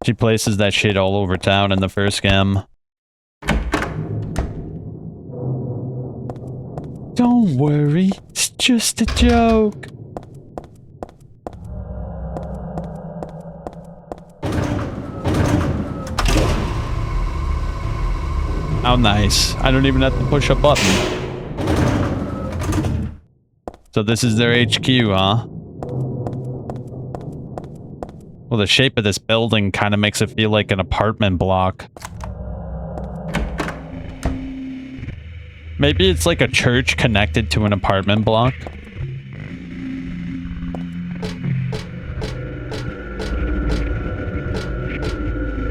She places that shit all over town in the first game. Don't worry, it's just a joke. How nice. I don't even have to push a button. So this is their HQ, huh? Well, the shape of this building kind of makes it feel like an apartment block. Maybe it's like a church connected to an apartment block.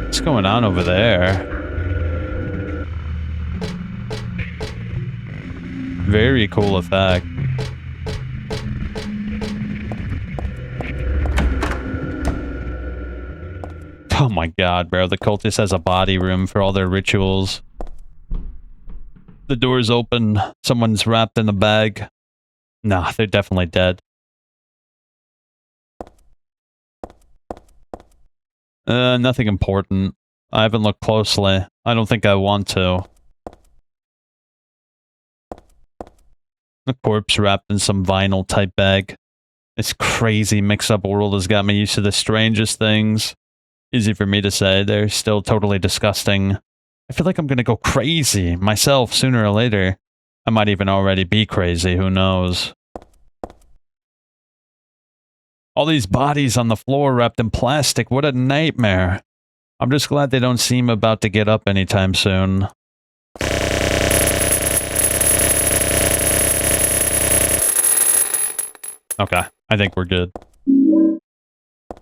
What's going on over there? Very cool effect. Oh my god, bro. The cultist has a body room for all their rituals. The door's open. Someone's wrapped in a bag. Nah, they're definitely dead. Nothing important. I haven't looked closely. I don't think I want to. The corpse wrapped in some vinyl type bag. This crazy mix-up world has got me used to the strangest things. Easy for me to say, they're still totally disgusting. I feel like I'm gonna go crazy myself sooner or later. I might even already be crazy, who knows. All these bodies on the floor wrapped in plastic, what a nightmare. I'm just glad they don't seem about to get up anytime soon. Okay, I think we're good.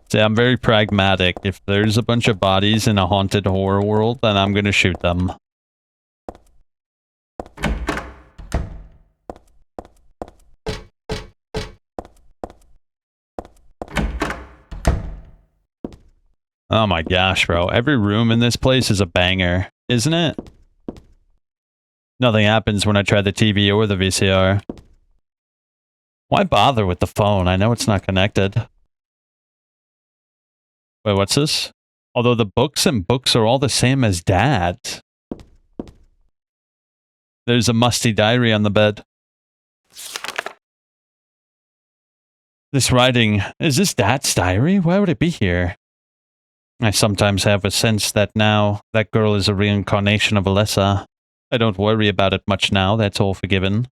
See, I'm very pragmatic. If there's a bunch of bodies in a haunted horror world, then I'm gonna shoot them. Oh my gosh, bro. Every room in this place is a banger, isn't it? Nothing happens when I try the TV or the VCR. Why bother with the phone? I know it's not connected. Wait, what's this? Although the books and books are all the same as Dad. There's a musty diary on the bed. This writing, is this Dad's diary? Why would it be here? I sometimes have a sense that now that girl is a reincarnation of Alessa. I don't worry about it much now, that's all forgiven.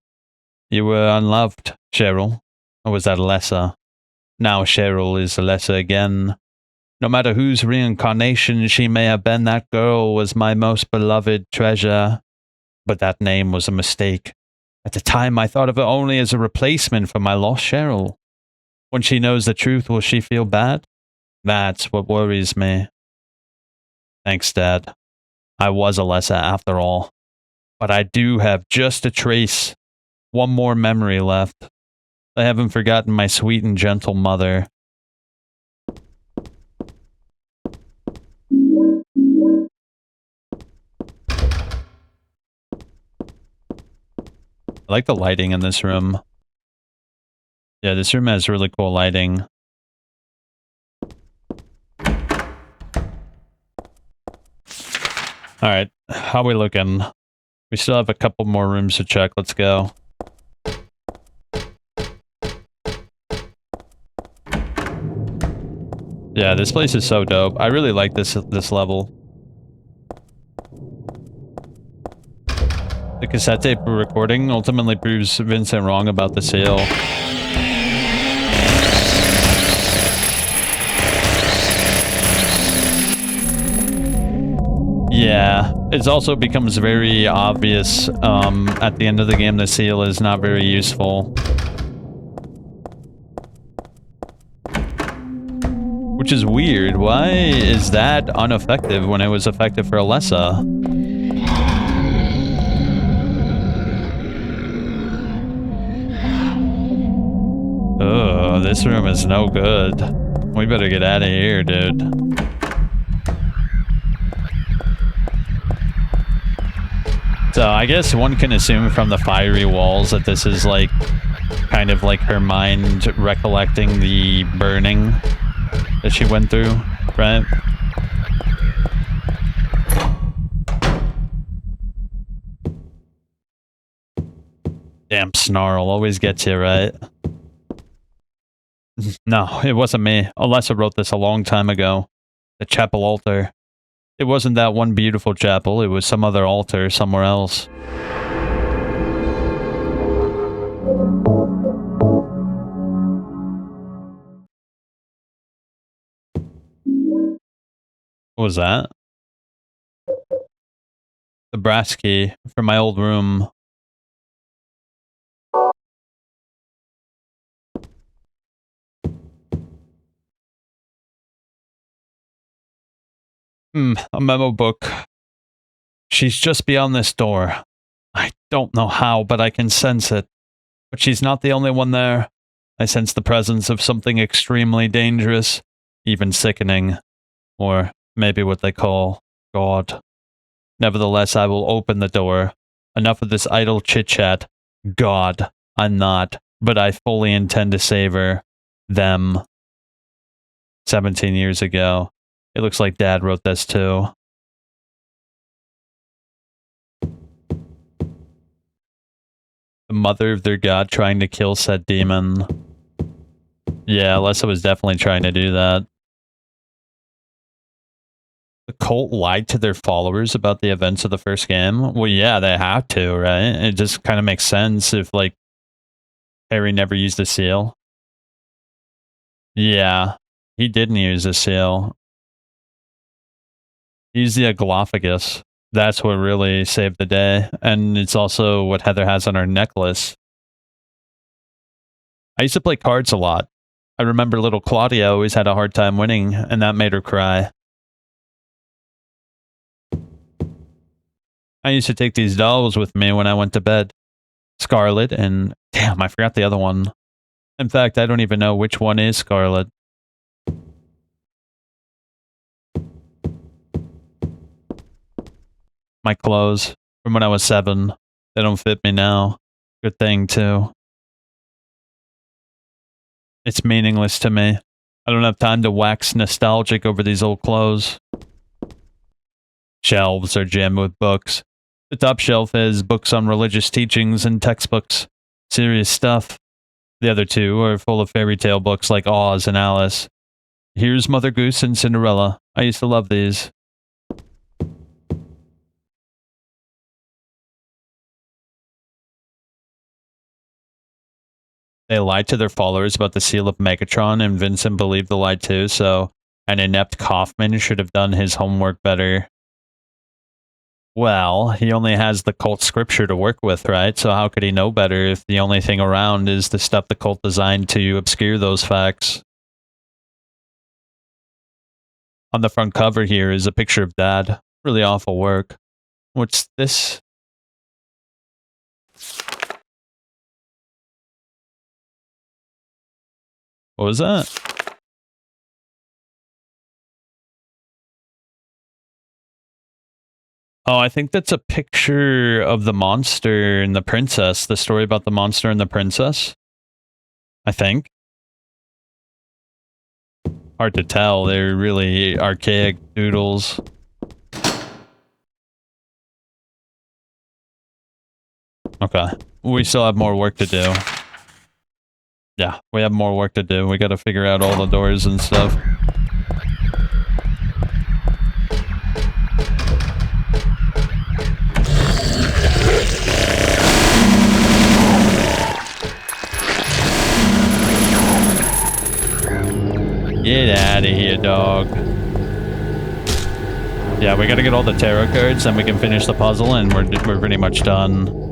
You were unloved, Cheryl. Or was that Alessa? Now Cheryl is Alessa again. No matter whose reincarnation she may have been, that girl was my most beloved treasure. But that name was a mistake. At the time, I thought of her only as a replacement for my lost Cheryl. When she knows the truth, will she feel bad? That's what worries me. Thanks, Dad. I was Alessa after all. But I do have just a trace. One more memory left. I haven't forgotten my sweet and gentle mother. I like the lighting in this room. Yeah, this room has really cool lighting. Alright, how we looking? We still have a couple more rooms to check. Let's go. Yeah, this place is so dope. I really like this level. The cassette tape recording ultimately proves Vincent wrong about the seal. Yeah, it also becomes very obvious at the end of the game the seal is not very useful. Which is weird. Why is that ineffective when it was effective for Alessa? Oh, this room is no good. We better get out of here, dude. So I guess one can assume from the fiery walls that this is like kind of like her mind recollecting the burning that she went through, right? Damn snarl, always gets you, right? No, it wasn't me. Alessa wrote this a long time ago. The chapel altar. It wasn't that one beautiful chapel, it was some other altar somewhere else. What was that? The brass key from my old room. A memo book. She's just beyond this door. I don't know how, but I can sense it. But she's not the only one there. I sense the presence of something extremely dangerous, even sickening. Or maybe what they call God. Nevertheless, I will open the door. Enough of this idle chit-chat. God, I'm not, but I fully intend to save her. Them. 17 years ago. It looks like Dad wrote this too. The mother of their god trying to kill said demon. Yeah, Alessa was definitely trying to do that. The cult lied to their followers about the events of the first game? Well, yeah, they have to, right? It just kind of makes sense if, like, Harry never used a seal. Yeah, he didn't use a seal. He used the Aglophagus. That's what really saved the day. And it's also what Heather has on her necklace. I used to play cards a lot. I remember little Claudia always had a hard time winning, and that made her cry. I used to take these dolls with me when I went to bed. Scarlet and... Damn, I forgot the other one. In fact, I don't even know which one is Scarlet. My clothes from when I was 7. They don't fit me now. Good thing, too. It's meaningless to me. I don't have time to wax nostalgic over these old clothes. Shelves are jammed with books. The top shelf has books on religious teachings and textbooks. Serious stuff. The other two are full of fairy tale books like Oz and Alice. Here's Mother Goose and Cinderella. I used to love these. They lied to their followers about the seal of Megatron, and Vincent believed the lie too, so an inept Kaufman should have done his homework better. Well, he only has the cult scripture to work with, right? So how could he know better if the only thing around is the stuff the cult designed to obscure those facts? On the front cover here is a picture of Dad. Really awful work. What's this? What was that? Oh, I think that's a picture of the monster and the princess. The story about the monster and the princess. I think. Hard to tell. They're really archaic doodles. Okay. We still have more work to do. Yeah, we have more work to do. We gotta figure out all the doors and stuff. Get out of here, dog. Yeah, we gotta get all the tarot cards, then we can finish the puzzle, and we're pretty much done.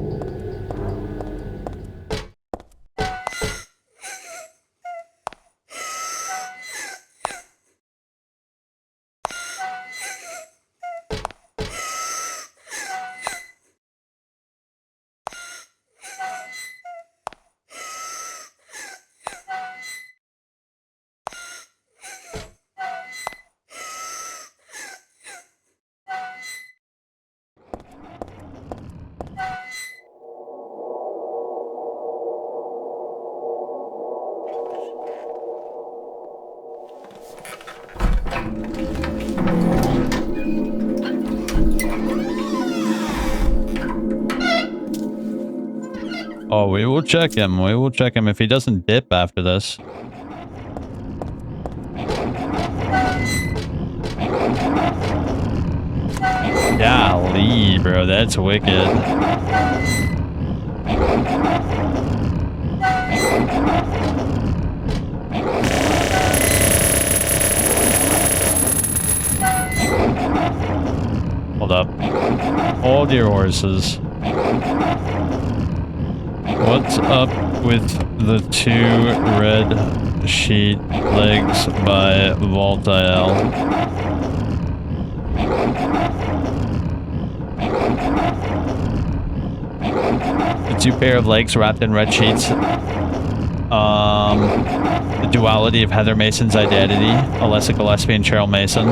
Oh, we will check him. We will check him if he doesn't dip after this. Golly, bro, that's wicked. Hold up. Hold your horses. What's up with the 2 red sheet legs by Vale? The 2 pair of legs wrapped in red sheets. The duality of Heather Mason's identity. Alessa Gillespie and Cheryl Mason.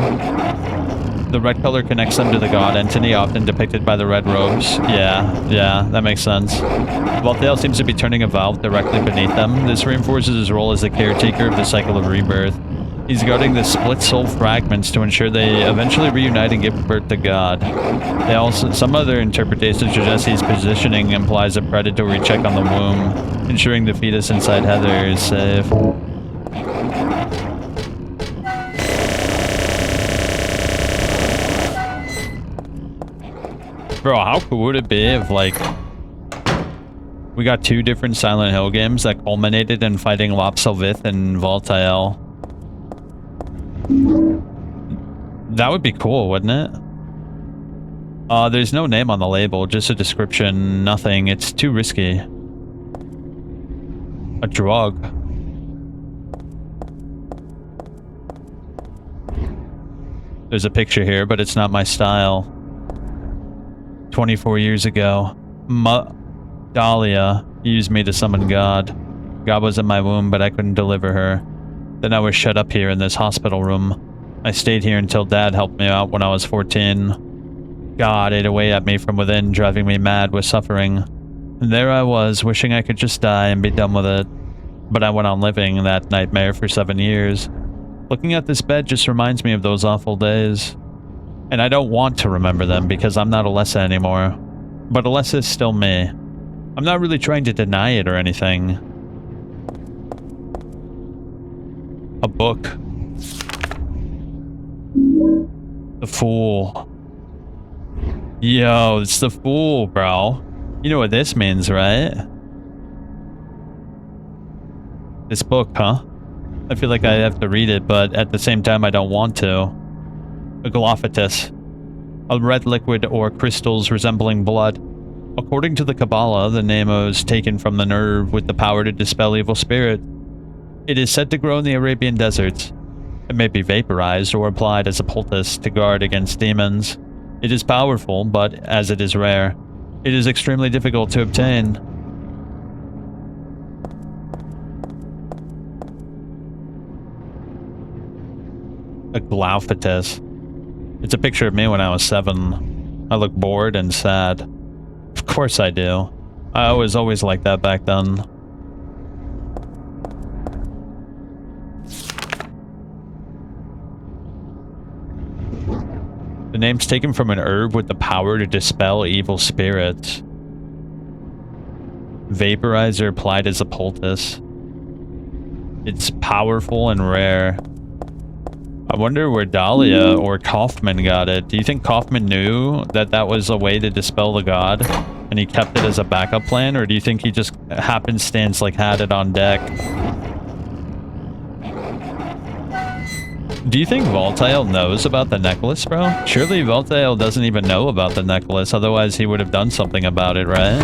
The red color connects them to the god entity, often depicted by the red robes. Yeah, that makes sense. Vale seems to be turning a valve directly beneath them. This reinforces his role as the caretaker of the cycle of rebirth. He's guarding the split soul fragments to ensure they eventually reunite and give birth to God. Some other interpretations suggest his positioning implies a predatory check on the womb, ensuring the fetus inside Heather is safe. Bro, how cool would it be if, like, we got 2 different Silent Hill games that culminated in fighting Lop Sylvith and Vale? That would be cool, wouldn't it? There's no name on the label, just a description, nothing. It's too risky. A drug. There's a picture here, but it's not my style. 24 years ago, Dahlia used me to summon God. God was in my womb, but I couldn't deliver her. Then I was shut up here in this hospital room. I stayed here until Dad helped me out when I was 14. God ate away at me from within, driving me mad with suffering. And there I was, wishing I could just die and be done with it. But I went on living that nightmare for 7 years. Looking at this bed just reminds me of those awful days. And I don't want to remember them because I'm not Alessa anymore. But Alessa is still me. I'm not really trying to deny it or anything. A book. The Fool. Yo, it's The Fool, bro. You know what this means, right? This book, huh? I feel like I have to read it, but at the same time I don't want to. A Galaphatus. A red liquid or crystals resembling blood. According to the Kabbalah, the name was taken from the nerve with the power to dispel evil spirit. It is said to grow in the Arabian deserts. It may be vaporized or applied as a poultice to guard against demons. It is powerful, but as it is rare, it is extremely difficult to obtain. A Galaphatus. It's a picture of me when I was 7. I look bored and sad. Of course I do. I was always like that back then. The name's taken from an herb with the power to dispel evil spirits. Vaporizer applied as a poultice. It's powerful and rare. I wonder where Dahlia or Kaufman got it. Do you think Kaufman knew that that was a way to dispel the god and he kept it as a backup plan, or do you think he just happenstance like had it on deck? Do you think Voltaire knows about the necklace, bro? Surely Voltaire doesn't even know about the necklace, otherwise he would have done something about it, right?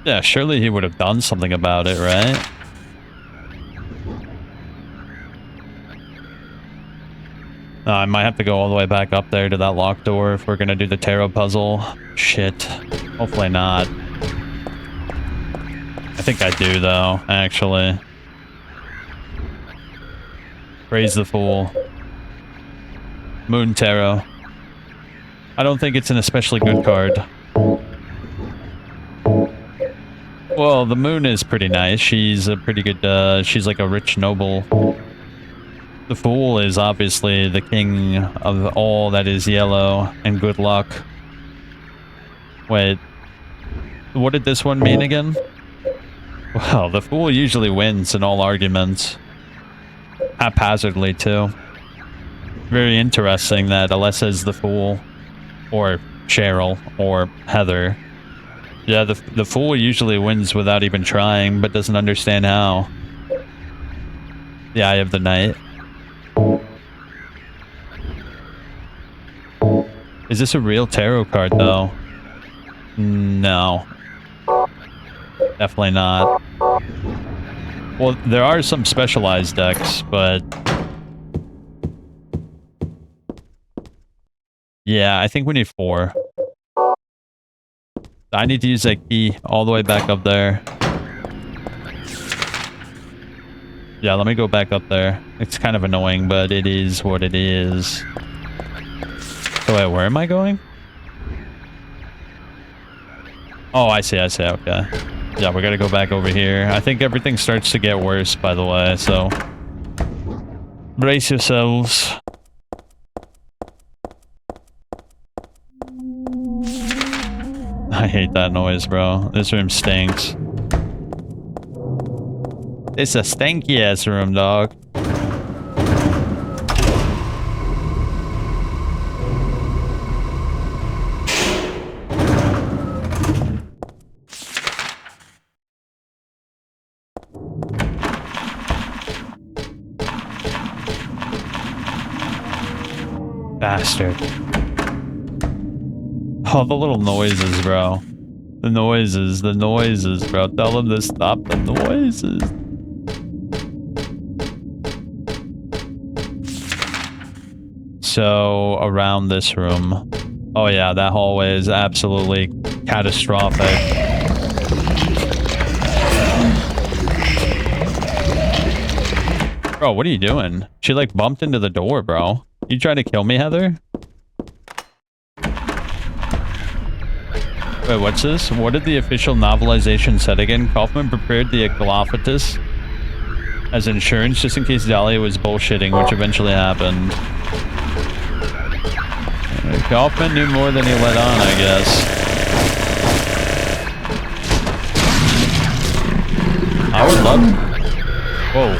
Yeah, surely he would have done something about it, right? I might have to go all the way back up there to that locked door if we're gonna do the tarot puzzle. Shit. Hopefully not. I think I do, though, actually. Praise the Fool. Moon Tarot. I don't think it's an especially good card. Well, the moon is pretty nice. She's a pretty good, she's like a rich noble. The Fool is obviously the king of all that is yellow and good luck. Wait, what did this one mean again? Well, the Fool usually wins in all arguments. Haphazardly, too. Very interesting that Alessa is the Fool. Or Cheryl. Or Heather. Yeah, the Fool usually wins without even trying, but doesn't understand how. The Eye of the Night. Is this a real tarot card, though? No. Definitely not. Well, there are some specialized decks, but... yeah, I think we need 4. I need to use that key all the way back up there. Yeah, let me go back up there. It's kind of annoying, but it is what it is. So wait, where am I going? Oh, I see, okay. Yeah, we gotta go back over here. I think everything starts to get worse, by the way, so... brace yourselves. I hate that noise, bro. This room stinks. It's a stanky ass room, dog. Bastard. Oh, the little noises, bro. The noises, bro. Tell them to stop the noises. So, around this room. Oh yeah, that hallway is absolutely catastrophic. Bro, what are you doing? She like bumped into the door, bro. You trying to kill me, Heather? Wait, what's this? What did the official novelization said again? Kaufman prepared the Aglaophatus as insurance just in case Dahlia was bullshitting, which eventually happened. Kaufman knew more than he let on, I guess. I would love... Whoa.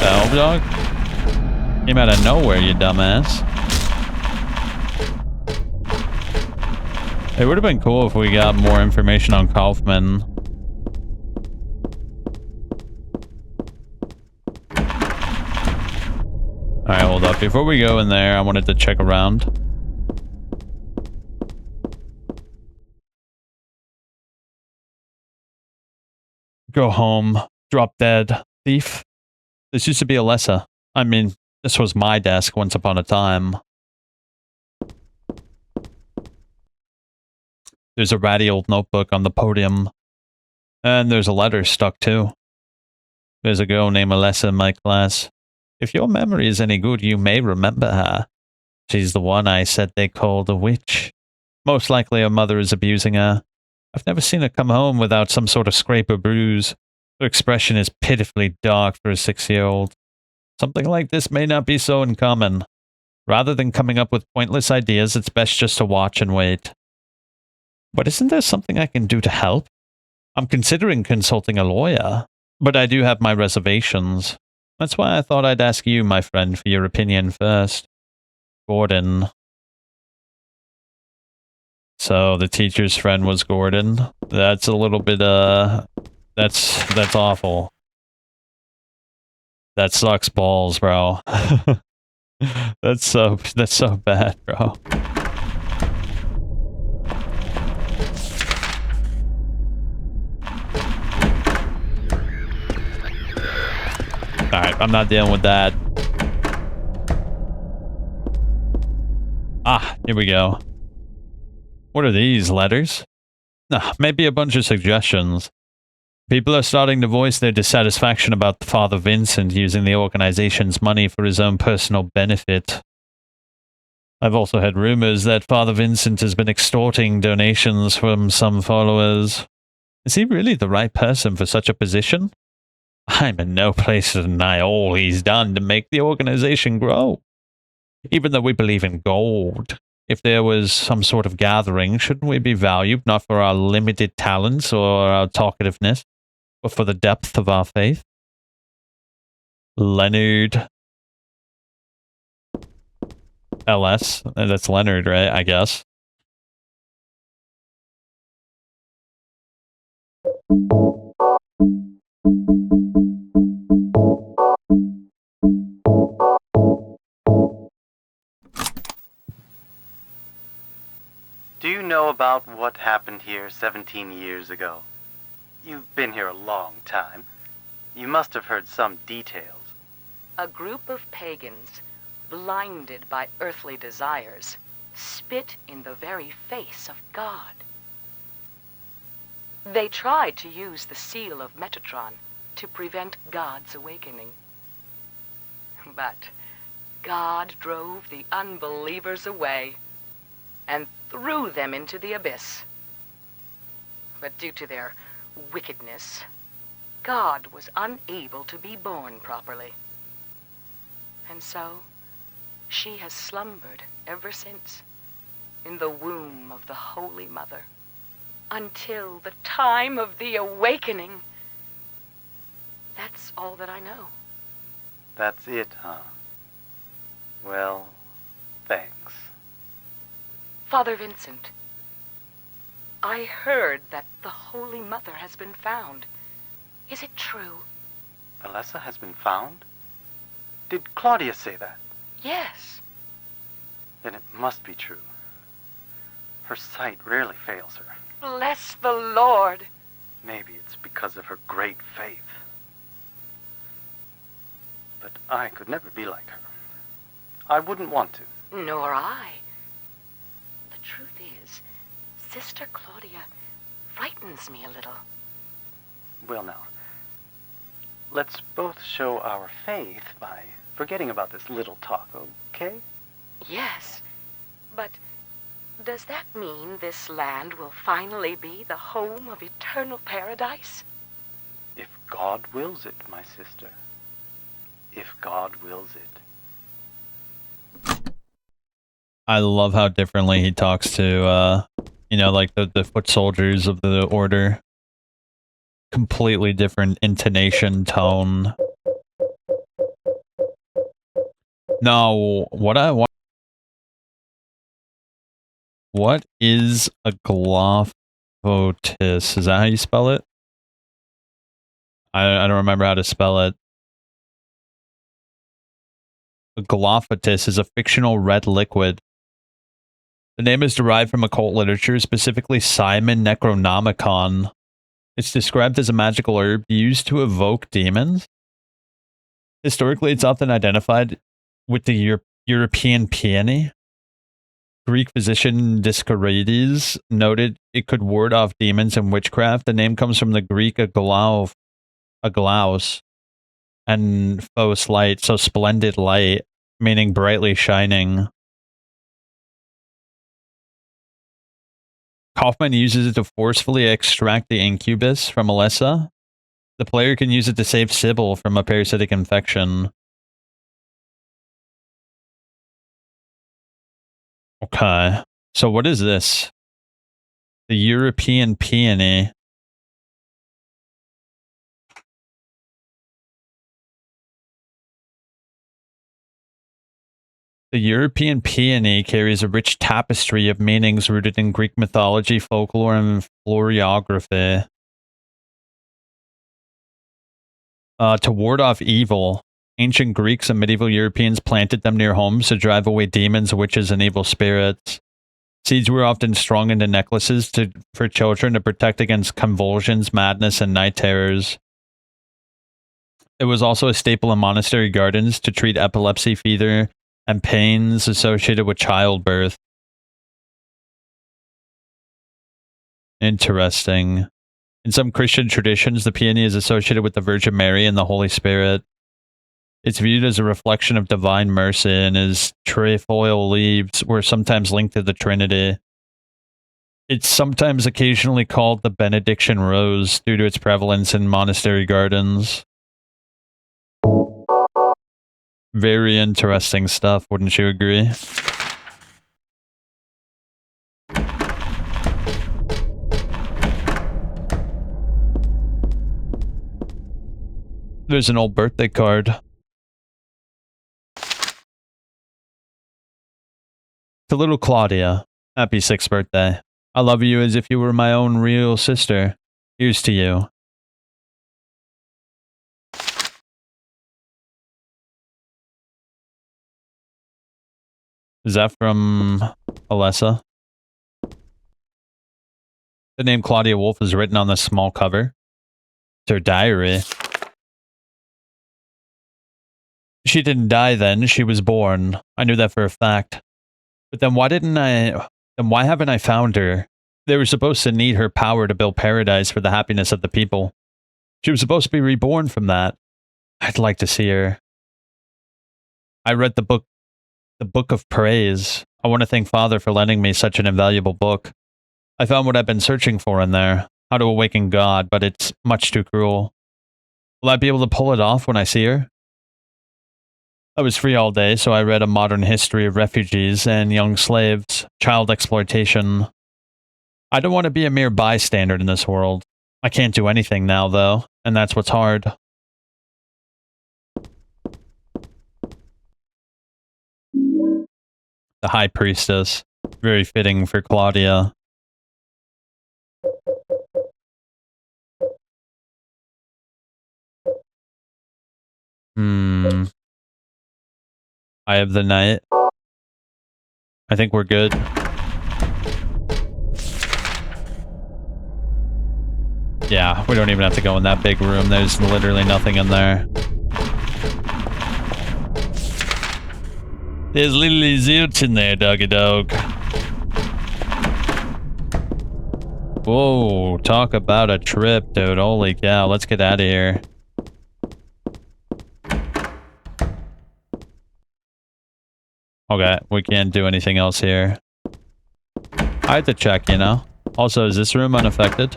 The hell, dog? Came out of nowhere, you dumbass. It would have been cool if we got more information on Kaufman. Alright, hold up. Before we go in there, I wanted to check around. Go home. Drop dead. Thief. This used to be Alessa. I mean, this was my desk once upon a time. There's a ratty old notebook on the podium. And there's a letter stuck too. There's a girl named Alessa in my class. If your memory is any good, you may remember her. She's the one I said they called a witch. Most likely her mother is abusing her. I've never seen her come home without some sort of scrape or bruise. Her expression is pitifully dark for a 6-year-old. Something like this may not be so uncommon. Rather than coming up with pointless ideas, it's best just to watch and wait. But isn't there something I can do to help? I'm considering consulting a lawyer, but I do have my reservations. That's why I thought I'd ask you, my friend, for your opinion first. Gordon. So the teacher's friend was Gordon. That's a little bit, that's awful. That sucks balls, bro. That's so bad, bro. Alright, I'm not dealing with that. Ah, here we go. What are these, letters? Maybe a bunch of suggestions. People are starting to voice their dissatisfaction about Father Vincent using the organization's money for his own personal benefit. I've also heard rumors that Father Vincent has been extorting donations from some followers. Is he really the right person for such a position? I'm in no place to deny all he's done to make the organization grow. Even though we believe in gold, if there was some sort of gathering, shouldn't we be valued not for our limited talents or our talkativeness, but for the depth of our faith? Leonard. LS. That's Leonard, right? I guess. Do you know about what happened here 17 years ago? You've been here a long time. You must have heard some details. A group of pagans, blinded by earthly desires, spit in the very face of God. They tried to use the seal of Megatron to prevent God's awakening. But God drove the unbelievers away and threw them into the abyss. But due to their wickedness, God was unable to be born properly. And so, she has slumbered ever since, in the womb of the Holy Mother, until the time of the awakening. That's all that I know. That's it, huh? Well, thanks. Father Vincent, I heard that the Holy Mother has been found. Is it true? Alessa has been found? Did Claudia say that? Yes. Then it must be true. Her sight rarely fails her. Bless the Lord. Maybe it's because of her great faith. But I could never be like her. I wouldn't want to. Nor I. The truth is, Sister Claudia frightens me a little. Well now, let's both show our faith by forgetting about this little talk, okay? Yes, but does that mean this land will finally be the home of eternal paradise? If God wills it, my sister. If God wills it. I love how differently he talks to, like the foot soldiers of the order. Completely different intonation, tone. No, what is a glophotis? Is that how you spell it? I don't remember how to spell it. A glophotis is a fictional red liquid. The name is derived from occult literature, specifically Simon Necronomicon. It's described as a magical herb used to evoke demons. Historically, it's often identified with the European peony. Greek physician Discorides noted it could ward off demons and witchcraft. The name comes from the Greek aglaus, and phos light, so splendid light, meaning brightly shining. Kaufman uses it to forcefully extract the incubus from Alessa. The player can use it to save Sybil from a parasitic infection. Okay. So what is this? The European peony. The European peony carries a rich tapestry of meanings rooted in Greek mythology, folklore, and florography. To ward off evil, ancient Greeks and medieval Europeans planted them near homes to drive away demons, witches, and evil spirits. Seeds were often strung into necklaces for children to protect against convulsions, madness, and night terrors. It was also a staple in monastery gardens to treat epilepsy, fever, and pains associated with childbirth. Interesting. In some Christian traditions, the peony is associated with the Virgin Mary and the Holy Spirit. It's viewed as a reflection of divine mercy, and its trefoil leaves were sometimes linked to the Trinity. It's sometimes occasionally called the Benediction Rose due to its prevalence in monastery gardens. Very interesting stuff, wouldn't you agree? There's an old birthday card. To little Claudia, happy 6th birthday. I love you as if you were my own real sister. Here's to you. Is that from Alessa? The name Claudia Wolf is written on the small cover. It's her diary. She didn't die then, she was born. I knew that for a fact. But then why haven't I found her? They were supposed to need her power to build paradise for the happiness of the people. She was supposed to be reborn from that. I'd like to see her. I read the Book of Praise. I want to thank Father for lending me such an invaluable book. I found what I've been searching for in there, how to awaken God, but it's much too cruel. Will I be able to pull it off when I see her? I was free all day, so I read A Modern History of Refugees and Young Slaves, Child Exploitation. I don't want to be a mere bystander in this world. I can't do anything now, though, and that's what's hard. The High Priestess. Very fitting for Claudia. Eye of the Night. I think we're good. Yeah, we don't even have to go in that big room. There's literally nothing in there. There's literally zilch in there, doggy dog. Whoa, talk about a trip, dude. Holy cow, let's get out of here. Okay, we can't do anything else here. I had to check, you know. Also, is this room unaffected?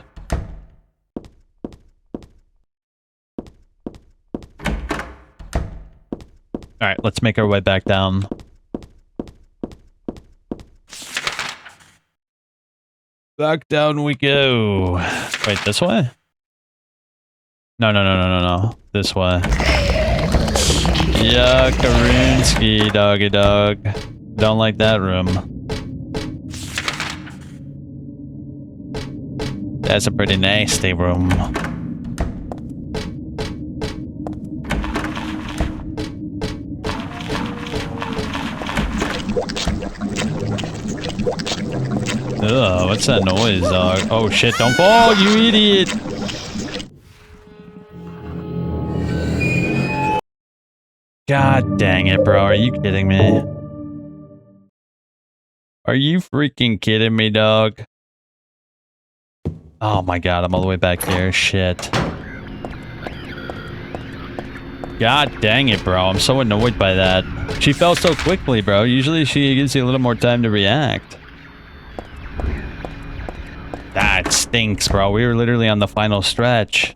Alright, let's make our way back down. Back down we go. Wait, this way? No. This way. Yeah, Karinsky, doggy dog. Don't like that room. That's a pretty nasty room. Ugh, what's that noise, dog? Oh shit, don't fall, you idiot! God dang it, bro. Are you kidding me? Are you freaking kidding me, dog? Oh my god, I'm all the way back here. Shit. God dang it, bro. I'm so annoyed by that. She fell so quickly, bro. Usually she gives you a little more time to react. That stinks, bro. We were literally on the final stretch.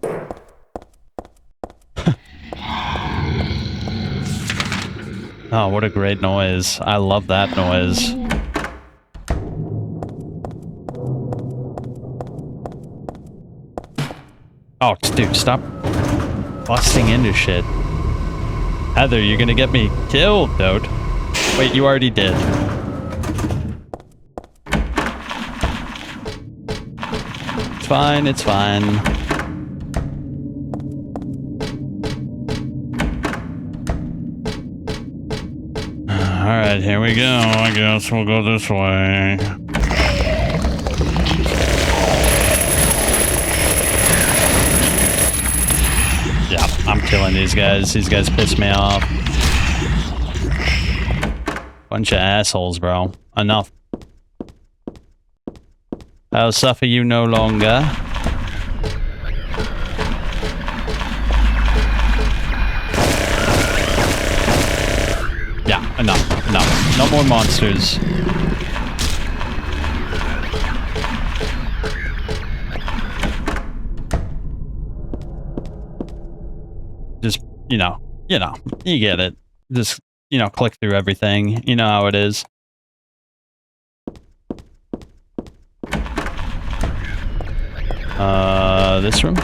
Oh, what a great noise. I love that noise. Oh, dude, stop busting into shit. Heather, you're gonna get me killed, dude. Wait, you already did. It's fine, it's fine. Alright, here we go. I guess we'll go this way. Yeah, I'm killing these guys. These guys piss me off. Bunch of assholes, bro. Enough. I'll suffer you no longer. Yeah, enough. Enough. No more monsters. Just, you get it. Just, click through everything. You know how it is. This room?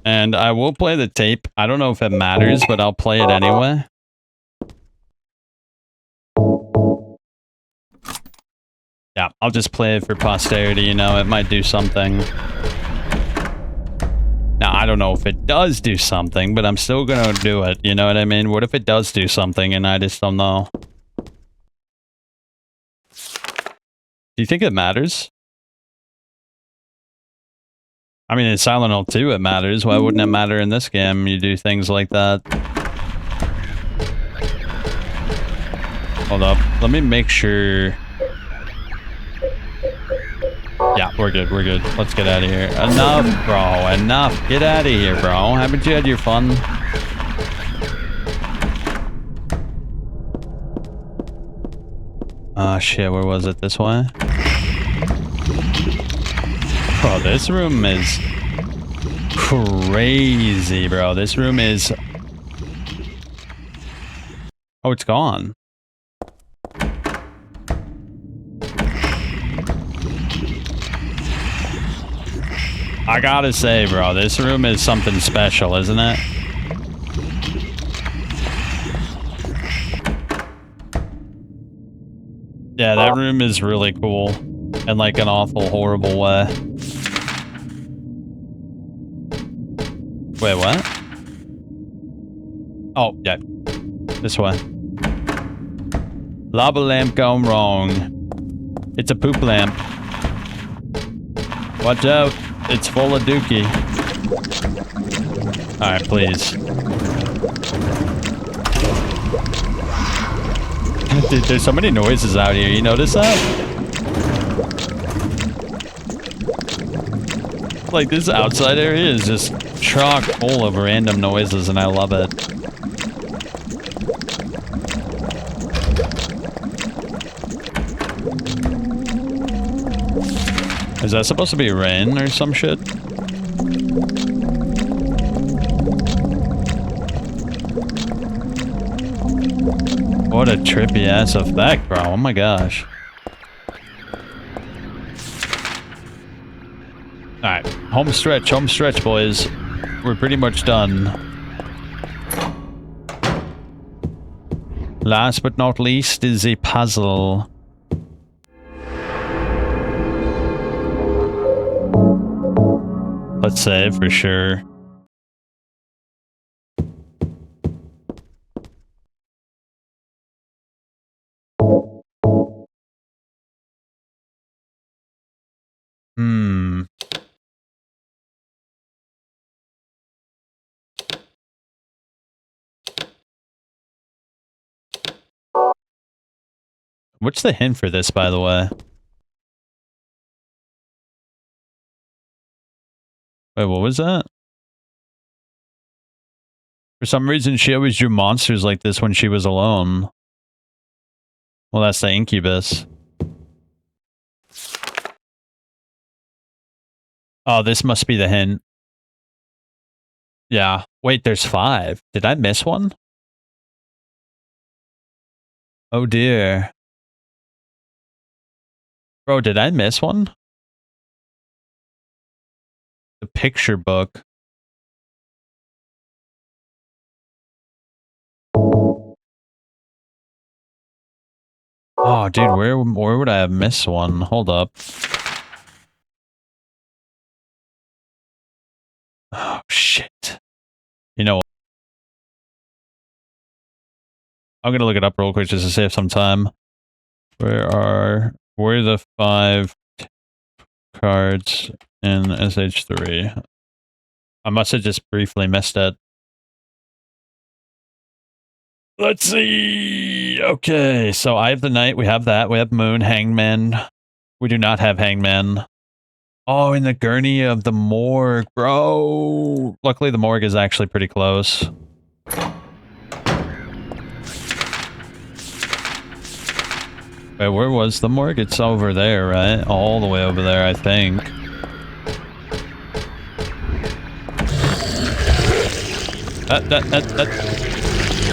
And I will play the tape. I don't know if it matters, but I'll play it anyway. Yeah, I'll just play it for posterity, it might do something. Now, I don't know if it does do something, but I'm still gonna do it, you know what I mean? What if it does do something and I just don't know? Do you think it matters? I mean, in Silent Hill 2 it matters. Why wouldn't it matter in this game? You do things like that. Hold up. Let me make sure... Yeah, we're good, we're good. Let's get out of here. Enough, bro, enough. Get out of here, bro. Haven't you had your fun? Ah, shit, where was it? This way? Bro, this room is crazy, bro. This room is... Oh, it's gone. I gotta say, bro, this room is something special, isn't it? Yeah, that room is really cool. In like an awful, horrible way. Wait, what? Oh, yeah. This way. Lava lamp gone wrong. It's a poop lamp. Watch out. It's full of dookie. Alright, please. Dude, there's so many noises out here. You notice that? Like, this outside area is just chock full of random noises, and I love it. Is that supposed to be rain or some shit? What a trippy ass effect, bro. Oh my gosh. Alright, home stretch, boys. We're pretty much done. Last but not least is a puzzle. Let's save for sure. What's the hint for this, by the way? Wait, what was that? For some reason, she always drew monsters like this when she was alone. Well, that's the incubus. Oh, this must be the hint. Yeah. Wait, there's 5. Did I miss one? Oh dear. Bro, did I miss one? The picture book. Oh, dude, where would I have missed one? Hold up. Oh, shit. You know what? I'm gonna look it up real quick just to save some time. Where are the 5 cards in SH3? I must have just briefly missed it. Let's see. Okay, so I have the Knight. We have that. We have Moon, Hangman. We do not have Hangman. Oh, in the gurney of the morgue, bro. Luckily, the morgue is actually pretty close. Wait, where was the morgue? It's over there, right? All the way over there, I think.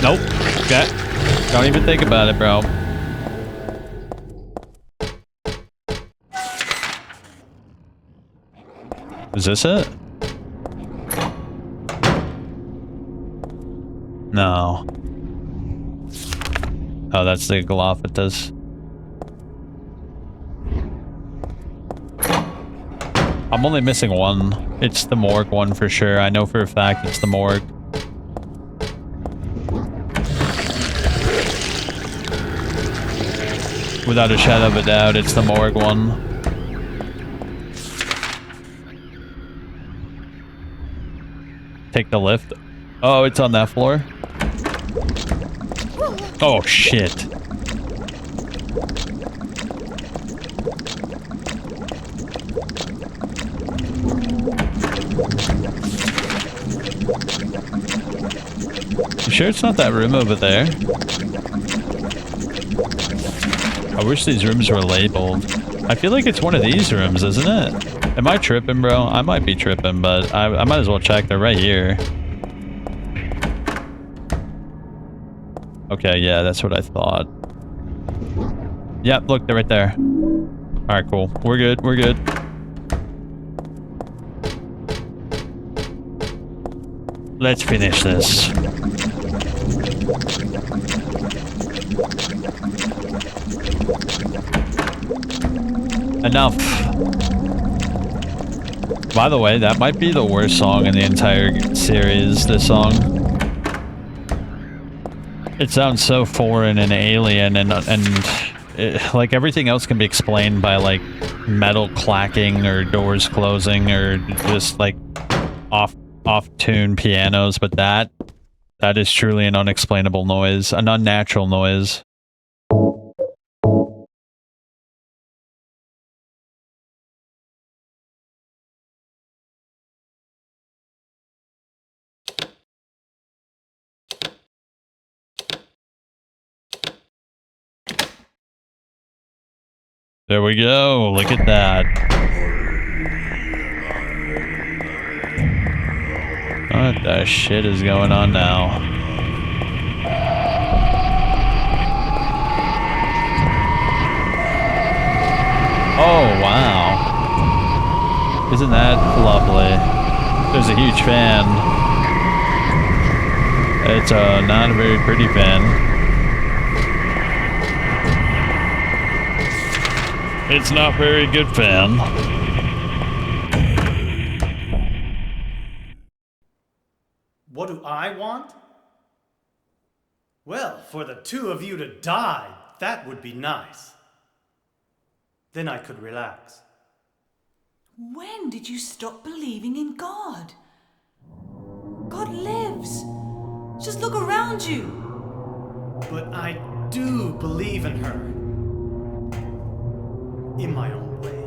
Nope. Okay. Don't even think about it, bro. Is this it? No. Oh, that's the Galaphagus. I'm only missing one. It's the morgue one for sure. I know for a fact it's the morgue. Without a shadow of a doubt, it's the morgue one. Take the lift. Oh, it's on that floor. Oh, shit. You sure it's not that room over there? I wish these rooms were labeled. I feel like it's one of these rooms, isn't it? Am I tripping, bro? I might be tripping, but I might as well check. They're right here. Okay, yeah, that's what I thought. Yep, look, they're right there. Alright, cool. We're good, we're good. Let's finish this. Enough. By the way, that might be the worst song in the entire series, this song. It sounds so foreign and alien and it, like everything else can be explained by like metal clacking or doors closing or just like off-tune pianos, but that is truly an unexplainable noise, an unnatural noise. There we go. Look at that. What the shit is going on now? Oh, wow. Isn't that lovely? There's a huge fan. It's not a very pretty fan. It's not very good fan. What do I want? Well, for the two of you to die, that would be nice. Then I could relax. When did you stop believing in God? God lives. Just look around you. But I do believe in her. In my own way.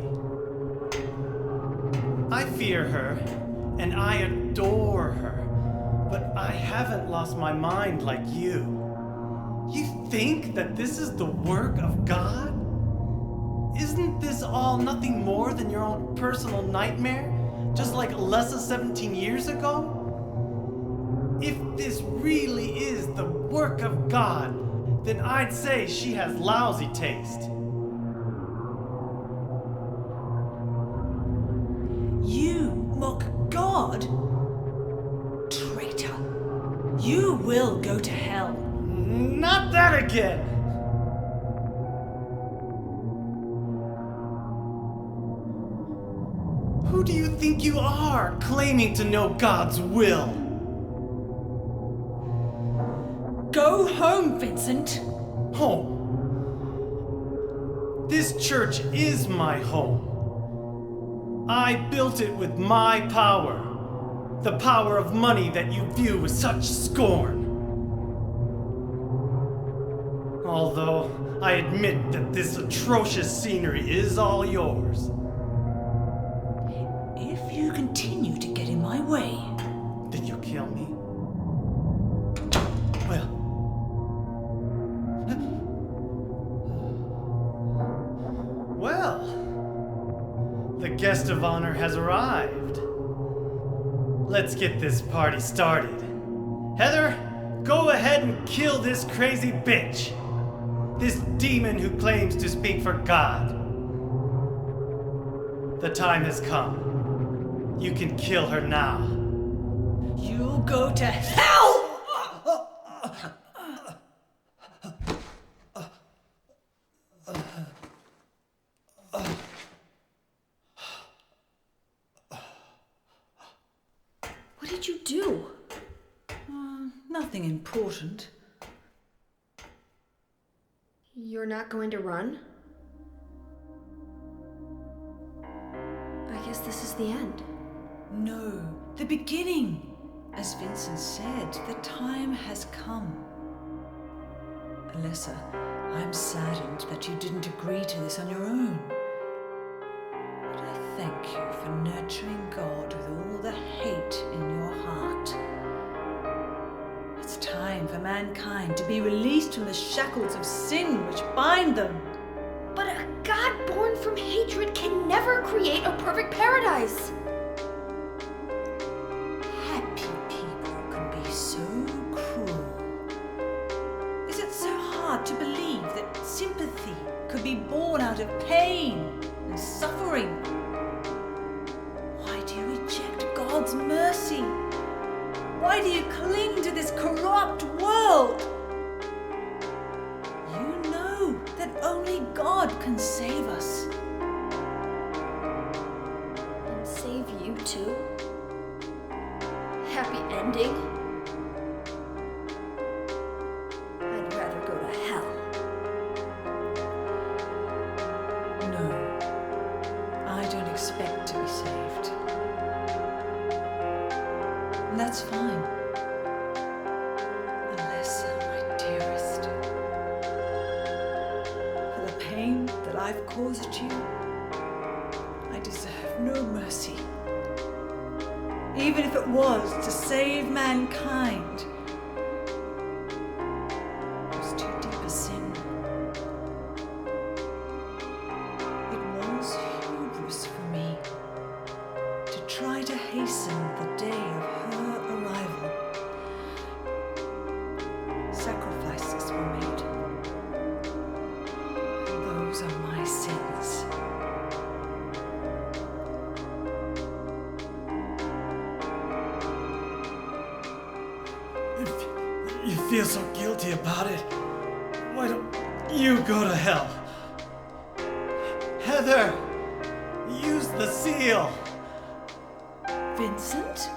I fear her, and I adore her, but I haven't lost my mind like you. You think that this is the work of God? Isn't this all nothing more than your own personal nightmare, just like Alessa 17 years ago? If this really is the work of God, then I'd say she has lousy taste. God. Traitor. You will go to hell. Not that again! Who do you think you are, claiming to know God's will? Go home, Vincent. Home. This church is my home. I built it with my power. The power of money that you view with such scorn. Although I admit that this atrocious scenery is all yours. If you continue to get in my way... Did you kill me? Well... Well... The guest of honor has arrived. Let's get this party started. Heather, go ahead and kill this crazy bitch. This demon who claims to speak for God. The time has come. You can kill her now. You'll go to hell! What did you do? Nothing important. You're not going to run? I guess this is the end. No, the beginning. As Vincent said, the time has come. Alessa, I'm saddened that you didn't agree to this on your own. But I thank you for nurturing God with all the hate in your heart. It's time for mankind to be released from the shackles of sin which bind them. But a God born from hatred can never create a perfect paradise. Happy people can be so cruel. Is it so hard to believe that sympathy could be born out of pain and suffering? Why do you reject God's mercy? Why do you cling to this corrupt world? You know that only God can save us. And save you too? Happy ending? I'd rather go to hell. No, I don't expect to be saved. And that's fine. Alessa, my dearest. For the pain that I've caused you, I deserve no mercy. Even if it was to save mankind. It was too deep a sin. It was hubris for me to try to hasten the day of her arrival. Sacrifices were made. And those are my sins. If you feel so guilty about it, why don't you go to hell? Heather, use the seal. Vincent?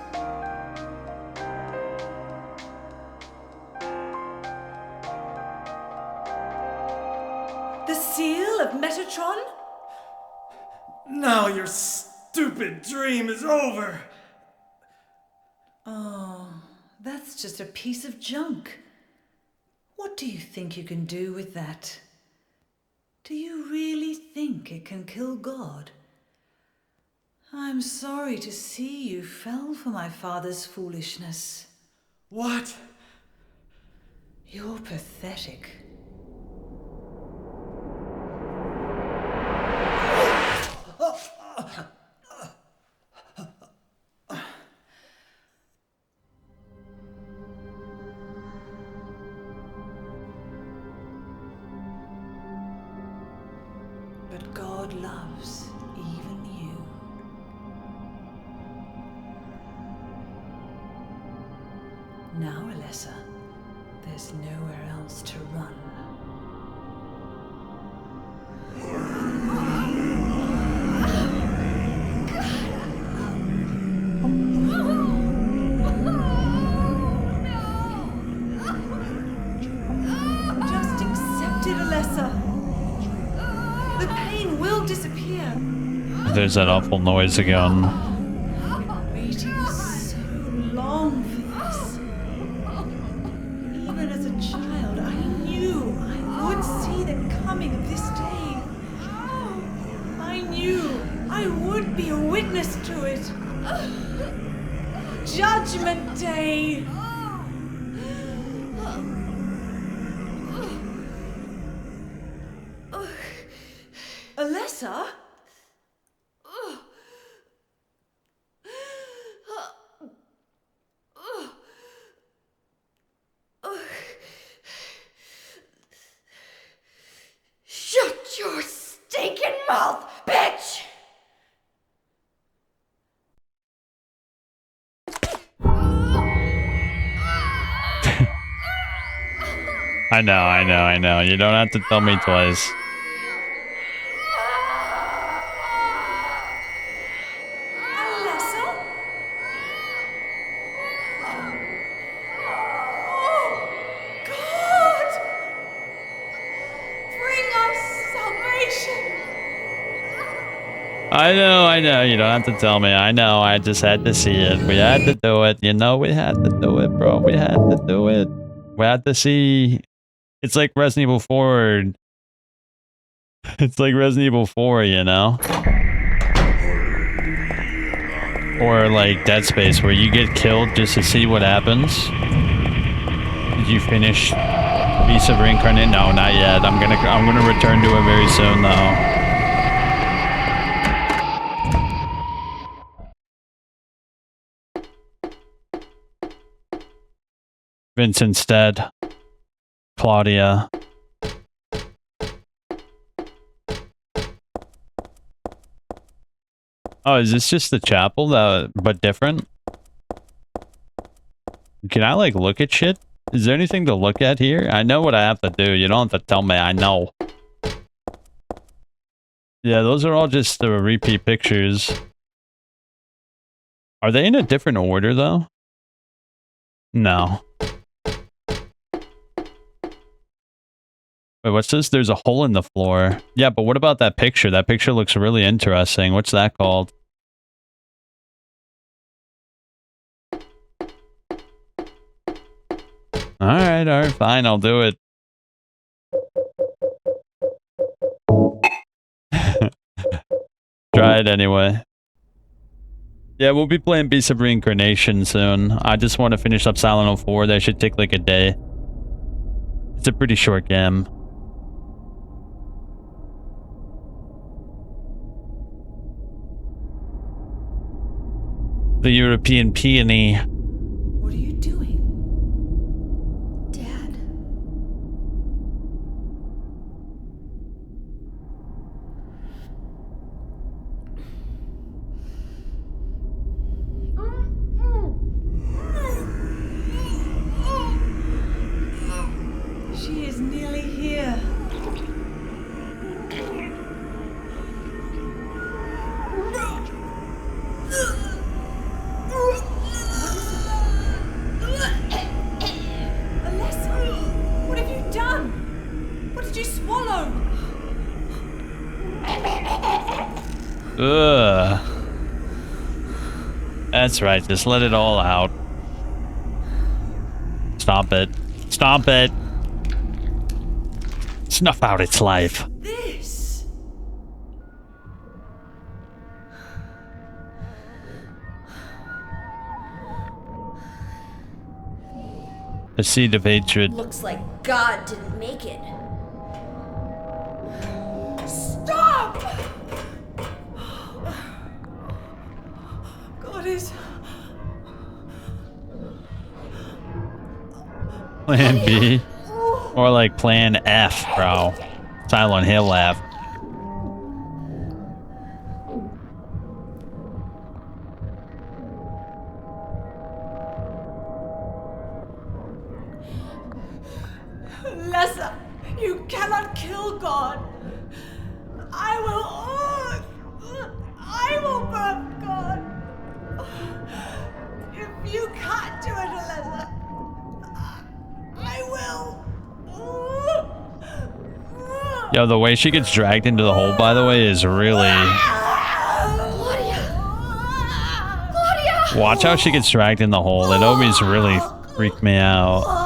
The seal of Megatron? Now your stupid dream is over. Oh, that's just a piece of junk. What do you think you can do with that? Do you really think it can kill God? I'm sorry to see you fell for my father's foolishness. What? You're pathetic. But God loves even you. Now, Alessa, there's nowhere else to run. Just accept it, Alessa. The pain will disappear. There's that awful noise again. Waiting so long for this. Even as a child, I knew I would see the coming of this day. I knew I would be a witness to it. Judgment Day. Alessa? Shut your stinking mouth, bitch! I know. You don't have to tell me twice. Alessa? Oh, God! Bring us salvation! I know. You don't have to tell me. I know. I just had to see it. We had to do it. You know, we had to do it, bro. We had to do it. We had to see. It's like Resident Evil 4. It's like Resident Evil 4, you know? Or like Dead Space, where you get killed just to see what happens. Did you finish Beast of Reincarnate? No, not yet. I'm gonna return to it very soon, though. Vincent's dead. Claudia. Oh, is this just the chapel, but different? Can I, like, look at shit? Is there anything to look at here? I know what I have to do. You don't have to tell me. I know. Yeah, those are all just the repeat pictures. Are they in a different order, though? No. Wait, what's this? There's a hole in the floor. Yeah, but what about that picture? That picture looks really interesting. What's that called? Alright, fine, I'll do it. Try it anyway. Yeah, we'll be playing Beast of Reincarnation soon. I just want to finish up Silent 04. That should take like a day. It's a pretty short game. The European peony. What are you doing? Dad. She is nearly here. Alessa, what have you done? What did you swallow? Ugh. That's right, just let it all out. Stomp it. Stomp it! Snuff out its life. This. A seed of hatred. Looks like God didn't make it. Stop! God is... Plan B. Or like Plan F, bro. Silent Hill F. Lessa, you cannot kill God. I will birth God. If you can't do it, Alessa, I will. Yo, the way she gets dragged into the hole, by the way, is really... Claudia! Watch how she gets dragged in the hole. It always really freaked me out.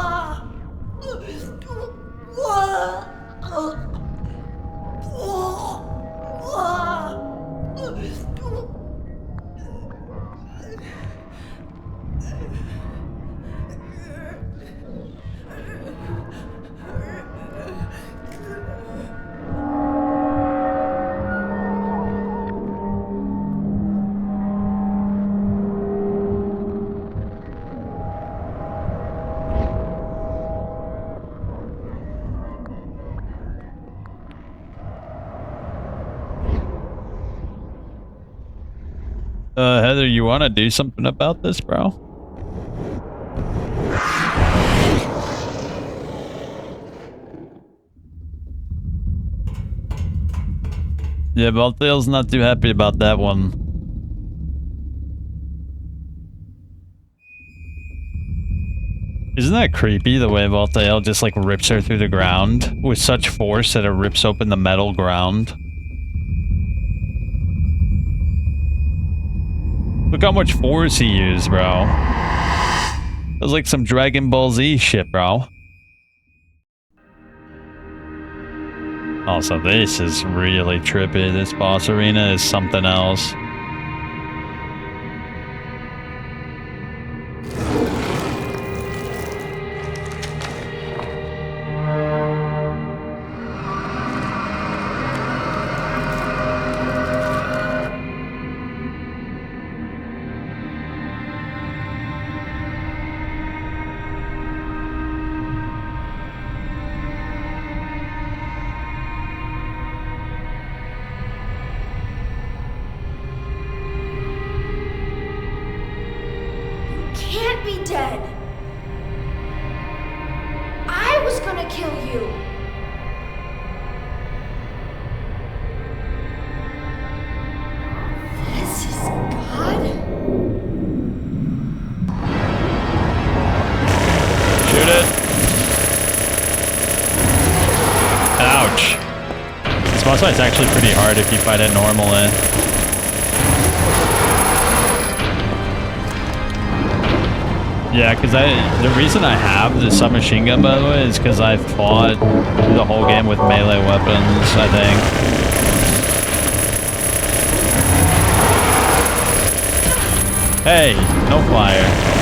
Heather, you want to do something about this, bro? Yeah, Valtail's not too happy about that one. Isn't that creepy, the way Valtail just like rips her through the ground with such force that it rips open the metal ground? Look how much force he used, bro. That was like some Dragon Ball Z shit, bro. Also, this is really trippy. This boss arena is something else. It's actually pretty hard if you fight it normally. Yeah, because the reason I have the submachine gun, by the way, is because I fought the whole game with melee weapons, I think. Hey, no fire.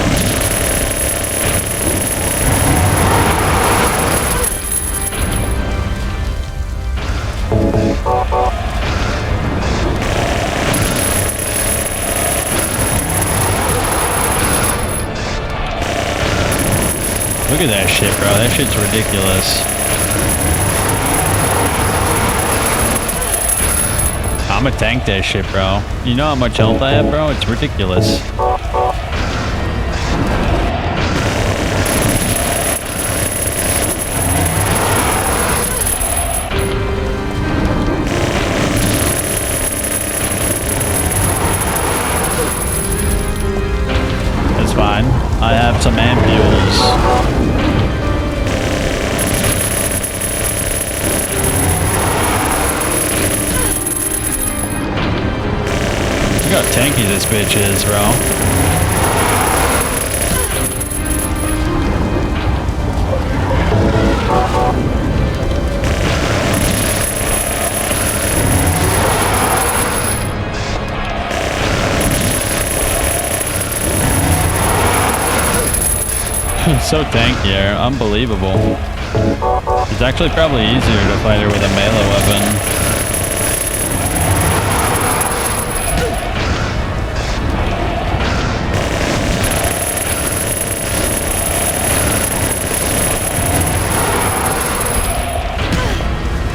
Look at that shit, bro. That shit's ridiculous. I'ma tank that shit, bro. You know how much health I have, bro? It's ridiculous. It's fine. I have some ampules. Look how tanky this bitch is, bro. So tanky here, unbelievable. It's actually probably easier to fight her with a melee weapon.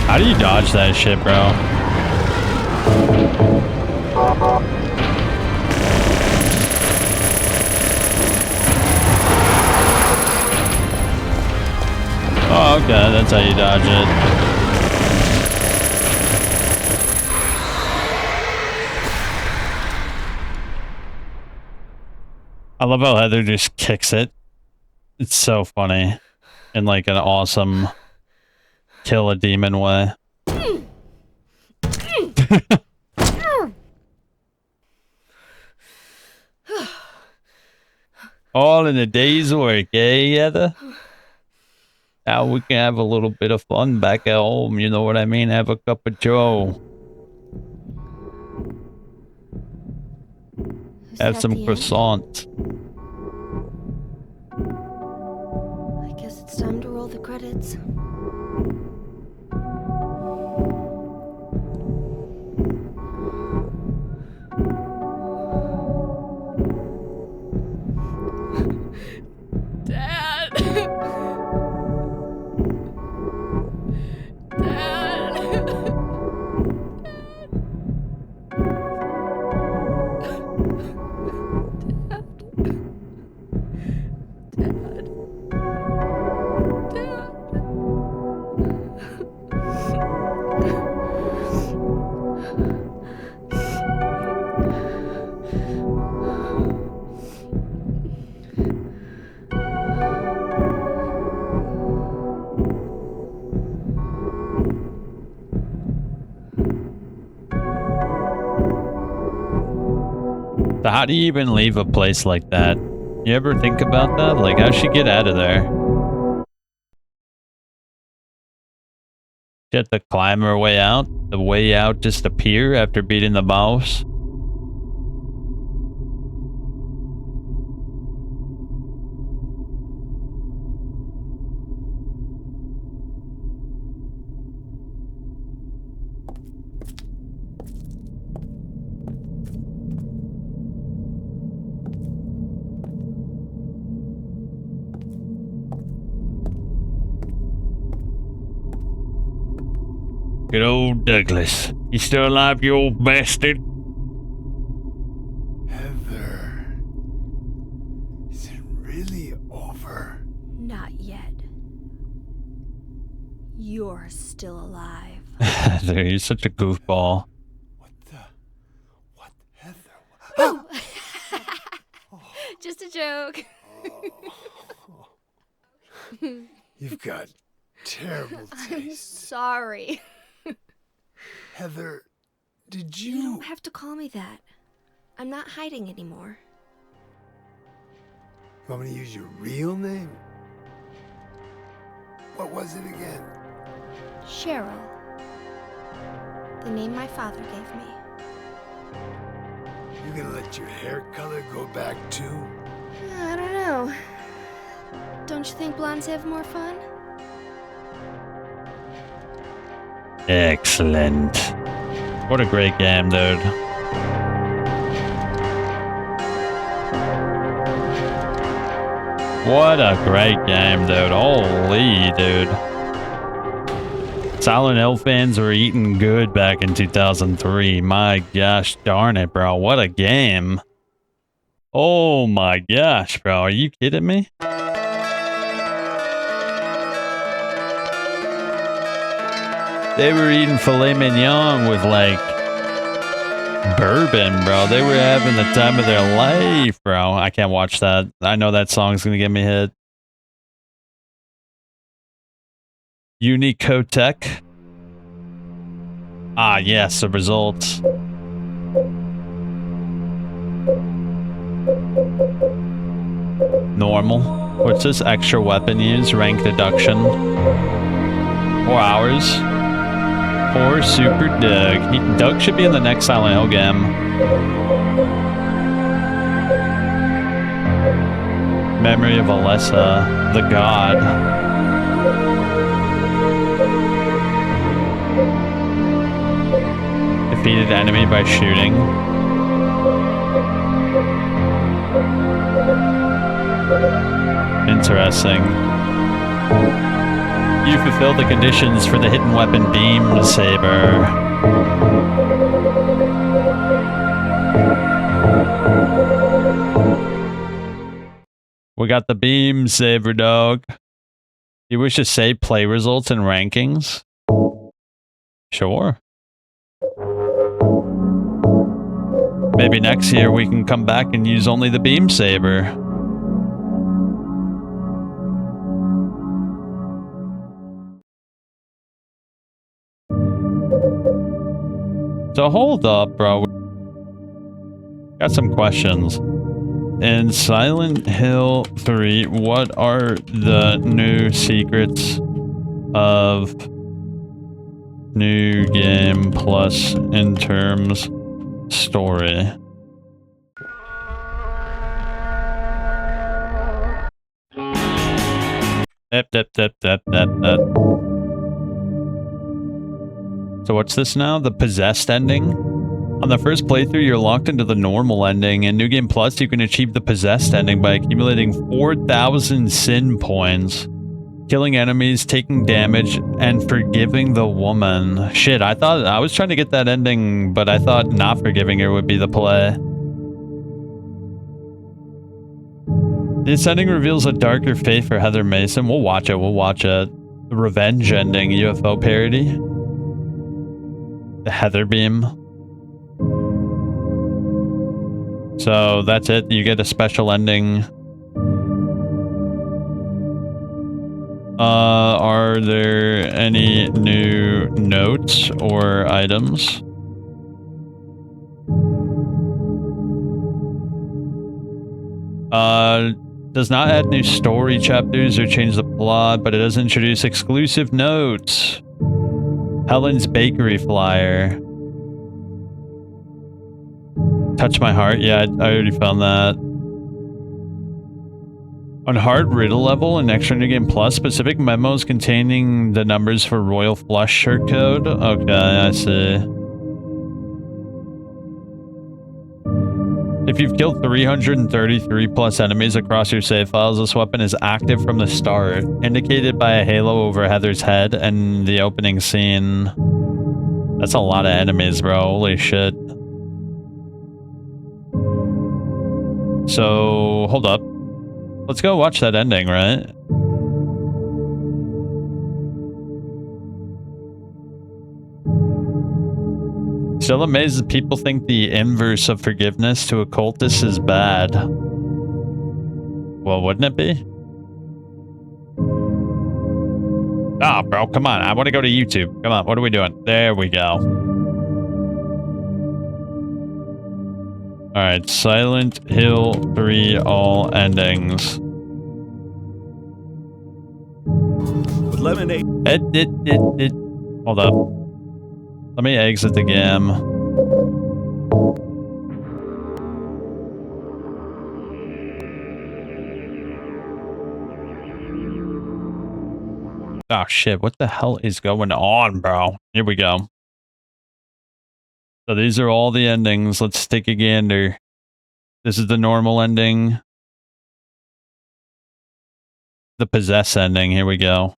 How do you dodge that shit, bro? Oh, Okay, that's how you dodge it. I love how Heather just kicks it. It's so funny. In like an awesome kill a demon way. All in a day's work, eh, Heather? Now we can have a little bit of fun back at home, you know what I mean? Have a cup of joe. Have some croissants. I guess it's time to roll the credits. Dad! Dad! So how do you even leave a place like that? You ever think about that? Like, how'd she get out of there? She had to climb her way out? The way out just appear after beating the mouse? Good old Douglas. You still alive, you old bastard? Heather. Is it really over? Not yet. You're still alive. Heather, you're such a goofball. Oh. Just a joke. You've got terrible I'm taste. sorry. Heather, did You don't have to call me that. I'm not hiding anymore. You want me to use your real name? What was it again? Cheryl. The name my father gave me. You gonna let your hair color go back too? I don't know. Don't you think blondes have more fun? Excellent. What a great game, dude. What a great game, dude. Holy, dude. Silent Hill fans were eating good back in 2003. My gosh darn it, bro. What a game. Oh my gosh, bro. Are you kidding me? They were eating filet mignon with, like, bourbon, bro. They were having the time of their life, bro. I can't watch that. I know that song's gonna get me hit. Unicotech. Ah, yes, the results. Normal. What's this? Extra weapon use? Rank deduction. 4 hours. Poor Super Doug. Doug should be in the next Silent Hill game. Memory of Alessa, the God. Defeated enemy by shooting. Interesting. You fulfill the conditions for the hidden weapon beam saber. We got the beam saber, dog. You wish to save play results and rankings? Sure. Maybe next year we can come back and use only the beam saber. So hold up, bro. Got some questions. In Silent Hill 3, what are the new secrets of New Game Plus in terms story? So what's this now? The possessed ending? On the first playthrough, you're locked into the normal ending. In New Game Plus, you can achieve the possessed ending by accumulating 4,000 sin points, killing enemies, taking damage, and forgiving the woman. Shit, I thought I was trying to get that ending, but I thought not forgiving her would be the play. This ending reveals a darker fate for Heather Mason. We'll watch it. We'll watch it. The revenge ending, UFO parody. The Heather beam. So that's it. You get a special ending. Are there any new notes or items? Does not add new story chapters or change the plot, but it does introduce exclusive notes. Helen's Bakery flyer. Touch My Heart. Yeah, I already found that. On hard riddle level in Extra New Game Plus, specific memos containing the numbers for Royal Flush shirt code. Okay, I see. If you've killed 333 plus enemies across your save files, this weapon is active from the start, indicated by a halo over Heather's head and the opening scene. That's a lot of enemies, bro. Holy shit. So, hold up. Let's go watch that ending, right? Still amazed that people think the inverse of forgiveness to occultists is bad. Well, wouldn't it be? Ah, bro, come on. I want to go to YouTube. Come on, what are we doing? There we go. Alright, Silent Hill 3 all endings. With lemonade. Hold up. Let me exit the game. Oh shit, what the hell is going on, bro? Here we go. So these are all the endings. Let's take a gander. This is the normal ending. The possess ending. Here we go.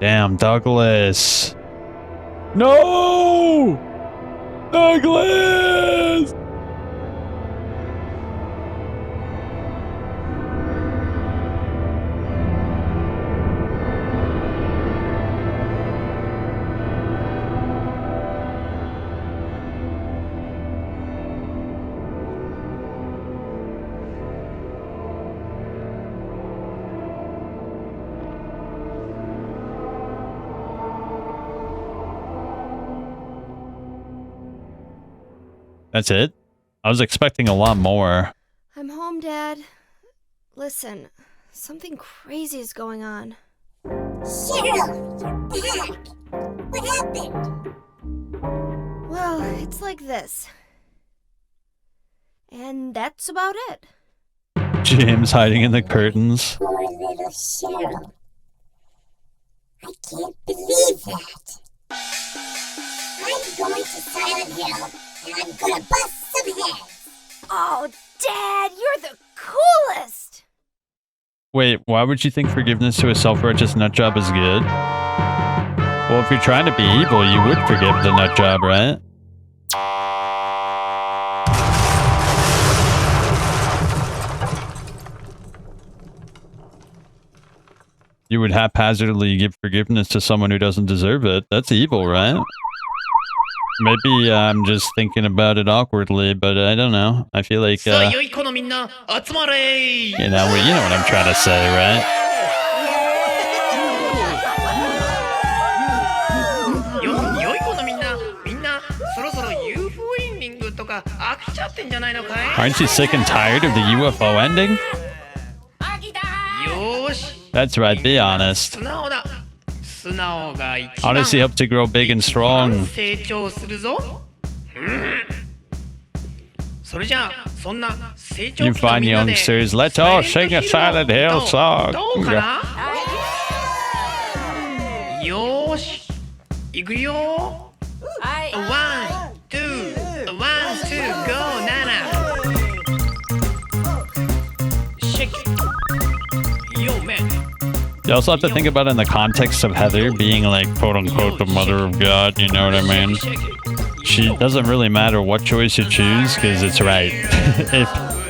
Damn, Douglas. No! Douglas! That's it? I was expecting a lot more. I'm home, Dad. Listen, something crazy is going on. Cheryl, you're back. What happened? Well, it's like this. And that's about it. James hiding in the curtains. Poor little Cheryl. I can't believe that. I'm going to Silent Hill, and I'm gonna bust some heads. Oh, Dad, you're the coolest! Wait, why would you think forgiveness to a self-righteous nutjob is good? Well, if you're trying to be evil, you would forgive the nutjob, right? You would haphazardly give forgiveness to someone who doesn't deserve it. That's evil, right? Maybe I'm just thinking about it awkwardly, but I don't know. I feel like, you know what I'm trying to say, right? Aren't you sick and tired of the UFO ending? That's right, be honest. Honestly, hope to grow big and strong. You fine youngsters, let's all sing a Silent Hill song. One, two, go, Nana. Shake it. Yo, man. You also have to think about it in the context of Heather being like, quote unquote, the mother of God, you know what I mean? She doesn't really matter what choice you choose, because it's right.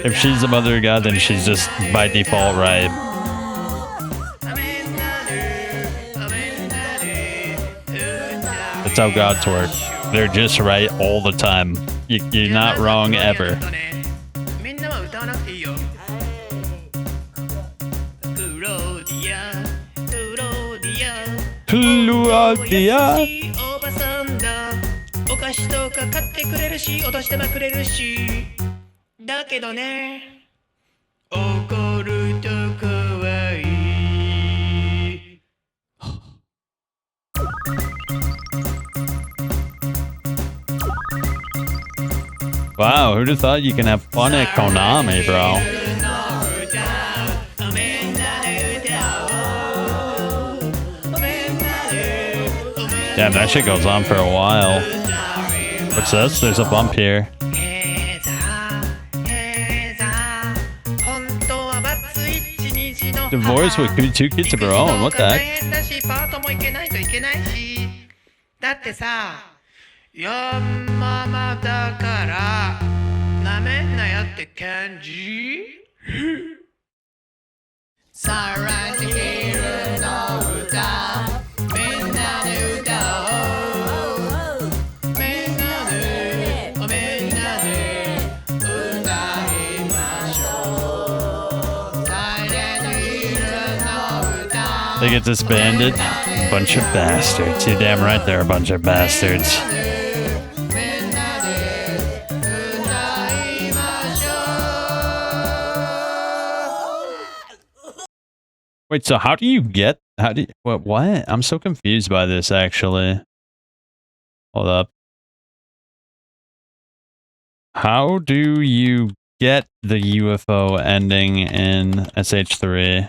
if she's the mother of God, then she's just by default right. That's how gods work. They're just right all the time. You're not wrong ever. Claudia. Wow, who'd have thought you can have fun at Konami, bro? Damn, that shit goes on for a while. What's this? There's a bump here. Divorced with two kids of her own. What the heck? ヤンママだからなめんなやって感じさらに昼の歌みんなで歌おうみんなでみんなで歌いましょうさらに昼の歌 They get disbanded? Bunch of bastards. You're damn right they're a bunch of bastards. Wait, so how do you get, what? I'm so confused by this, actually. Hold up. How do you get the UFO ending in SH3?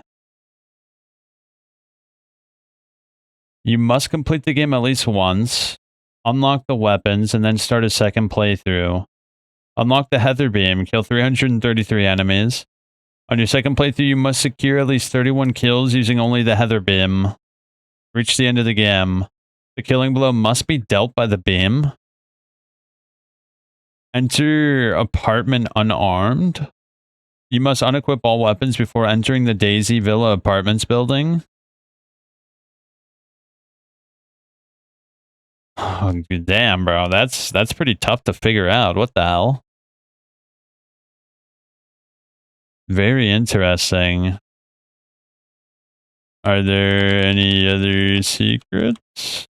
You must complete the game at least once, unlock the weapons, and then start a second playthrough. Unlock the Heather Beam, kill 333 enemies. On your second playthrough, you must secure at least 31 kills using only the Heather Beam. Reach the end of the game. The killing blow must be dealt by the beam. Enter apartment unarmed. You must unequip all weapons before entering the Daisy Villa Apartments building. Oh, damn, bro. That's pretty tough to figure out. What the hell? Very interesting. Are there any other secrets?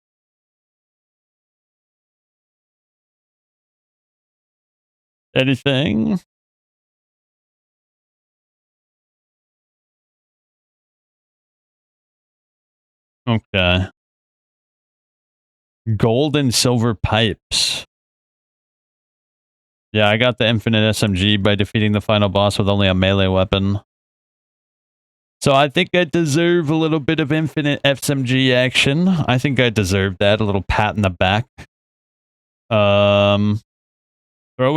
Anything? Okay. Gold and silver pipes. Yeah, I got the infinite SMG by defeating the final boss with only a melee weapon. So I think I deserve a little bit of infinite SMG action. I think I deserve that. A little pat in the back. Throw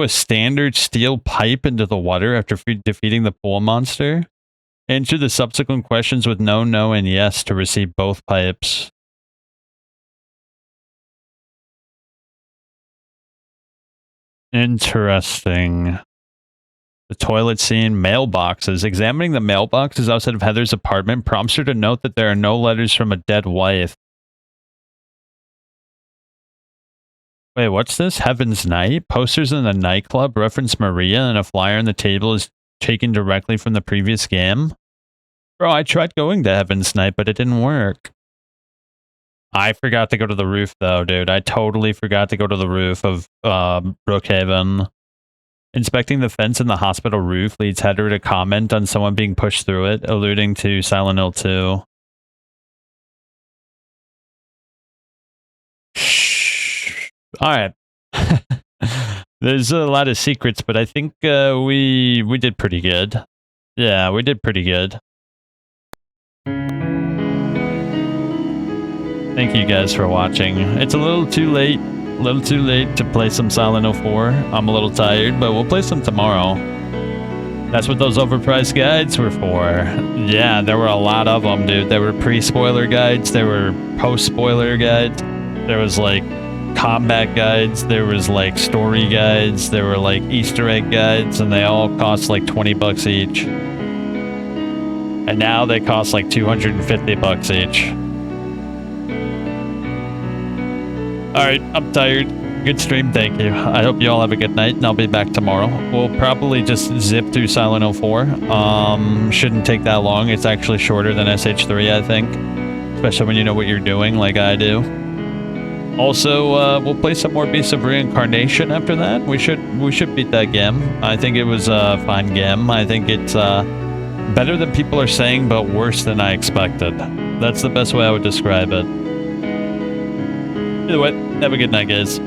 a standard steel pipe into the water after defeating the pool monster. Answer the subsequent questions with no, no, and yes to receive both pipes. Interesting. The toilet scene, mailboxes. Examining the mailboxes outside of Heather's apartment prompts her to note that there are no letters from a dead wife. Wait, what's this? Heaven's Night? Posters in the nightclub reference Maria, and a flyer on the table is taken directly from the previous game? Bro, I tried going to Heaven's Night, but it didn't work. I forgot to go to the roof, though, dude. I totally forgot to go to the roof of Brookhaven. Inspecting the fence in the hospital roof leads Heather to comment on someone being pushed through it, alluding to Silent Hill 2. Shh. Alright. There's a lot of secrets, but I think we did pretty good. Yeah, we did pretty good. Thank you guys for watching. It's a little too late to play some Silent Hill 4. I'm a little tired, but we'll play some tomorrow. That's what those overpriced guides were for. Yeah, there were a lot of them, dude. There were pre-spoiler guides, there were post-spoiler guides, there was like combat guides, there was like story guides, there were like Easter egg guides, and they all cost like 20 bucks each. And now they cost like 250 bucks each. Alright, I'm tired. Good stream, thank you. I hope you all have a good night, and I'll be back tomorrow. We'll probably just zip through Silent Hill 4. Shouldn't take that long. It's actually shorter than SH3, I think. Especially when you know what you're doing, like I do. Also, we'll play some more Beasts of Reincarnation after that. We should beat that game. I think it was a fine game. I think it's better than people are saying, but worse than I expected. That's the best way I would describe it. Either way, have a good night, guys.